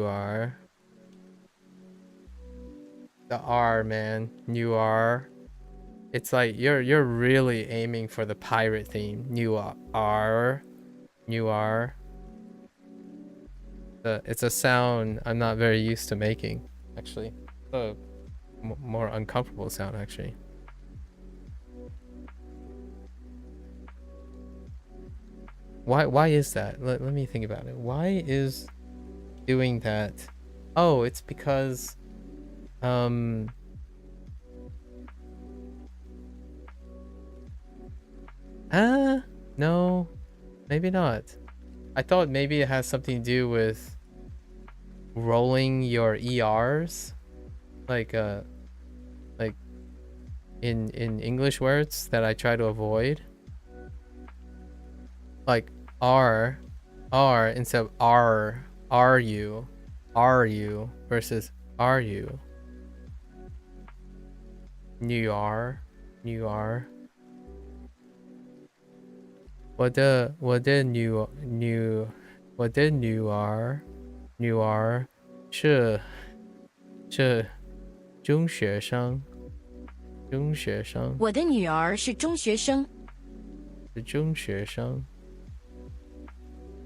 儿 The R, man. New R. It's like you're really aiming for the pirate theme. New R. It's a sound I'm not very used to making, actually. A more uncomfortable sound, actually. Why is that? Let me think about it. Why is doing that? Oh, it's because no, maybe not. I thought maybe it has something to do with rolling your ERs, like in English words that I try to avoid, like R instead of are you versus are you. New R. 我的女儿是中学生。我的女儿是中学生。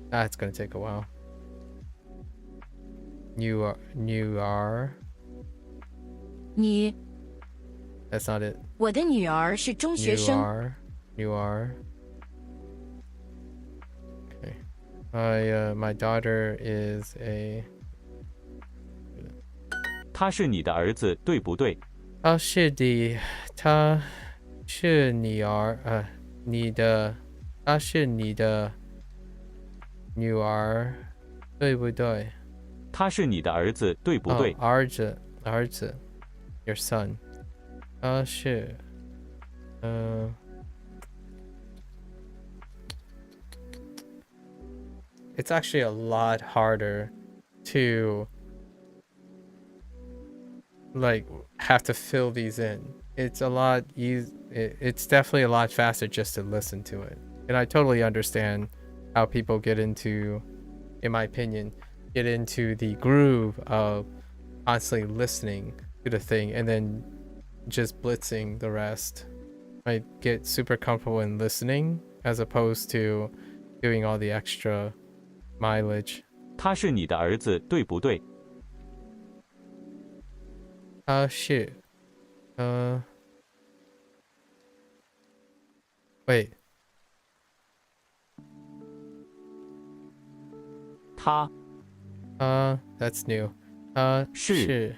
That's gonna take a while. New R. 你 That's not it. 我的女儿是中学生。New R. Okay. My daughter is a. 他是你的儿子，对不对？他是你儿，他是你的女儿，对不对？他是你的儿子，对不对？儿子 ，your son。他是，It's actually a lot harder to like have to fill these in. It's a lot easy. It's definitely a lot faster just to listen to it. And I totally understand how people get into, in my opinion, get into the groove of constantly listening to the thing and then just blitzing the rest. I get super comfortable in listening as opposed to doing all the extra mileage. 他是你的儿子，对不对？是wait. 他 that's new. 是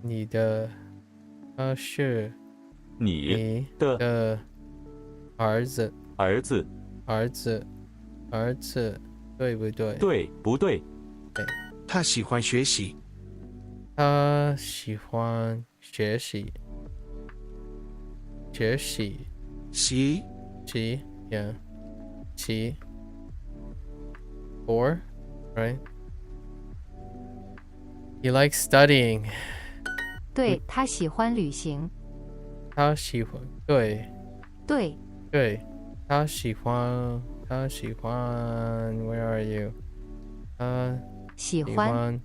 你的是你的儿子对不对？对不对？他喜欢学习。他喜欢学习。习 yeah 习 4 right he likes studying 对，他喜欢旅行。他喜欢对他喜欢 where are you 喜欢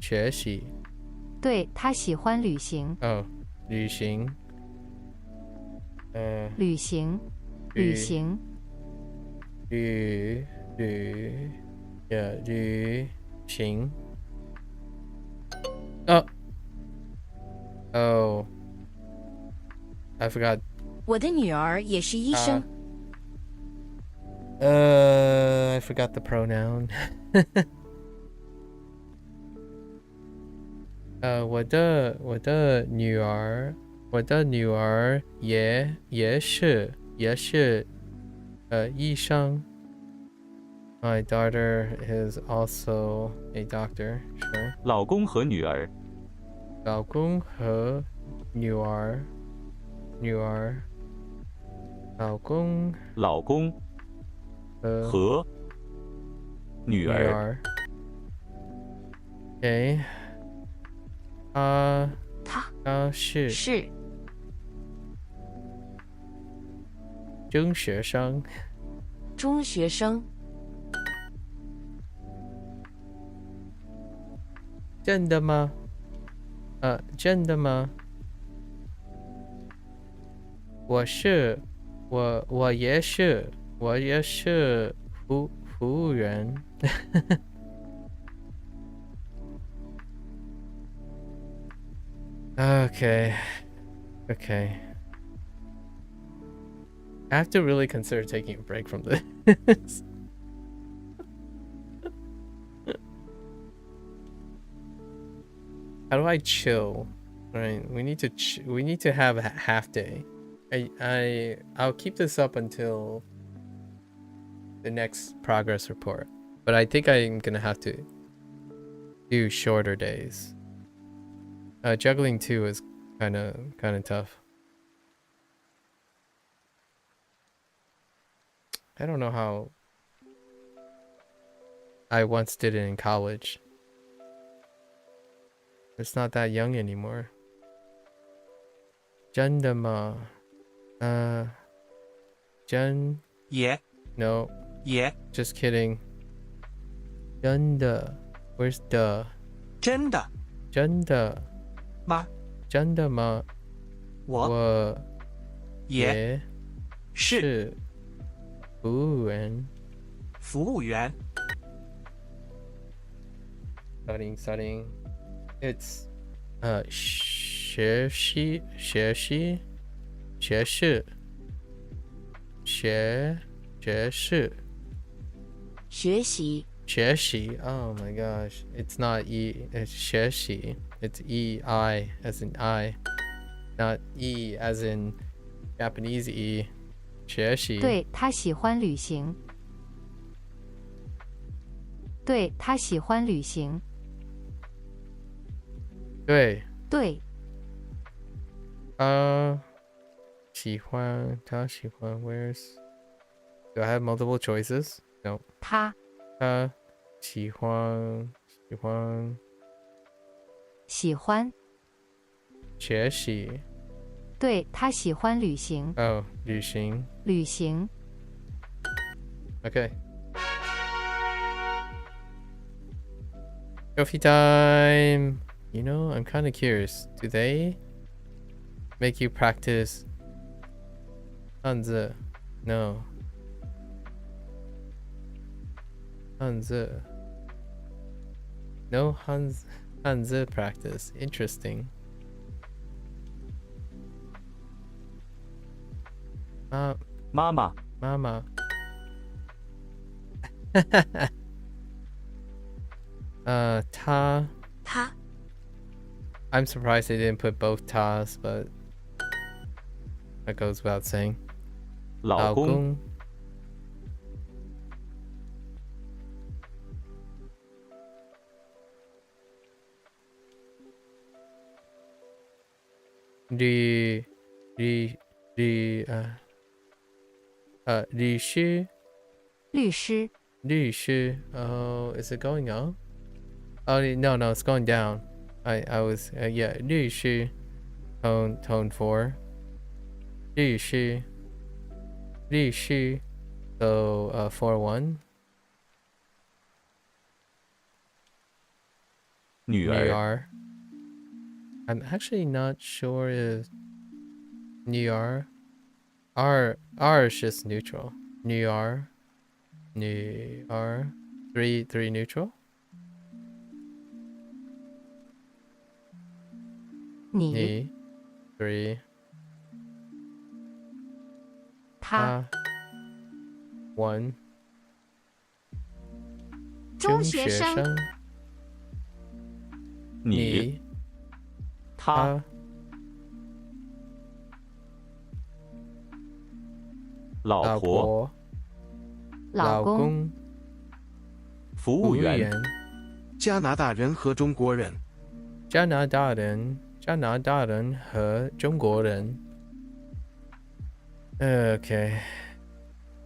学习对，他喜欢旅行。旅行旅行旅行旅行Oh I forgot 我的女儿也是医生。I forgot the pronoun 我的女儿也是医生 My daughter is also a doctor. Sure. 老公和女儿老公和女儿老公和女儿 OK 他是中学生真的吗我也是服务员Okay. I have to really consider taking a break from this. How do I chill? All right, we need to have a half day. I'll keep this up until the next progress report, but I think I'm gonna have to do shorter days. Juggling 2 is kind of tough. I don't know how I once did it in college. It's not that young anymore. 真的吗? Yeah. No. Yeah. Just kidding. 真的 Where's the? 真的吗？真的吗？我也是服务员。Studying. It's 学士 学习 Oh my gosh. It's not E, it's 学习 It's E-I as in I, not E as in Japanese E. 学习对，他喜欢旅行。对，他喜欢旅行。对。他喜欢 Where's Do I have multiple choices? No. 他喜欢学习对，他喜欢旅行。Oh, 旅行。旅行。 Okay. Trophy time. You know, I'm kind of curious. Do they make you practice Hanzi? No. Hanzi. No Hanzi practice. Interesting. Mama. Mama. Ta. Ta. I'm surprised they didn't put both tas, but that goes without saying. 老公。律师。律师。律师. Oh, is it going up? Oh no, it's going down. I was yeah. 律师 tone 4. 律师 so 4-1. 女儿. I'm actually not sure if 女儿 R is just neutral. 女儿 3 neutral. 你 3. 他 1. 中学生。你他老婆老公服务员加拿大人和中国人加拿大人和中国人 Okay.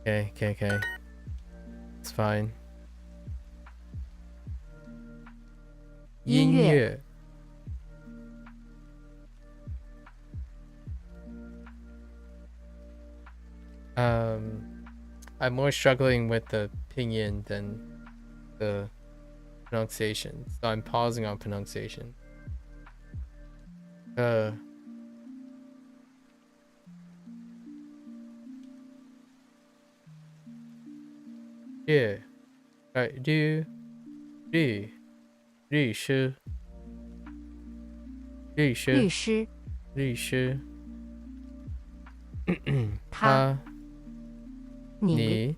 It's fine. 音乐 I'm more struggling with the pinyin than the pronunciation, so I'm pausing on pronunciation. Yeah. Alright,律师他你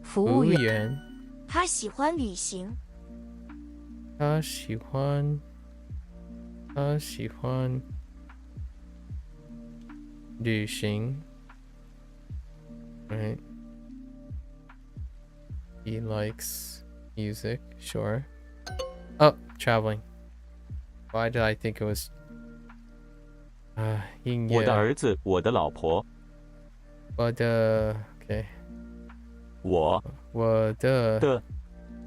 服务员他喜欢旅行。他喜欢旅行 Right. He likes music, sure. Oh, traveling. Why did I think it was 音乐我的儿子，我的老婆。我的 OK 我的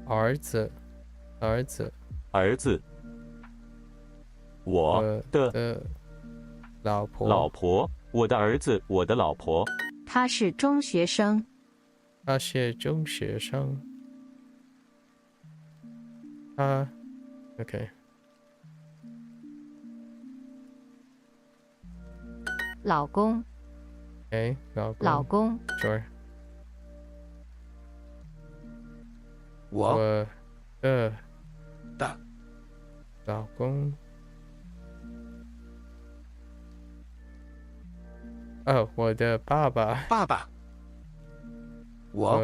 儿子我的老婆我的儿子，我的老婆。他是中学生。他是中学生。他 OK 老公 OK 老公 Sure 我的老公哦我的爸爸我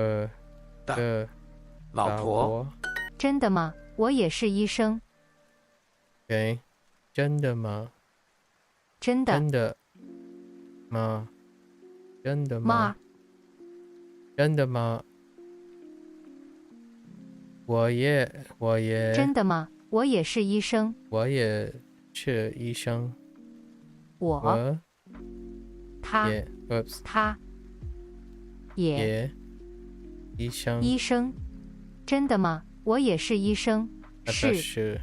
的老婆真的吗？我也是医生。 OK 真的吗？真的吗？真的吗？我也真的吗？我也是医生。我也是医生。他也医生。真的吗？我也是医生。是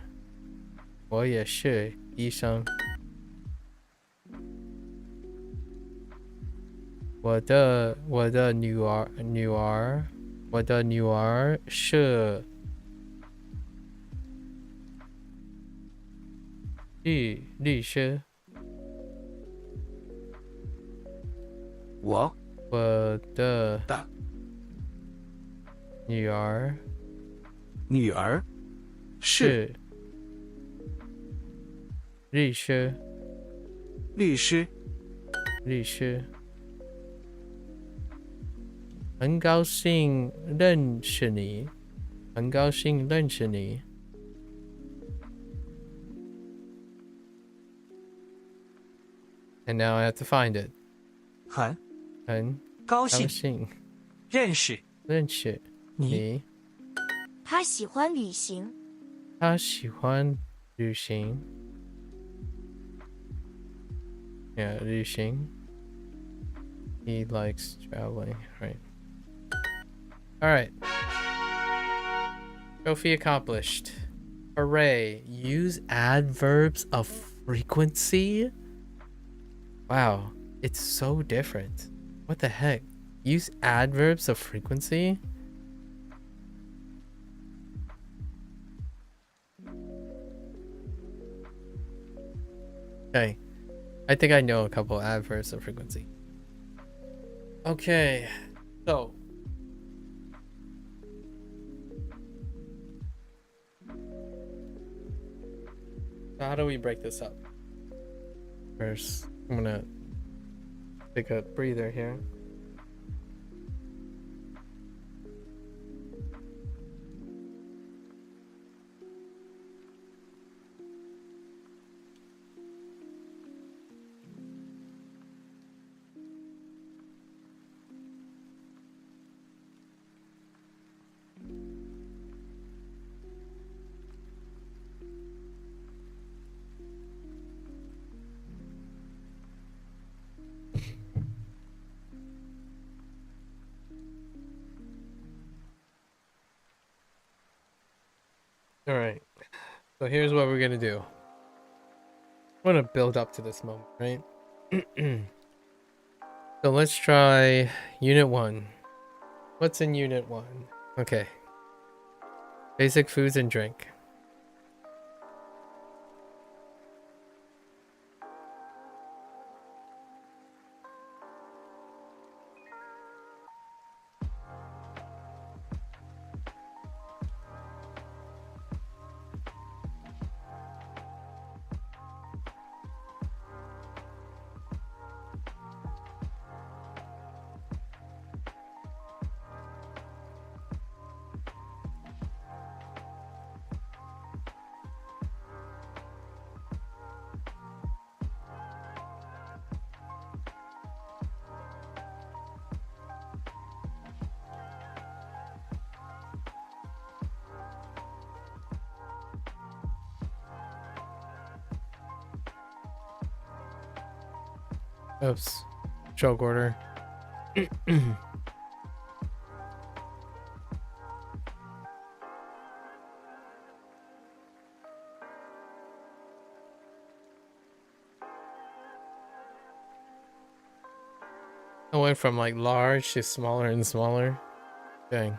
我也是医生。我的女儿是律师。我的的女儿是律师。很高兴认识你。And now I have to find it. 很高高兴认识认识你。他喜欢旅行。他喜欢旅行。Yeah, 旅行。He likes traveling, right? Alright. Trophy accomplished. Hooray. Use adverbs of frequency? Wow, it's so different. What the heck? Use adverbs of frequency? Okay. I think I know a couple adverbs of frequency. Okay. So, how do we break this up? First, I'm gonna take a breather here. All right. So here's what we're gonna do. I'm gonna build up to this moment, right? So let's try Unit 1. What's in Unit 1? Okay. Basic foods and drink. Oops. Choke order. I went from like large to smaller and smaller. Dang.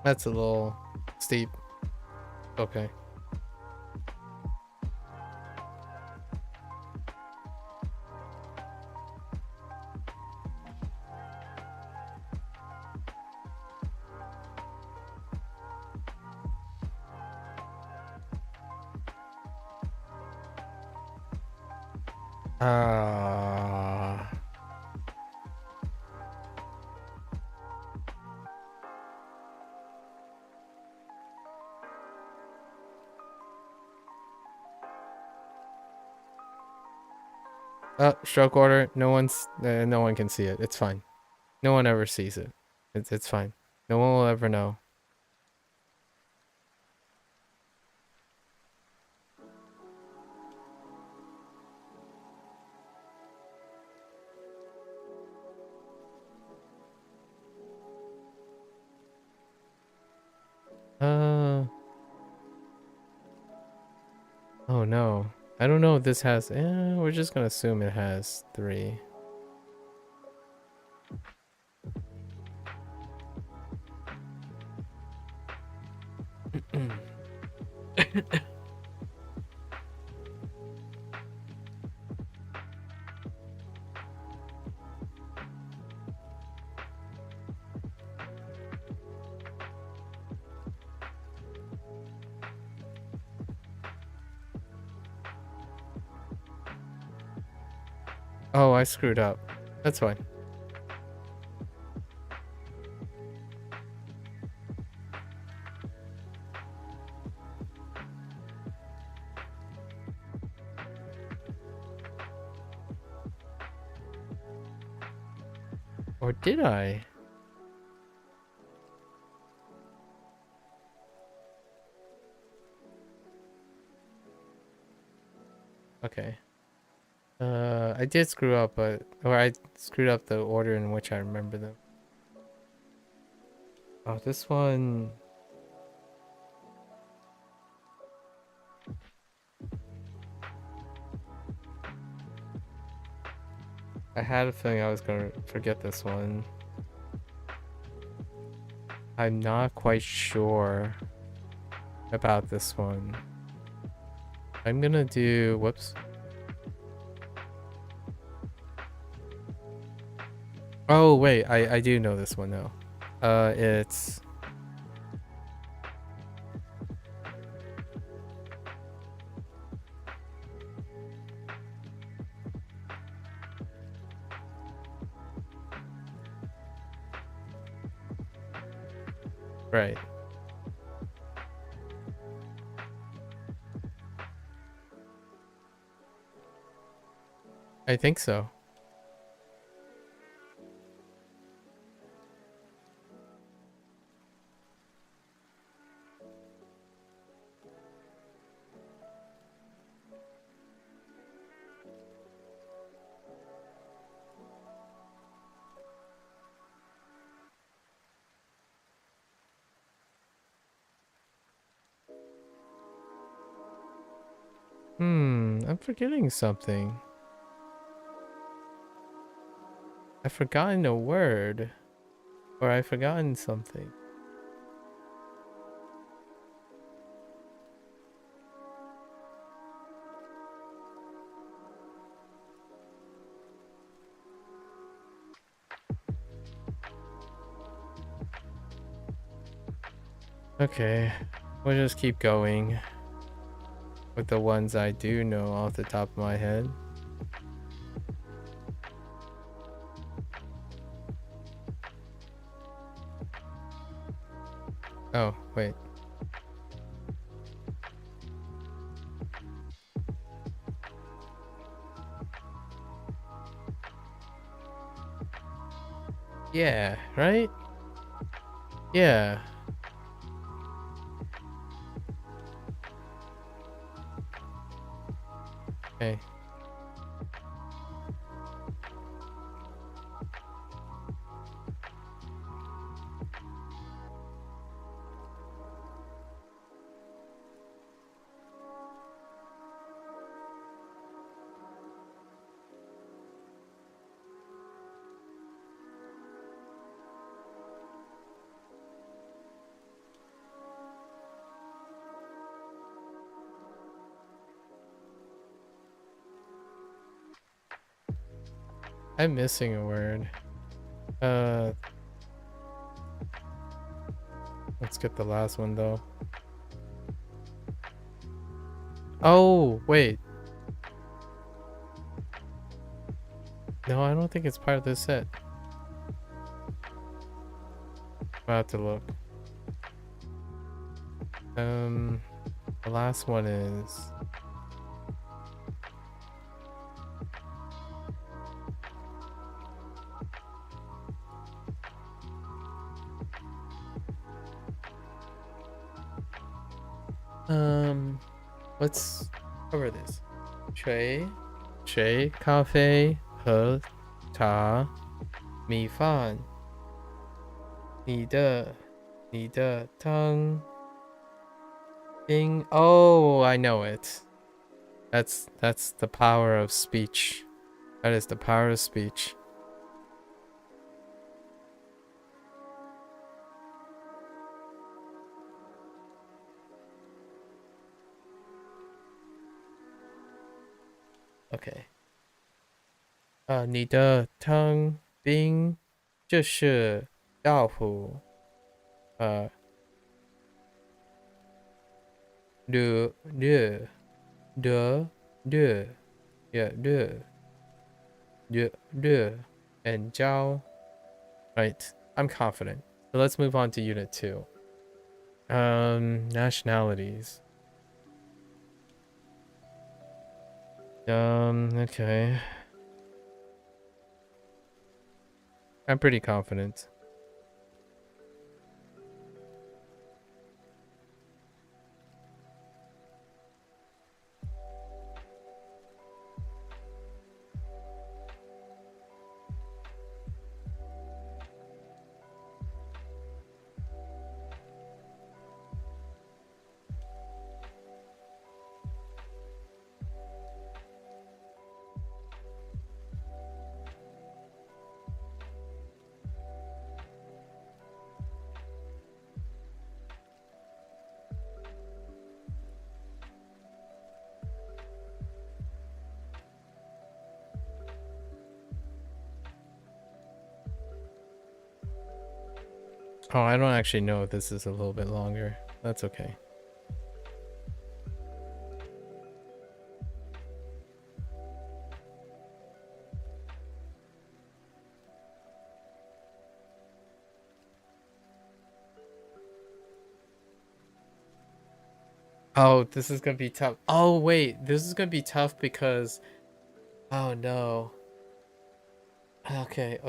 That's a little steep. Okay. Stroke order. No one can see it. It's fine. No one ever sees it. It's fine. No one will ever know. Oh no. I don't know if this has... we're just gonna assume it has 3. Oh, I screwed up. That's fine. Or did I? Okay. I did screw up, or I screwed up the order in which I remember them. Oh, this one... I had a feeling I was gonna forget this one. I'm not quite sure about this one. I'm gonna do... Whoops. Oh, wait. I do know this one now. It's... Right. I think so. I'm forgetting something. I've forgotten a word. Or I've forgotten something. Okay, we'll just keep going with the ones I do know off the top of my head. Oh, wait. Yeah, right? Yeah. Okay. I'm missing a word. Let's get the last one though. Oh, wait. No, I don't think it's part of this set. I'll have to look. The last one is... let's cover this. 水咖啡和茶米饭你的汤冰 Oh, I know it. That's the power of speech. That is the power of speech. Okay. 你的汤冰就是豆腐略 yeah 略 and 椒 right. I'm confident. So let's move on to unit 2. Nationalities. Okay. I'm pretty confident. Oh, I don't actually know if this is a little bit longer. That's okay. Oh, this is gonna be tough. Oh, wait. This is gonna be tough because... Oh, no. Okay.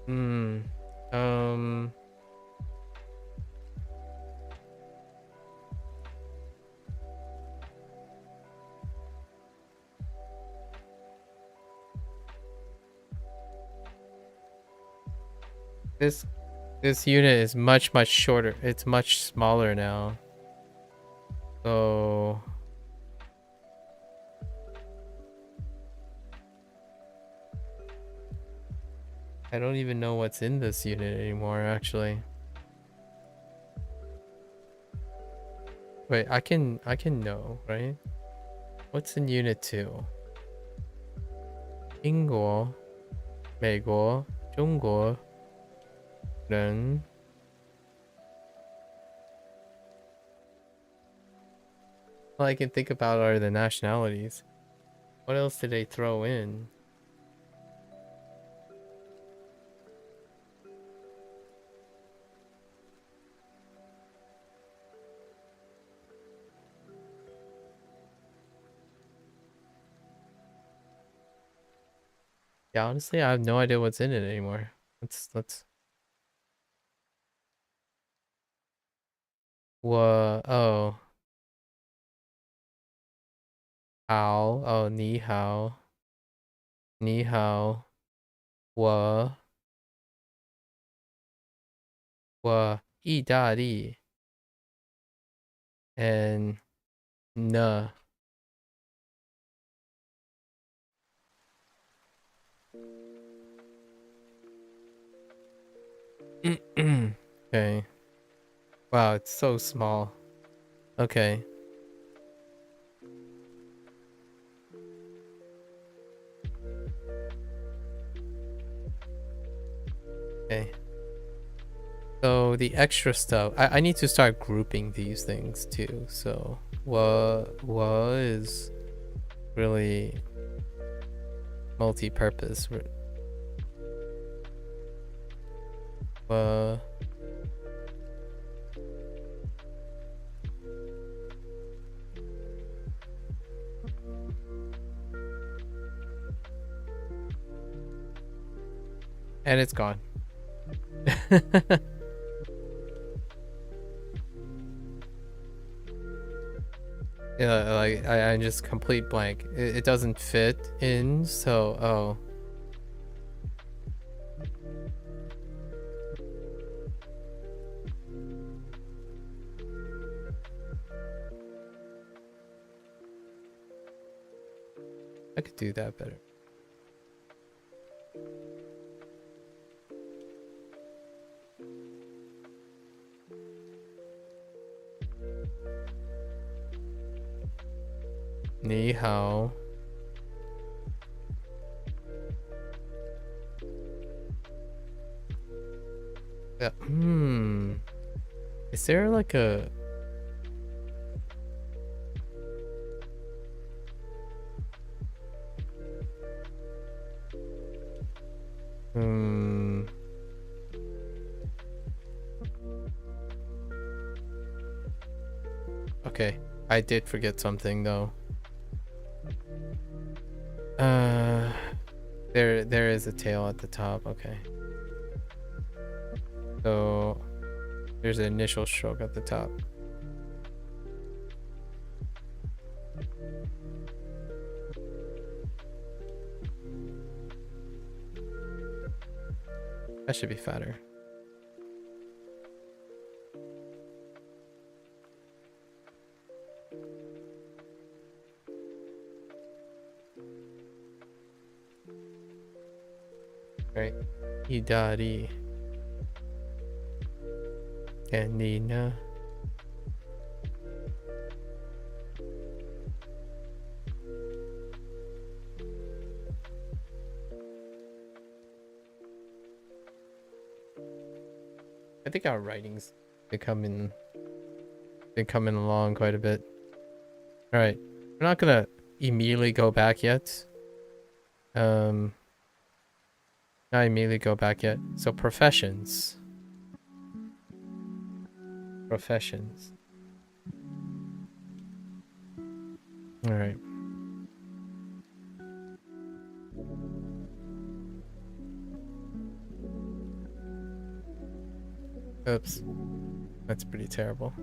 Um... This unit is much shorter. It's much smaller now. So... I don't even know what's in this unit anymore, actually. Wait, I can know, right? What's in unit 2? 英国、美国、中国人 All I can think about are the nationalities. What else did they throw in? Yeah, honestly, I have no idea what's in it anymore. Let's. What? Oh. Hao. Oh, ni hao. Ni hao. Wa. Yi da li. And na. Okay. Wow, it's so small. Okay. Okay. So the extra stuff, I need to start grouping these things too. So wa is really multi-purpose. And it's gone. Yeah, like I just complete blank. It doesn't fit in, so oh. I could do that better. Ni hao. Yeah. Is there like a Okay, I did forget something though. There is a tail at the top. Okay. So there's an initial stroke at the top. That should be fatter. Right. Idari. Kanina. I think our writings been coming along quite a bit. All right, we're not gonna immediately go back yet. Not immediately go back yet. So professions. Professions. All right. Oops. That's pretty terrible.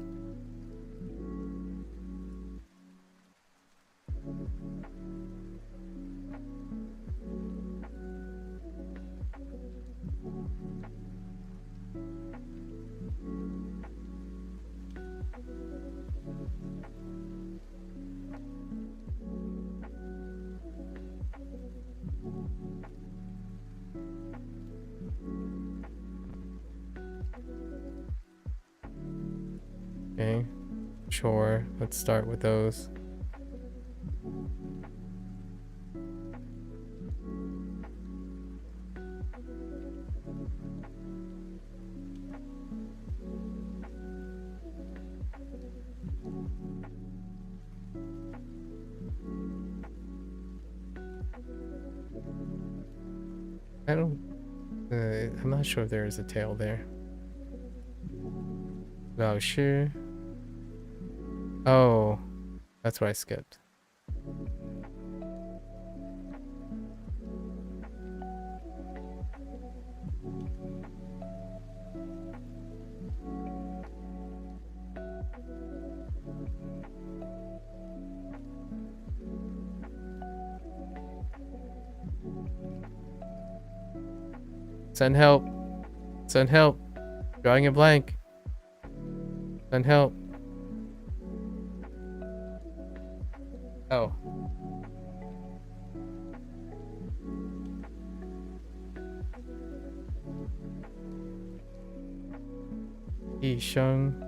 Okay, sure. Let's start with those. I don't. I'm not sure if there is a tail there. 老师. Oh, that's what I skipped. Send help. Send help. Drawing a blank. Send help. Oh. Yi Sheng.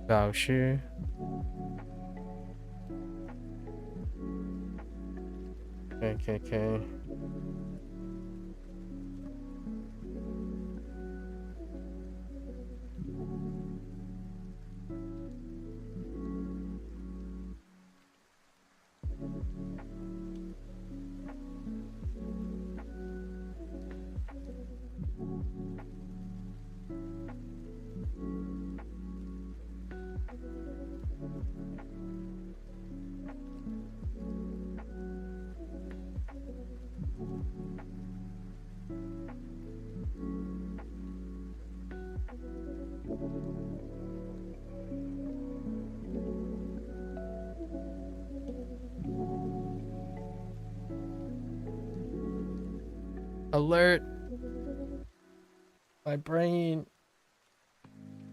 Lao Shi. Okay. Alert! My brain.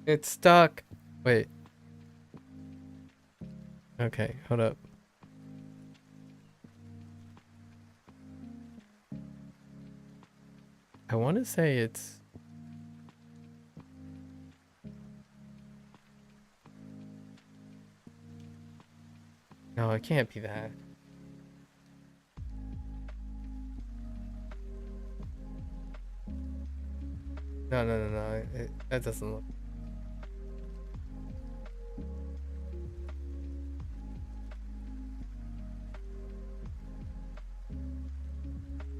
It's stuck. Wait. Okay, hold up. I want to say it's... No, it can't be that. No. That doesn't look...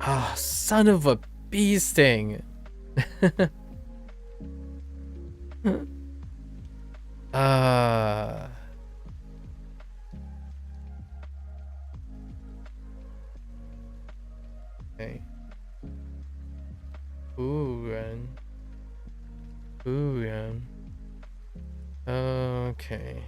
Ah, son of a bee sting. Okay. Buren. Okay.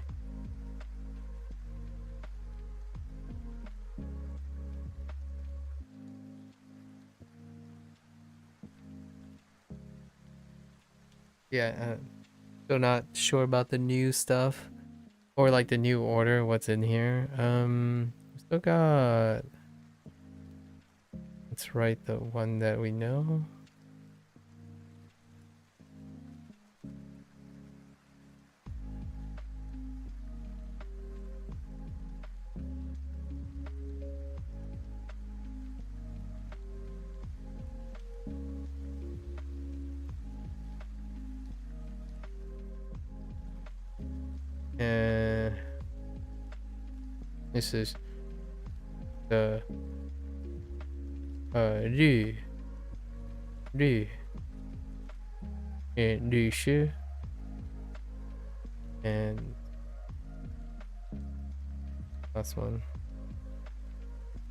Yeah, still not sure about the new stuff. Or like the new order, what's in here. Still got... Let's write the one that we know. And this is the 律师 and last one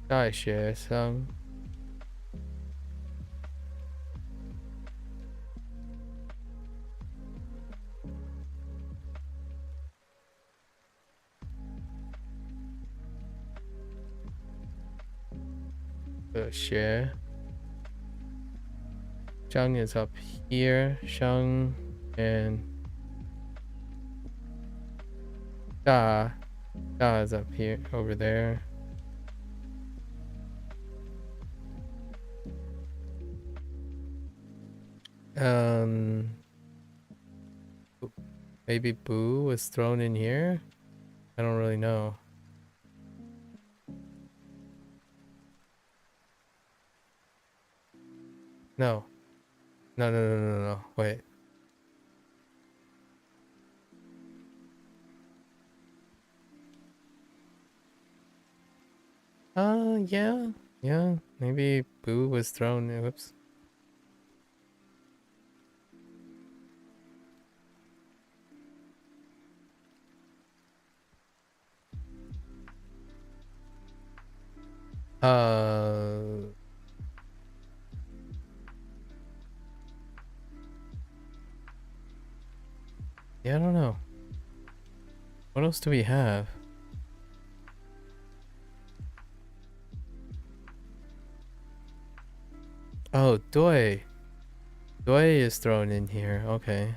大学生 学 Zhang is up here. Shang and Da is up here, over there. Maybe Boo was thrown in here. I don't really know. No. No. Wait. Yeah. Maybe Boo was thrown. Whoops. Yeah, I don't know. What else do we have? Oh, Doi. Doi is thrown in here. Okay.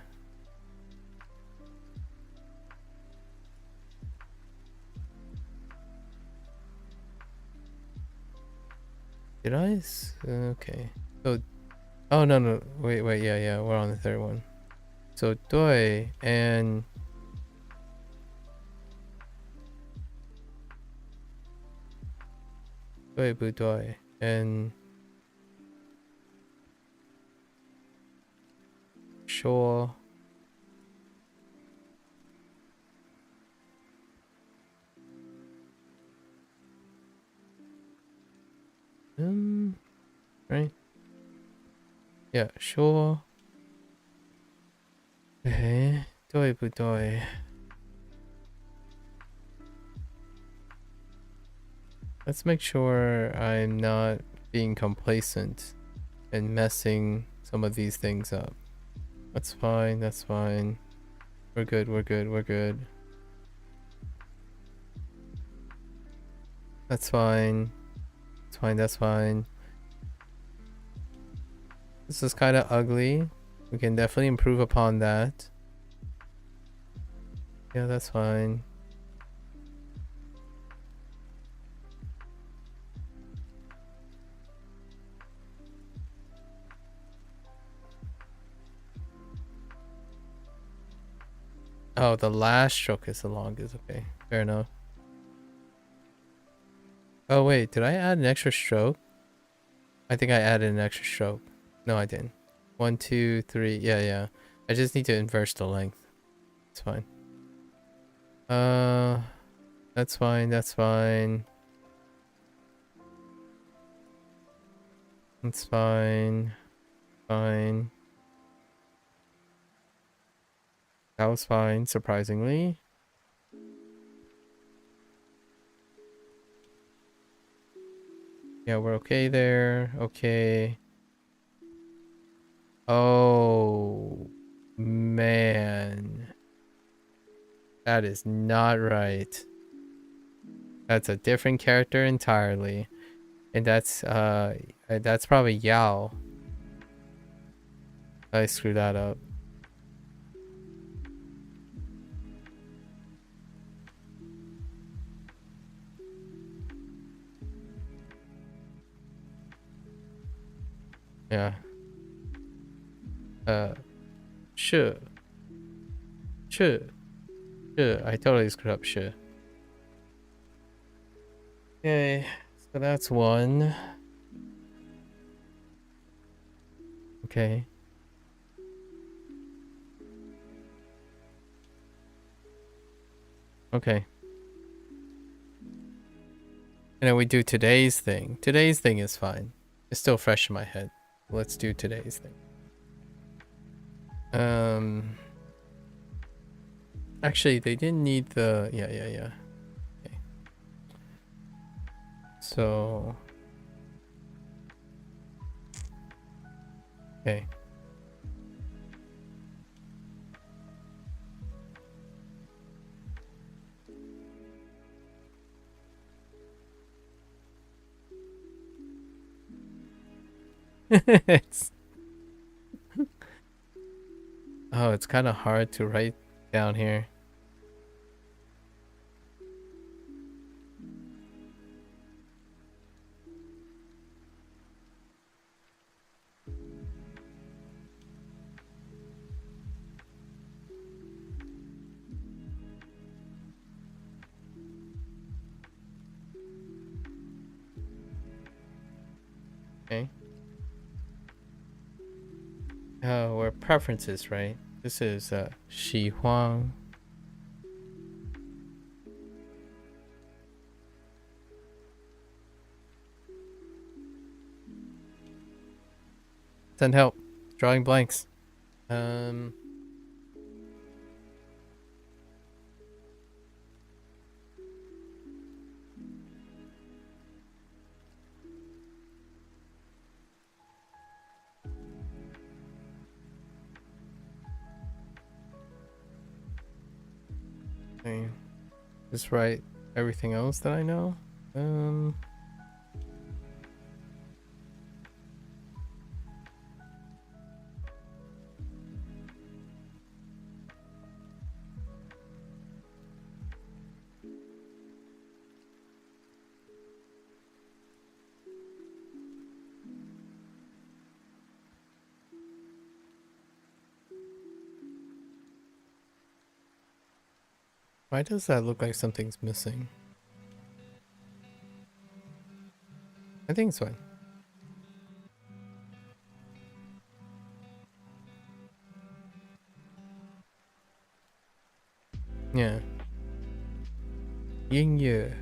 Did I? Okay. So, oh no. Wait. Yeah. We're on the third one. So Doi and Doi and Shaw. Right? Yeah, Shaw. Okay, Doi. Let's make sure I'm not being complacent and messing some of these things up. That's fine. We're good. That's fine. This is kind of ugly. We can definitely improve upon that. Yeah, that's fine. Oh, the last stroke is the longest. Okay, fair enough. Oh wait, did I add an extra stroke? I think I added an extra stroke. No, I didn't. 1, 2, 3. Yeah. I just need to inverse the length. It's fine. That's fine. That's fine. That's fine. Fine. That was fine, surprisingly. Yeah, we're okay there. Okay. Oh, man. That is not right. That's a different character entirely. And that's probably Yao. I screwed that up. Yeah. Sure. I totally screwed up. Sure. Okay, so that's one. Okay. Okay. And then we do today's thing. Today's thing is fine. It's still fresh in my head. Let's do today's thing. Actually, they didn't need the... Yeah. Okay. So... Okay. Oh, it's kind of hard to write down here. Okay. Oh, we're preferences, right? This is 喜欢. Send help. Drawing blanks. Okay. Just write everything else that I know. Why does that look like something's missing? I think it's fine. Yeah. 音乐.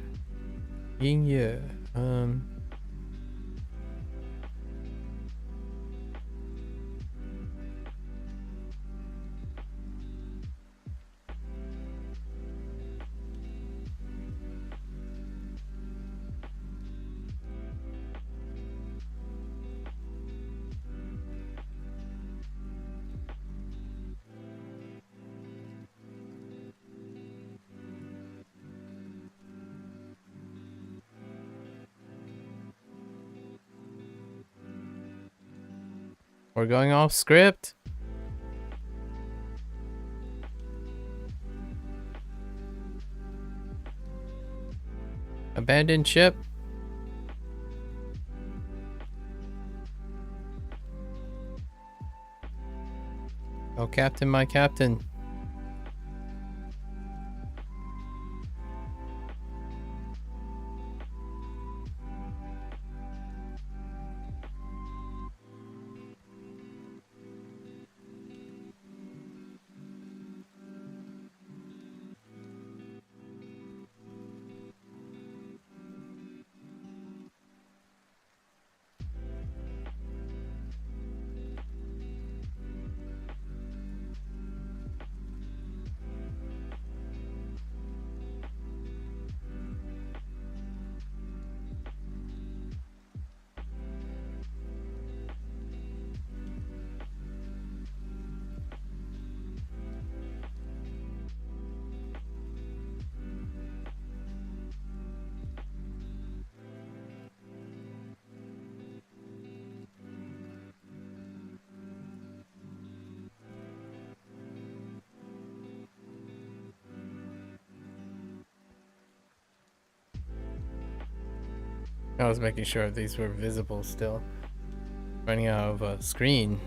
We're going off script. Abandoned ship. Oh, Captain, my Captain. I was making sure these were visible still. Running out of a screen.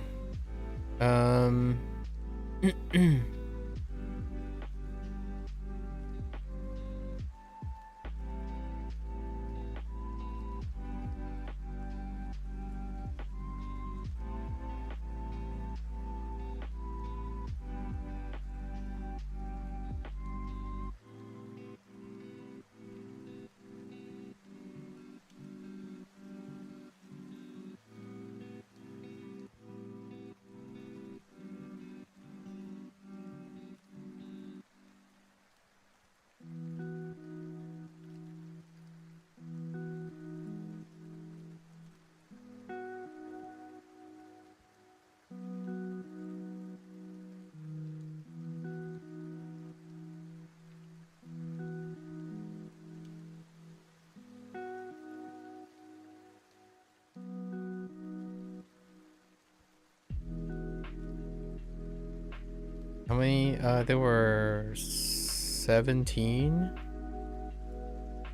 How many? There were 17.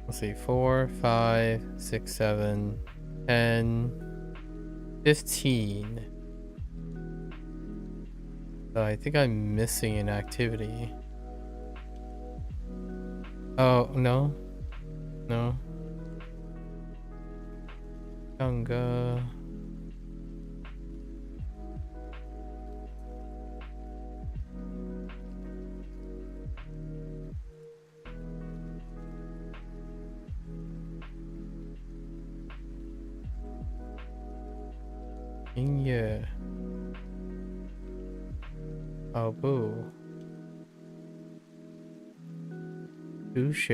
Let's see, 4, 5, 6, 7, 10, 15. So I think I'm missing an activity. Oh, no. No. Ganga. Yeah. Oh, boo. Touche.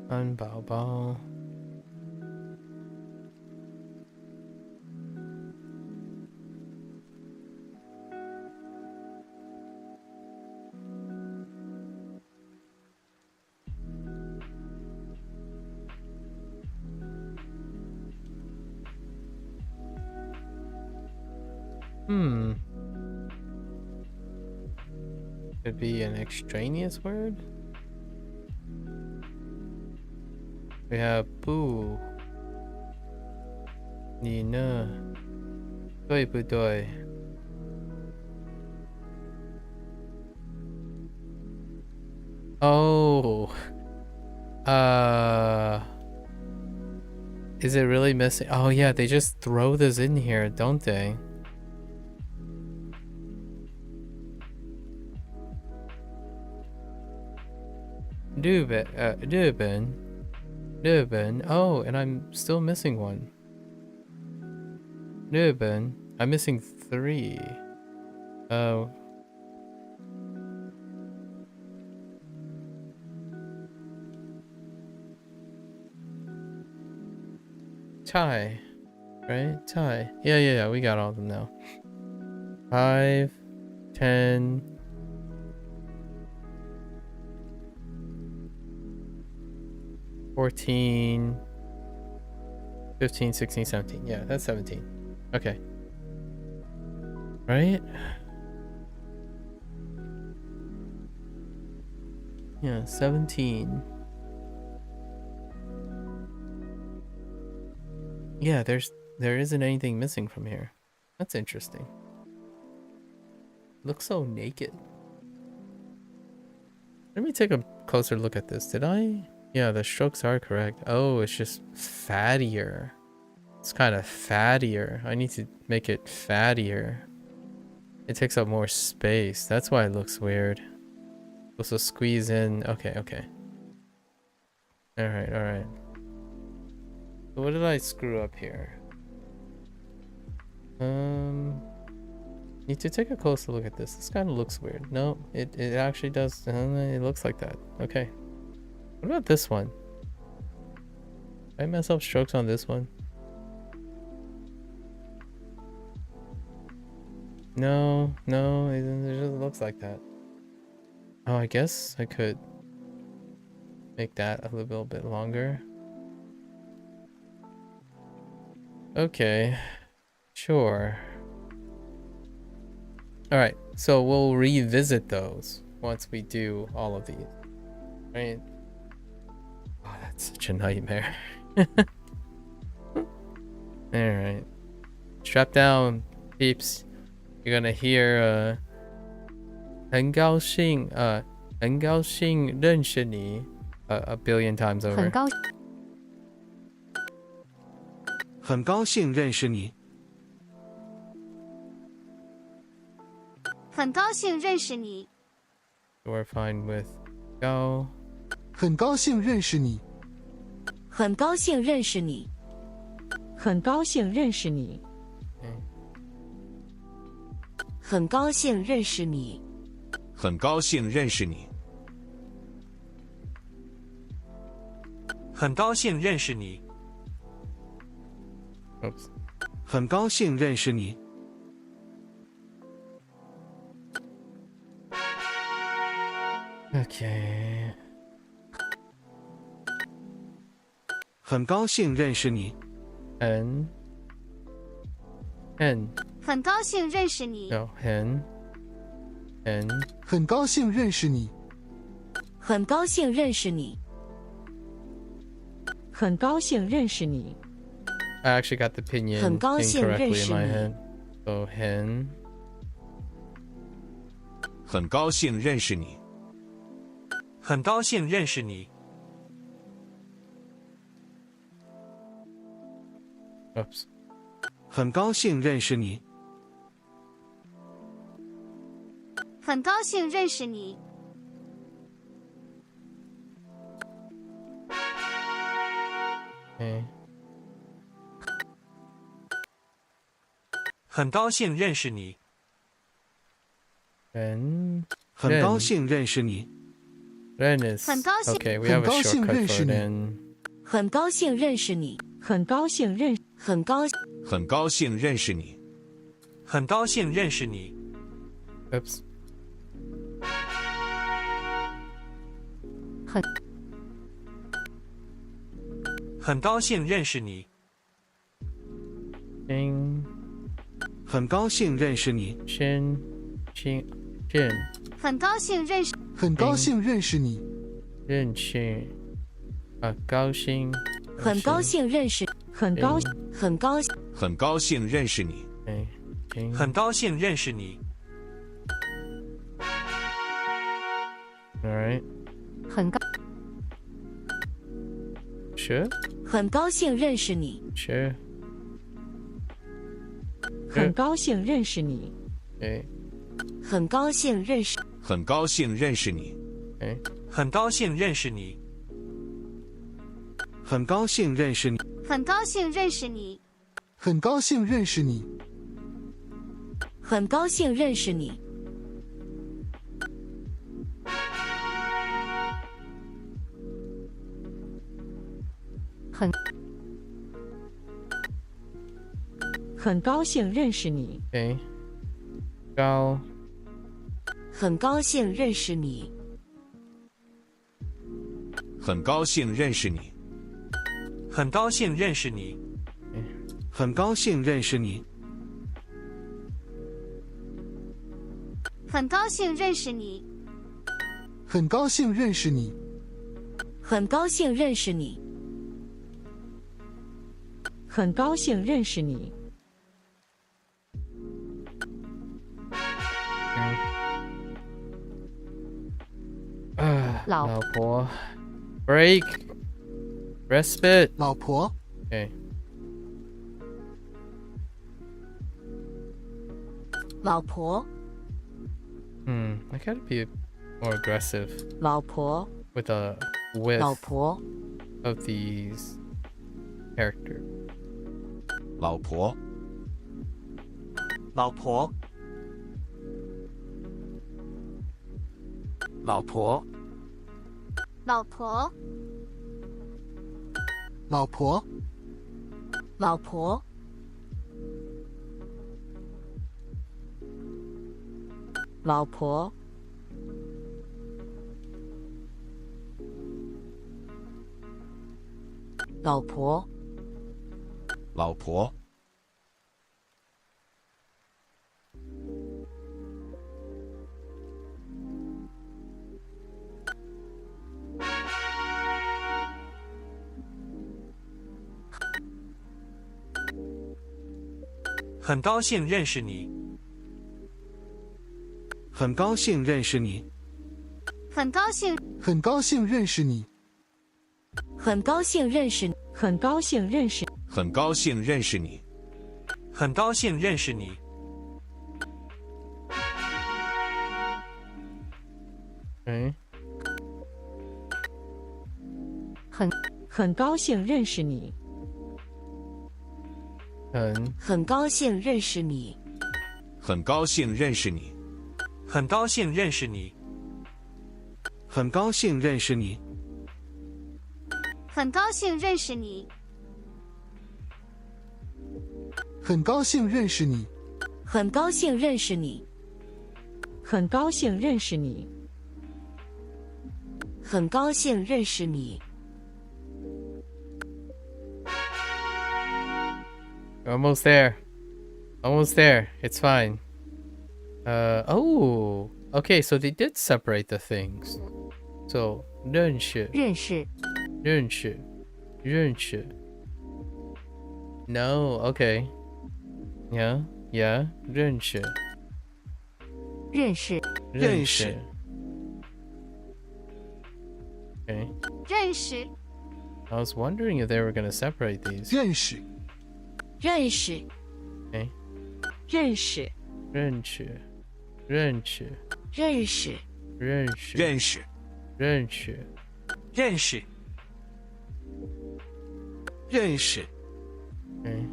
An bao bao. Could be an extraneous word. We have boo. 你呢？对不对？ Oh. Is it really missing? Oh yeah, they just throw this in here, don't they? Ruben. Oh, and I'm still missing one. Ruben, I'm missing 3. Oh. Tie, right? Tie. Yeah. We got all of them now. 5, 10. 14. 15, 16, 17. Yeah, that's 17. Okay. Right? Yeah, 17. Yeah, there isn't anything missing from here. That's interesting. Looks so naked. Let me take a closer look at this. Did I? Yeah, the strokes are correct. Oh, it's just fattier. It's kind of fattier. I need to make it fattier. It takes up more space. That's why it looks weird. So squeeze in. Okay, okay. Alright, alright. So what did I screw up here? Need to take a closer look at this. This kind of looks weird. No, it actually does. It looks like that. Okay. What about this one? Did I mess up strokes on this one? No, no, it just looks like that. Oh, I guess I could make that a little bit longer. Okay, sure. Alright, so we'll revisit those once we do all of these. Right? Oh, that's such a nightmare. Alright. Strap down, peeps. You're gonna hear 很高兴认识你 a billion times over. 很高兴认识你。很高兴认识你。 We're fine with 高。很高兴认识你。很高兴认识你。很高兴认识你。很高兴认识你。很高兴认识你。很高兴认识你。 Oops. 很高兴认识你。Okay. 很高兴认识你。N. 很高兴认识你。 No, N. 很高兴认识你。很高兴认识你。很高兴认识你。 I actually got the pinyin incorrectly in my head. So Hen. 很高兴认识你。很高兴认识你。 Oops. 很高兴认识你。很高兴认识你。 Okay. 很高兴认识你。Ren. 很高兴认识你。 Ren is. 很高兴。 Okay, we have a shortcut for Ren. 很高兴认识你。很高兴认。很高。很高兴认识你。很高兴认识你。 Oops. 很。很高兴认识你。 Xing. 很高兴认识你。 Shin. Shin. 很高兴认识。很高兴认识你。认识。高兴。很高兴认识。很高。很高。很高兴认识你。很高兴认识你。 All right. 很高。Sure. 很高兴认识你。 Sure. 很高兴认识你。 Okay. 很高兴认识。很高兴认识你。Okay. 很高兴认识你。很高兴认识你。很高兴认识你。很高兴认识你。很高兴认识你。很高兴认识你。 Okay. 高。很高兴认识你。很高兴认识你。很高兴认识你。很高兴认识你。很高兴认识你。很高兴认识你。很高兴认识你。很高兴认识你。老婆 break respite 老婆 okay 老婆 I gotta be more aggressive 老婆 with the width 老婆 of these characters 老婆老婆老婆老婆老婆老婆老婆老婆老婆很高兴认识你。很高兴认识你。很高兴很高兴认识你。很高兴认识你。很高兴认识。很高兴认识你。很高兴认识你。很高兴认识你。很高兴认识你。很高兴认识你。很高兴认识你。很高兴认识你。很高兴认识你。很高兴认识你。很高兴认识你。很高兴认识你。很高兴认识你。Almost there. Almost there. It's fine. Oh. Okay, so they did separate the things. So, 认识认识认识认识 No, okay. Yeah, yeah. 认识认识认识 Okay. 认识 I was wondering if they were going to separate these. 认识认识 Okay. 认识认识认识认识认识认识认识认识认识 Okay.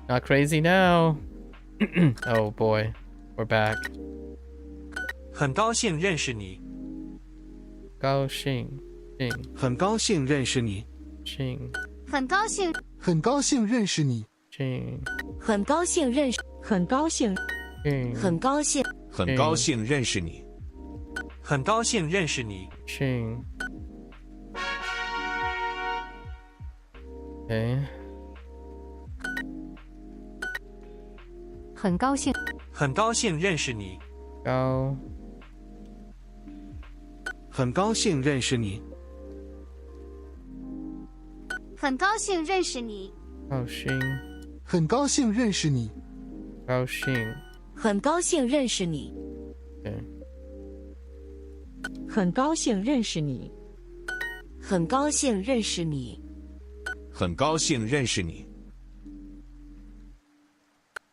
Not crazy now. Oh boy. We're back. 很高兴认识你。高兴很高兴认识你。很高兴很高兴认识你。很高兴认识很高兴很高兴很高兴认识你。很高兴认识你。Okay. 很高兴很高兴认识你。高很高兴认识你。很高兴认识你。高兴很高兴认识你。高兴很高兴认识你。Okay. 很高兴认识你。很高兴认识你。很高兴认识你。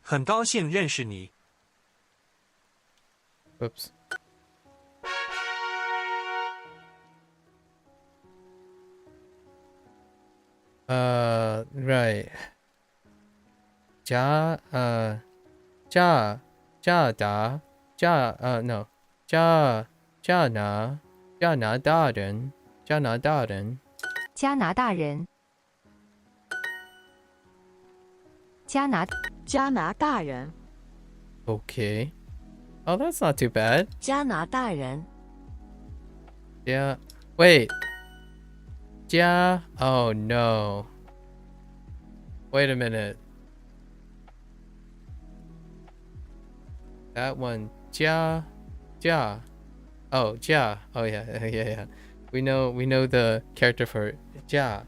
很高兴认识你。 Whoops. Right. 加拿大人。加拿大人。Okay. Oh, that's not too bad. 加拿大人。Yeah. Wait. Jia. Oh no. Wait a minute. That one. Jia. Jia. Oh, Jia. Oh yeah, yeah. We know the character for Jia.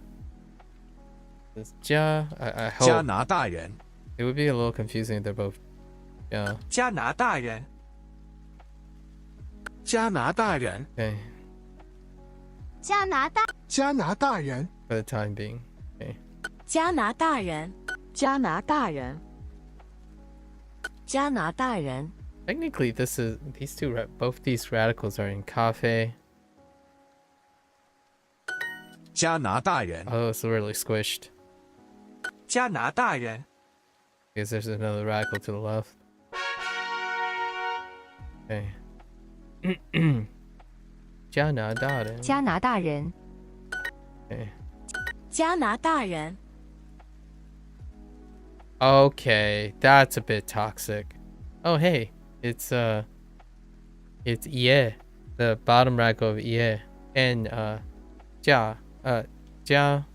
It's Jia. I hope. 加拿大人。 It would be a little confusing if they're both. Yeah. 加拿大人，加拿大人， Okay. 加拿大加拿大人， For the time being. Okay. 加拿大人，加拿大人，加拿大人， Technically, these two both these radicals are in cafe. 加拿大人。 Oh, it's really squished 加拿大人， because there's another radical to the left. Okay. 加拿大人。加拿大人 Okay. 加拿大人， Okay, that's a bit toxic. Oh hey, it's Ye, the bottom radical of Ye, and Jia, Jia.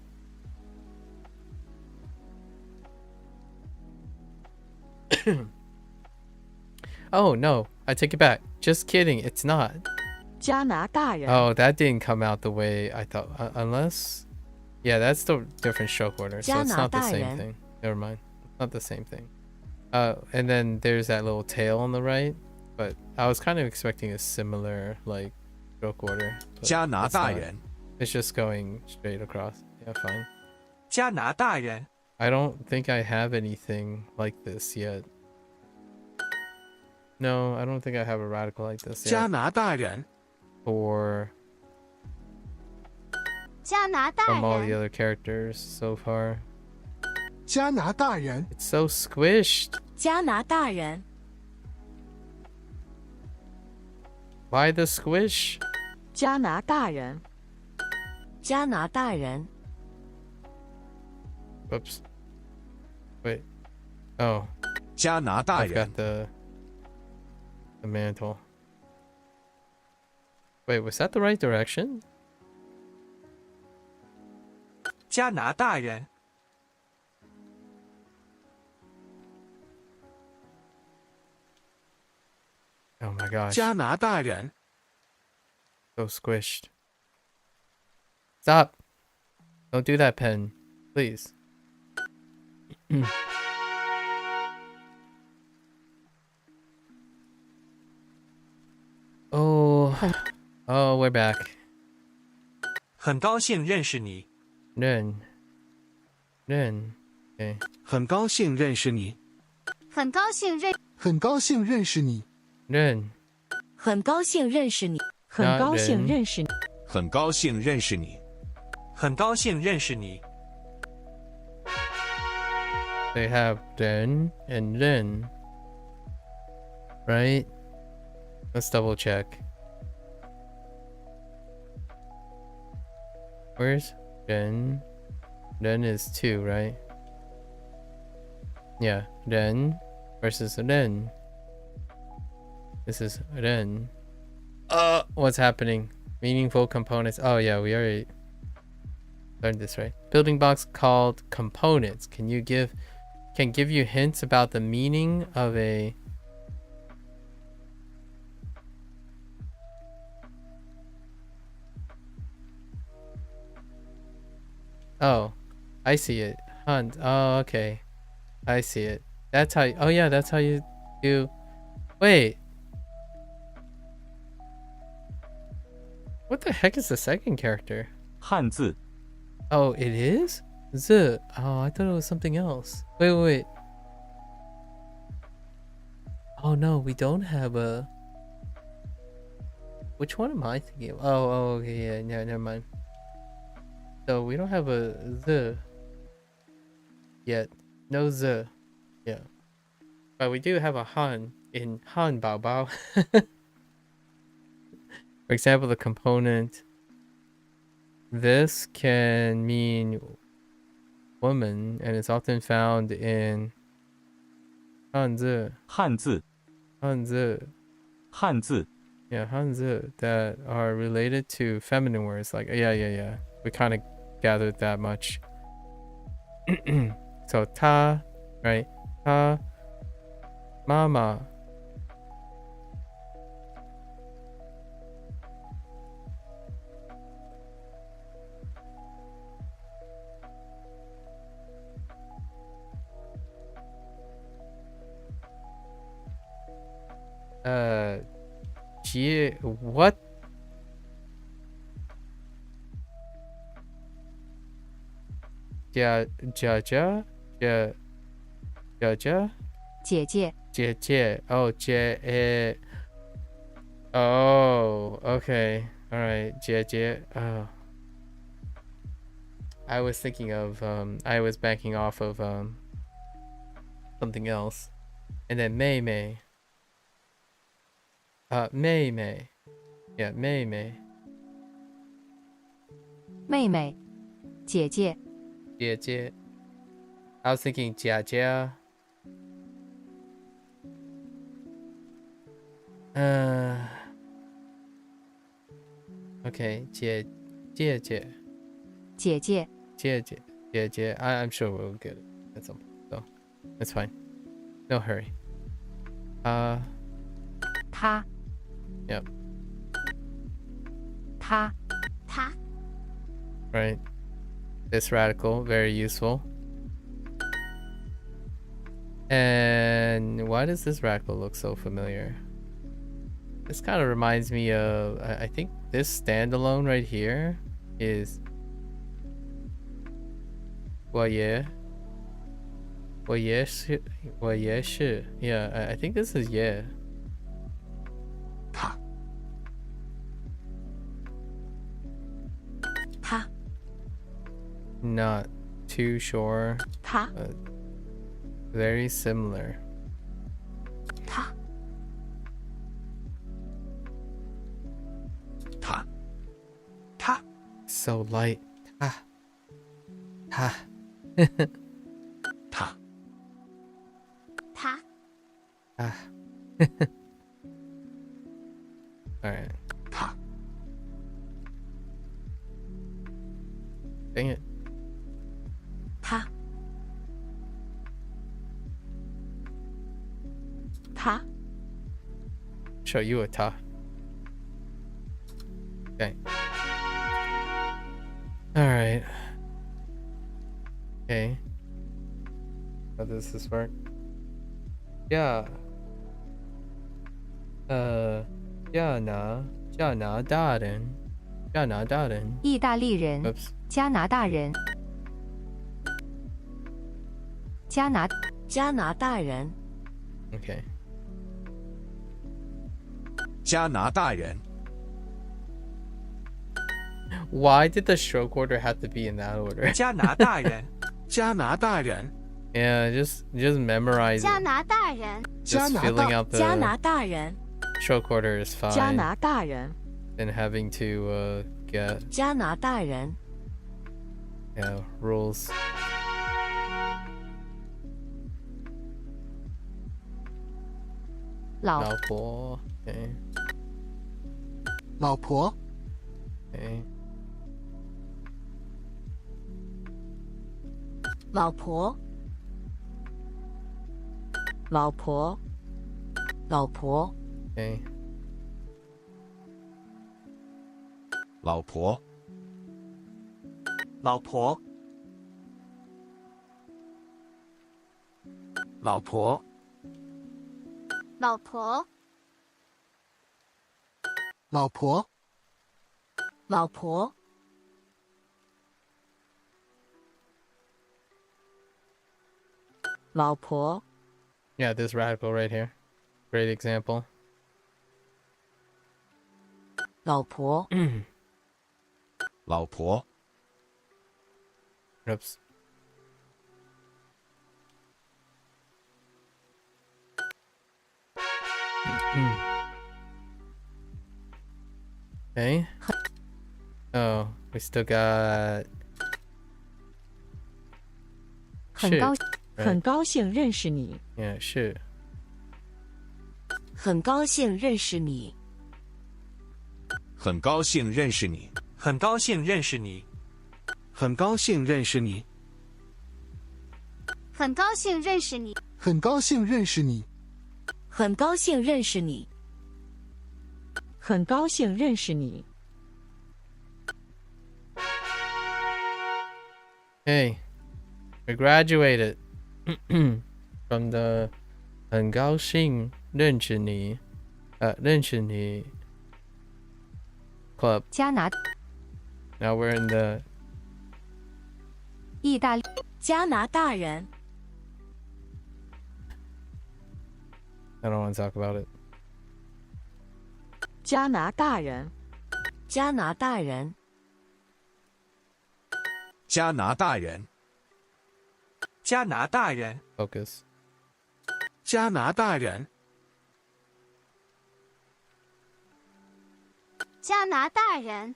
Oh no, I take it back. Just kidding, it's not. 加拿大人， Oh, that didn't come out the way I thought. Unless, yeah, that's the different stroke order, so it's not the same thing. Never mind, it's not the same thing. And then there's that little tail on the right, but I was kind of expecting a similar like stroke order. but 加拿 it's 大 not. 人。 It's just going straight across. Yeah, fine. 加拿大人， I don't think I have anything like this yet. No, I don't think I have a radical like this 加 yet. 拿大人， For 加拿大 from all the 人 other characters so far. 加拿大人， It's so squished. 加拿大人， Why the squish? 加拿大人，加拿大人， Whoops. Wait. Oh, 加拿大 I've 人 got。the mantle. Wait, was that the right direction? 加拿大人， Oh my gosh. 加拿大人， So squished. Stop. Don't do that, pen. Please. Oh. Oh, we're back. 很高兴认识你， Ren. Okay. 很高兴认识你，很高兴认很高兴认识你， Ren. 很高兴认识你，很高兴认识你，很高兴认识你。很高兴认识你， They have Ren and Ren. Right? Let's double check. Where's Ren? Ren is 2, right? Yeah, Ren versus Ren. This is Ren. What's happening? Meaningful components. Oh yeah, we already learned this, right? Building blocks called components. Can give you hints about the meaning of a Oh, I see it. Hunt. Oh, okay. I see it. That's how oh yeah, that's how you do. Wait. What the heck is the second character? 汉字 Oh, it is? Z. Oh, I thought it was something else. Wait. Oh no, we don't have a. Which one am I thinking of? Oh, okay, yeah, never mind. So we don't have a Z yet. No Z. Yeah. But we do have a Han in Han Bao Bao. For example, the component. This can mean woman, and it's often found in Hanzi. 汉字 Hanzi. 汉字 Yeah, Hanzi that are related to feminine words. Like, yeah. We kind of gathered that much. So ta, right? Ta, mama. What? Ja,姐姐 Oh, oh, okay. All right. Oh. I was thinking of I was backing off of something else. And then Mei Mei. Mei Mei. Yeah, Mei Mei. 妹妹姐姐 I was thinking Jia. Okay, 姐姐. I'm sure we'll get it at some point, so it's fine. No hurry. 她 Yep. 她 Right. This radical, very useful. And why does this radical look so familiar? This kind of reminds me of, I think this standalone right here is 我也是. Yeah, I think this is yeah. Not too sure. But very similar. So light. Ta. All right. Dang it. Show you a ta. Okay. All right. Okay. How does this work? Yeah. 加拿大人意大利人 Oops. 加拿大人加拿大人 Okay. 加拿大人 Why did the stroke order have to be in that order? 加拿大人加拿大人 Yeah, just memorize it. 加拿大人 Just filling out 加拿 the 大人 stroke order is 加 fine. 拿大人 Than having to get 加拿大人 rules. 老婆 Okay. 老婆 Okay. 老婆老婆 Okay. 老婆老婆老婆老婆老婆老婆 老婆 Yeah, this radical right here. Great example. 老婆老婆 Oops. Okay. Oh, we still got 很高 很高兴认识你 Yeah, 是很高兴认识你很高兴认识你很高兴认识你很高兴认识你。很高兴认识你。很高兴认识你。很高兴认识你。很高兴认识你。Hey, we graduated from the 很高兴认识你club. 加拿 Now we're in the 意大利加拿大人。I don't want to talk about it. 加拿大人。加拿大人。加拿大人。加拿大人。 Focus. 加拿大人。加拿大人。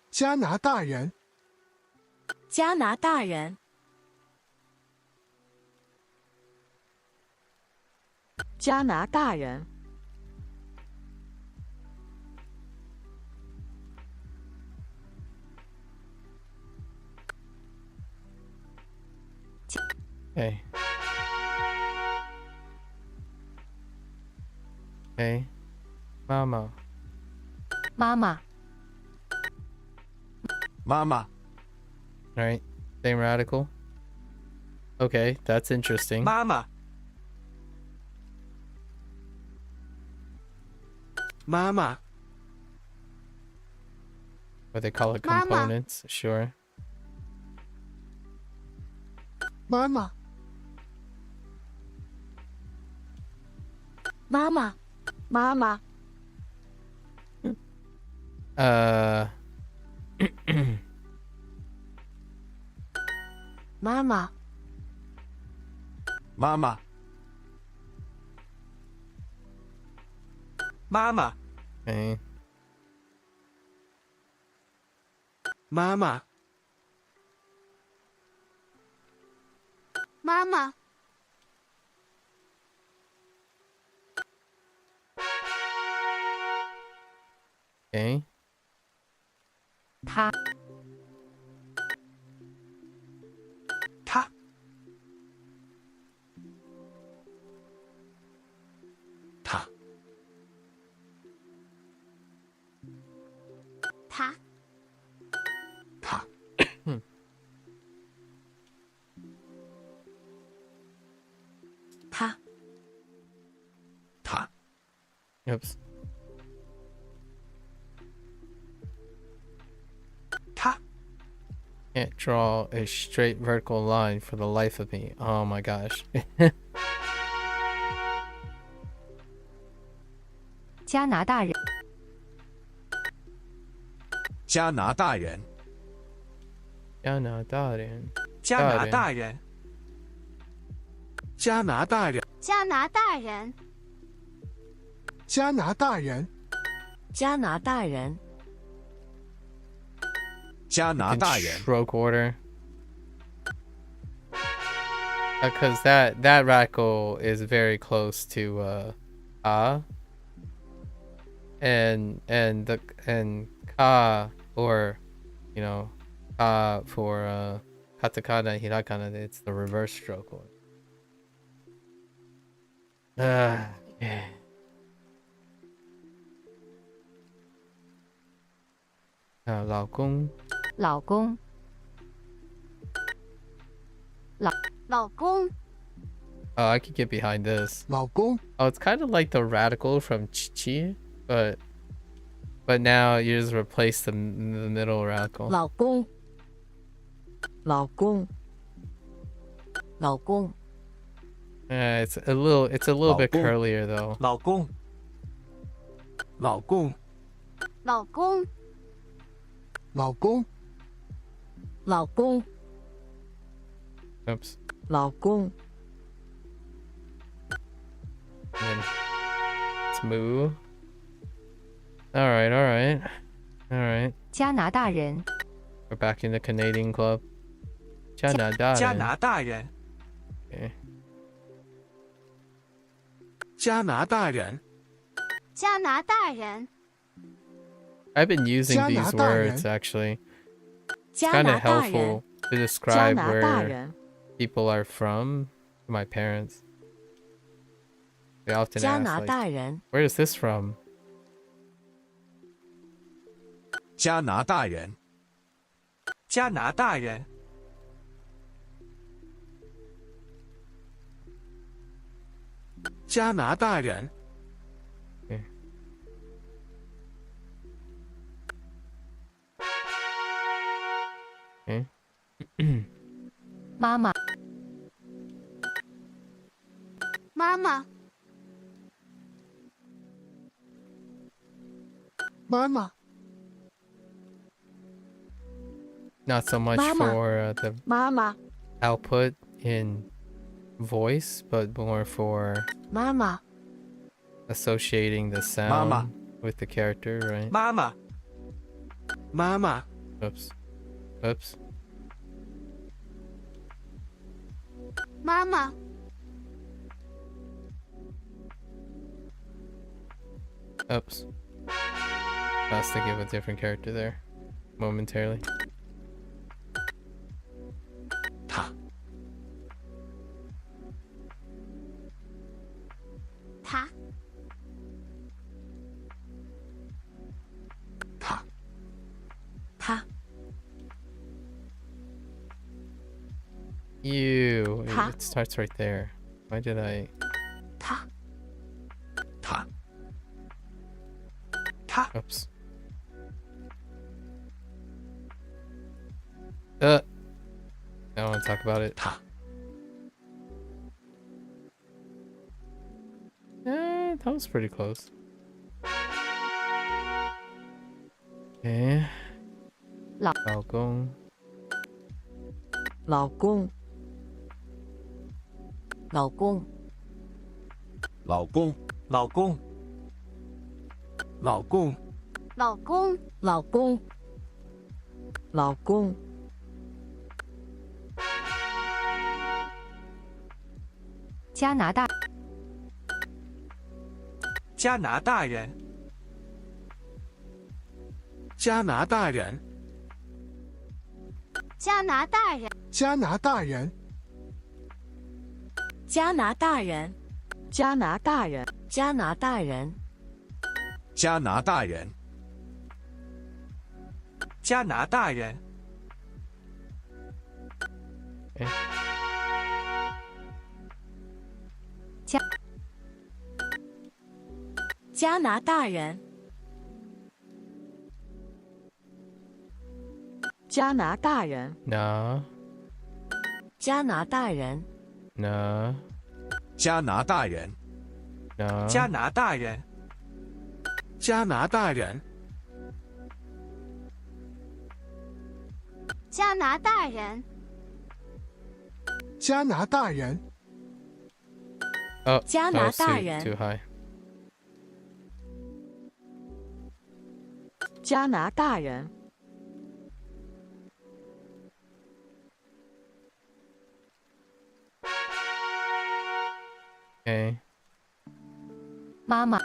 加拿大人。加拿大人。加拿大人。Okay. Okay. Mama. 妈妈 Mama. Alright. Same radical. Okay, that's interesting. 妈妈。妈妈。 What they call it, Mama. components. Sure. 妈妈。妈妈。妈妈。妈妈。妈妈。妈妈。 Okay. 妈妈。妈妈 Okay. 他他。他。他他。他。他。 Oops. 他。 Can't draw a straight vertical line for the life of me. Oh my gosh. 加拿大人。加拿大人。加拿大人。加拿大人。加拿大人。加拿大人。加拿大人。加拿大人。加拿大人。 Stroke order. Because that radical is very close to and ka, or you know, ka for katakana, hirakana, it's the reverse stroke order. Yeah. 老公。老公。老公。 Oh, I could get behind this. 老公。 Oh, it's kind of like the radical from chi, but now you just replace the middle radical. 老公。老公。老公。 It's a little bit curlier though. 老公。老公。老公。老公。老公。 Oops. 老公。 And then let's move. All right. 加拿大人。 We're back in the Canadian club. 加拿大人。加拿大人。 Okay. 加拿大人。加拿大人。 I've been using these 加拿大人。 words actually. kind of helpful to describe where 大人 people are from. My parents. They often 加 ask 拿 like, 大人 where is this from? 加拿大人，加拿大人，加拿大人， Okay. 妈妈妈妈妈妈 Not so much Mama. for the 妈妈 output in voice, but more for 妈妈 associating the sound Mama. with the character, right? 妈妈，妈妈 Oops. Oops. 妈妈 Oops. I was thinking of a different character there momentarily. 他他他他 You. Ha. It starts right there. Why did I? 他他 Oops. I don't want to talk about it. 他 That was pretty close. Okay. 老公老公老公老公，老公，老公老公老公老公加拿大加拿大人，加拿大人，加拿大人加拿大人，加拿大人加拿大人加拿大人加拿大人，加拿大人，加拿大人加拿大人 Nah. 加拿大人 Nah. 加拿大人， Nah. 加拿大人，加拿大人，加拿大人加拿大人， Oh, 加 that 拿 was 大 too, 人 too high. 加拿大人 Okay. 妈妈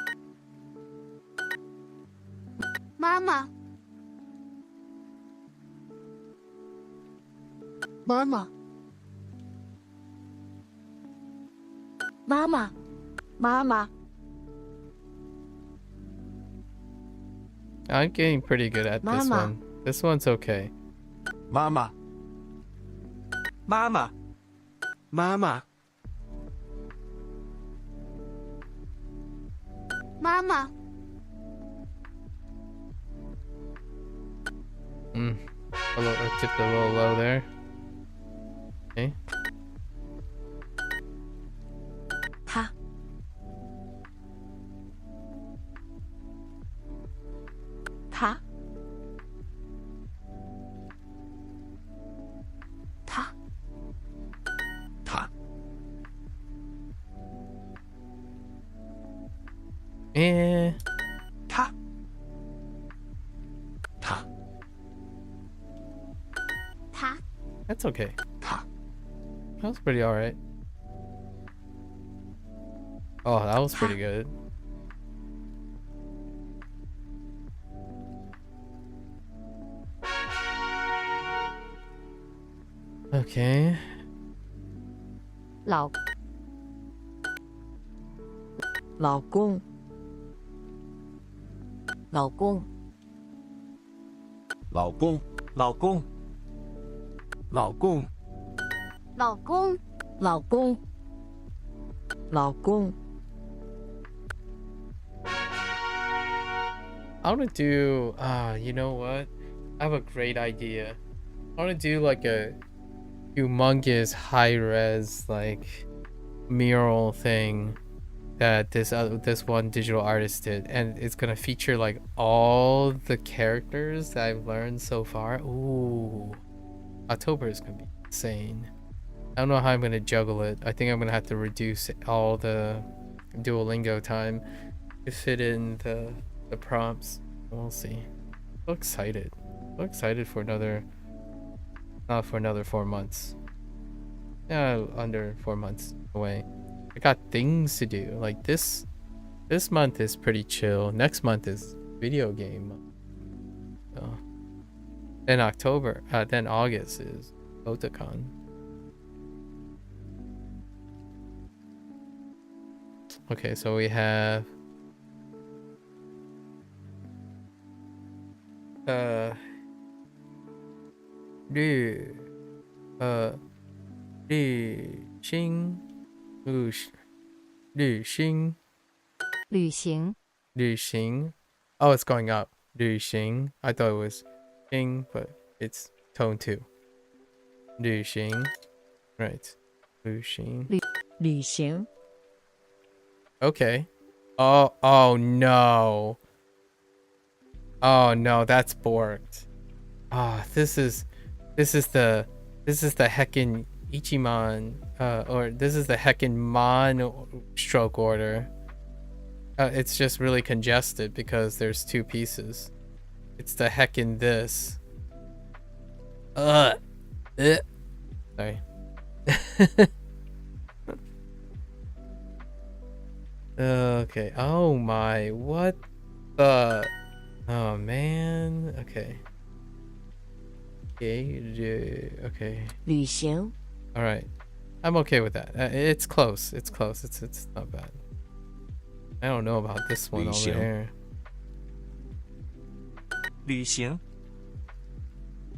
妈妈妈妈妈妈妈妈 I'm getting pretty good at this Mama. one. This one's okay. 妈妈，妈妈，妈妈妈妈 I tipped a little low there. Okay. 他他他他 Eh. 他他他 That's okay. 他 That was pretty alright. Oh, that was pretty good. Okay. 老公老公老公老公老公老公老公老公 I want to do, you know what? I have a great idea. I want to do like a humongous high-res like mural thing that this one digital artist did, and it's gonna feature like all the characters that I've learned so far. Ooh, October is gonna be insane. I don't know how I'm gonna juggle it. I think I'm gonna have to reduce all the Duolingo time to fit in the prompts. We'll see. So excited. So excited for another 4 months. Yeah, under 4 months away. I got things to do. Like this month is pretty chill. Next month is video game month. So, then then August is Otakon. Okay, so we have旅行旅行 Oh, it's going up. 旅行 I thought it was ing, but it's tone 2. 旅行 Right. 旅行 Okay. Oh no. Oh no, that's borked. This is the heckin' Ichiman, or this is the heckin' Mon stroke order. It's just really congested because there's 2 pieces. It's the heckin' this. Sorry. Okay. Oh my, what the? Oh man. Okay. Okay. 旅行 All right. I'm okay with that. It's close. It's close. It's not bad. I don't know about this one over here. 旅行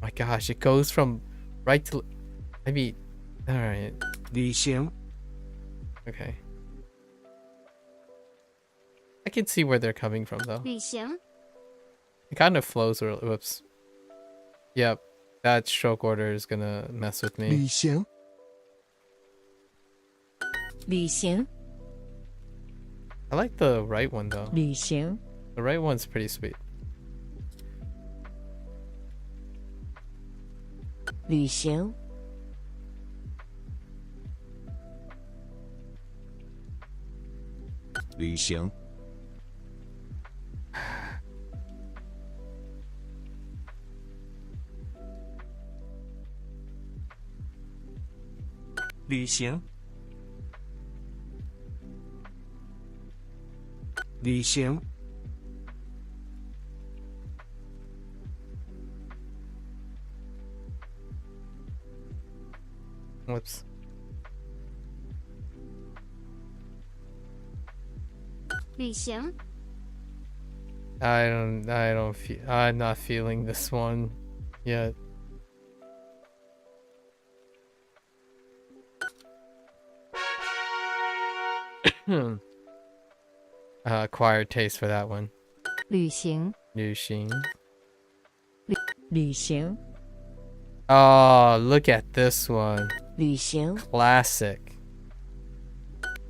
My gosh, it goes from right to. I mean, all right. 旅行 Okay. I can see where they're coming from though. 旅行 It kind of flows. Whoops. Yep. That stroke order is gonna mess with me. 旅行旅行 I like the right one though. 旅行 The right one's pretty sweet. 旅行 旅行 旅行旅行 Whoops. 旅行 I'm not feeling this one yet. Acquired taste for that one. 旅行 Nushin. 旅行 Oh, look at this one. 旅行 Classic.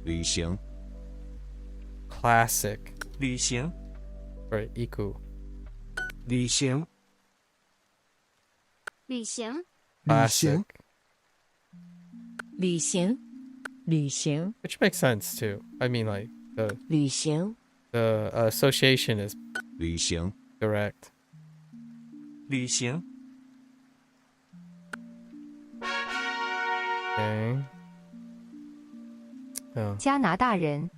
旅行 Classic. 旅行 For Iku. 旅行旅行 Classic. 旅行旅行 Which makes sense too. I mean, like the 旅行 association is 旅行 correct. 旅行 Okay. Oh, 加拿大人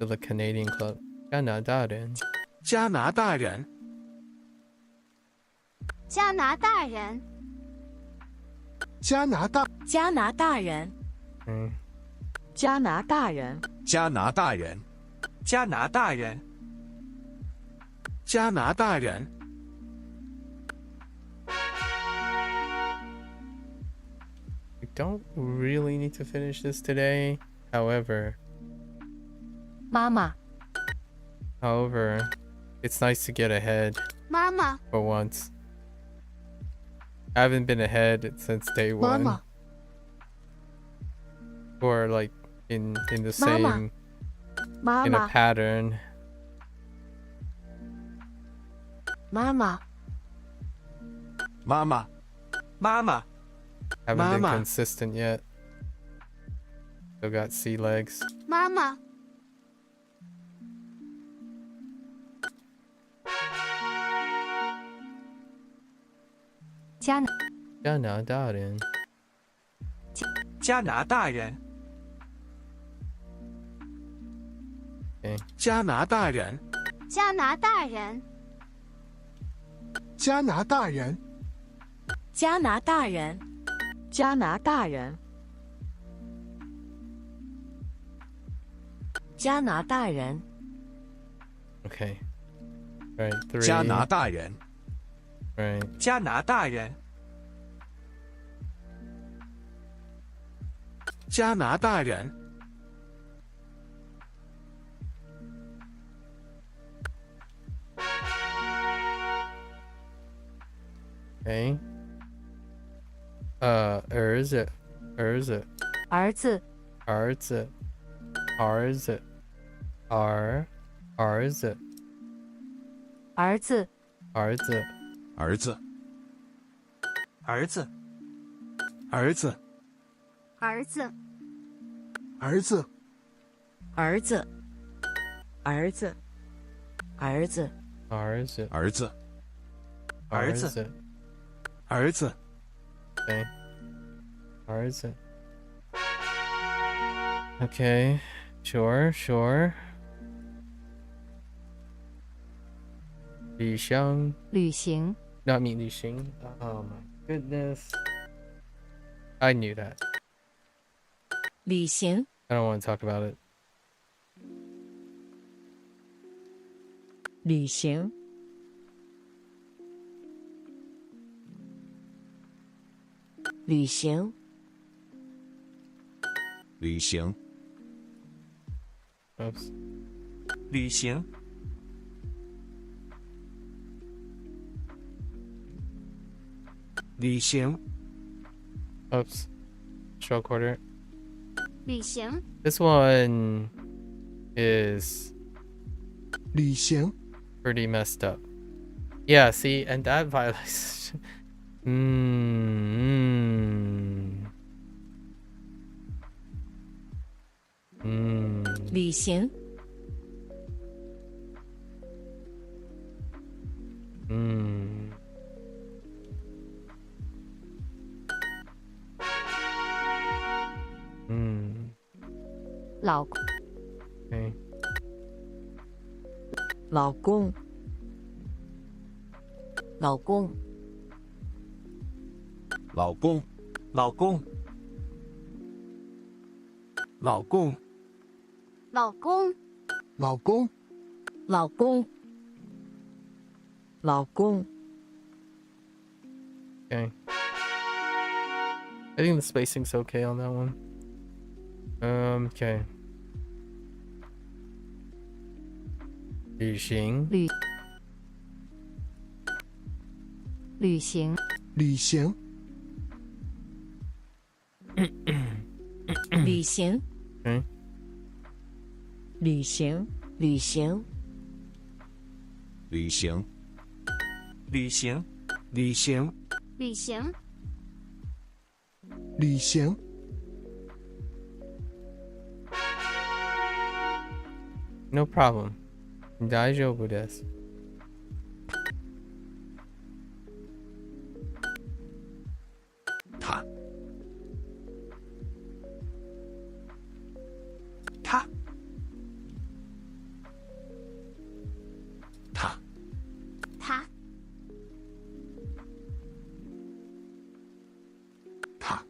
to the Canadian club. 加拿大人加拿大人加拿大人加拿大加拿大人，加拿大人，加拿大人，加拿大人，加拿大人 We don't really need to finish this today. However, 妈妈， it's nice to get ahead 妈妈， for once. I haven't been ahead since day 妈 one. 妈 Or like in the Mama. same 妈 in a 妈， pattern. 妈妈，妈妈，妈妈， Haven't been Mama. consistent yet. Still got sea legs. 妈妈，加拿加拿大人，加拿大人，加拿大人，加拿大人，加拿大人，加拿大人，加拿大人，加拿大人， Okay. Right, 3. 加拿大人， Right. 加拿大人，加拿大人 Okay.儿子，儿子，儿子，儿子，儿子，儿子，儿子，儿子，儿子，儿子，儿子，儿子，儿子，儿子，儿子，儿子，儿子，儿子，儿子，儿子 Okay. 儿子。Okay. Sure. 旅行，旅行， not me 旅行. Oh my goodness. I knew that. 旅行， I don't want to talk about it. 旅行，旅行，旅行， Oops. 旅行，旅行 Oops. Stroke quarter. 旅行， This one is 旅行 pretty messed up. Yeah, see, and that violates. Mm. 旅行， 老 Okay. 老公，老公，老公，老公，老公老公，老公老公，老公， Okay. I think the spacing's okay on that one. Okay. 旅行，旅行，旅行旅行，嗯，旅行，旅行，旅行，旅行，旅行旅行，旅行 No problem. 大丈夫です。他，他，他，他，他，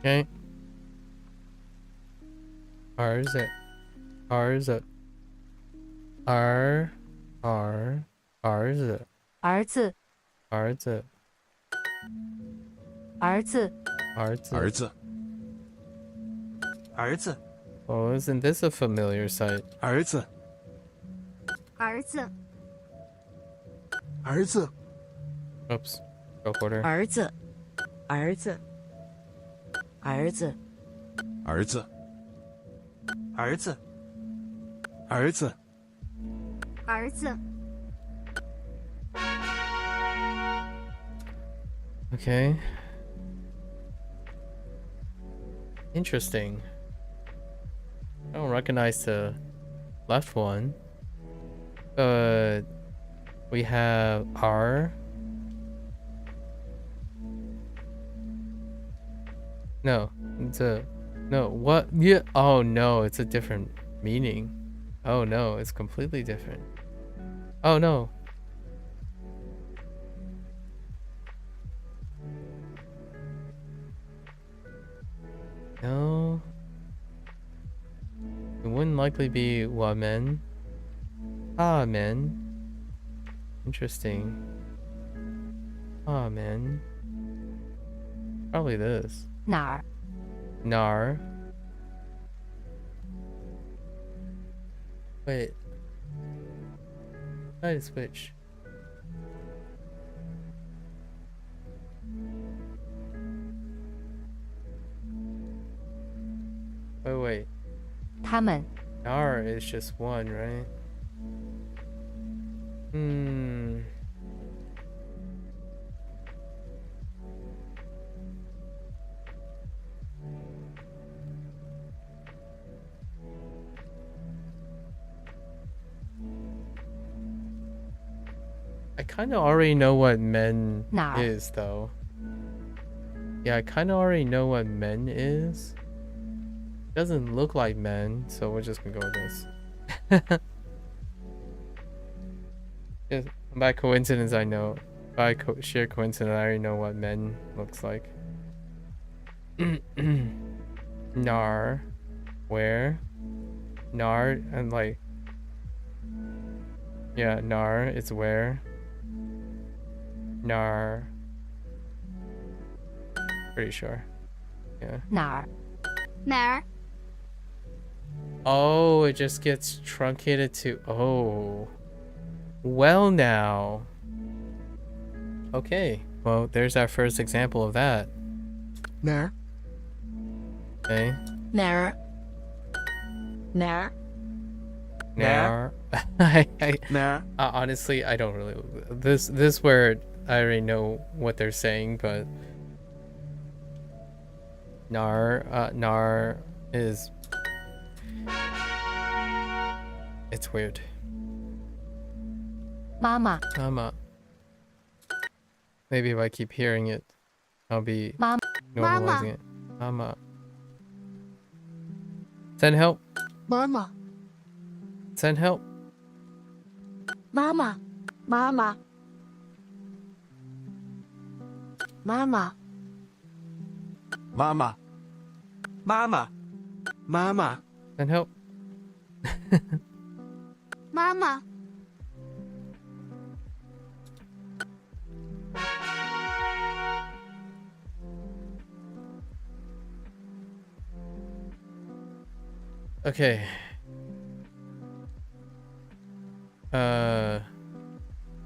Okay. Arze. Arze. Arze. 儿子，儿子。儿子，儿子， Oh, isn't this a familiar sight? 儿子，儿子，儿子， Oops. Go quarter. 儿子，儿子，儿子，儿子，儿子，儿子，儿子， Okay. Interesting. I don't recognize the left one. But we have R. No, it's a no. What? Yeah. Oh no, it's a different meaning. Oh no, it's completely different. Oh no. No. It wouldn't likely be Wamen. Ah, men. Interesting. Ah, men. Probably this. 哪儿？ Nar. Wait. Try to switch. Wait. 他们， Nar is just one, right? Hmm. I kind of already know what men Nah. is, though. Yeah, I kind of already know what men is. Doesn't look like men, so we're just gonna go with this. Just by coincidence, I know. By sheer coincidence, I already know what men looks like. Nar, where? Nar, and like, yeah, nar, it's where. Nar. Pretty sure. Yeah. 哪儿？哪儿？ Oh, it just gets truncated to. Oh. Well, now. Okay. Well, there's our first example of that. 哪儿？ Okay. 哪儿？哪儿？ Now. Honestly, I don't really. This word, I already know what they're saying, but. Nar is. It's weird. 妈妈， Mama. Maybe if I keep hearing it, I'll be 妈， normalizing it. Mama. Send help. 妈妈， Send help. 妈妈，妈妈，妈妈，妈妈，妈妈，妈妈， Send help. 妈妈， Okay.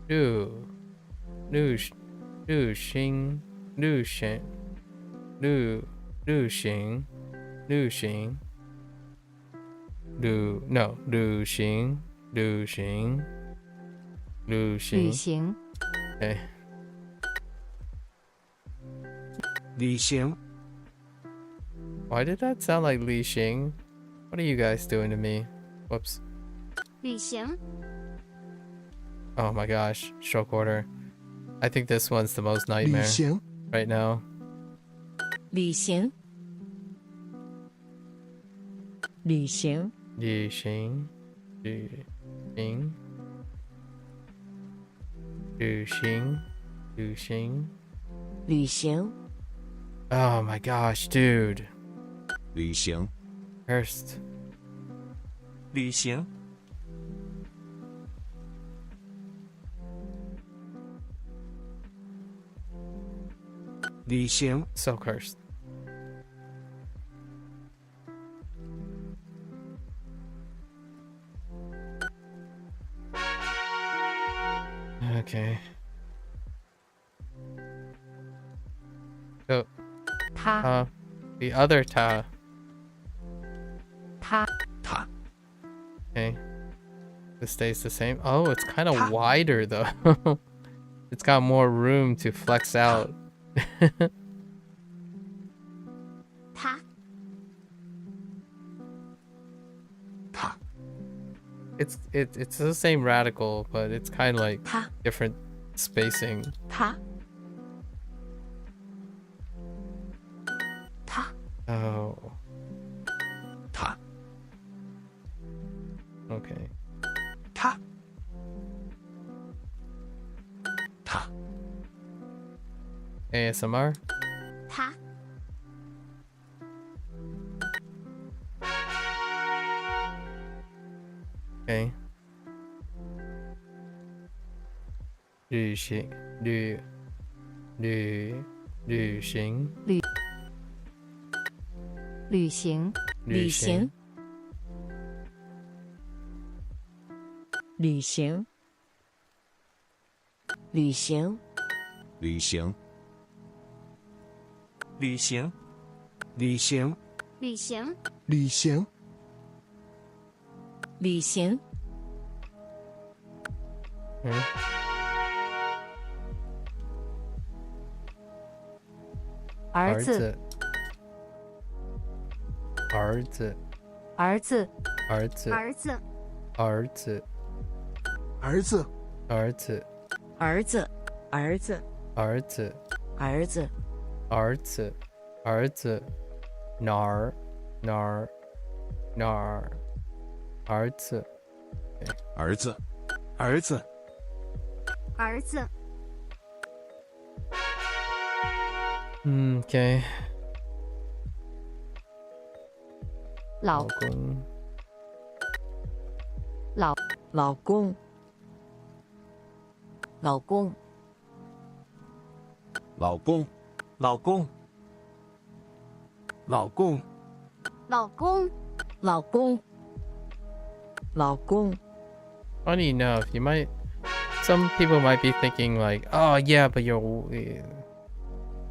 Lu Xing, Lu Xing, Lu Xing, Lu Xing, Lu Xing, Lu Xing, Lu 旅 Xing. 行， Okay. 旅行， Why did that sound like Li Xing? What are you guys doing to me? Whoops. 旅行， Oh my gosh. Stroke order. I think this one's the most 旅 nightmare 行， right now. 旅行，旅行， Li Xing, Li Xing, Lu Xing, Lu Xing, 旅行， Oh my gosh, dude. 旅行 Cursed. 旅行，旅行， So cursed. Okay. So, 他 the other ta. 他 Okay. This stays the same. Oh, it's kind of wider though. It's got more room to flex out. 他 It's the same radical, but it's kind of like different spacing. 他 Oh. 他 Okay. 他 他 ASMR. 他 Okay. 旅行旅行旅行旅行旅行旅行旅行旅行，旅行，旅行旅行旅行儿子儿子儿子儿子儿子儿子儿子儿子儿子儿子儿子儿子儿子儿子哪儿儿子儿子儿子，儿子 Okay. 老公老公老公老公老公，老公，老公老公老公 Funny enough, some people might be thinking like, oh yeah, but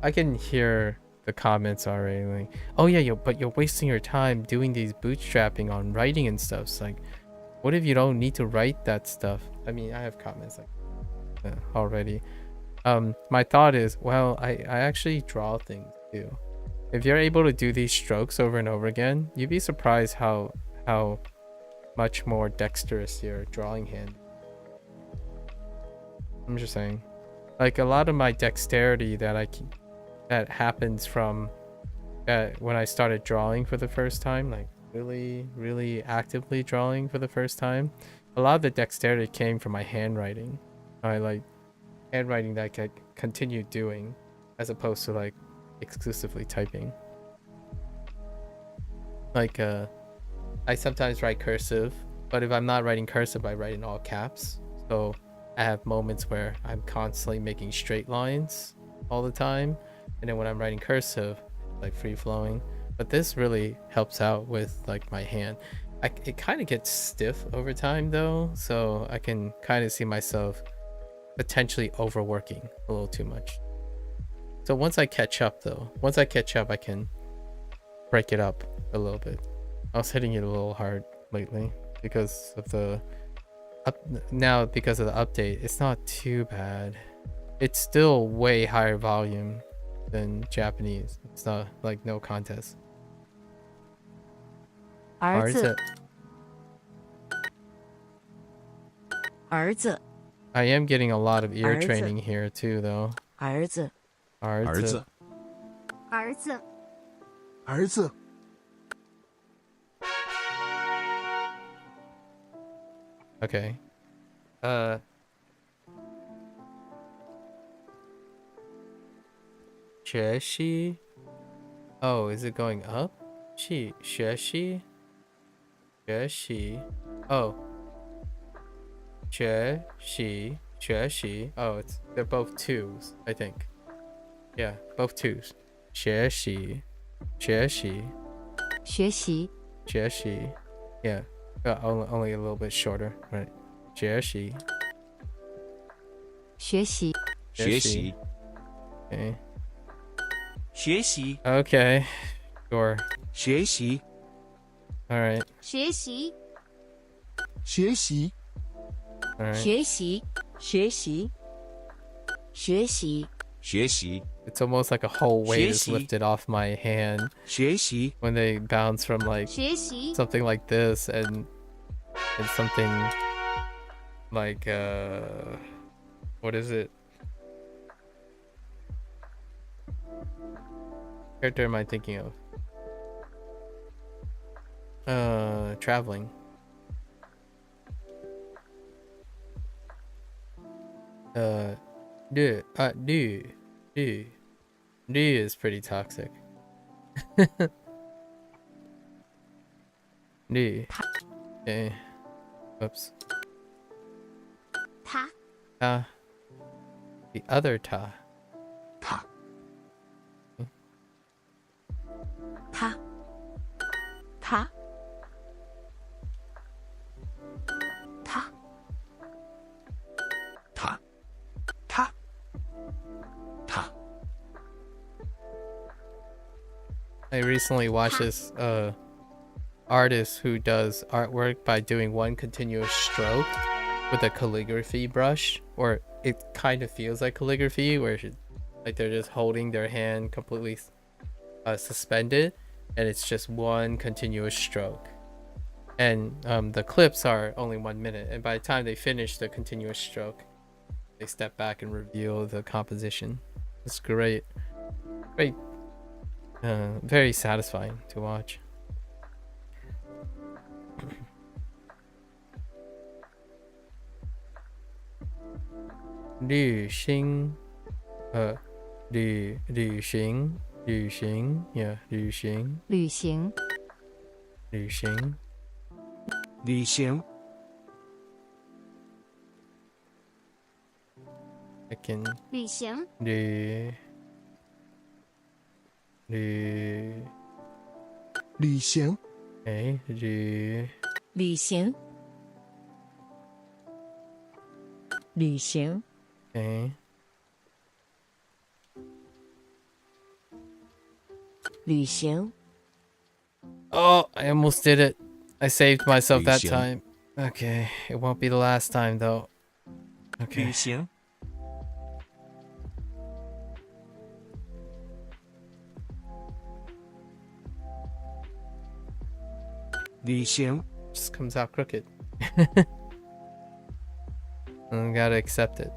I can hear the comments already like, oh yeah, but you're wasting your time doing these bootstrapping on writing and stuff. It's like, what if you don't need to write that stuff? I mean, I have comments like already. My thought is, well, I actually draw things too. If you're able to do these strokes over and over again, you'd be surprised how much more dexterous your drawing hand. I'm just saying, like a lot of my dexterity that happens from when I started drawing for the first time, like really actively drawing for the first time, a lot of the dexterity came from my handwriting. I like handwriting that I could continue doing as opposed to like exclusively typing. Like I sometimes write cursive, but if I'm not writing cursive, I write in all caps. So I have moments where I'm constantly making straight lines all the time, and then when I'm writing cursive, like free flowing. But this really helps out with like my hand. It kind of gets stiff over time though, so I can kind of see myself potentially overworking a little too much. So once I catch up, I can break it up a little bit. I was hitting it a little hard lately because of the because of the update. It's not too bad. It's still way higher volume than Japanese. It's not like no contest. 儿子儿子 I am getting a lot of ear training here too though. 儿子儿子儿子儿子 Okay. Oh, is it going up? 学习 Oh. 学习 Oh, they're both twos, I think. Yeah, both twos. 学习 学习 Yeah. Only a little bit shorter, right? 学习学习 Okay. 学习 Okay. Sure. 学习 All right. 学习学习 All right. 学习学习学习学习 It's almost like a whole weight is 学习 lifted off my hand 学习 when they bounce from like 学习 something like this and something like what is it? Character am I thinking of? Traveling. Do is pretty toxic. Do. Okay. Whoops. 他 Ta. The other ta. 他他他他他他 I recently watched this artist who does artwork by doing one continuous stroke with a calligraphy brush, or it kind of feels like calligraphy where like they're just holding their hand completely suspended and it's just one continuous stroke, and the clips are only 1 minute, and by the time they finish the continuous stroke they step back and reveal the composition. It's great. Very satisfying to watch. Liu Xing, Liu Xing, yeah, Liu Xing, 旅行 Liu Xing. 旅行 I can 旅行 Liu 旅行 okay, Liu 旅行旅行 okay. 旅行 Oh, I almost did it. I saved myself that 旅行 time. Okay, it won't be the last time though. Okay. 旅行 旅行 Just comes out crooked. I gotta accept it.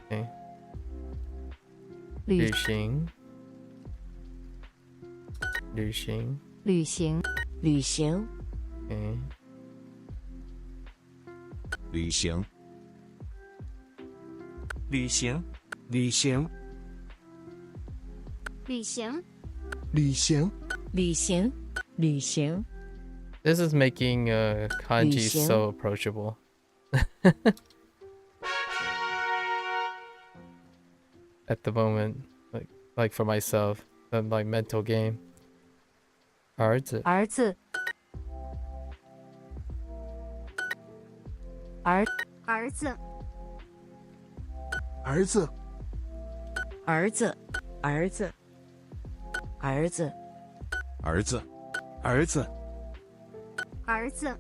Okay. 旅旅行旅行旅行旅行 okay. 旅行旅行旅行旅行旅行旅行旅行 This is making kanji 旅行 so approachable. At the moment, like for myself, like mental game. 儿子儿子儿子儿子儿子儿子儿子儿子儿子儿子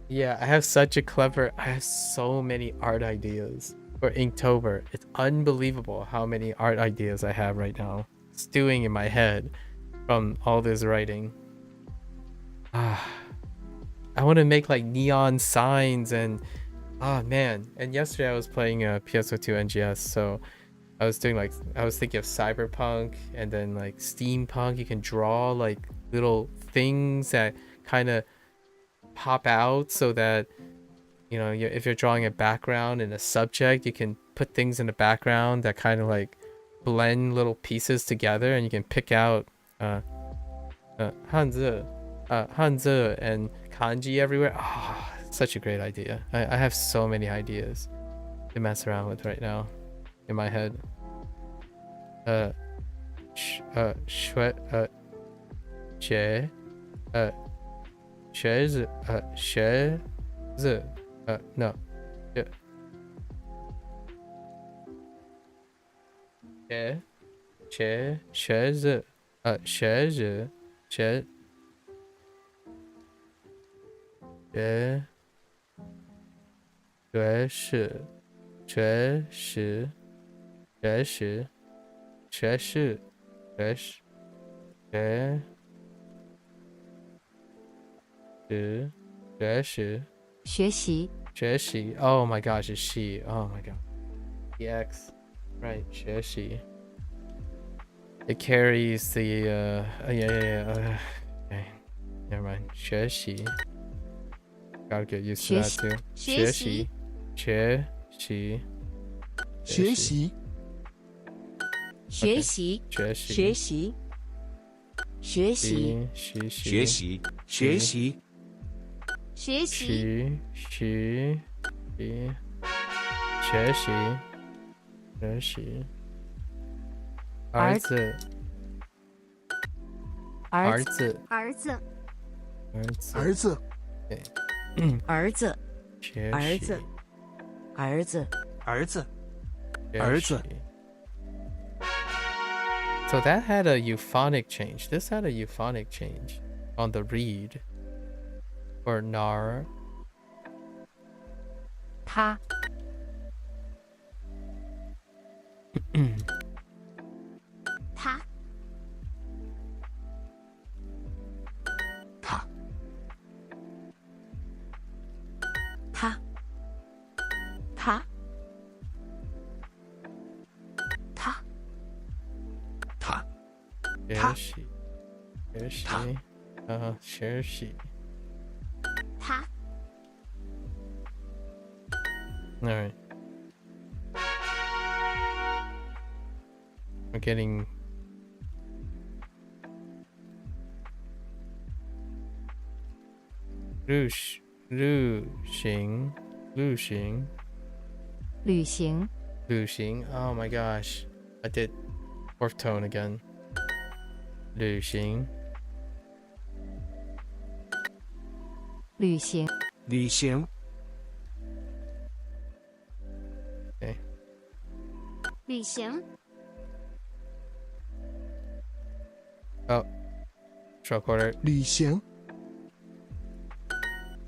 Yeah, I have so many art ideas for Inktober. It's unbelievable how many art ideas I have right now, stewing in my head from all this writing. I want to make like neon signs and man. And yesterday I was playing PS2 NGS, so I was thinking of cyberpunk and then like steampunk. You can draw like little things that kind of pop out so that, you know, if you're drawing a background and a subject, you can put things in the background that kind of like blend little pieces together, and you can pick out Hanzi and kanji everywhere. Ah, such a great idea. I have so many ideas to mess around with right now in my head. No. Oh my gosh, it's she. Oh my god. The X. Right, 学习. It carries the yeah. Okay. Never mind. 学习. Gotta get used to that too. 学习. 学习. 学习 学习 学习 学习学习 学习 学习 学习 学习儿子儿子儿子儿子儿子学儿习子儿子儿子儿子 So that had a euphonic change. This had a euphonic change on the read. Or nar. 他他他他他他学习学习他 All right. We're getting旅行 Oh my gosh. I did fourth tone again. 旅行旅行旅行 Okay. 旅行 Oh. Short quarter. 旅行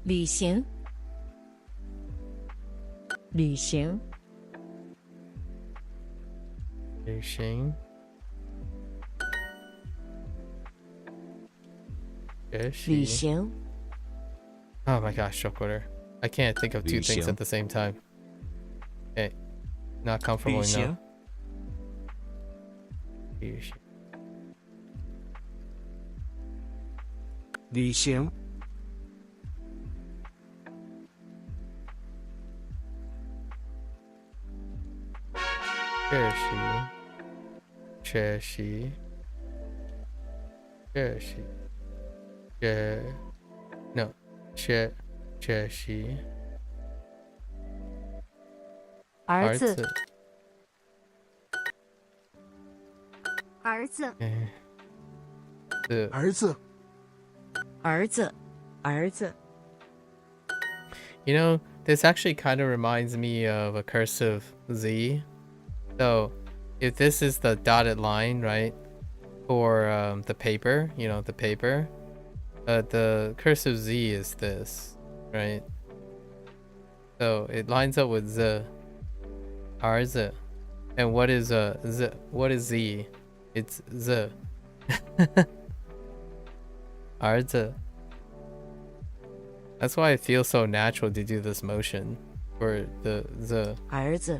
旅行旅行旅行学习旅行 Oh my gosh, short quarter. I can't think of two 旅 things 行 at the same time. Okay. Not comfortable 旅行 enough. 旅行旅行学习 No. 学习儿子儿子儿子儿子儿子 You know, this actually kind of reminds me of a cursive Z. So, if this is the dotted line, right, for the paper, you know, the paper, the cursive Z is this, right? So it lines up with Z, R Z, and what is Z? What is Z? It's Z. R Z. That's why it feels so natural to do this motion for the Z. 儿子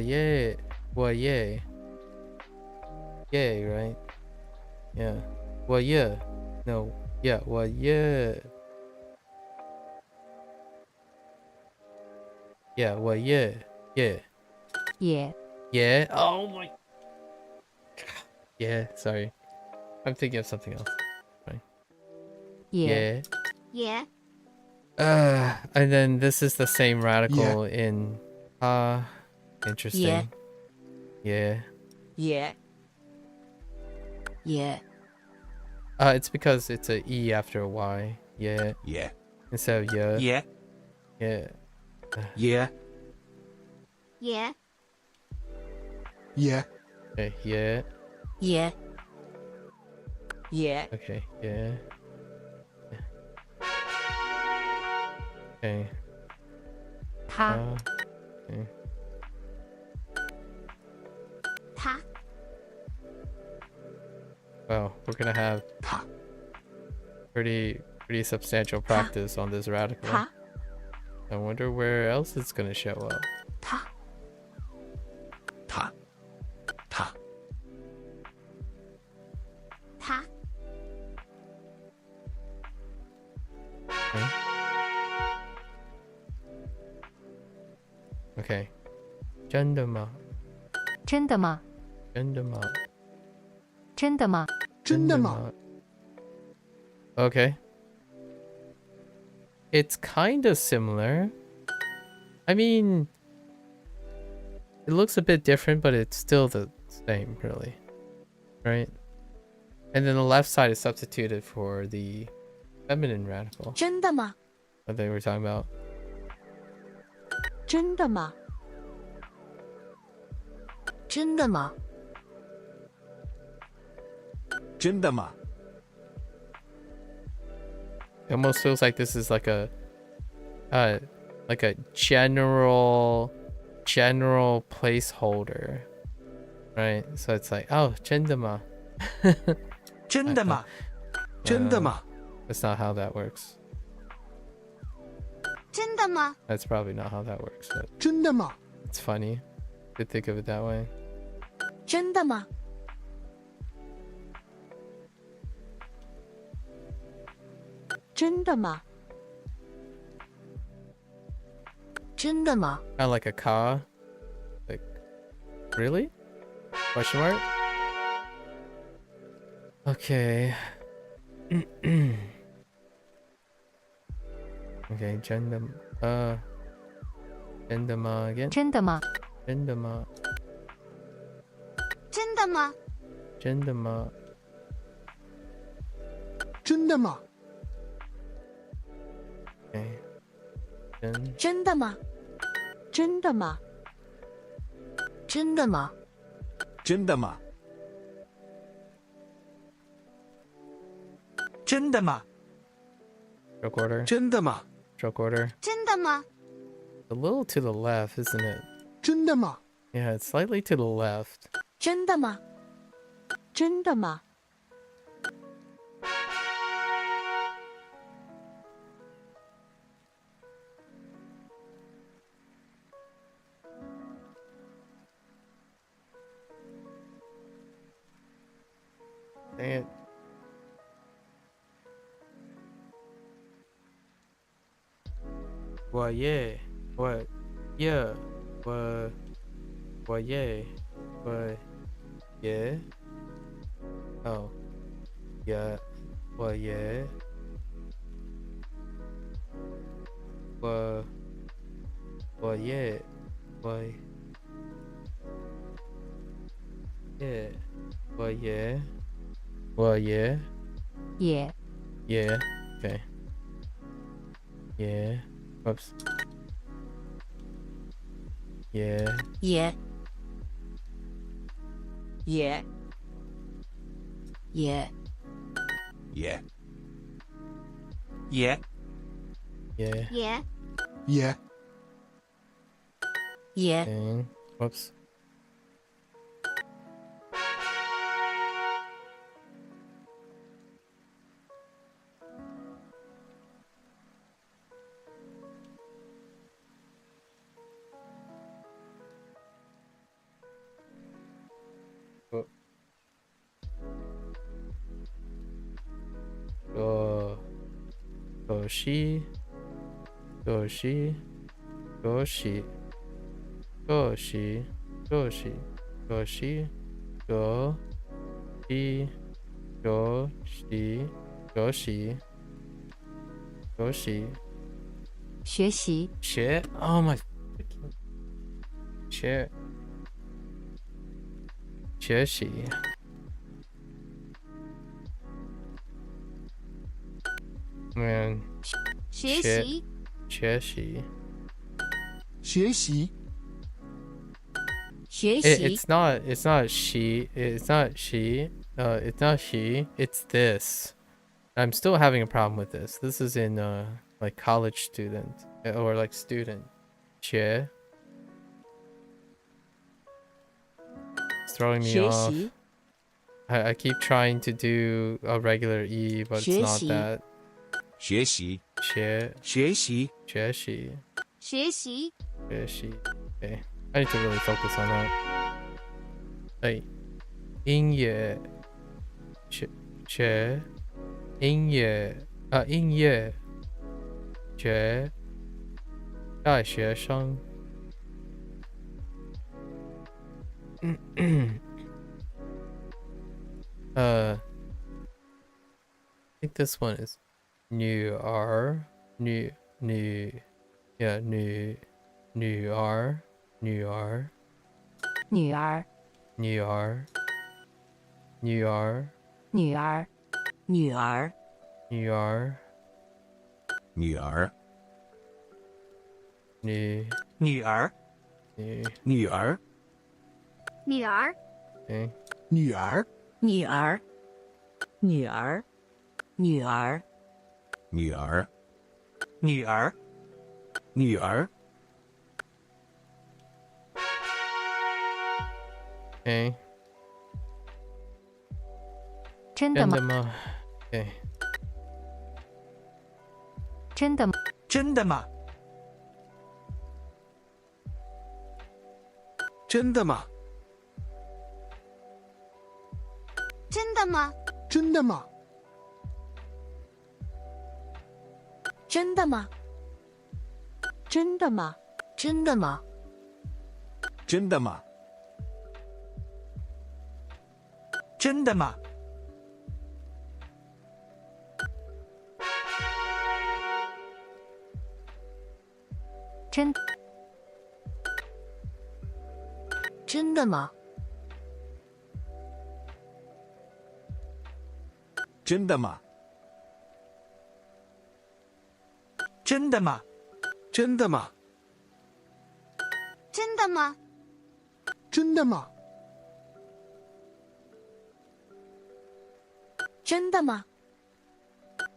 耶，我耶 yay, right? Yeah. 我耶 no, yeah, 我耶 yeah, 我耶 yeah. Yeah. Yeah. Oh my. Yeah, sorry. I'm thinking of something else. Right. Yeah. Yeah. Yeah. And then this is the same radical in interesting. Yeah. Yeah. Yeah. It's because it's a E after a Y. Yeah. Yeah. Instead of yeah. Yeah. Yeah. Yeah. Yeah. Yeah. Okay, yeah. Yeah. Yeah. Okay, yeah. Okay. 他 okay. 他 Well, we're gonna have pretty substantial practice on this radical. I wonder where else it's gonna show up. 他 Ta. Ta. 他 Okay. 真的吗？真的吗？真的吗？真的吗？真的吗？ Okay. It's kind of similar. I mean, it looks a bit different, but it's still the same, really. Right? And then the left side is substituted for the feminine radical 真的吗？ that they were talking about. 真的吗？真的吗？真的吗? It almost feels like this is like a general placeholder, right? So it's like, oh, 真的吗?真的吗？真的吗？ That's not how that works. 真的吗？ That's probably not how that works, but 真的吗? it's funny to think of it that way. 真的吗？真的吗？真的吗？ Kind of like a ka. Like, really? Question mark? Okay. Okay, 真的吗 again? 真的吗？真的吗？真的吗？真的吗？真的吗? Okay. 真的吗？真的吗？真的吗？真的吗? 真的吗？ Stroke order. 真的吗？ Stroke order. 真的吗？ A little to the left, isn't it? 真的吗? Yeah, it's slightly to the left. 真的吗？真的吗？ Dang it. What yeah? What yeah? What yeah? What yeah? Oh. Yeah. What yeah? What yeah? What yeah? What yeah? Well, yeah. Yeah. Yeah. Okay. Yeah. Whoops. Yeah. Yeah. Yeah. Yeah. Yeah. Yeah. Yeah. Yeah. Yeah. Yeah. And whoops. 西过西过西过西过西过西过西过西过西过西学习学 Oh my freaking 学习 Man 学习学习学习学 It's not she it's not she it's not she it's this. I'm still having a problem with this. This is in like college student or like student 学 It's throwing me 学 off. 习 I keep trying to do a regular E, but it's not 学习 that. 学习学学习学习学习学习 Okay. I need to really focus on that. Hey. 音乐学音乐音乐学大学生I think this one is new R new yeah new R new R 女儿 new R new R 女儿女儿 new R 女儿 new 女儿 new 女儿女儿 okay 女儿女儿女儿女儿女儿女儿女儿 okay 真的吗？真的吗 okay 真的吗？真的吗？真的吗？真的吗？真的吗？真的吗？真的吗？真的吗？真的吗真的吗？真真的吗？真的吗真的吗？真的吗？真的吗？真的吗？真的吗？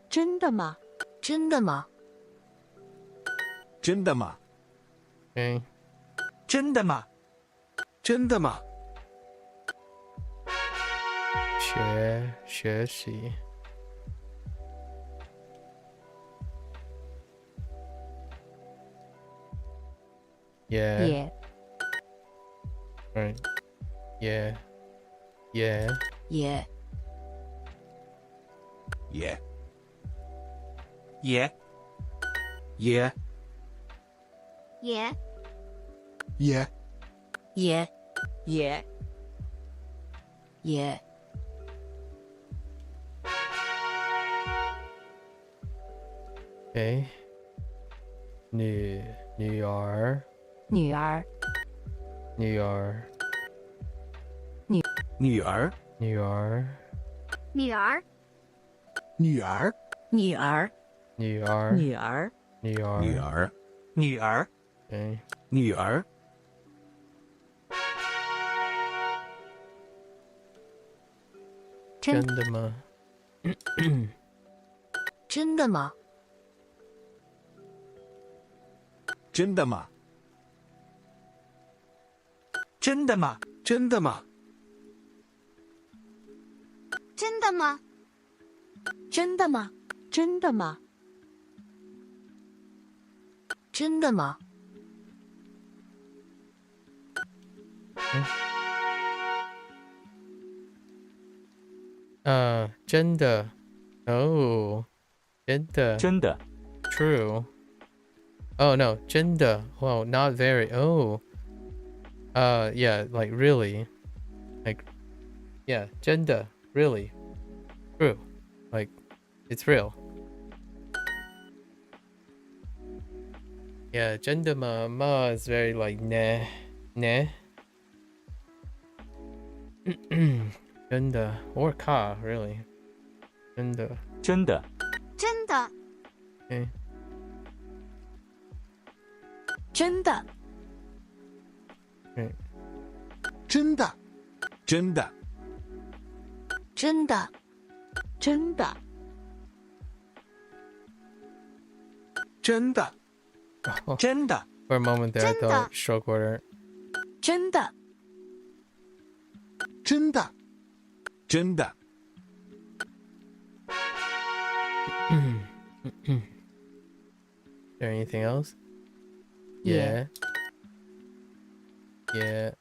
真的吗？真的吗？真的吗 okay 真的吗？真的吗？学习 yeah 也 right yeah 也也也也也也也也也 okay 女儿女儿女儿女儿女儿女儿女儿女儿女儿女儿女儿女儿女儿 okay 女儿真真的吗真的吗？真的吗真的吗？真的吗？真的吗？真的吗？真的吗？真的吗？真的哦真的真的 true. Oh no, 真的. Well, not very. Oh. Yeah, like really. Like, yeah, 真的, really. True. Like, it's real. Yeah, 真的吗? Ma is very like, nah. Nah. 真的. Or ka, really. 真的. 真的真的 Okay. 真的 Okay. 真的真的真的真的真的 Oh, 真的 for a moment there, I 真的. thought stroke order. 真的真的真的 Is there anything else? Yeah. Yeah.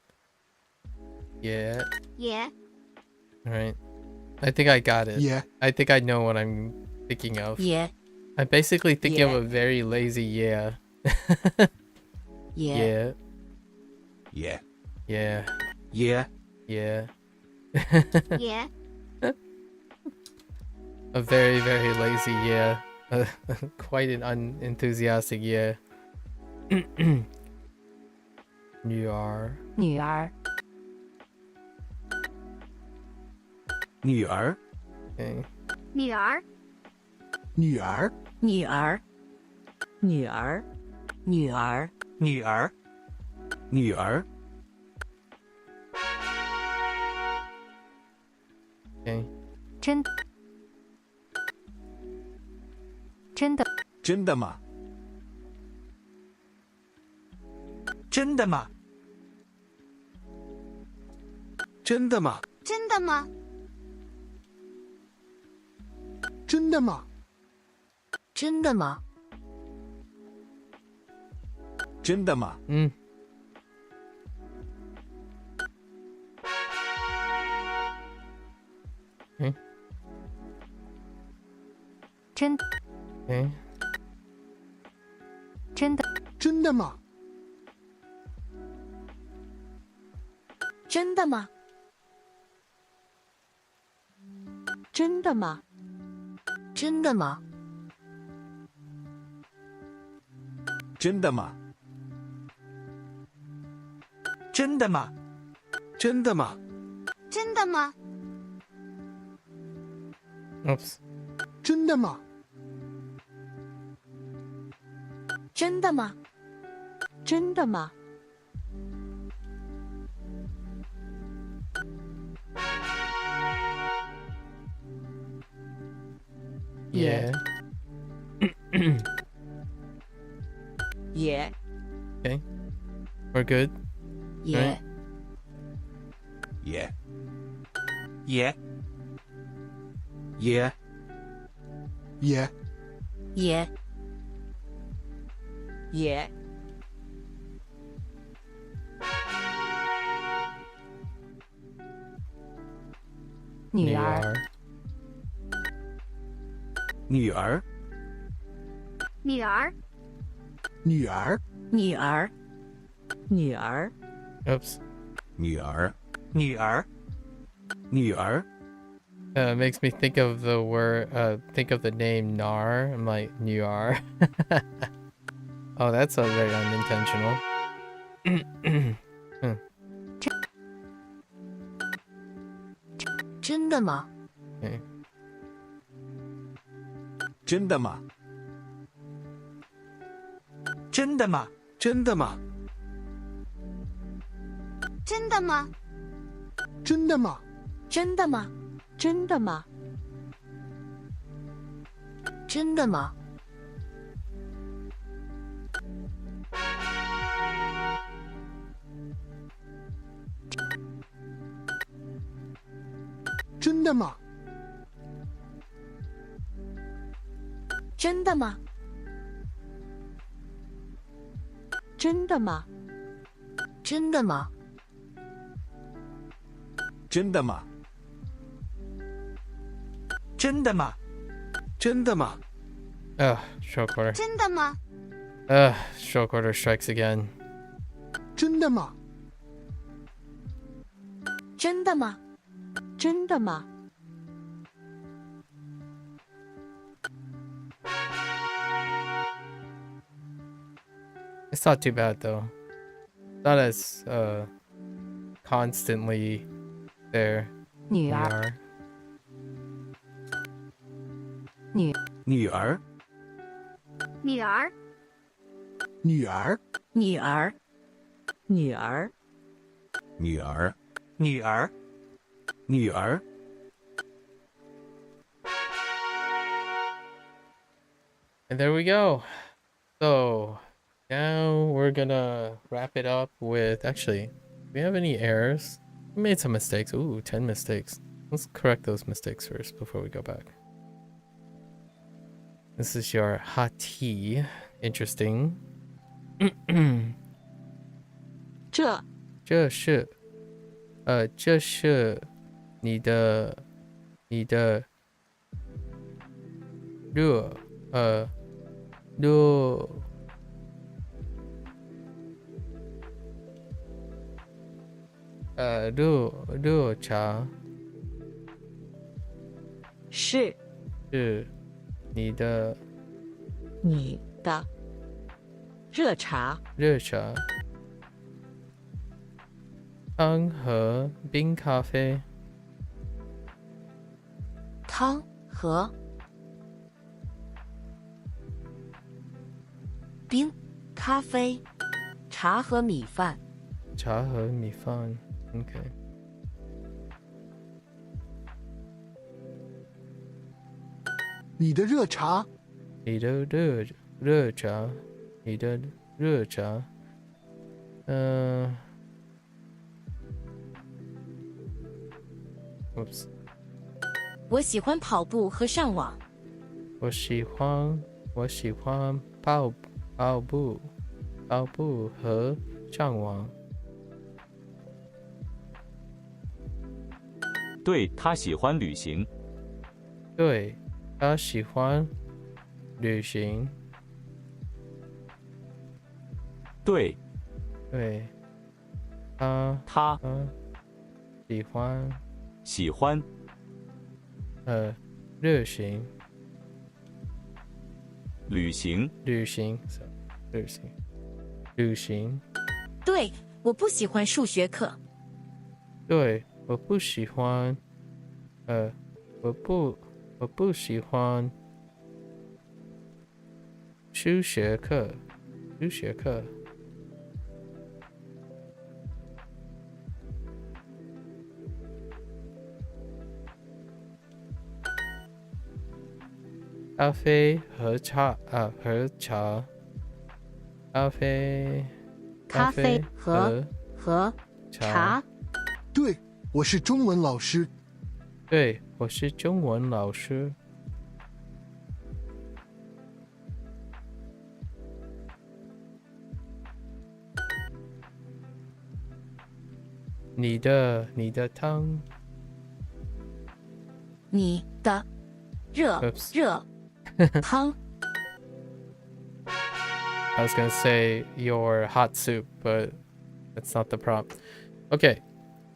Yeah. Yeah. All right. I think I got it. Yeah. I think I know what I'm thinking of. Yeah. I'm basically thinking Yeah. of a very lazy yeah. Yeah. Yeah. Yeah. Yeah. Yeah. Yeah. Yeah. A very, very lazy yeah. Quite an unenthusiastic yeah. You are. 女儿女儿 Okay. 女儿女儿女儿女儿女儿女儿女儿 Okay. 真真的真的吗真的吗真的吗真的吗真的吗真的吗真的吗 Okay. 真 Okay. 真的真的吗真的吗真的吗真的吗真的吗真的吗真的吗真的吗 Oops. 真的吗真的吗真的吗 Yeah. Yeah. Okay. We're good. Yeah. Yeah. Yeah. Yeah. Yeah. Yeah. Yeah. 女儿女儿女儿女儿女儿女儿 Oops. 女儿女儿女儿 Makes me think of the word, think of the name Nar. I'm like, Nuar. Oh, that's very unintentional. 真的吗 Okay. 真的吗真的吗真的吗真的吗真的吗真的吗真的吗真的吗真的吗真的吗真的吗真的吗真的吗真的吗真的吗 Short quarter. 真的吗？ Short quarter strikes again. 真的吗？真的吗？真的吗？ It's not too bad though. Not as constantly there. 女儿，女儿，女儿，女儿，女儿，女儿，女儿，女儿。 And there we go. So now we're gonna wrap it up with, actually, do we have any errors? We made some mistakes. Ooh, 10 mistakes. Let's correct those mistakes first before we go back. This is your hot tea. Interesting. 这是你的热茶是你的热茶，汤和冰咖啡，汤和冰咖啡，茶和米饭， OK. 你的热茶，Oops. 我喜欢跑步和上网。我喜欢跑步和上网。对，他喜欢旅行。对，他喜欢旅行。对，他喜欢旅行。对，我不喜欢数学课。对，我不喜欢数学课。咖啡和茶。咖啡和茶。对，我是中文老师。对，我是中文老师。你的汤。你的热汤。I was gonna say your hot soup, but that's not the prompt. Okay,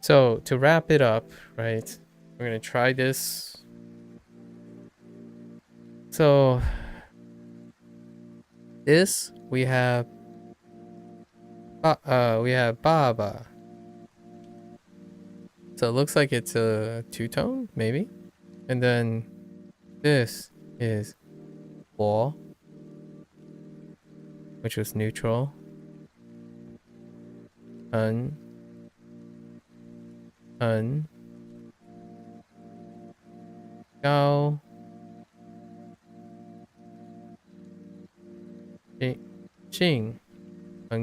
so to wrap it up, right? We're gonna try this. So this we have Baba. So it looks like it's a two-tone, maybe. And then this is 我, which was neutral. 很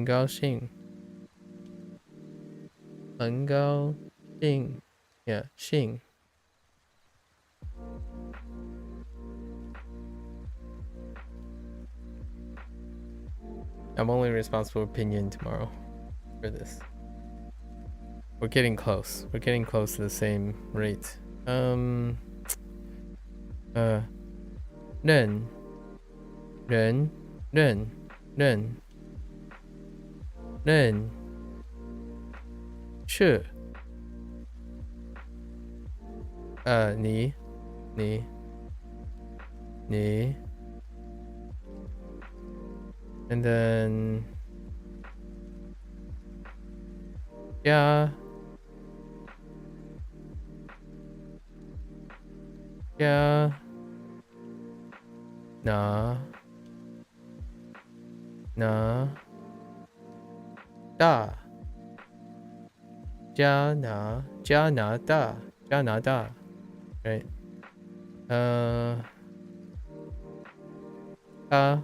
高兴，很高兴，yeah, 兴。I'm only responsible for opinion tomorrow for this. We're getting close. We're getting close to the same rate. 认人认认认是你你你 and then 加拿大加拿大 right 他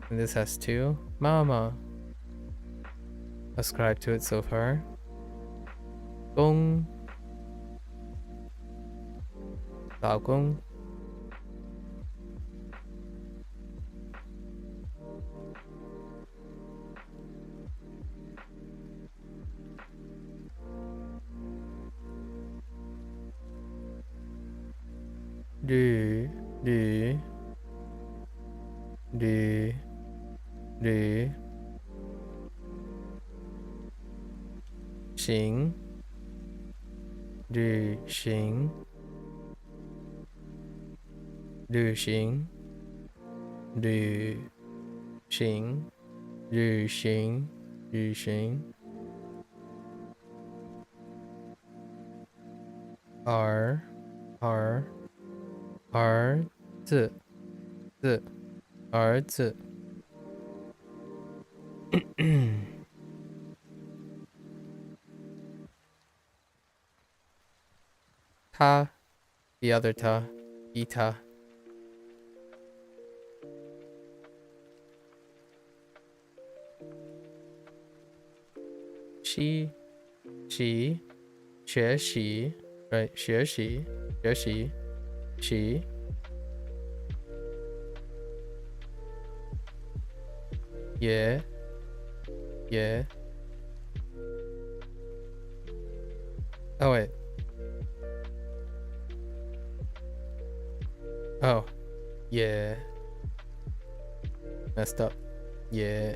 and this has two. Mama. Ascribe to it so far. 公老公旅行旅行旅行旅行旅行旅行儿子儿子他 the other 他 他 she 学习 right 学习 she 也 oh wait oh yeah messed up yeah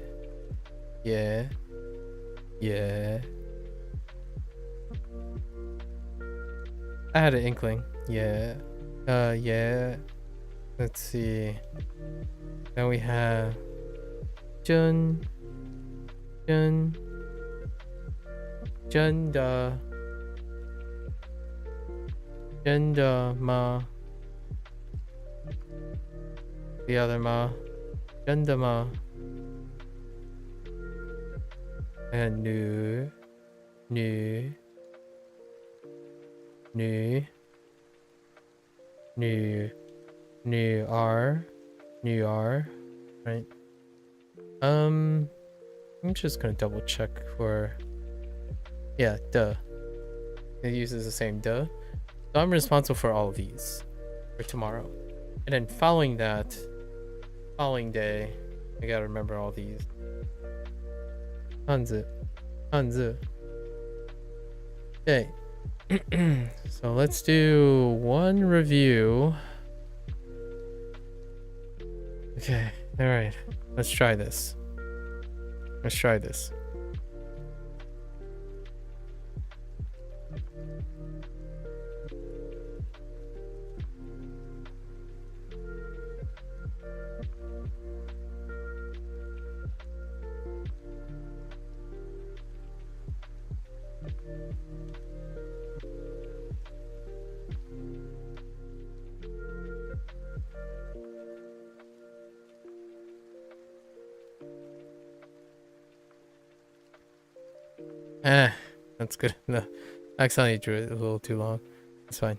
I had an inkling. Yeah. Let's see. Then we have Jun Ma. The other Ma. Ma. And new R, right? I'm just gonna double check for, yeah, duh. It uses the same duh. So I'm responsible for all of these for tomorrow. And then following day, I gotta remember all these. 汉字 Okay. So let's do one review. Okay, all right. Let's try this. That's good. No, I accidentally drew it a little too long. It's fine.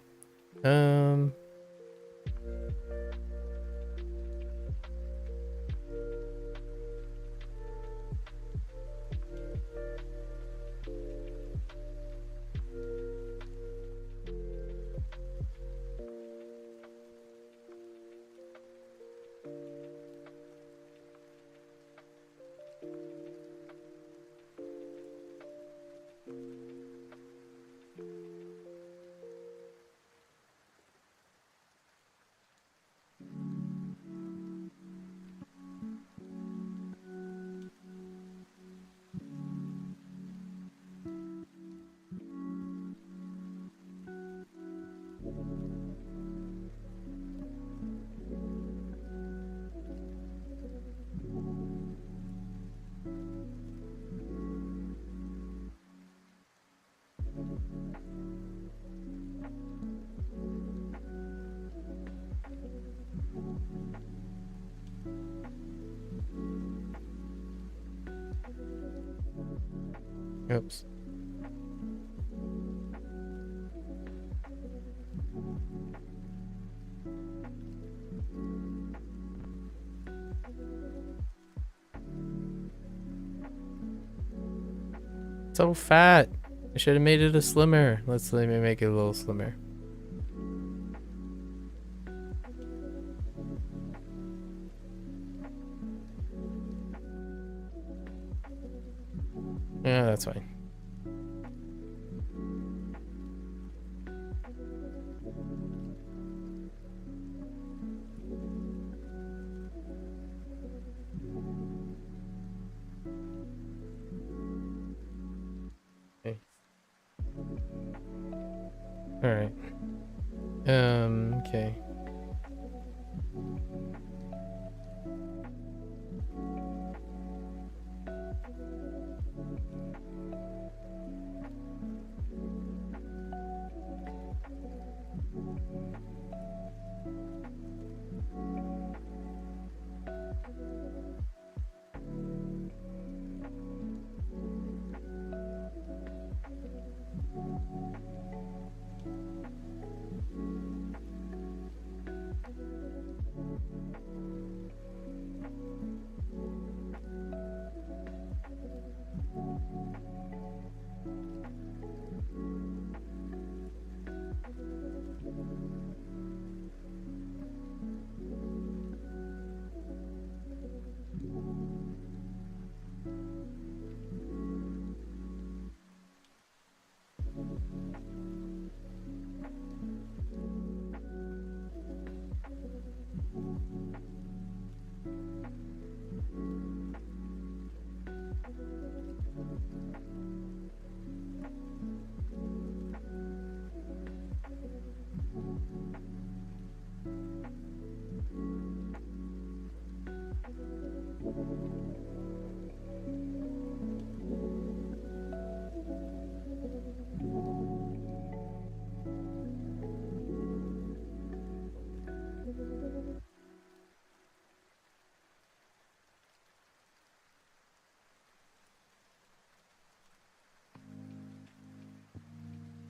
Oops. So fat. I should have made it a slimmer. Let me make it a little slimmer. Yeah, that's fine. Okay. All right. Okay.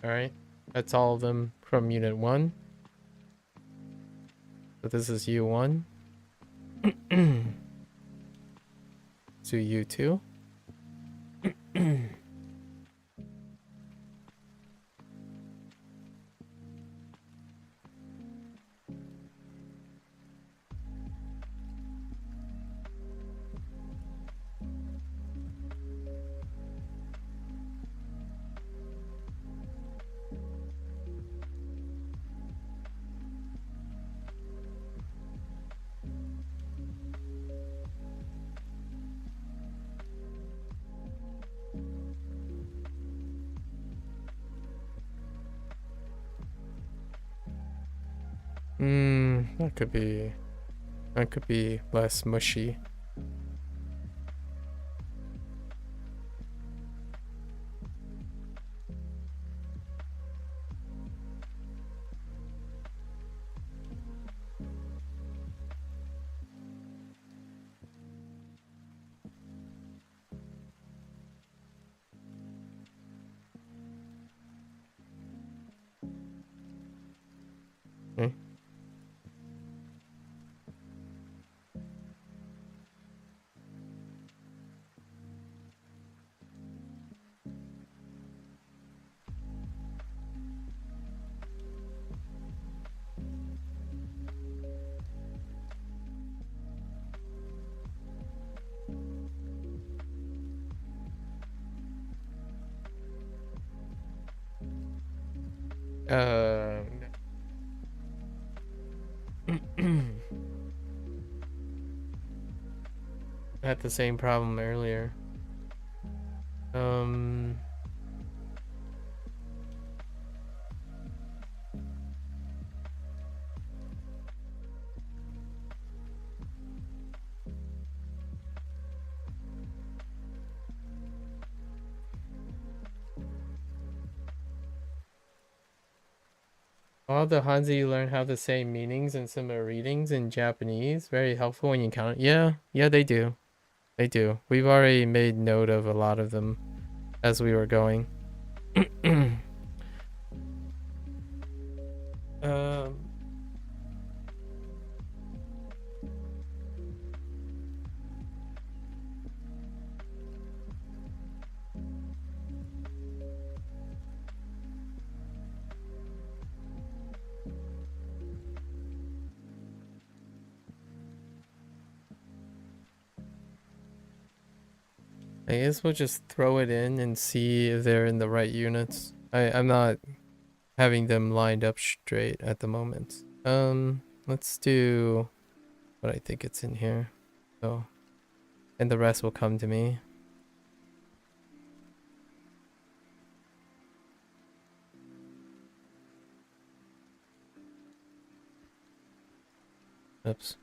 All right. That's all of them from Unit 1. So this is U1. To U2. That could be less mushy. Okay. I had the same problem earlier. All the Hanzi you learn how to say meanings and similar readings in Japanese. Very helpful when you count. Yeah, they do. They do. We've already made note of a lot of them. as we were going. um I guess we'll just throw it in and see if they're in the right units. I'm not having them lined up straight at the moment. Let's do what I think it's in here. So, and the rest will come to me. Oops.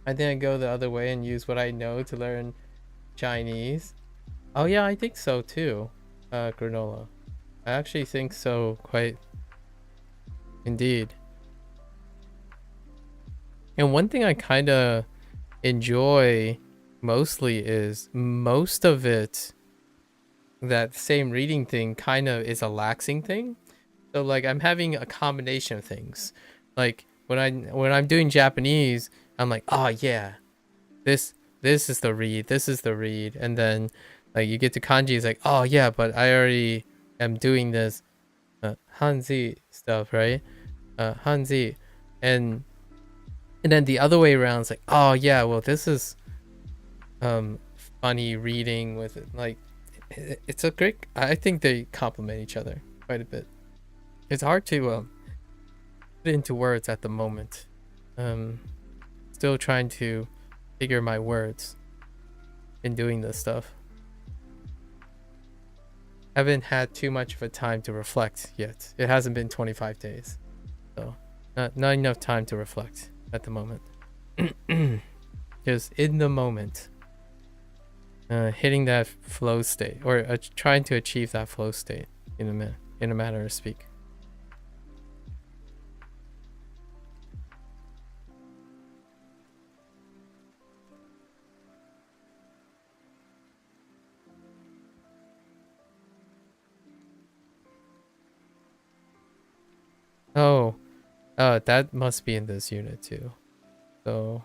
I think I go the other way and use what I know to learn Chinese. Oh yeah, I think so too, granola. I actually think so, quite indeed. And one thing I kind of enjoy mostly is most of it, that same reading thing kind of is a laxing thing. So like I'm having a combination of things. Like when I'm doing Japanese, I'm like, oh yeah, this is the read, this is the read, and then like you get to kanji, it's like, oh yeah, but I already am doing this Hanzi stuff, right? Hanzi, and then the other way around, it's like, oh yeah, well this is funny reading with it. Like it's a great. I think they complement each other quite a bit. It's hard to put into words at the moment. Still trying to figure my words in doing this stuff. Haven't had too much of a time to reflect yet. It hasn't been 25 days, so not enough time to reflect at the moment. Just in the moment, hitting that flow state, or trying to achieve that flow state in a manner of speak. Oh, that must be in this unit too. So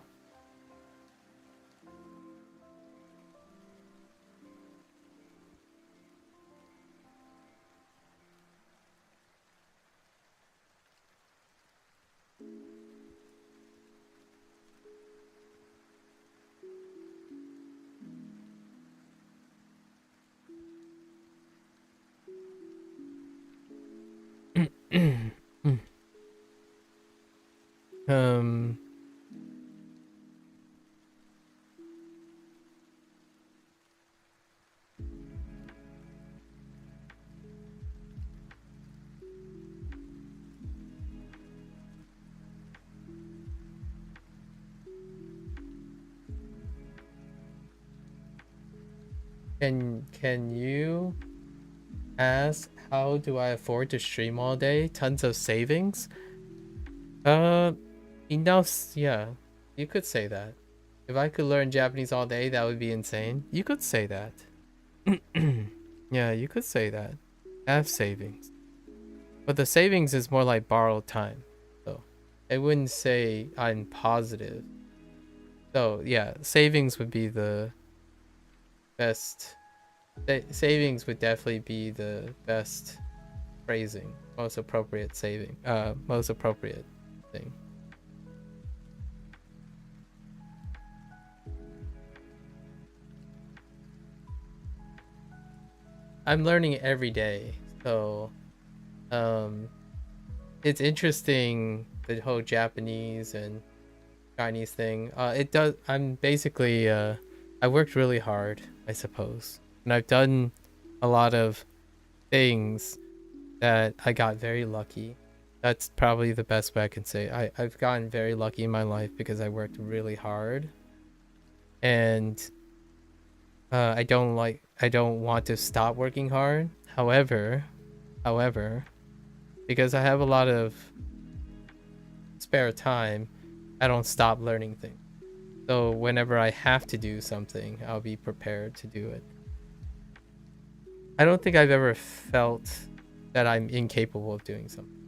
can you ask, how do I afford to stream all day? Tons of savings? Enough. Yeah, you could say that. If I could learn Japanese all day, that would be insane. You could say that. Yeah, you could say that. Have savings. But the savings is more like borrowed time. So I wouldn't say I'm positive. So yeah, savings would be the best. Savings would definitely be the best phrasing. Most appropriate saving. Most appropriate thing. I'm learning every day, so it's interesting, the whole Japanese and Chinese thing. It does. I'm basically. I worked really hard, I suppose, and I've done a lot of things that I got very lucky. That's probably the best way I can say. I've gotten very lucky in my life because I worked really hard, and I don't want to stop working hard. However, because I have a lot of spare time, I don't stop learning things. So whenever I have to do something, I'll be prepared to do it. I don't think I've ever felt that I'm incapable of doing something.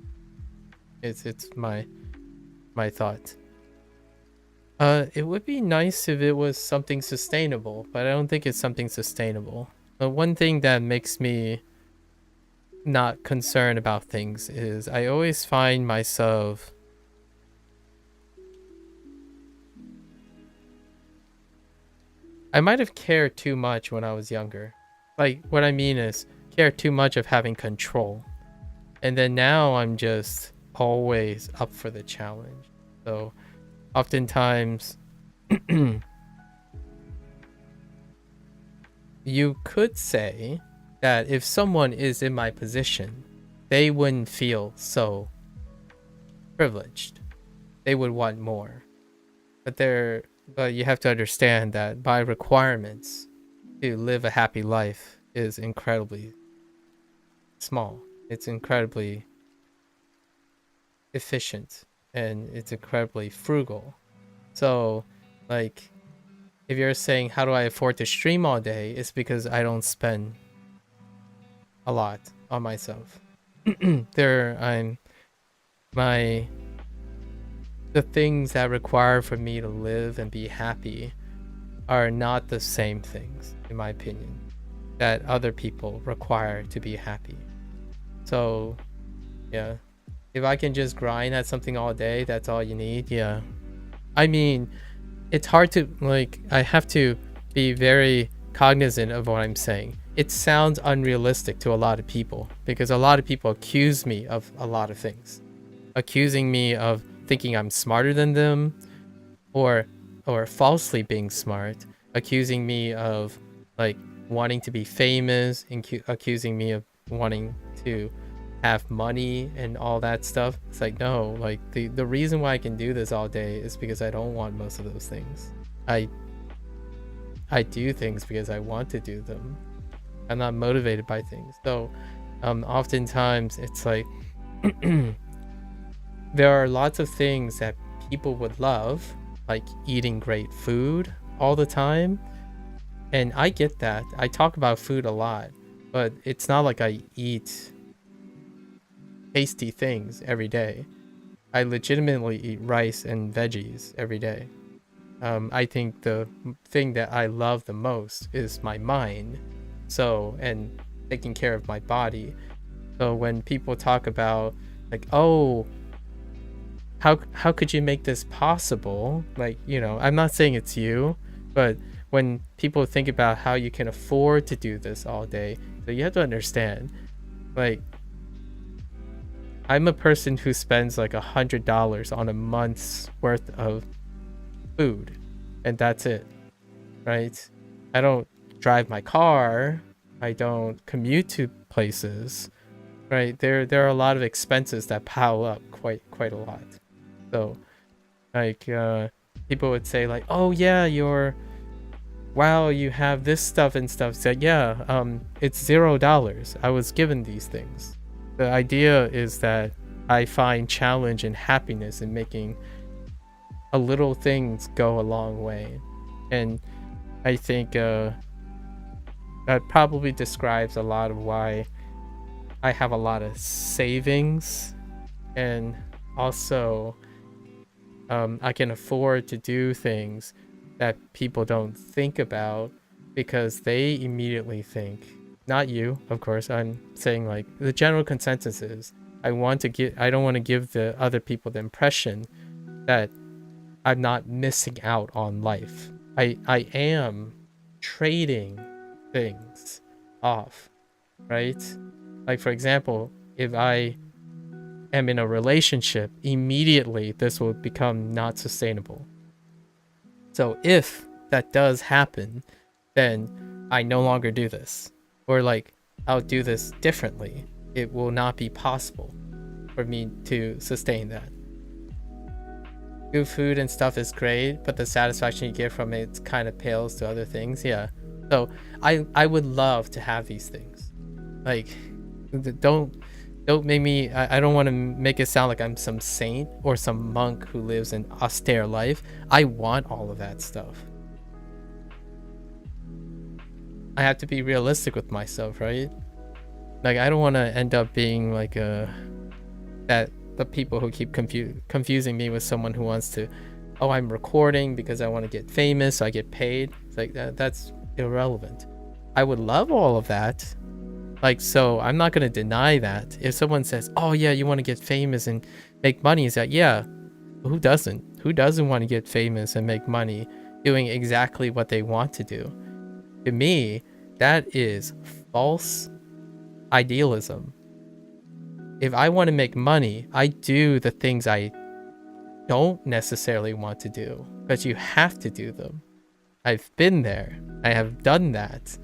It's my thought. It would be nice if it was something sustainable, but I don't think it's something sustainable. One thing that makes me not concerned about things is I always find myself I might have cared too much when I was younger. Like, what I mean is care too much of having control. And then now I'm just always up for the challenge. So oftentimes you could say that if someone is in my position, they wouldn't feel so privileged. They would want more. But you have to understand that by requirements to live a happy life is incredibly small. It's incredibly efficient and it's incredibly frugal. So, like, if you're saying how do I afford to stream all day, it's because I don't spend a lot on myself. The things that require for me to live and be happy are not the same things, in my opinion, that other people require to be happy. So, yeah, if I can just grind at something all day, that's all you need. Yeah, I mean, it's hard to, like, I have to be very cognizant of what I'm saying. It sounds unrealistic to a lot of people because a lot of people accuse me of a lot of things, accusing me of thinking I'm smarter than them, or falsely being smart, accusing me of like wanting to be famous, accusing me of wanting to have money and all that stuff. It's like, no, like the reason why I can do this all day is because I don't want most of those things. I do things because I want to do them. I'm not motivated by things. So oftentimes it's like there are lots of things that people would love, like eating great food all the time. And I get that. I talk about food a lot, but it's not like I eat tasty things every day. I legitimately eat rice and veggies every day. I think the thing that I love the most is my mind. So, and taking care of my body. So when people talk about like, oh, how could you make this possible? Like, you know, I'm not saying it's you, but when people think about how you can afford to do this all day, so you have to understand, like, I'm a person who spends like $100 on a month's worth of food, and that's it, right? I don't drive my car, I don't commute to places, right? There are a lot of expenses that pile up quite a lot. So, like, people would say like, oh yeah, wow, you have this stuff and stuff. So yeah, it's $0. I was given these things. The idea is that I find challenge and happiness in making a little things go a long way. And I think that probably describes a lot of why I have a lot of savings, and also I can afford to do things that people don't think about because they immediately think, not you, of course, I'm saying like the general consensus is I don't want to give the other people the impression that I'm not missing out on life. I am trading things off, right? Like, for example, if I am in a relationship, immediately this will become not sustainable. So if that does happen, then I no longer do this. Or like, I'll do this differently. It will not be possible for me to sustain that. Good food and stuff is great, but the satisfaction you get from it kind of pales to other things. Yeah. So I would love to have these things. Like, don't make me, I don't want to make it sound like I'm some saint or some monk who lives an austere life. I want all of that stuff. I have to be realistic with myself, right? Like, I don't want to end up being like the people who keep confusing me with someone who wants to, oh, I'm recording because I want to get famous, so I get paid. It's like that's irrelevant. I would love all of that. Like, so I'm not going to deny that. If someone says, oh yeah, you want to get famous and make money, is that, yeah, who doesn't? Who doesn't want to get famous and make money doing exactly what they want to do? To me, that is false idealism. If I want to make money, I do the things I don't necessarily want to do, because you have to do them. I've been there. I have done that.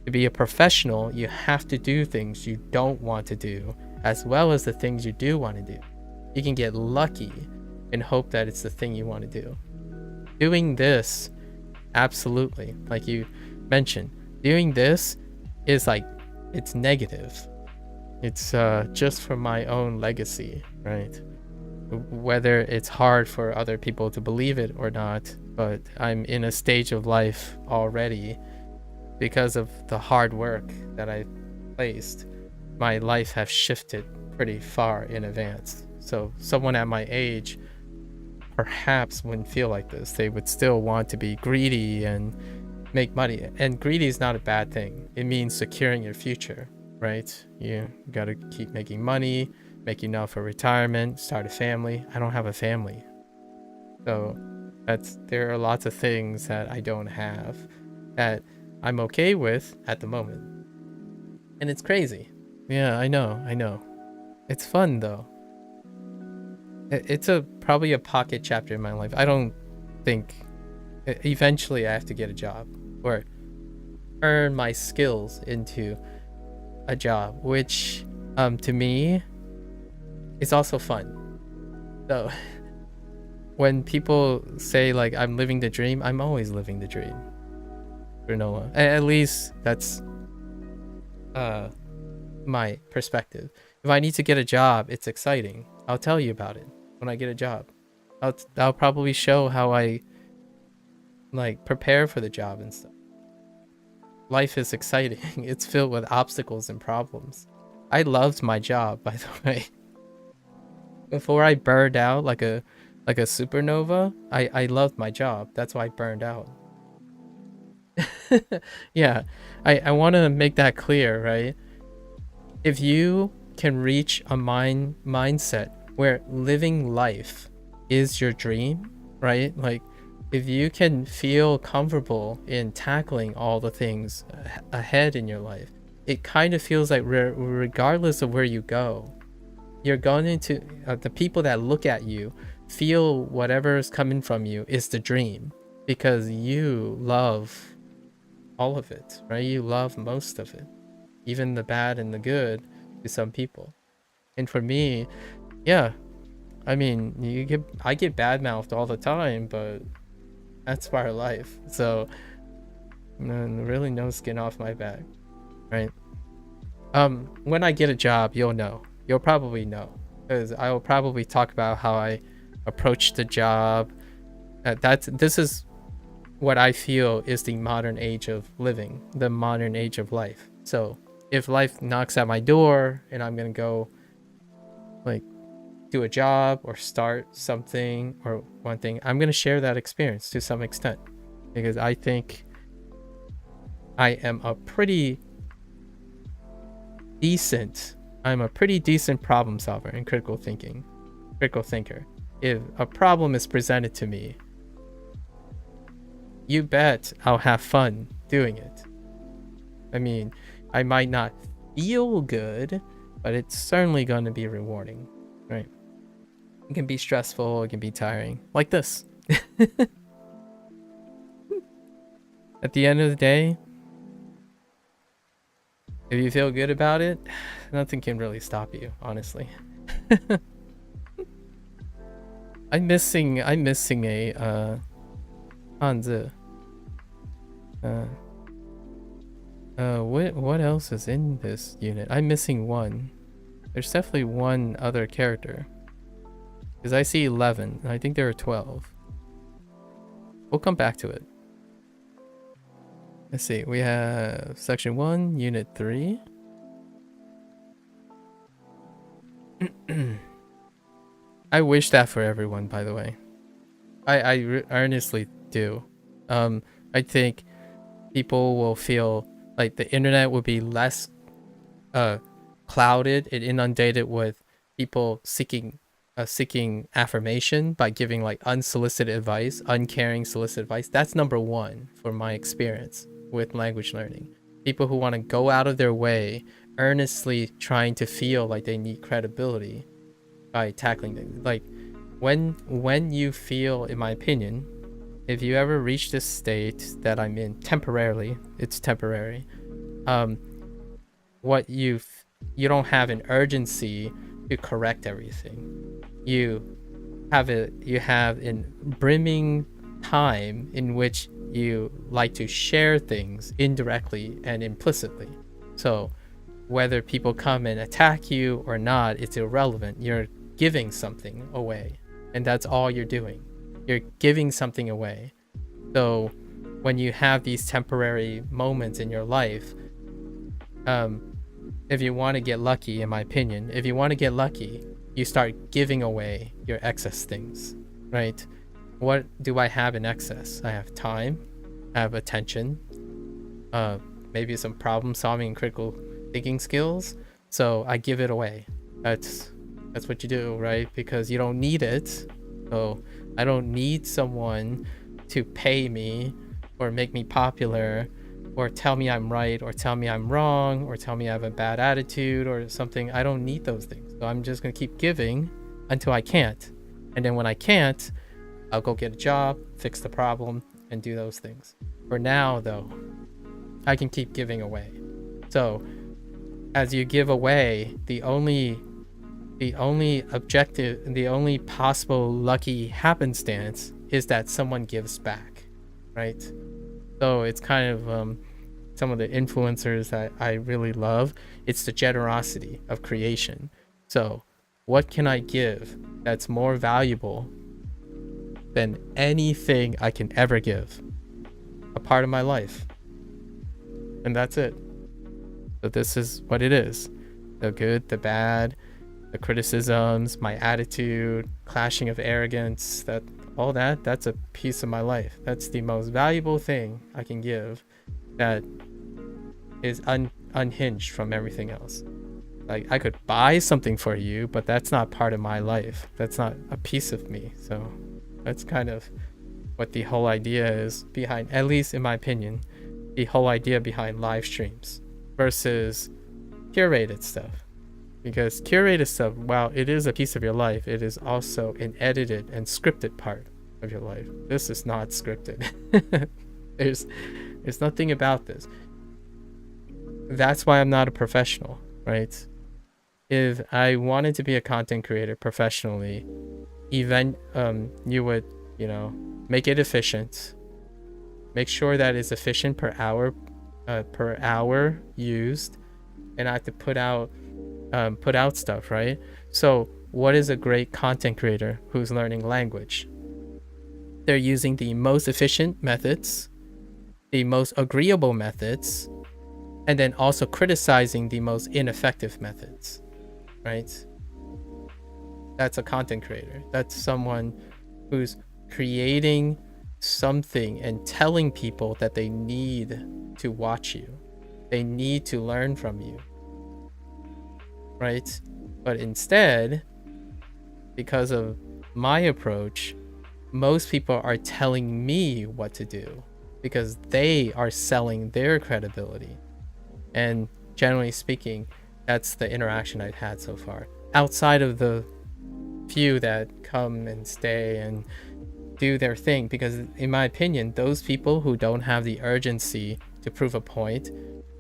To be a professional, you have to do things you don't want to do, as well as the things you do want to do. You can get lucky and hope that it's the thing you want to do. Doing this, absolutely, like you mentioned, doing this is like, it's negative. It's just for my own legacy, right? Whether it's hard for other people to believe it or not, but I'm in a stage of life already because of the hard work that I placed. My life has shifted pretty far in advance. So someone at my age perhaps wouldn't feel like this. They would still want to be greedy and make money. And greedy is not a bad thing. It means securing your future, right? You got to keep making money, make enough for retirement, start a family. I don't have a family. So there are lots of things that I don't have that I'm okay with at the moment. And it's crazy. Yeah, I know. It's fun though. It's probably a pocket chapter in my life. I don't think eventually I have to get a job or earn my skills into a job, which to me is also fun. So when people say like I'm living the dream, I'm always living the dream. For Noah, at least that's my perspective. If I need to get a job, it's exciting. I'll tell you about it when I get a job. I'll probably show how I like prepare for the job and stuff. Life is exciting. It's filled with obstacles and problems. I loved my job, by the way. Before I burned out like a supernova, I loved my job. That's why I burned out. Yeah, I want to make that clear, right? If you can reach a mindset where living life is your dream, right? Like if you can feel comfortable in tackling all the things ahead in your life, it kind of feels like regardless of where you go, you're going into the people that look at you feel whatever is coming from you is the dream, because you love all of it, right? You love most of it, even the bad and the good to some people. And for me, yeah, I mean, I get bad-mouthed all the time, but that's part of life. So really no skin off my back, right? When I get a job, you'll probably know, because I will probably talk about how I approach the job. This is what I feel is the modern age of living, the modern age of life. So if life knocks at my door and I'm gonna go like do a job or start something or one thing, I'm gonna share that experience to some extent, because I think I am a pretty decent problem solver and critical thinker. If a problem is presented to me, you bet I'll have fun doing it. I mean, I might not feel good, but it's certainly going to be rewarding, right? It can be stressful, it can be tiring, like this. At the end of the day, if you feel good about it, nothing can really stop you, honestly. I'm missing a Hanzi. What else is in this unit? I'm missing one. There's definitely one other character. Because I see 11, and I think there are 12. We'll come back to it. Let's see, we have section 1, unit 3. I wish that for everyone, by the way. I earnestly do. I think people will feel like the internet will be less clouded and inundated with people seeking affirmation by giving like unsolicited advice, uncaring solicited advice. That's number one for my experience with language learning. People who want to go out of their way, earnestly trying to feel like they need credibility by tackling things. Like when you feel, in my opinion, if you ever reach this state that I'm in temporarily, it's temporary. What you don't have an urgency to correct everything. You have an brimming time in which you like to share things indirectly and implicitly. So whether people come and attack you or not, it's irrelevant. You're giving something away, and that's all you're doing. You're giving something away. So when you have these temporary moments in your life, if you want to get lucky, in my opinion, if you want to get lucky, you start giving away your excess things, right? What do I have in excess? I have time, I have attention, maybe some problem solving and critical thinking skills. So I give it away. That's what you do, right? Because you don't need it. So I don't need someone to pay me or make me popular or tell me I'm right or tell me I'm wrong or tell me I have a bad attitude or something. I don't need those things. So I'm just going to keep giving until I can't. And then when I can't, I'll go get a job, fix the problem, and do those things. For now, though, I can keep giving away. So as you give away, the only objective, the only possible lucky happenstance is that someone gives back, right? So it's kind of some of the influencers that I really love. It's the generosity of creation. So what can I give that's more valuable than anything I can ever give? A part of my life. And that's it. So this is what it is. The good, the bad, the criticisms, my attitude, clashing of arrogance, that's a piece of my life. That's the most valuable thing I can give that is unhinged from everything else. Like, I could buy something for you, but that's not part of my life. That's not a piece of me. So that's kind of what the whole idea is behind, at least in my opinion, the whole idea behind live streams versus curated stuff. Because curated stuff, while it is a piece of your life, it is also an edited and scripted part of your life. This is not scripted. There's nothing about this. That's why I'm not a professional, right? If I wanted to be a content creator professionally, you would, make it efficient. Make sure that it's efficient per hour used, and I have to put out stuff, right? So what is a great content creator who's learning language? They're using the most efficient methods, the most agreeable methods, and then also criticizing the most ineffective methods, right? That's a content creator. That's someone who's creating something and telling people that they need to watch you. They need to learn from you. Right? But instead, because of my approach, most people are telling me what to do because they are selling their credibility. And generally speaking, that's the interaction I've had so far. Outside of the few that come and stay and do their thing, because in my opinion, those people who don't have the urgency to prove a point,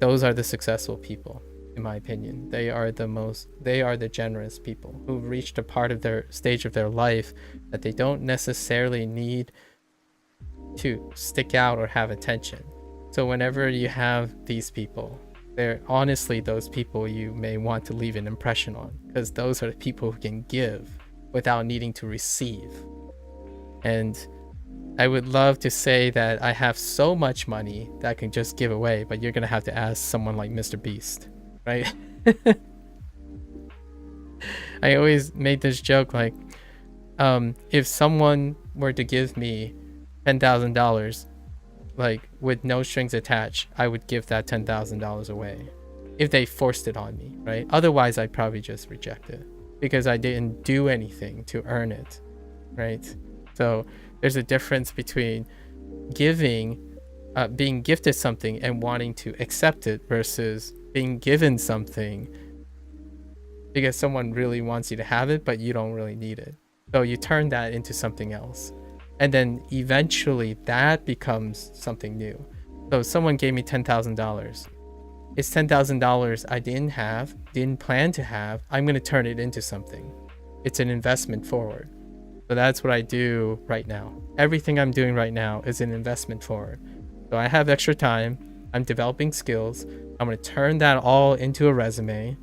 those are the successful people. In my opinion, they are the generous people who've reached a part of their stage of their life that they don't necessarily need to stick out or have attention. So whenever you have these people, they're honestly those people you may want to leave an impression on, because those are the people who can give without needing to receive. And I would love to say that I have so much money that I can just give away, but you're gonna have to ask someone like Mr. Beast, right? I always made this joke, like, if someone were to give me $10,000, like with no strings attached, I would give that $10,000 away if they forced it on me, right? Otherwise, I'd probably just reject it because I didn't do anything to earn it, right? So there's a difference between giving, being gifted something and wanting to accept it versus being given something because someone really wants you to have it, but you don't really need it. So you turn that into something else. And then eventually that becomes something new. So someone gave me $10,000. It's $10,000 I didn't plan to have. I'm going to turn it into something. It's an investment forward. So that's what I do right now. Everything I'm doing right now is an investment forward. So I have extra time. I'm developing skills. I'm going to turn that all into a resume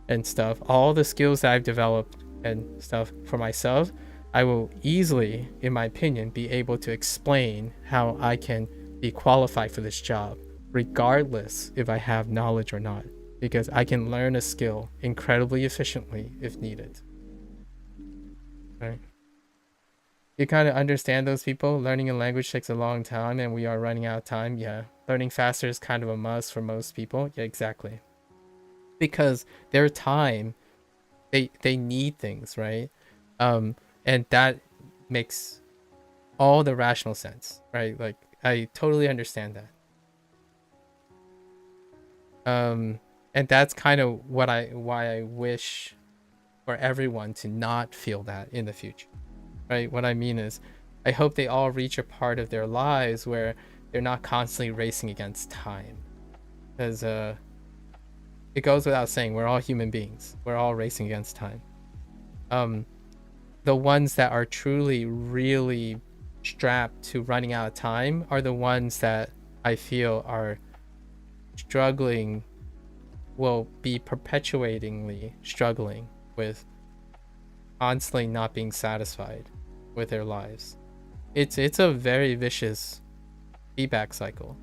and stuff. All the skills that I've developed and stuff for myself, I will easily, in my opinion, be able to explain how I can be qualified for this job, regardless if I have knowledge or not, because I can learn a skill incredibly efficiently if needed. Right? You kind of understand those people. Learning a language takes a long time and we are running out of time. Yeah. Learning faster is kind of a must for most people. Yeah, exactly. Because their time, they need things, right? And that makes all the rational sense, right? Like, I totally understand that. And that's kind of why I wish for everyone to not feel that in the future, right? What I mean is, I hope they all reach a part of their lives where they're not constantly racing against time. Because it goes without saying, we're all human beings. We're all racing against time. The ones that are truly, really strapped to running out of time are the ones that I feel are struggling, will be perpetuatingly struggling with constantly not being satisfied with their lives. It's a very vicious feedback cycle.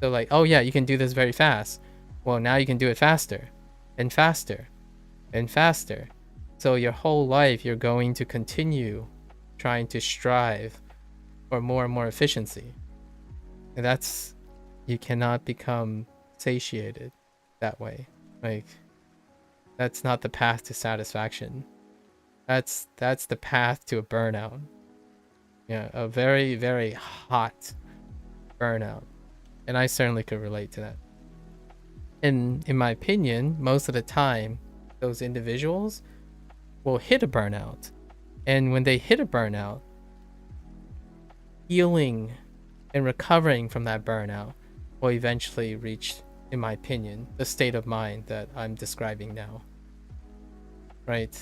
So like, oh yeah, you can do this very fast. Well, now you can do it faster and faster and faster. So your whole life, you're going to continue trying to strive for more and more efficiency. And that's, you cannot become satiated that way. Like, that's not the path to satisfaction. That's the path to a burnout. Yeah, a very, very hot burnout. And I certainly could relate to that. And in my opinion, most of the time, those individuals will hit a burnout. And when they hit a burnout, healing and recovering from that burnout will eventually reach, in my opinion, the state of mind that I'm describing now. Right?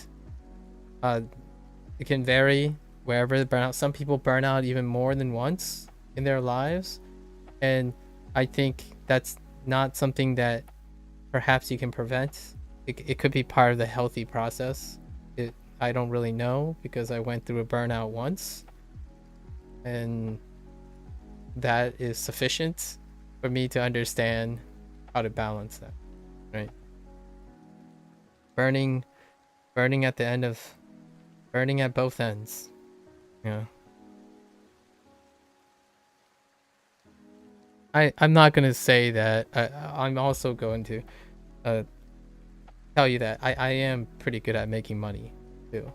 It can vary wherever the burnout. Some people burn out even more than once in their lives. And I think that's not something that perhaps you can prevent. It could be part of the healthy process. I don't really know because I went through a burnout once. And that is sufficient for me to understand how to balance that, right? Burning at the end of, burning at both ends, yeah. I'm not going to say that. I'm also going to tell you that I am pretty good at making money too.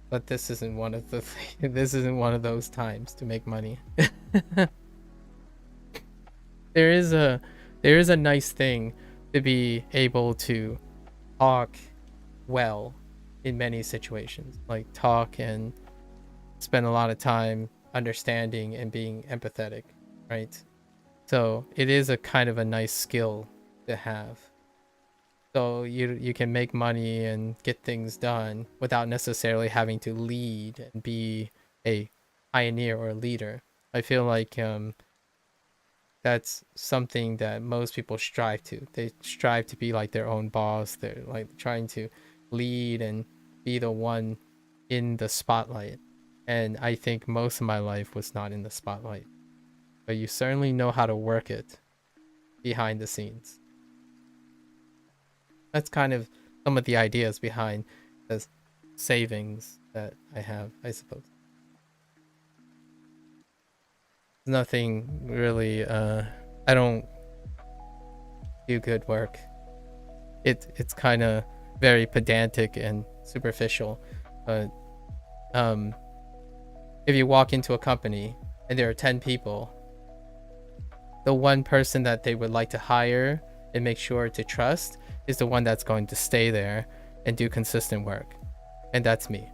But this isn't one of the this isn't one of those times to make money. There is a nice thing to be able to talk well in many situations, like talk and spend a lot of time understanding and being empathetic, right? So it is a kind of a nice skill to have. So you can make money and get things done without necessarily having to lead and be a pioneer or a leader. I feel like that's something that most people strive to. They strive to be like their own boss. They're like trying to lead and be the one in the spotlight. And I think most of my life was not in the spotlight. But you certainly know how to work it behind the scenes. That's kind of some of the ideas behind the savings that I have, I suppose. Nothing really, I don't do good work. It's kind of very pedantic and superficial. But if you walk into a company and there are 10 people, the one person that they would like to hire and make sure to trust is the one that's going to stay there and do consistent work. And that's me.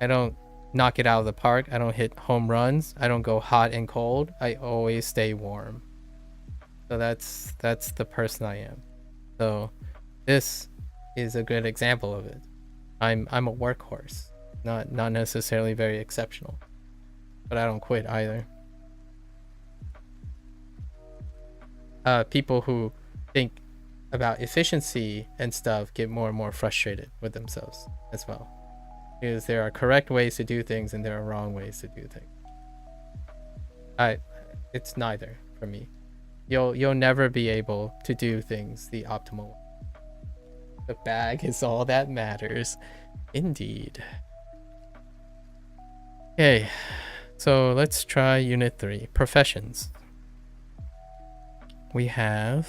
I don't knock it out of the park. I don't hit home runs. I don't go hot and cold. I always stay warm. So that's the person I am. So this is a good example of it. I'm a workhorse. Not necessarily very exceptional. But I don't quit either. People who think about efficiency and stuff get more and more frustrated with themselves as well, because there are correct ways to do things and there are wrong ways to do things. It's neither for me. You'll never be able to do things the optimal way. The bag is all that matters, indeed. Okay, so let's try Unit 3, Professions. We have...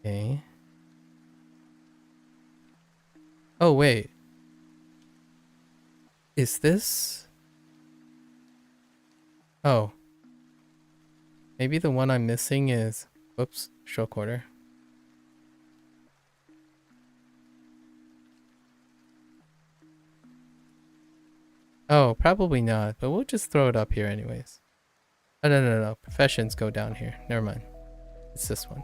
Okay. Oh, wait. Is this... Oh. Maybe the one I'm missing is... Whoops, stroke order. Oh, probably not, but we'll just throw it up here anyways. Oh, no. Professions go down here. Never mind. It's this one.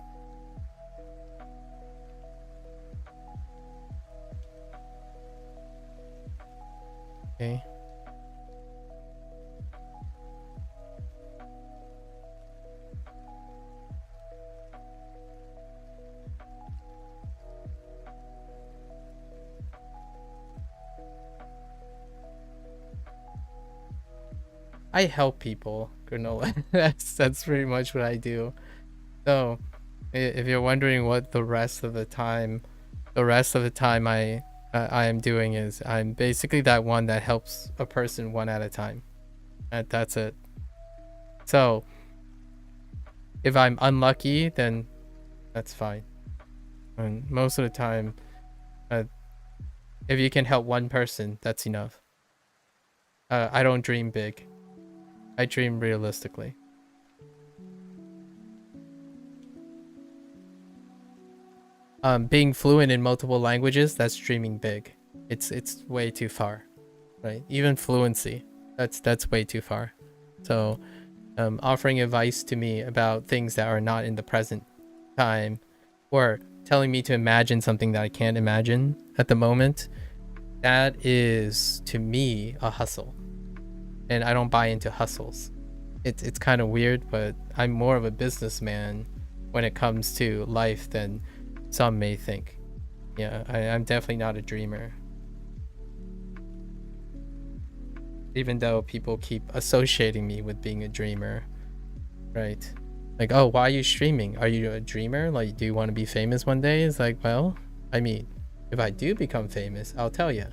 Okay. I help people, granola. that's pretty much what I do. So, if you're wondering what the rest of the time I am doing is, I'm basically that one that helps a person one at a time. That's it. So, if I'm unlucky, then that's fine. And most of the time, if you can help one person, that's enough. I don't dream big. I dream realistically. Being fluent in multiple languages, that's dreaming big. It's way too far, right? Even fluency, that's way too far. So, offering advice to me about things that are not in the present time, or telling me to imagine something that I can't imagine at the moment, that is, to me, a hustle. And I don't buy into hustles. It's kind of weird, but I'm more of a businessman when it comes to life than some may think. Yeah, I'm definitely not a dreamer. Even though people keep associating me with being a dreamer, right? Like, oh, why are you streaming? Are you a dreamer? Like, do you want to be famous one day? It's like, well, I mean, if I do become famous, I'll tell you.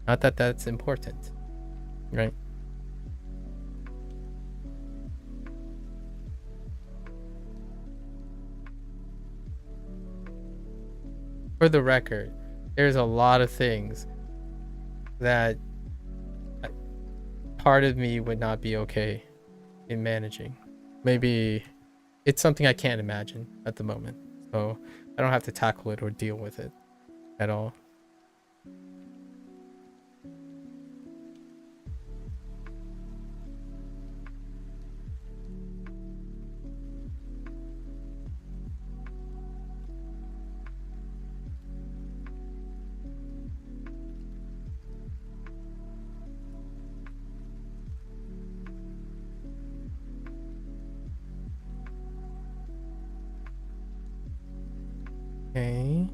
Not that that's important, right? For the record, there's a lot of things that part of me would not be okay in managing. Maybe it's something I can't imagine at the moment, so I don't have to tackle it or deal with it. at all. Okay.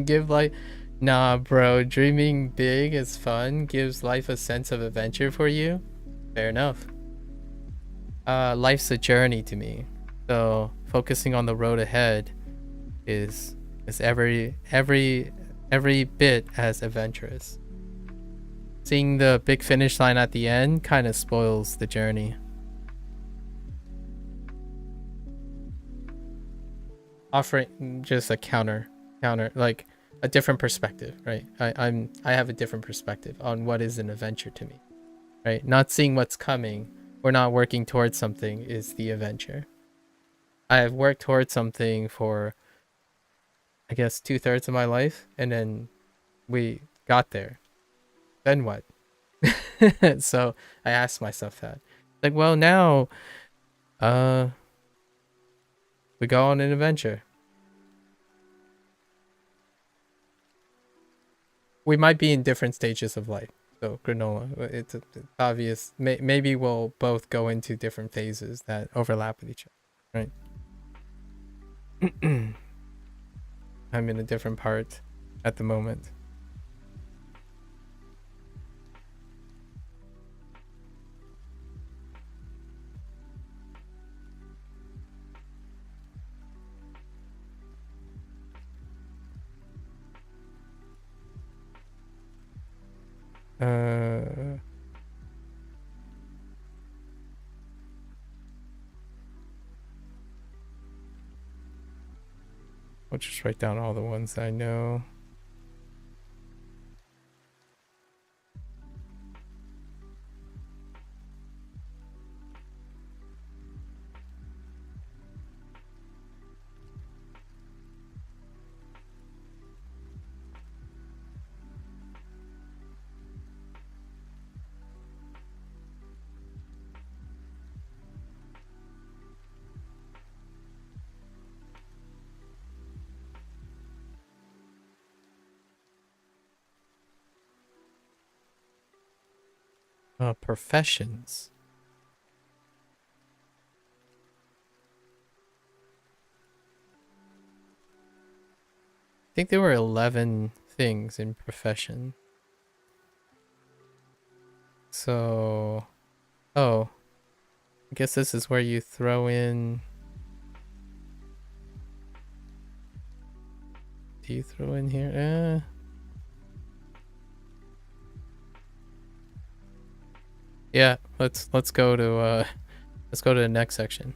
Give life. Nah, bro. Dreaming big is fun. Gives life a sense of adventure for you. Fair enough. Life's a journey to me. So focusing on the road ahead is every bit as adventurous. Seeing the big finish line at the end kind of spoils the journey. Offering just a counter, like a different perspective, right? I have a different perspective on what is an adventure to me, right? Not seeing what's coming or not working towards something is the adventure. I have worked towards something for, I guess, 2/3 of my life, and then we got there. Then what? So I asked myself that, like, well, now, we go on an adventure. We might be in different stages of life. So granola, it's obvious. Maybe we'll both go into different phases that overlap with each other, right? I'm in a different part at the moment. I'll just write down all the ones I know. Professions. I think there were 11 things in profession. So, oh, I guess this is where you throw in. Do you throw in here? Yeah, let's go to the next section.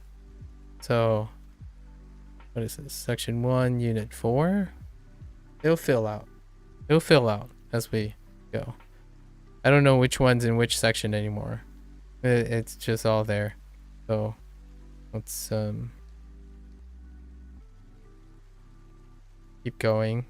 So, what is this? Section 1, Unit 4. It'll fill out as we go. I don't know which one's in which section anymore. It's just all there. So, let's keep going.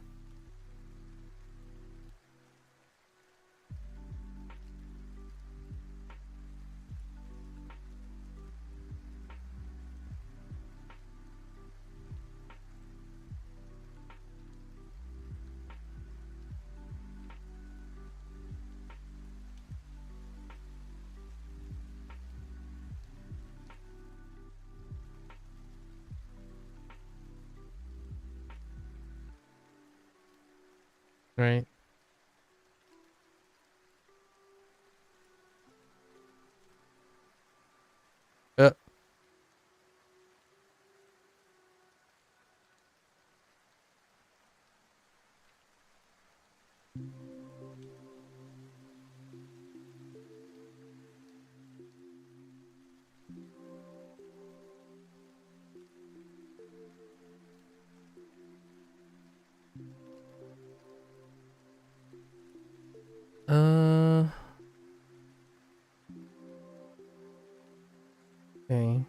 Right. Okay.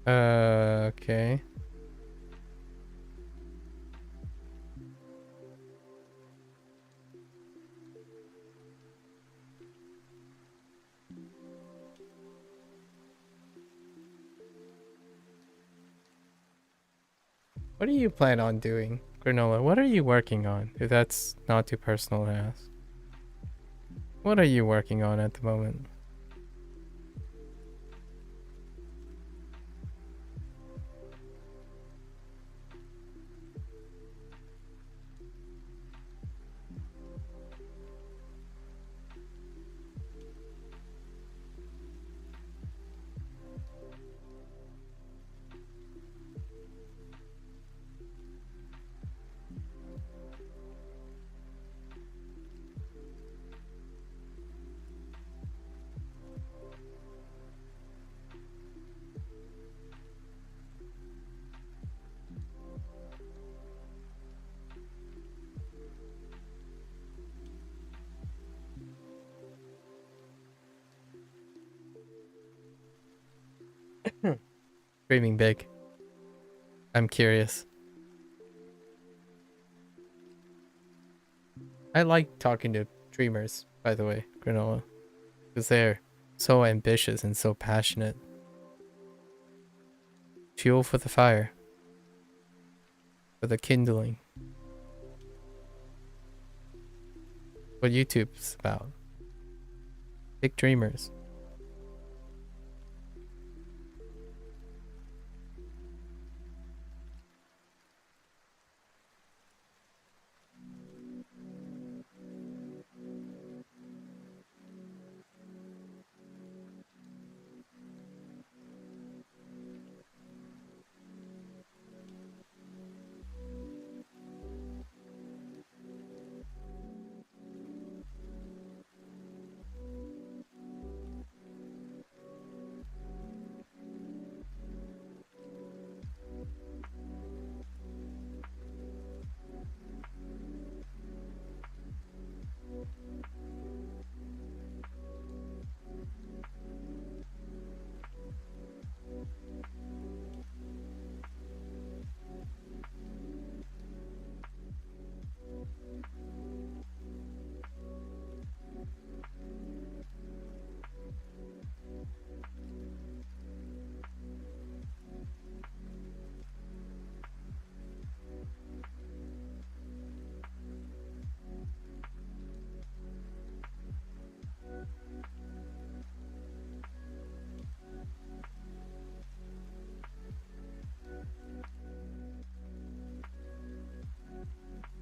Okay. What do you plan on doing, Granola? What are you working on? If that's not too personal to ask. What are you working on at the moment? Dreaming big. I'm curious. I like talking to dreamers, by the way, Granola. Because they're so ambitious and so passionate. Fuel for the fire. For the kindling. What YouTube's about. Big dreamers.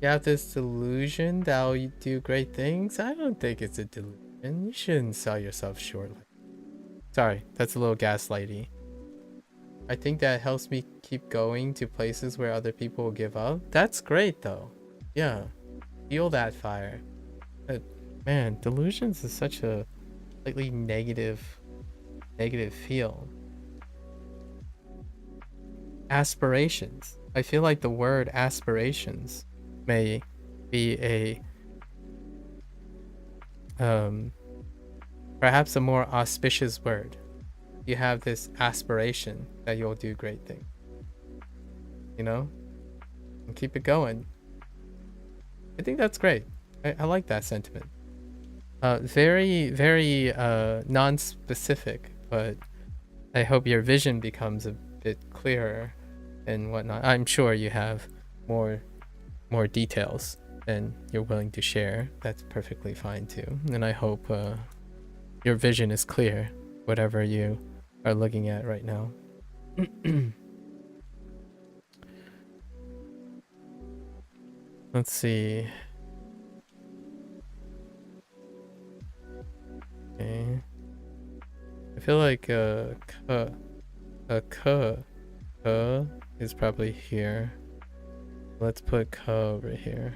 You have this delusion that you do great things? I don't think it's a delusion. You shouldn't sell yourself short. Sorry, that's a little gaslighty. I think that helps me keep going to places where other people will give up. That's great though. Yeah. Feel that fire. But man, delusions is such a slightly negative feel. Aspirations. I feel like the word aspirations may be a perhaps a more auspicious word. You have this aspiration that you'll do great things, you know, and keep it going. I think that's great. I like that sentiment. Very non-specific, but I hope your vision becomes a bit clearer and whatnot. I'm sure you have more details and you're willing to share, that's perfectly fine too. And I hope your vision is clear, whatever you are looking at right now. Let's see. Okay. I feel like k is probably here. Let's put k over here.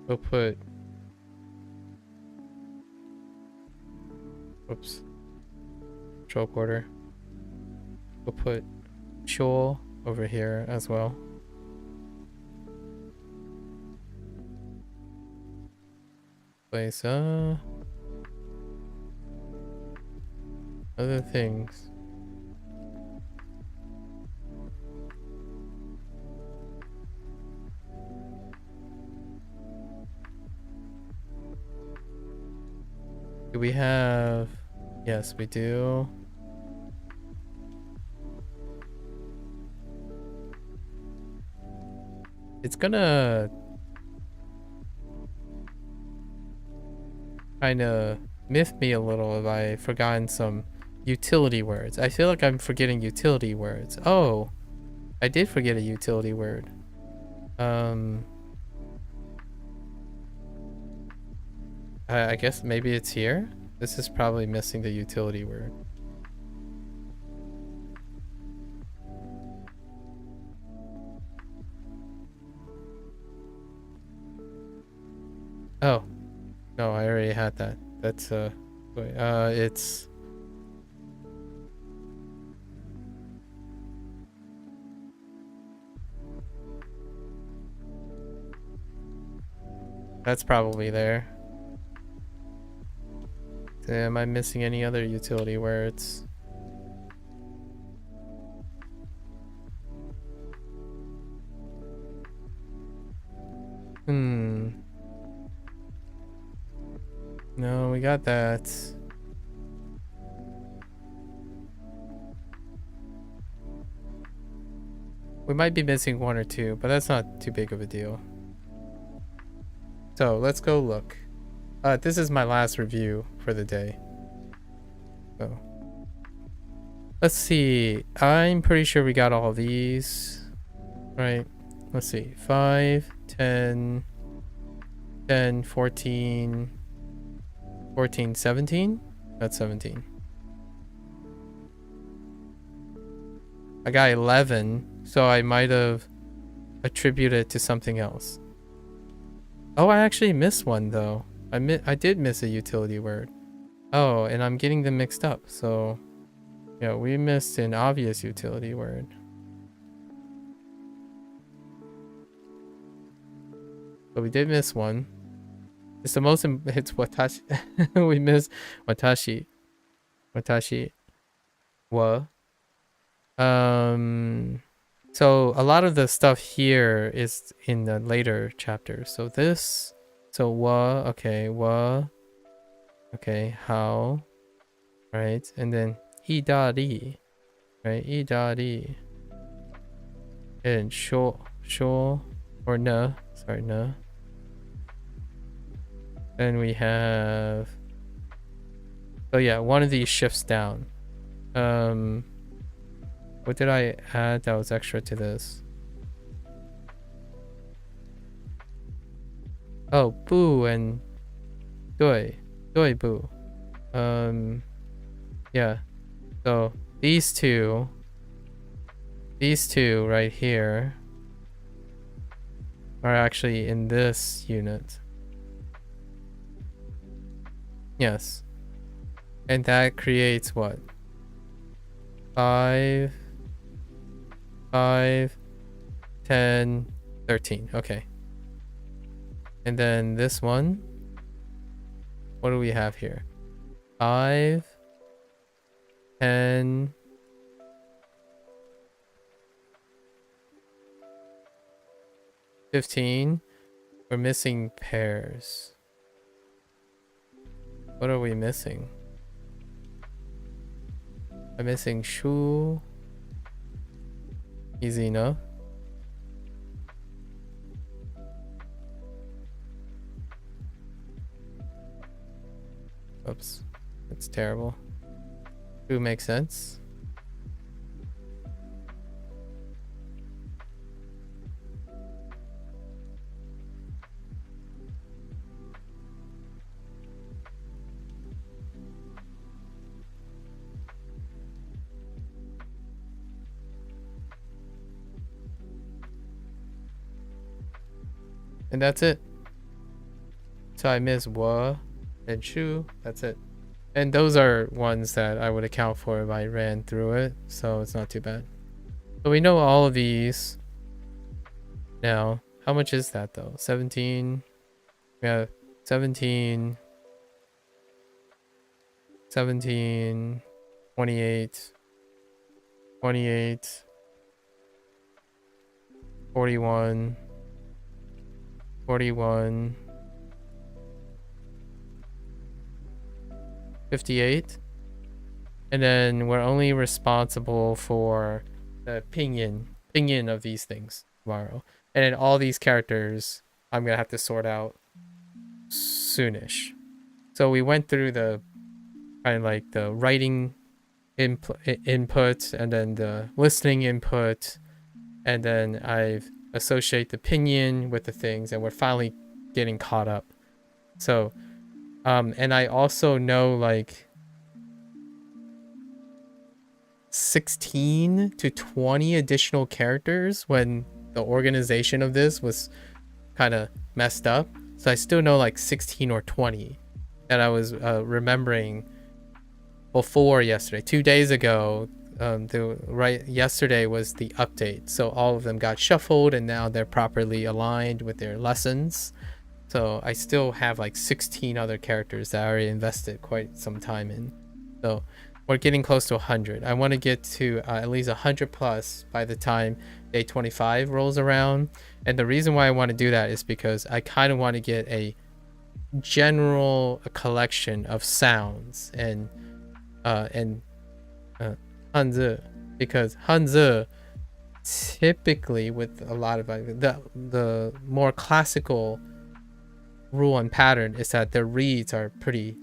We'll put, whoops, control quarter. We'll put Shoal over here as well. Place other things. Do we have... Yes, we do. It's gonna kind of miff me a little if I forgotten some utility words. I feel like I'm forgetting utility words. Oh, I did forget a utility word. I guess maybe it's here. This is probably missing the utility word. Oh, no, I already had that. That's wait, it's that's probably there. Am I missing any other utility words? No, we got that. We might be missing one or two, but that's not too big of a deal. So let's go look. This is my last review for the day. So let's see. I'm pretty sure we got all these. Right. Let's see. 5, 10, 10, 14, 14, 17? That's 17. I got 11, so I might have attributed it to something else. Oh, I actually missed one though. I did miss a utility word. Oh, and I'm getting them mixed up. So, yeah, we missed an obvious utility word. But we did miss one. It's the most. It's watashi. We missed watashi. Watashi. Wa. So a lot of the stuff here is in the later chapters. So this. So wa. Okay. Wa. Okay. How. Right. And then idari. Right. Idari. And sho. Sho. Or na. Sorry. Na. Then we have, oh yeah, one of these shifts down. What did I add that was extra to this? Oh, boo and doi boo. Yeah. So these two right here are actually in this unit. Yes. And that creates what? 5, 5, 10, 13. Okay. And then this one. What do we have here? 5, 10, 15. We're missing pairs. What are we missing? I'm missing shu. Easy enough. Oops, that's terrible. Shu makes sense. And that's it. So I miss wa and shu. That's it. And those are ones that I would account for if I ran through it. So it's not too bad. So we know all of these. Now, how much is that though? 17. We have 17. 17. 28. 28. 41. 41, 58, and then we're only responsible for the pinyin of these things tomorrow, and then all these characters I'm gonna have to sort out soonish. So we went through the kind of like the writing input and then the listening input, and then I've associate the pinyin with the things, and we're finally getting caught up. So and I also know like 16 to 20 additional characters when the organization of this was kind of messed up. So I still know like 16 or 20 that I was remembering before yesterday. 2 days ago, yesterday was the update, so all of them got shuffled and now they're properly aligned with their lessons. So I still have like 16 other characters that I already invested quite some time in. So we're getting close to 100. I want to get to at least 100 plus by the time day 25 rolls around. And the reason why I want to do that is because I kind of want to get a general collection of sounds and Hanzi, because Hanzi typically with a lot of the more classical rule and pattern is that their reads are pretty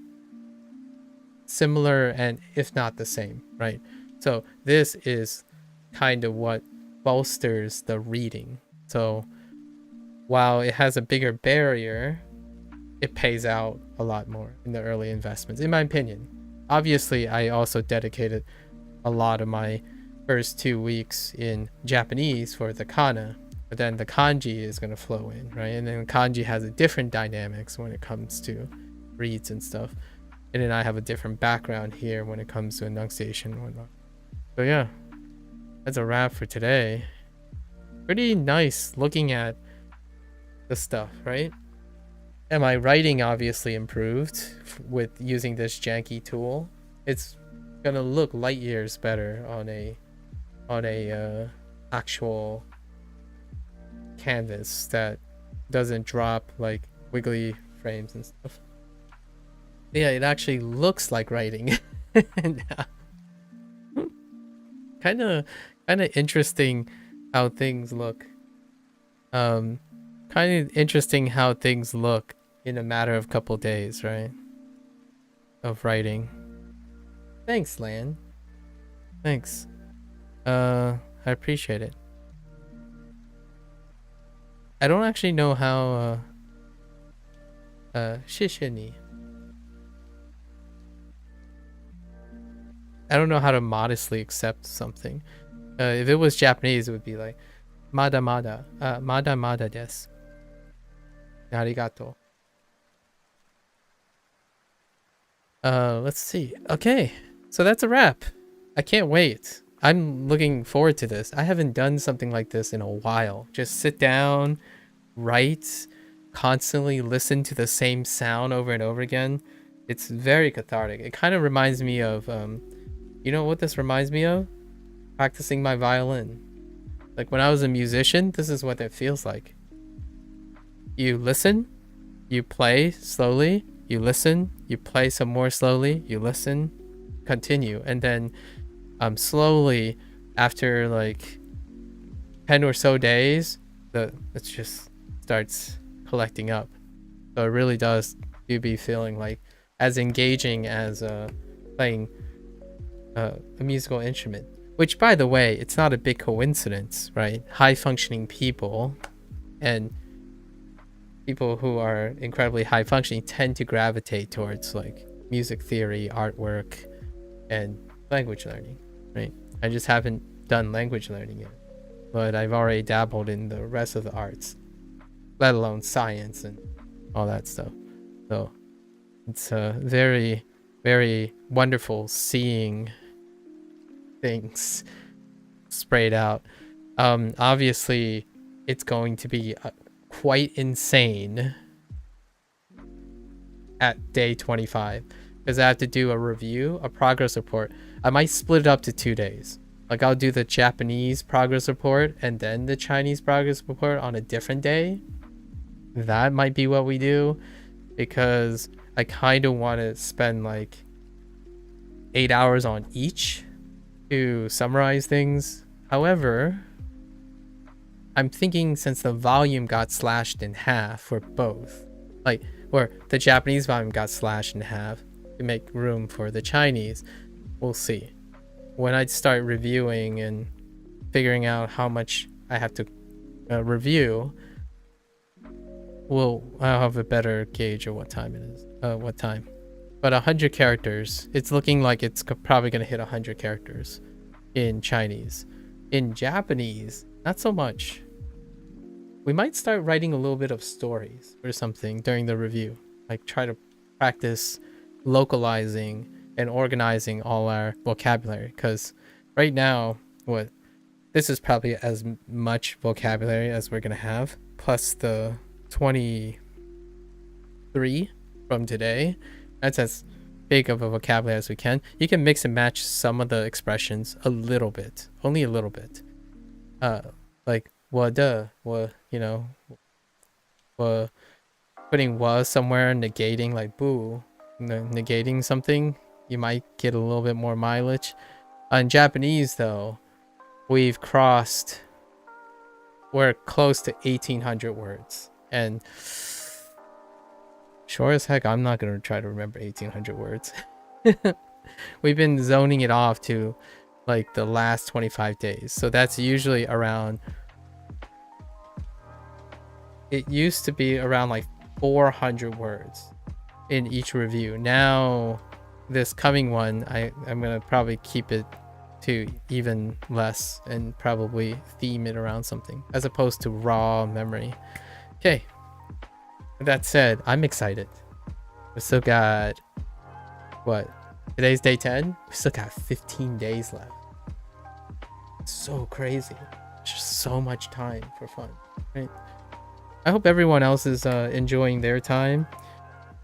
similar and if not the same, right? So this is kind of what bolsters the reading. So while it has a bigger barrier, it pays out a lot more in the early investments, in my opinion. Obviously, I also dedicated a lot of my first 2 weeks in Japanese for the kana, but then the kanji is going to flow in, right? And then kanji has a different dynamics when it comes to reads and stuff. And then I have a different background here when it comes to enunciation and whatnot. So yeah, that's a wrap for today. Pretty nice looking at the stuff, right? And my writing obviously improved with using this janky tool. It's gonna look light years better on a actual canvas that doesn't drop like wiggly frames and stuff. Yeah, it actually looks like writing. kind of interesting how things look. Kind of interesting how things look in a matter of couple days, right? Of writing. Thanks, Lan. Thanks. I appreciate it. I don't actually know how 谢谢你. I don't know how to modestly accept something. If it was Japanese, it would be like mada mada, mada mada desu. Arigato. Let's see. Okay, so that's a wrap. I can't wait. I'm looking forward to this. I haven't done something like this in a while. Just sit down, write constantly listen to the same sound over and over again, it's very cathartic. It kind of reminds me of, you know what this reminds me of? Practicing my violin. Like when I was a musician, this is what it feels like. You listen, you play slowly, you listen, you play some more slowly, you listen, continue, and then slowly after like 10 or so days, it just starts collecting up. So it really does be feeling like as engaging as playing a musical instrument. Which, by the way, it's not a big coincidence, right? High functioning people and people who are incredibly high functioning tend to gravitate towards like music theory, artwork, and language learning, right? I just haven't done language learning yet, but I've already dabbled in the rest of the arts, let alone science and all that stuff. So it's very, very wonderful seeing things sprayed out. Obviously, it's going to be quite insane at day 25 because I have to do a review, a progress report. I might split it up to 2 days. Like I'll do the Japanese progress report and then the Chinese progress report on a different day. That might be what we do because I kind of want to spend like 8 hours on each to summarize things. However, I'm thinking since the volume got slashed in half for both, like, or the Japanese volume got slashed in half to make room for the Chinese, we'll see. When I start reviewing and figuring out how much I have to review, I'll have a better gauge of what time it is. But 100 characters, it's looking like it's probably going to hit 100 characters in Chinese. In Japanese, not so much. We might start writing a little bit of stories or something during the review. Like try to practice localizing and organizing all our vocabulary. Because right now, this is probably as much vocabulary as we're going to have. Plus the 23 from today. That's as big of a vocabulary as we can. You can mix and match some of the expressions a little bit, only a little bit. Like 我的, putting was somewhere, negating like boo, negating something, you might get a little bit more mileage. In Japanese though, we're close to 1,800 words, and sure as heck, I'm not going to try to remember 1,800 words. We've been zoning it off to like the last 25 days. So that's usually around, it used to be around like 400 words in each review. Now, this coming one, I'm going to probably keep it to even less and probably theme it around something as opposed to raw memory. Okay. With that said, I'm excited. We still got, what? Today's day 10? We still got 15 days left. It's so crazy. Just so much time for fun, right? I hope everyone else is enjoying their time.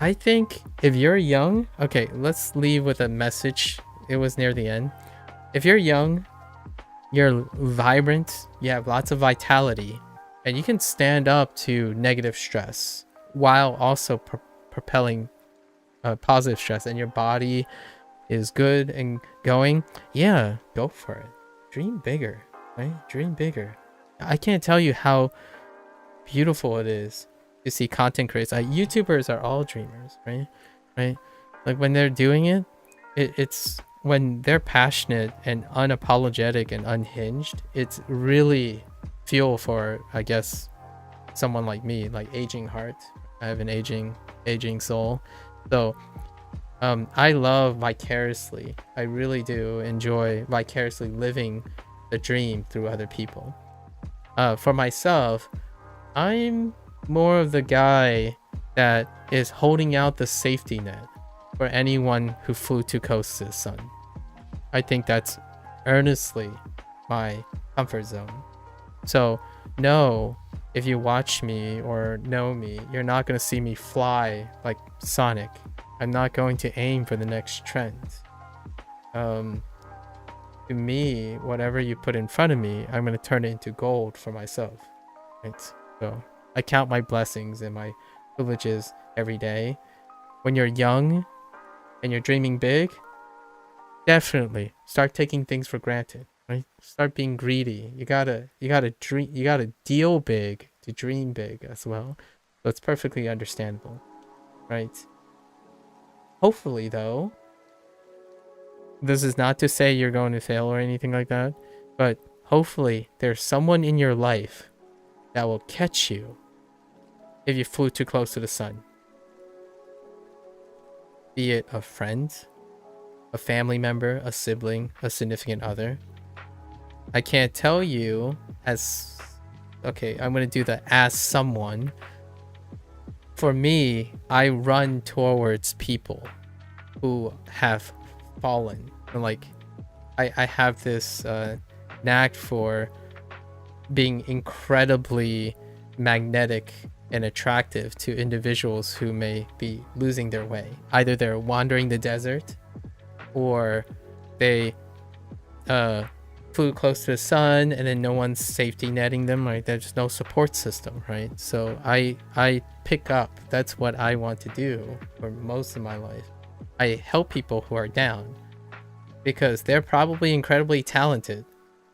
I think if you're young, okay, let's leave with a message. It was near the end. If you're young, you're vibrant, you have lots of vitality, and you can stand up to negative stress while also propelling positive stress, and your body is good and going, yeah, go for it. Dream bigger, right? Dream bigger. I can't tell you how beautiful it is to see content creators. YouTubers are all dreamers, right? Like when they're doing it, it's when they're passionate and unapologetic and unhinged, it's really fuel for, I guess, someone like me, like aging heart. I have an aging soul. So I love vicariously. I really do enjoy vicariously living the dream through other people. For myself, I'm more of the guy that is holding out the safety net for anyone who flew too close to the sun. I think that's earnestly my comfort zone. So no, if you watch me or know me, you're not going to see me fly like Sonic. I'm not going to aim for the next trend. To me, whatever you put in front of me, I'm going to turn it into gold for myself. Right? So I count my blessings and my privileges every day. When you're young and you're dreaming big, definitely start taking things for granted. Right? Start being greedy. You gotta dream. You gotta deal big to dream big as well. So it's perfectly understandable, right? Hopefully, though, this is not to say you're going to fail or anything like that, but hopefully there's someone in your life that will catch you if you flew too close to the sun. Be it a friend, a family member, a sibling, a significant other. I can't tell you as... Okay, I'm going to do the as someone. For me, I run towards people who have fallen. Like, I have this knack for being incredibly magnetic and attractive to individuals who may be losing their way. Either they're wandering the desert, or they flew close to the sun and then no one's safety netting them, right? There's no support system, right? So I pick up. That's what I want to do for most of my life. I help people who are down because they're probably incredibly talented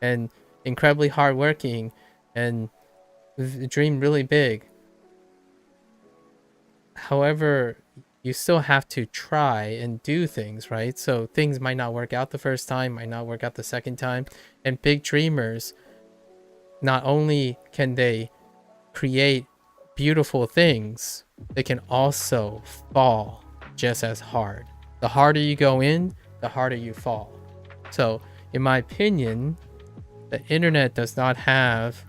and incredibly hardworking and dream really big. However, you still have to try and do things, right? So things might not work out the first time, might not work out the second time. And big dreamers, not only can they create beautiful things, they can also fall just as hard. The harder you go in, the harder you fall. So in my opinion, the internet does not have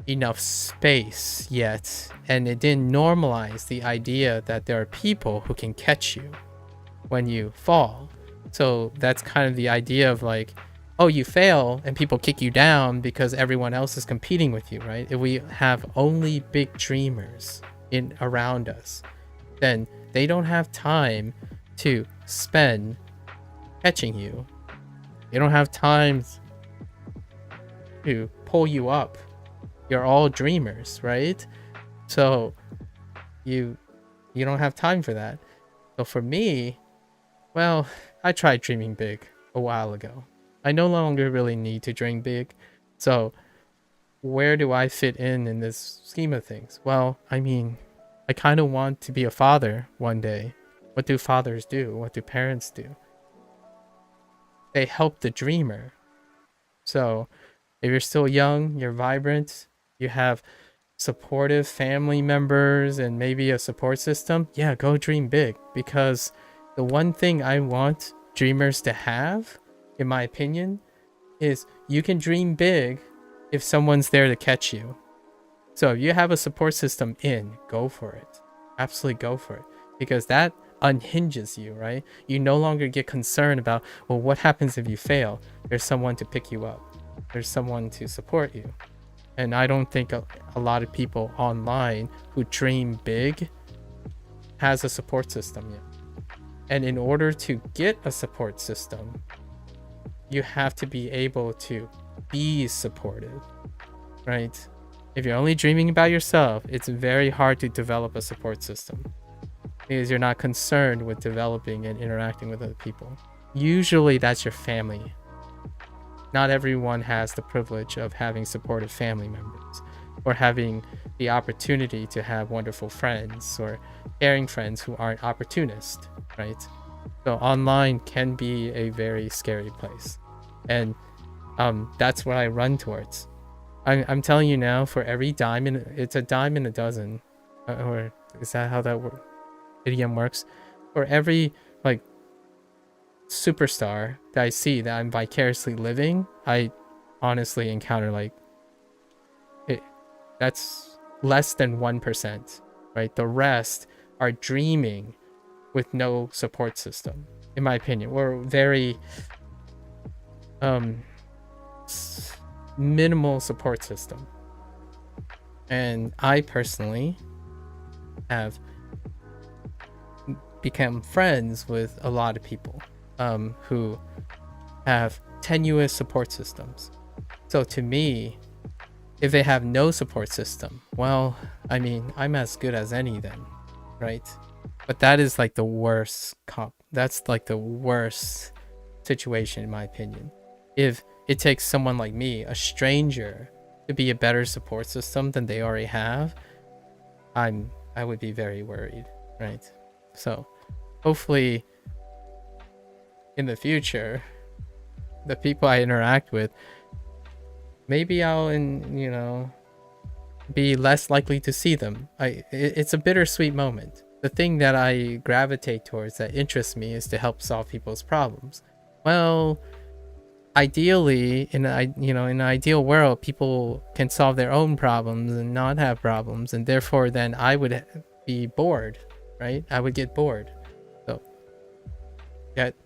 enough space yet, and it didn't normalize the idea that there are people who can catch you when you fall. So that's kind of the idea of like, oh, you fail and people kick you down because everyone else is competing with you, right? If we have only big dreamers around us, then they don't have time to spend catching you. They don't have time to pull you up. You're all dreamers, right? So you don't have time for that. So for me, well, I tried dreaming big a while ago. I no longer really need to dream big. So where do I fit in this scheme of things? Well, I mean, I kind of want to be a father one day. What do fathers do? What do parents do? They help the dreamer. So if you're still young, you're vibrant, you have supportive family members and maybe a support system, yeah, go dream big. Because the one thing I want dreamers to have, in my opinion, is you can dream big if someone's there to catch you. So if you have a support system go for it. Absolutely go for it. Because that unhinges you, right? You no longer get concerned about, well, what happens if you fail? There's someone to pick you up. There's someone to support you. And I don't think a lot of people online who dream big has a support system yet. And in order to get a support system, you have to be able to be supportive, right? If you're only dreaming about yourself, it's very hard to develop a support system because you're not concerned with developing and interacting with other people. Usually that's your family. Not everyone has the privilege of having supportive family members or having the opportunity to have wonderful friends or caring friends who aren't opportunists, right? So online can be a very scary place. And that's what I run towards. I'm telling you now, for every dime it's a dime in a dozen. Or is that how that idiom works? For every like superstar that I see that I'm vicariously living, I honestly encounter like that's less than 1%, right? The rest are dreaming with no support system, in my opinion. We're very minimal support system. And I personally have become friends with a lot of people who have tenuous support systems. So to me, if they have no support system, well, I mean, I'm as good as any then, right? But that is like the worst that's like the worst situation in my opinion. If it takes someone like me, a stranger, to be a better support system than they already have, I would be very worried, right? So hopefully in the future, the people I interact with, maybe I'll be less likely to see them. It's a bittersweet moment. The thing that I gravitate towards that interests me is to help solve people's problems. Well, ideally, in an ideal world, people can solve their own problems and not have problems, and therefore then I would be bored, right? I would get bored. So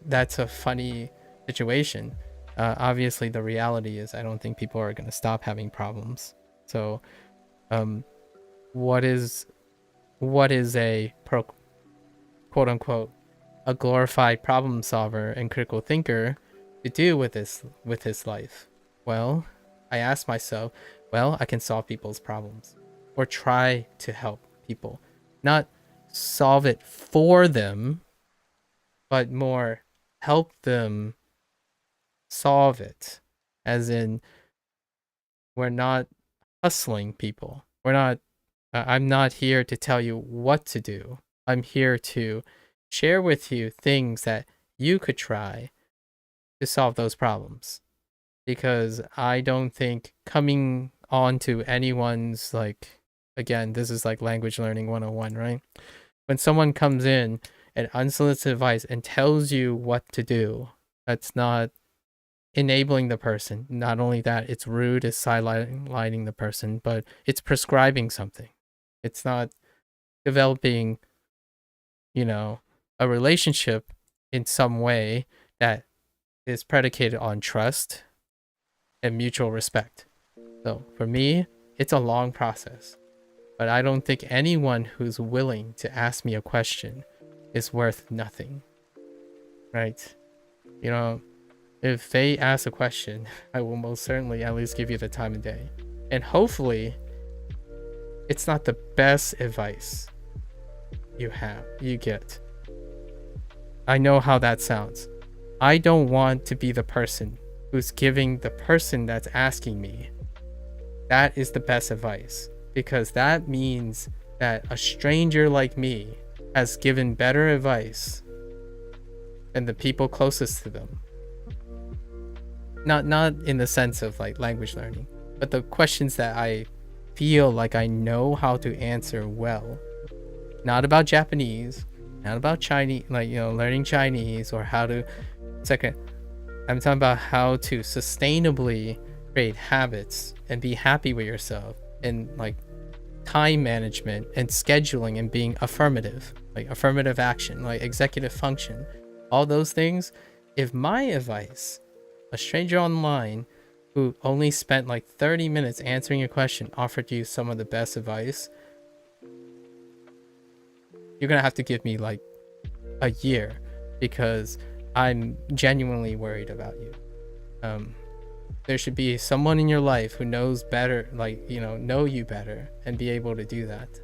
that's a funny situation. Obviously, the reality is I don't think people are going to stop having problems. So what is a quote unquote a glorified problem solver and critical thinker to do with his life? Well, I ask myself, well, I can solve people's problems or try to help people, not solve it for them, but more help them solve it. As in, we're not hustling people. I'm not here to tell you what to do. I'm here to share with you things that you could try to solve those problems. Because I don't think coming on to anyone's, like, again, this is like language learning 101, right? When someone comes in and unsolicited advice and tells you what to do, that's not enabling the person. Not only that, it's rude, it's sidelining the person, but it's prescribing something. It's not developing, a relationship in some way that is predicated on trust and mutual respect. So for me, it's a long process, but I don't think anyone who's willing to ask me a question is worth nothing, right? If they ask a question, I will most certainly at least give you the time of day. And hopefully, it's not the best advice you get. I know how that sounds. I don't want to be the person who's giving the person that's asking me that is the best advice, because that means that a stranger like me has given better advice than the people closest to them. Not in the sense of like language learning, but the questions that I feel like I know how to answer well. Not about Japanese, not about Chinese, learning Chinese or how to I'm talking about how to sustainably create habits and be happy with yourself, and like time management and scheduling and being affirmative, like affirmative action, like executive function, all those things. If my advice, a stranger online who only spent like 30 minutes answering your question, offered you some of the best advice, you're gonna have to give me like a year, because I'm genuinely worried about you. There should be someone in your life who knows better, know you better and be able to do that.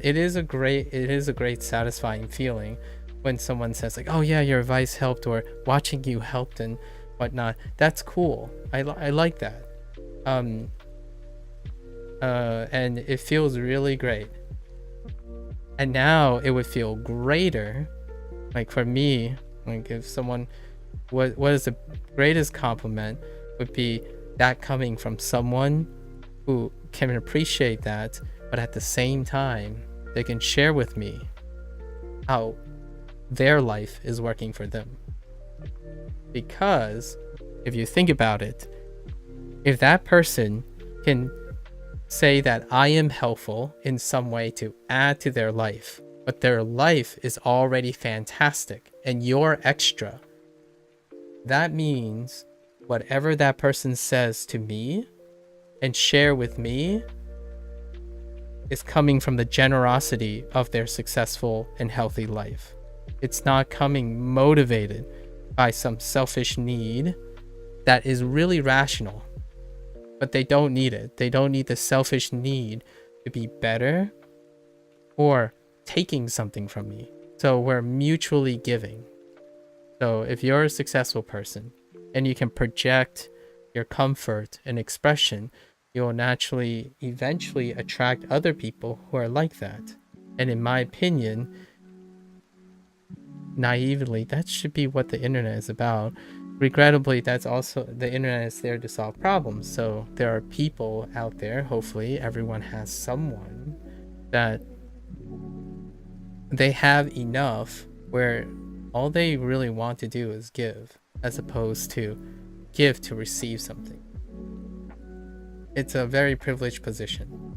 It is a great satisfying feeling when someone says like, oh yeah, your advice helped, or watching you helped and whatnot. That's cool. I like that. And it feels really great. And now it would feel greater, like for me, like if someone, what is the greatest compliment would be that coming from someone who can appreciate that, but at the same time they can share with me how their life is working for them. Because if you think about it, if that person can say that I am helpful in some way to add to their life, but their life is already fantastic and you're extra, that means whatever that person says to me and share with me is coming from the generosity of their successful and healthy life. It's not coming motivated by some selfish need that is really rational, but they don't need it. They don't need the selfish need to be better or taking something from me. So we're mutually giving. So if you're a successful person and you can project your comfort and expression, you'll naturally eventually attract other people who are like that. And in my opinion, naively, that should be what the internet is about. Regrettably, that's also, the internet is there to solve problems. So there are people out there, hopefully everyone has someone that they have enough where all they really want to do is give, as opposed to give to receive something. It's a very privileged position.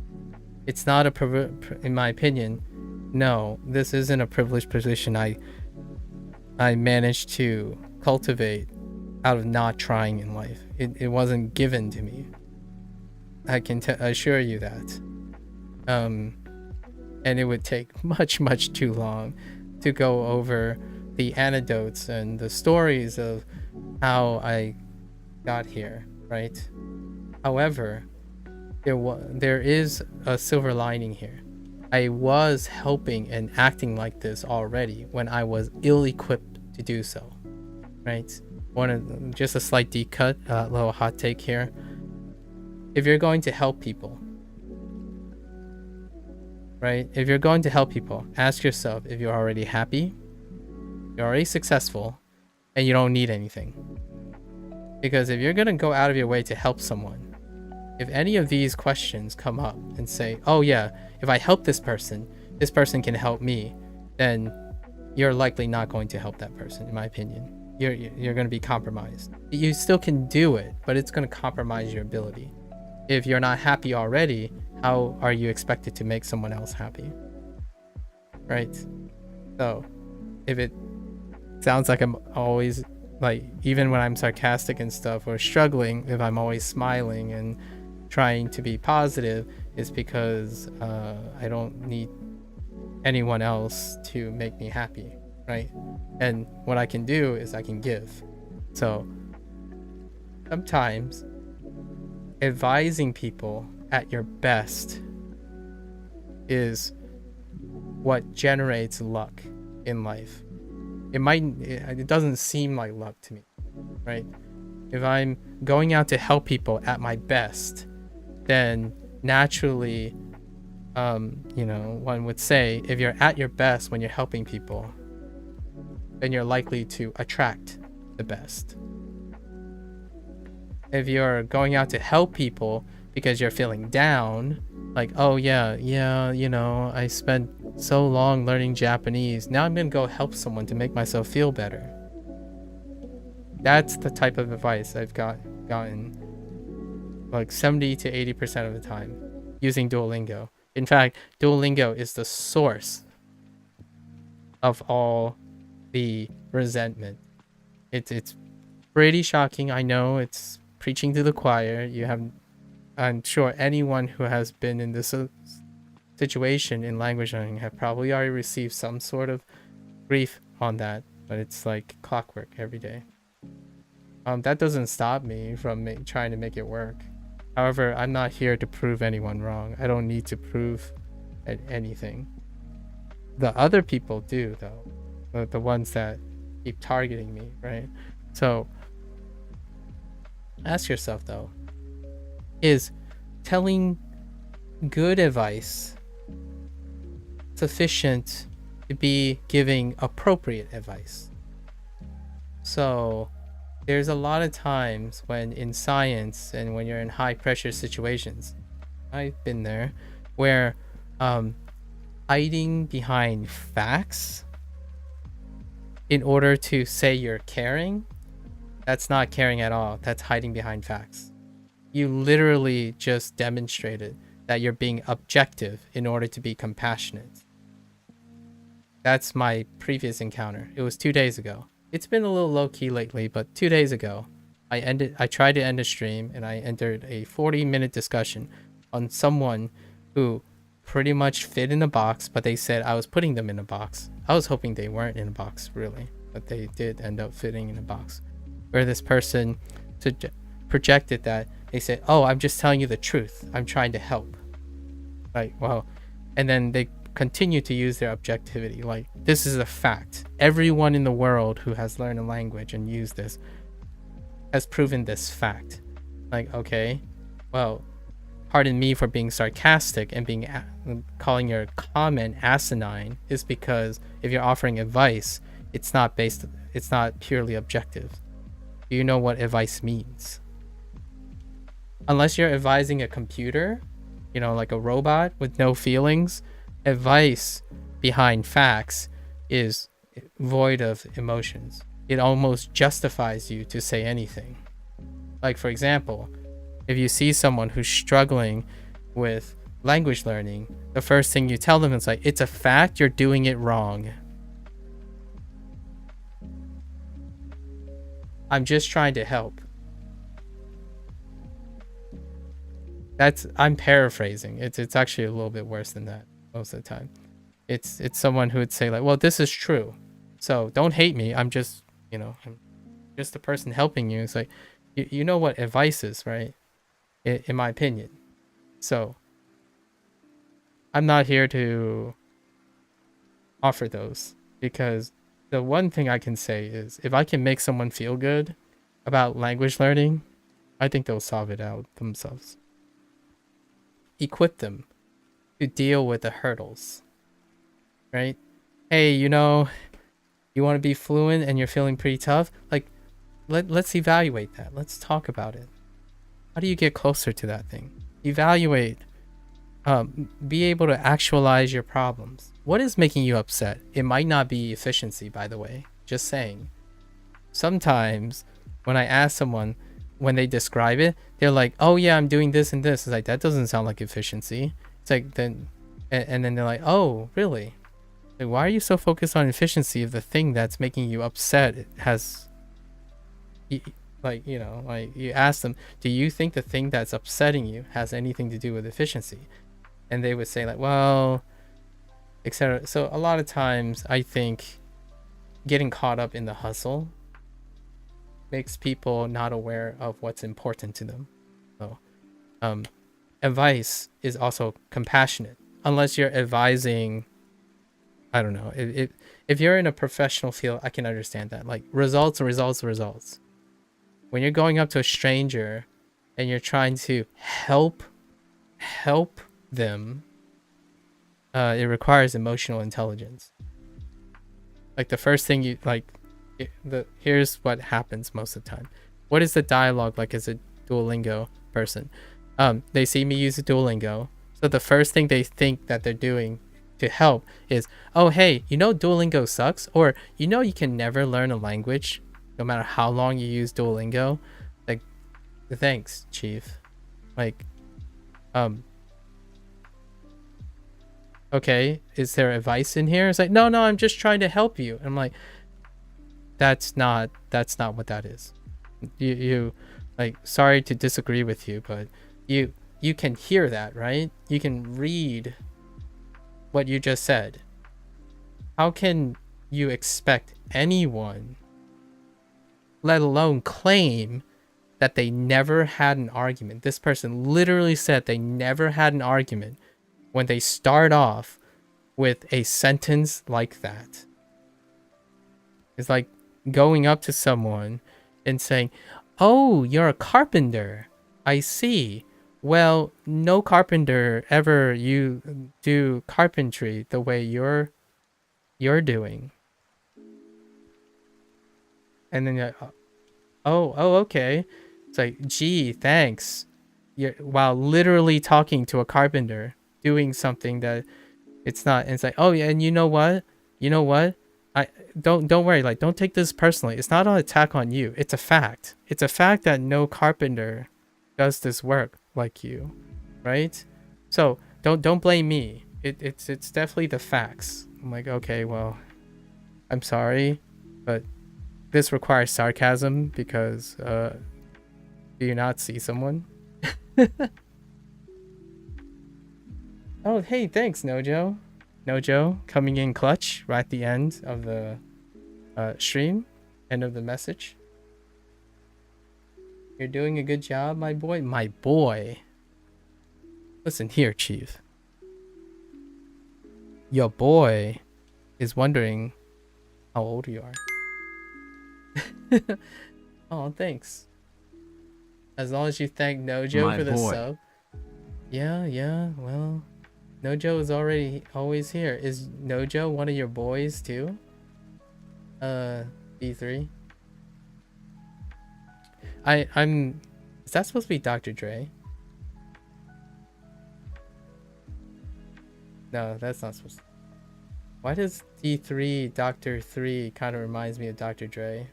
It's not a in my opinion, no, this isn't a privileged position I managed to cultivate out of not trying in life. It wasn't given to me. I can assure you that. And it would take much too long to go over the anecdotes and the stories of how I got here, right? However, there is a silver lining here. I was helping and acting like this already when I was ill-equipped to do so, right? Just a slight deep cut, little hot take here. If you're going to help people, right? If you're going to help people, ask yourself if you're already happy, you're already successful, and you don't need anything. Because if you're going to go out of your way to help someone, if any of these questions come up and say, oh yeah, if I help this person can help me, then you're likely not going to help that person, in my opinion. You're going to be compromised. You still can do it, but it's going to compromise your ability. If you're not happy already, how are you expected to make someone else happy? Right? So, if it sounds like I'm always, like, even when I'm sarcastic and stuff or struggling, if I'm always smiling and trying to be positive, it's because I don't need anyone else to make me happy, right? And what I can do is I can give. So sometimes advising people at your best is what generates luck in life. It doesn't seem like luck to me, right? If I'm going out to help people at my best, then naturally, one would say if you're at your best when you're helping people, then you're likely to attract the best. If you're going out to help people because you're feeling down, like, oh yeah, I spent so long learning Japanese, now I'm gonna go help someone to make myself feel better. That's the type of advice I've gotten like 70 to 80% of the time using Duolingo. In fact, Duolingo is the source of all the resentment. It's pretty shocking. I know it's preaching to the choir. I'm sure anyone who has been in this situation in language learning have probably already received some sort of grief on that, but it's like clockwork every day. That doesn't stop me from trying to make it work. However, I'm not here to prove anyone wrong. I don't need to prove anything. The other people do, though. The ones that keep targeting me, right? So, ask yourself, though, is telling good advice sufficient to be giving appropriate advice? So, there's a lot of times when in science and when you're in high pressure situations, I've been there, where hiding behind facts in order to say you're caring, that's not caring at all. That's hiding behind facts. You literally just demonstrated that you're being objective in order to be compassionate. That's my previous encounter. It was 2 days ago. It's been a little low-key lately, but 2 days ago, I tried to end a stream and I entered a 40-minute discussion on someone who pretty much fit in a box, but they said I was putting them in a box. I was hoping they weren't in a box, really, but they did end up fitting in a box. Where this person projected that they said, oh, I'm just telling you the truth. I'm trying to help. Like, wow. And then they continue to use their objectivity. Like, this is a fact. Everyone in the world who has learned a language and used this has proven this fact. Like, okay, well, pardon me for being sarcastic and calling your comment asinine, is because if you're offering advice, it's not purely objective. Do you know what advice means? Unless you're advising a computer, you know, like a robot with no feelings, advice behind facts is void of emotions. It almost justifies you to say anything. Like, for example, if you see someone who's struggling with language learning, the first thing you tell them is like, it's a fact, you're doing it wrong. I'm just trying to help. I'm paraphrasing. It's actually a little bit worse than that most of the time. It's someone who would say like, well, this is true, so don't hate me. I'm just, you know, I'm just the person helping you. It's like, you know what advice is, right? In my opinion. So I'm not here to offer those, because the one thing I can say is if I can make someone feel good about language learning, I think they'll solve it out themselves. Equip them to deal with the hurdles, right? Hey, you know, you want to be fluent and you're feeling pretty tough? Like, let's evaluate that. Let's talk about it. How do you get closer to that thing? Evaluate. Be able to actualize your problems. What is making you upset? It might not be efficiency, by the way. Just saying. Sometimes when I ask someone, when they describe it, they're like, oh yeah, I'm doing this and this. It's like, that doesn't sound like efficiency. It's like, then, and then they're like, oh, really? Like, why are you so focused on efficiency if the thing that's making you upset has, like, you know, like you ask them, do you think the thing that's upsetting you has anything to do with efficiency? And they would say like, well, etc. So a lot of times I think getting caught up in the hustle makes people not aware of what's important to them. So advice is also compassionate. Unless you're advising, I don't know, if you're in a professional field, I can understand that. Like, results. When you're going up to a stranger and you're trying to help them, it requires emotional intelligence. Like, the first thing you like, here's what happens most of the time. What is the dialogue like as a Duolingo person? They see me use a Duolingo, so the first thing they think that they're doing to help is, oh hey, you know Duolingo sucks, or you know you can never learn a language no matter how long you use Duolingo. Like, thanks, chief. Like, okay, is there advice in here? It's like, no, I'm just trying to help you. And I'm like, that's not what that is. You like, sorry to disagree with you, but you can hear that, right? You can read what you just said. How can you expect anyone, let alone claim, that they never had an argument? This person literally said they never had an argument when they start off with a sentence like that. It's like going up to someone and saying, oh, you're a carpenter. I see. Well, no carpenter ever you do carpentry the way you're doing. And then you're like, oh, okay. It's like, gee, thanks. While literally talking to a carpenter, doing something that it's not. And it's like, oh yeah, and you know what? I don't worry. Like, don't take this personally. It's not an attack on you. It's a fact. It's a fact that no carpenter does this work like you, right? So don't blame me. It's definitely the facts. I'm like, okay, well, I'm sorry, but this requires sarcasm because do you not see someone? Oh, hey, thanks, Nojo. Nojo coming in clutch right at the end of the stream, end of the message. You're doing a good job, my boy. My boy. Listen here, Chief. Your boy is wondering how old you are. Oh, thanks. As long as you thank Nojo for the sub. Yeah, well, Nojo is always here. Is Nojo one of your boys too? B3. I'm is that supposed to be Dr. Dre? No, that's not supposed to. Why does D3 Dr. 3 kind of reminds me of Dr. Dre?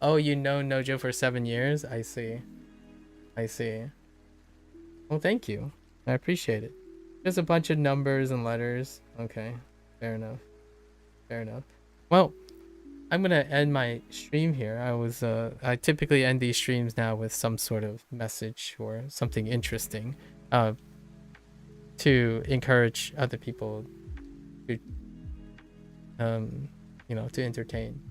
Oh, you know Nojo for 7 years? I see. Well, thank you. I appreciate it. Just a bunch of numbers and letters. Okay, fair enough. Well, I'm gonna end my stream here. I typically end these streams now with some sort of message or something interesting, to encourage other people to, to entertain.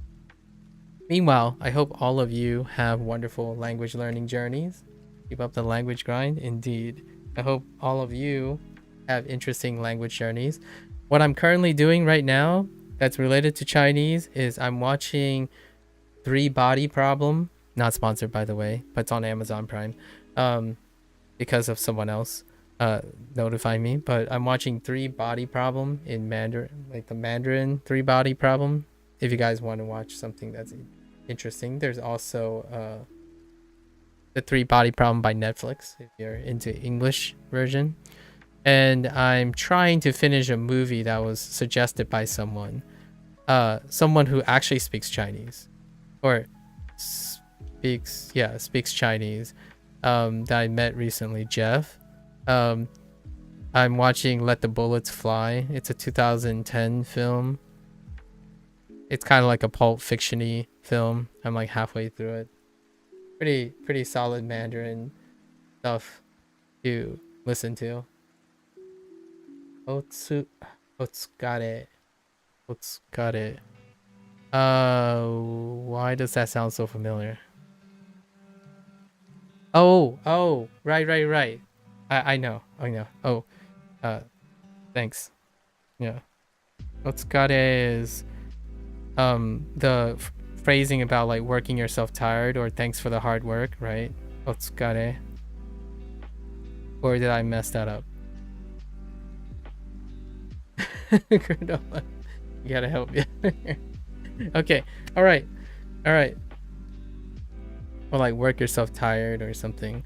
Meanwhile, I hope all of you have wonderful language learning journeys. Keep up the language grind. Indeed. I hope all of you have interesting language journeys. What I'm currently doing right now that's related to Chinese is I'm watching Three Body Problem. Not sponsored, by the way, but it's on Amazon Prime. Because of someone else notifying me. But I'm watching Three Body Problem in Mandarin, like the Mandarin Three Body Problem. If you guys want to watch something that's interesting. There's also the Three Body Problem by Netflix if you're into English version. And I'm trying to finish a movie that was suggested by someone who actually speaks Chinese, or speaks Chinese, that I met recently, Jeff. I'm watching Let the Bullets Fly. It's a 2010 film. It's kind of like a Pulp Fiction-y film. I'm like halfway through it. Pretty solid Mandarin stuff to listen to. Otsukare. Why does that sound so familiar? Oh, right. I know. Oh, thanks. Yeah. Otsukare is the phrasing about like working yourself tired, or thanks for the hard work, right? Otsukare. Or did I mess that up? Granola. You gotta help me. Okay. All right. Or like work yourself tired or something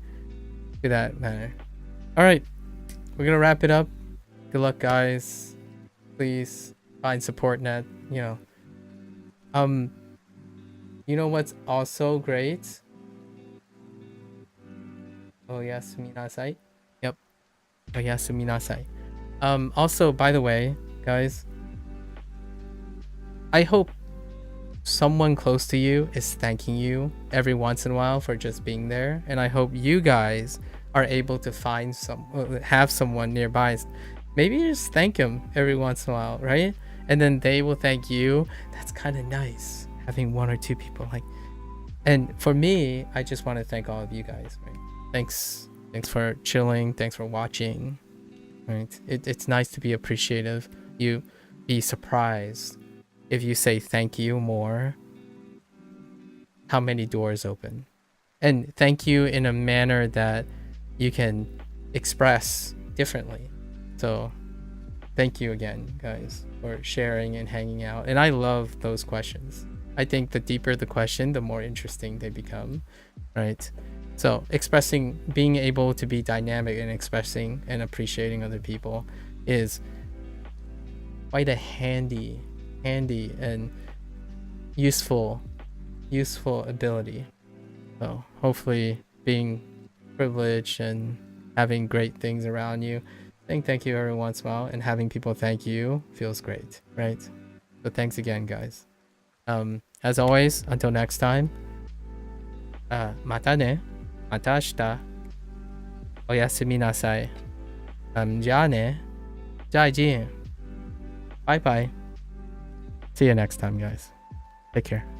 to that manner. All right. We're gonna wrap it up. Good luck, guys. Please find support net. You know what's also great? Oyasumi nasai. Yep. Oyasumi nasai. Also, by the way, guys, I hope someone close to you is thanking you every once in a while for just being there, and I hope you guys are able to have someone nearby. Maybe just thank them every once in a while, right? And then they will thank you. That's kind of nice, having one or two people like. And for me, I just want to thank all of you guys. Right? Thanks for chilling. Thanks for watching. Right? It's nice to be appreciative. You be surprised if you say thank you more, how many doors open. And thank you in a manner that you can express differently. So thank you again, guys, for sharing and hanging out. And I love those questions. I think the deeper the question, the more interesting they become, right? So being able to be dynamic and expressing and appreciating other people is quite a handy and useful ability. So hopefully being privileged and having great things around you, saying thank you every once in a while and having people thank you feels great, right? So thanks again, guys. As always, until next time, mata ne, mata ashita, oyasumi nasai. 加呢，再见，拜拜。See you next time, guys. Take care.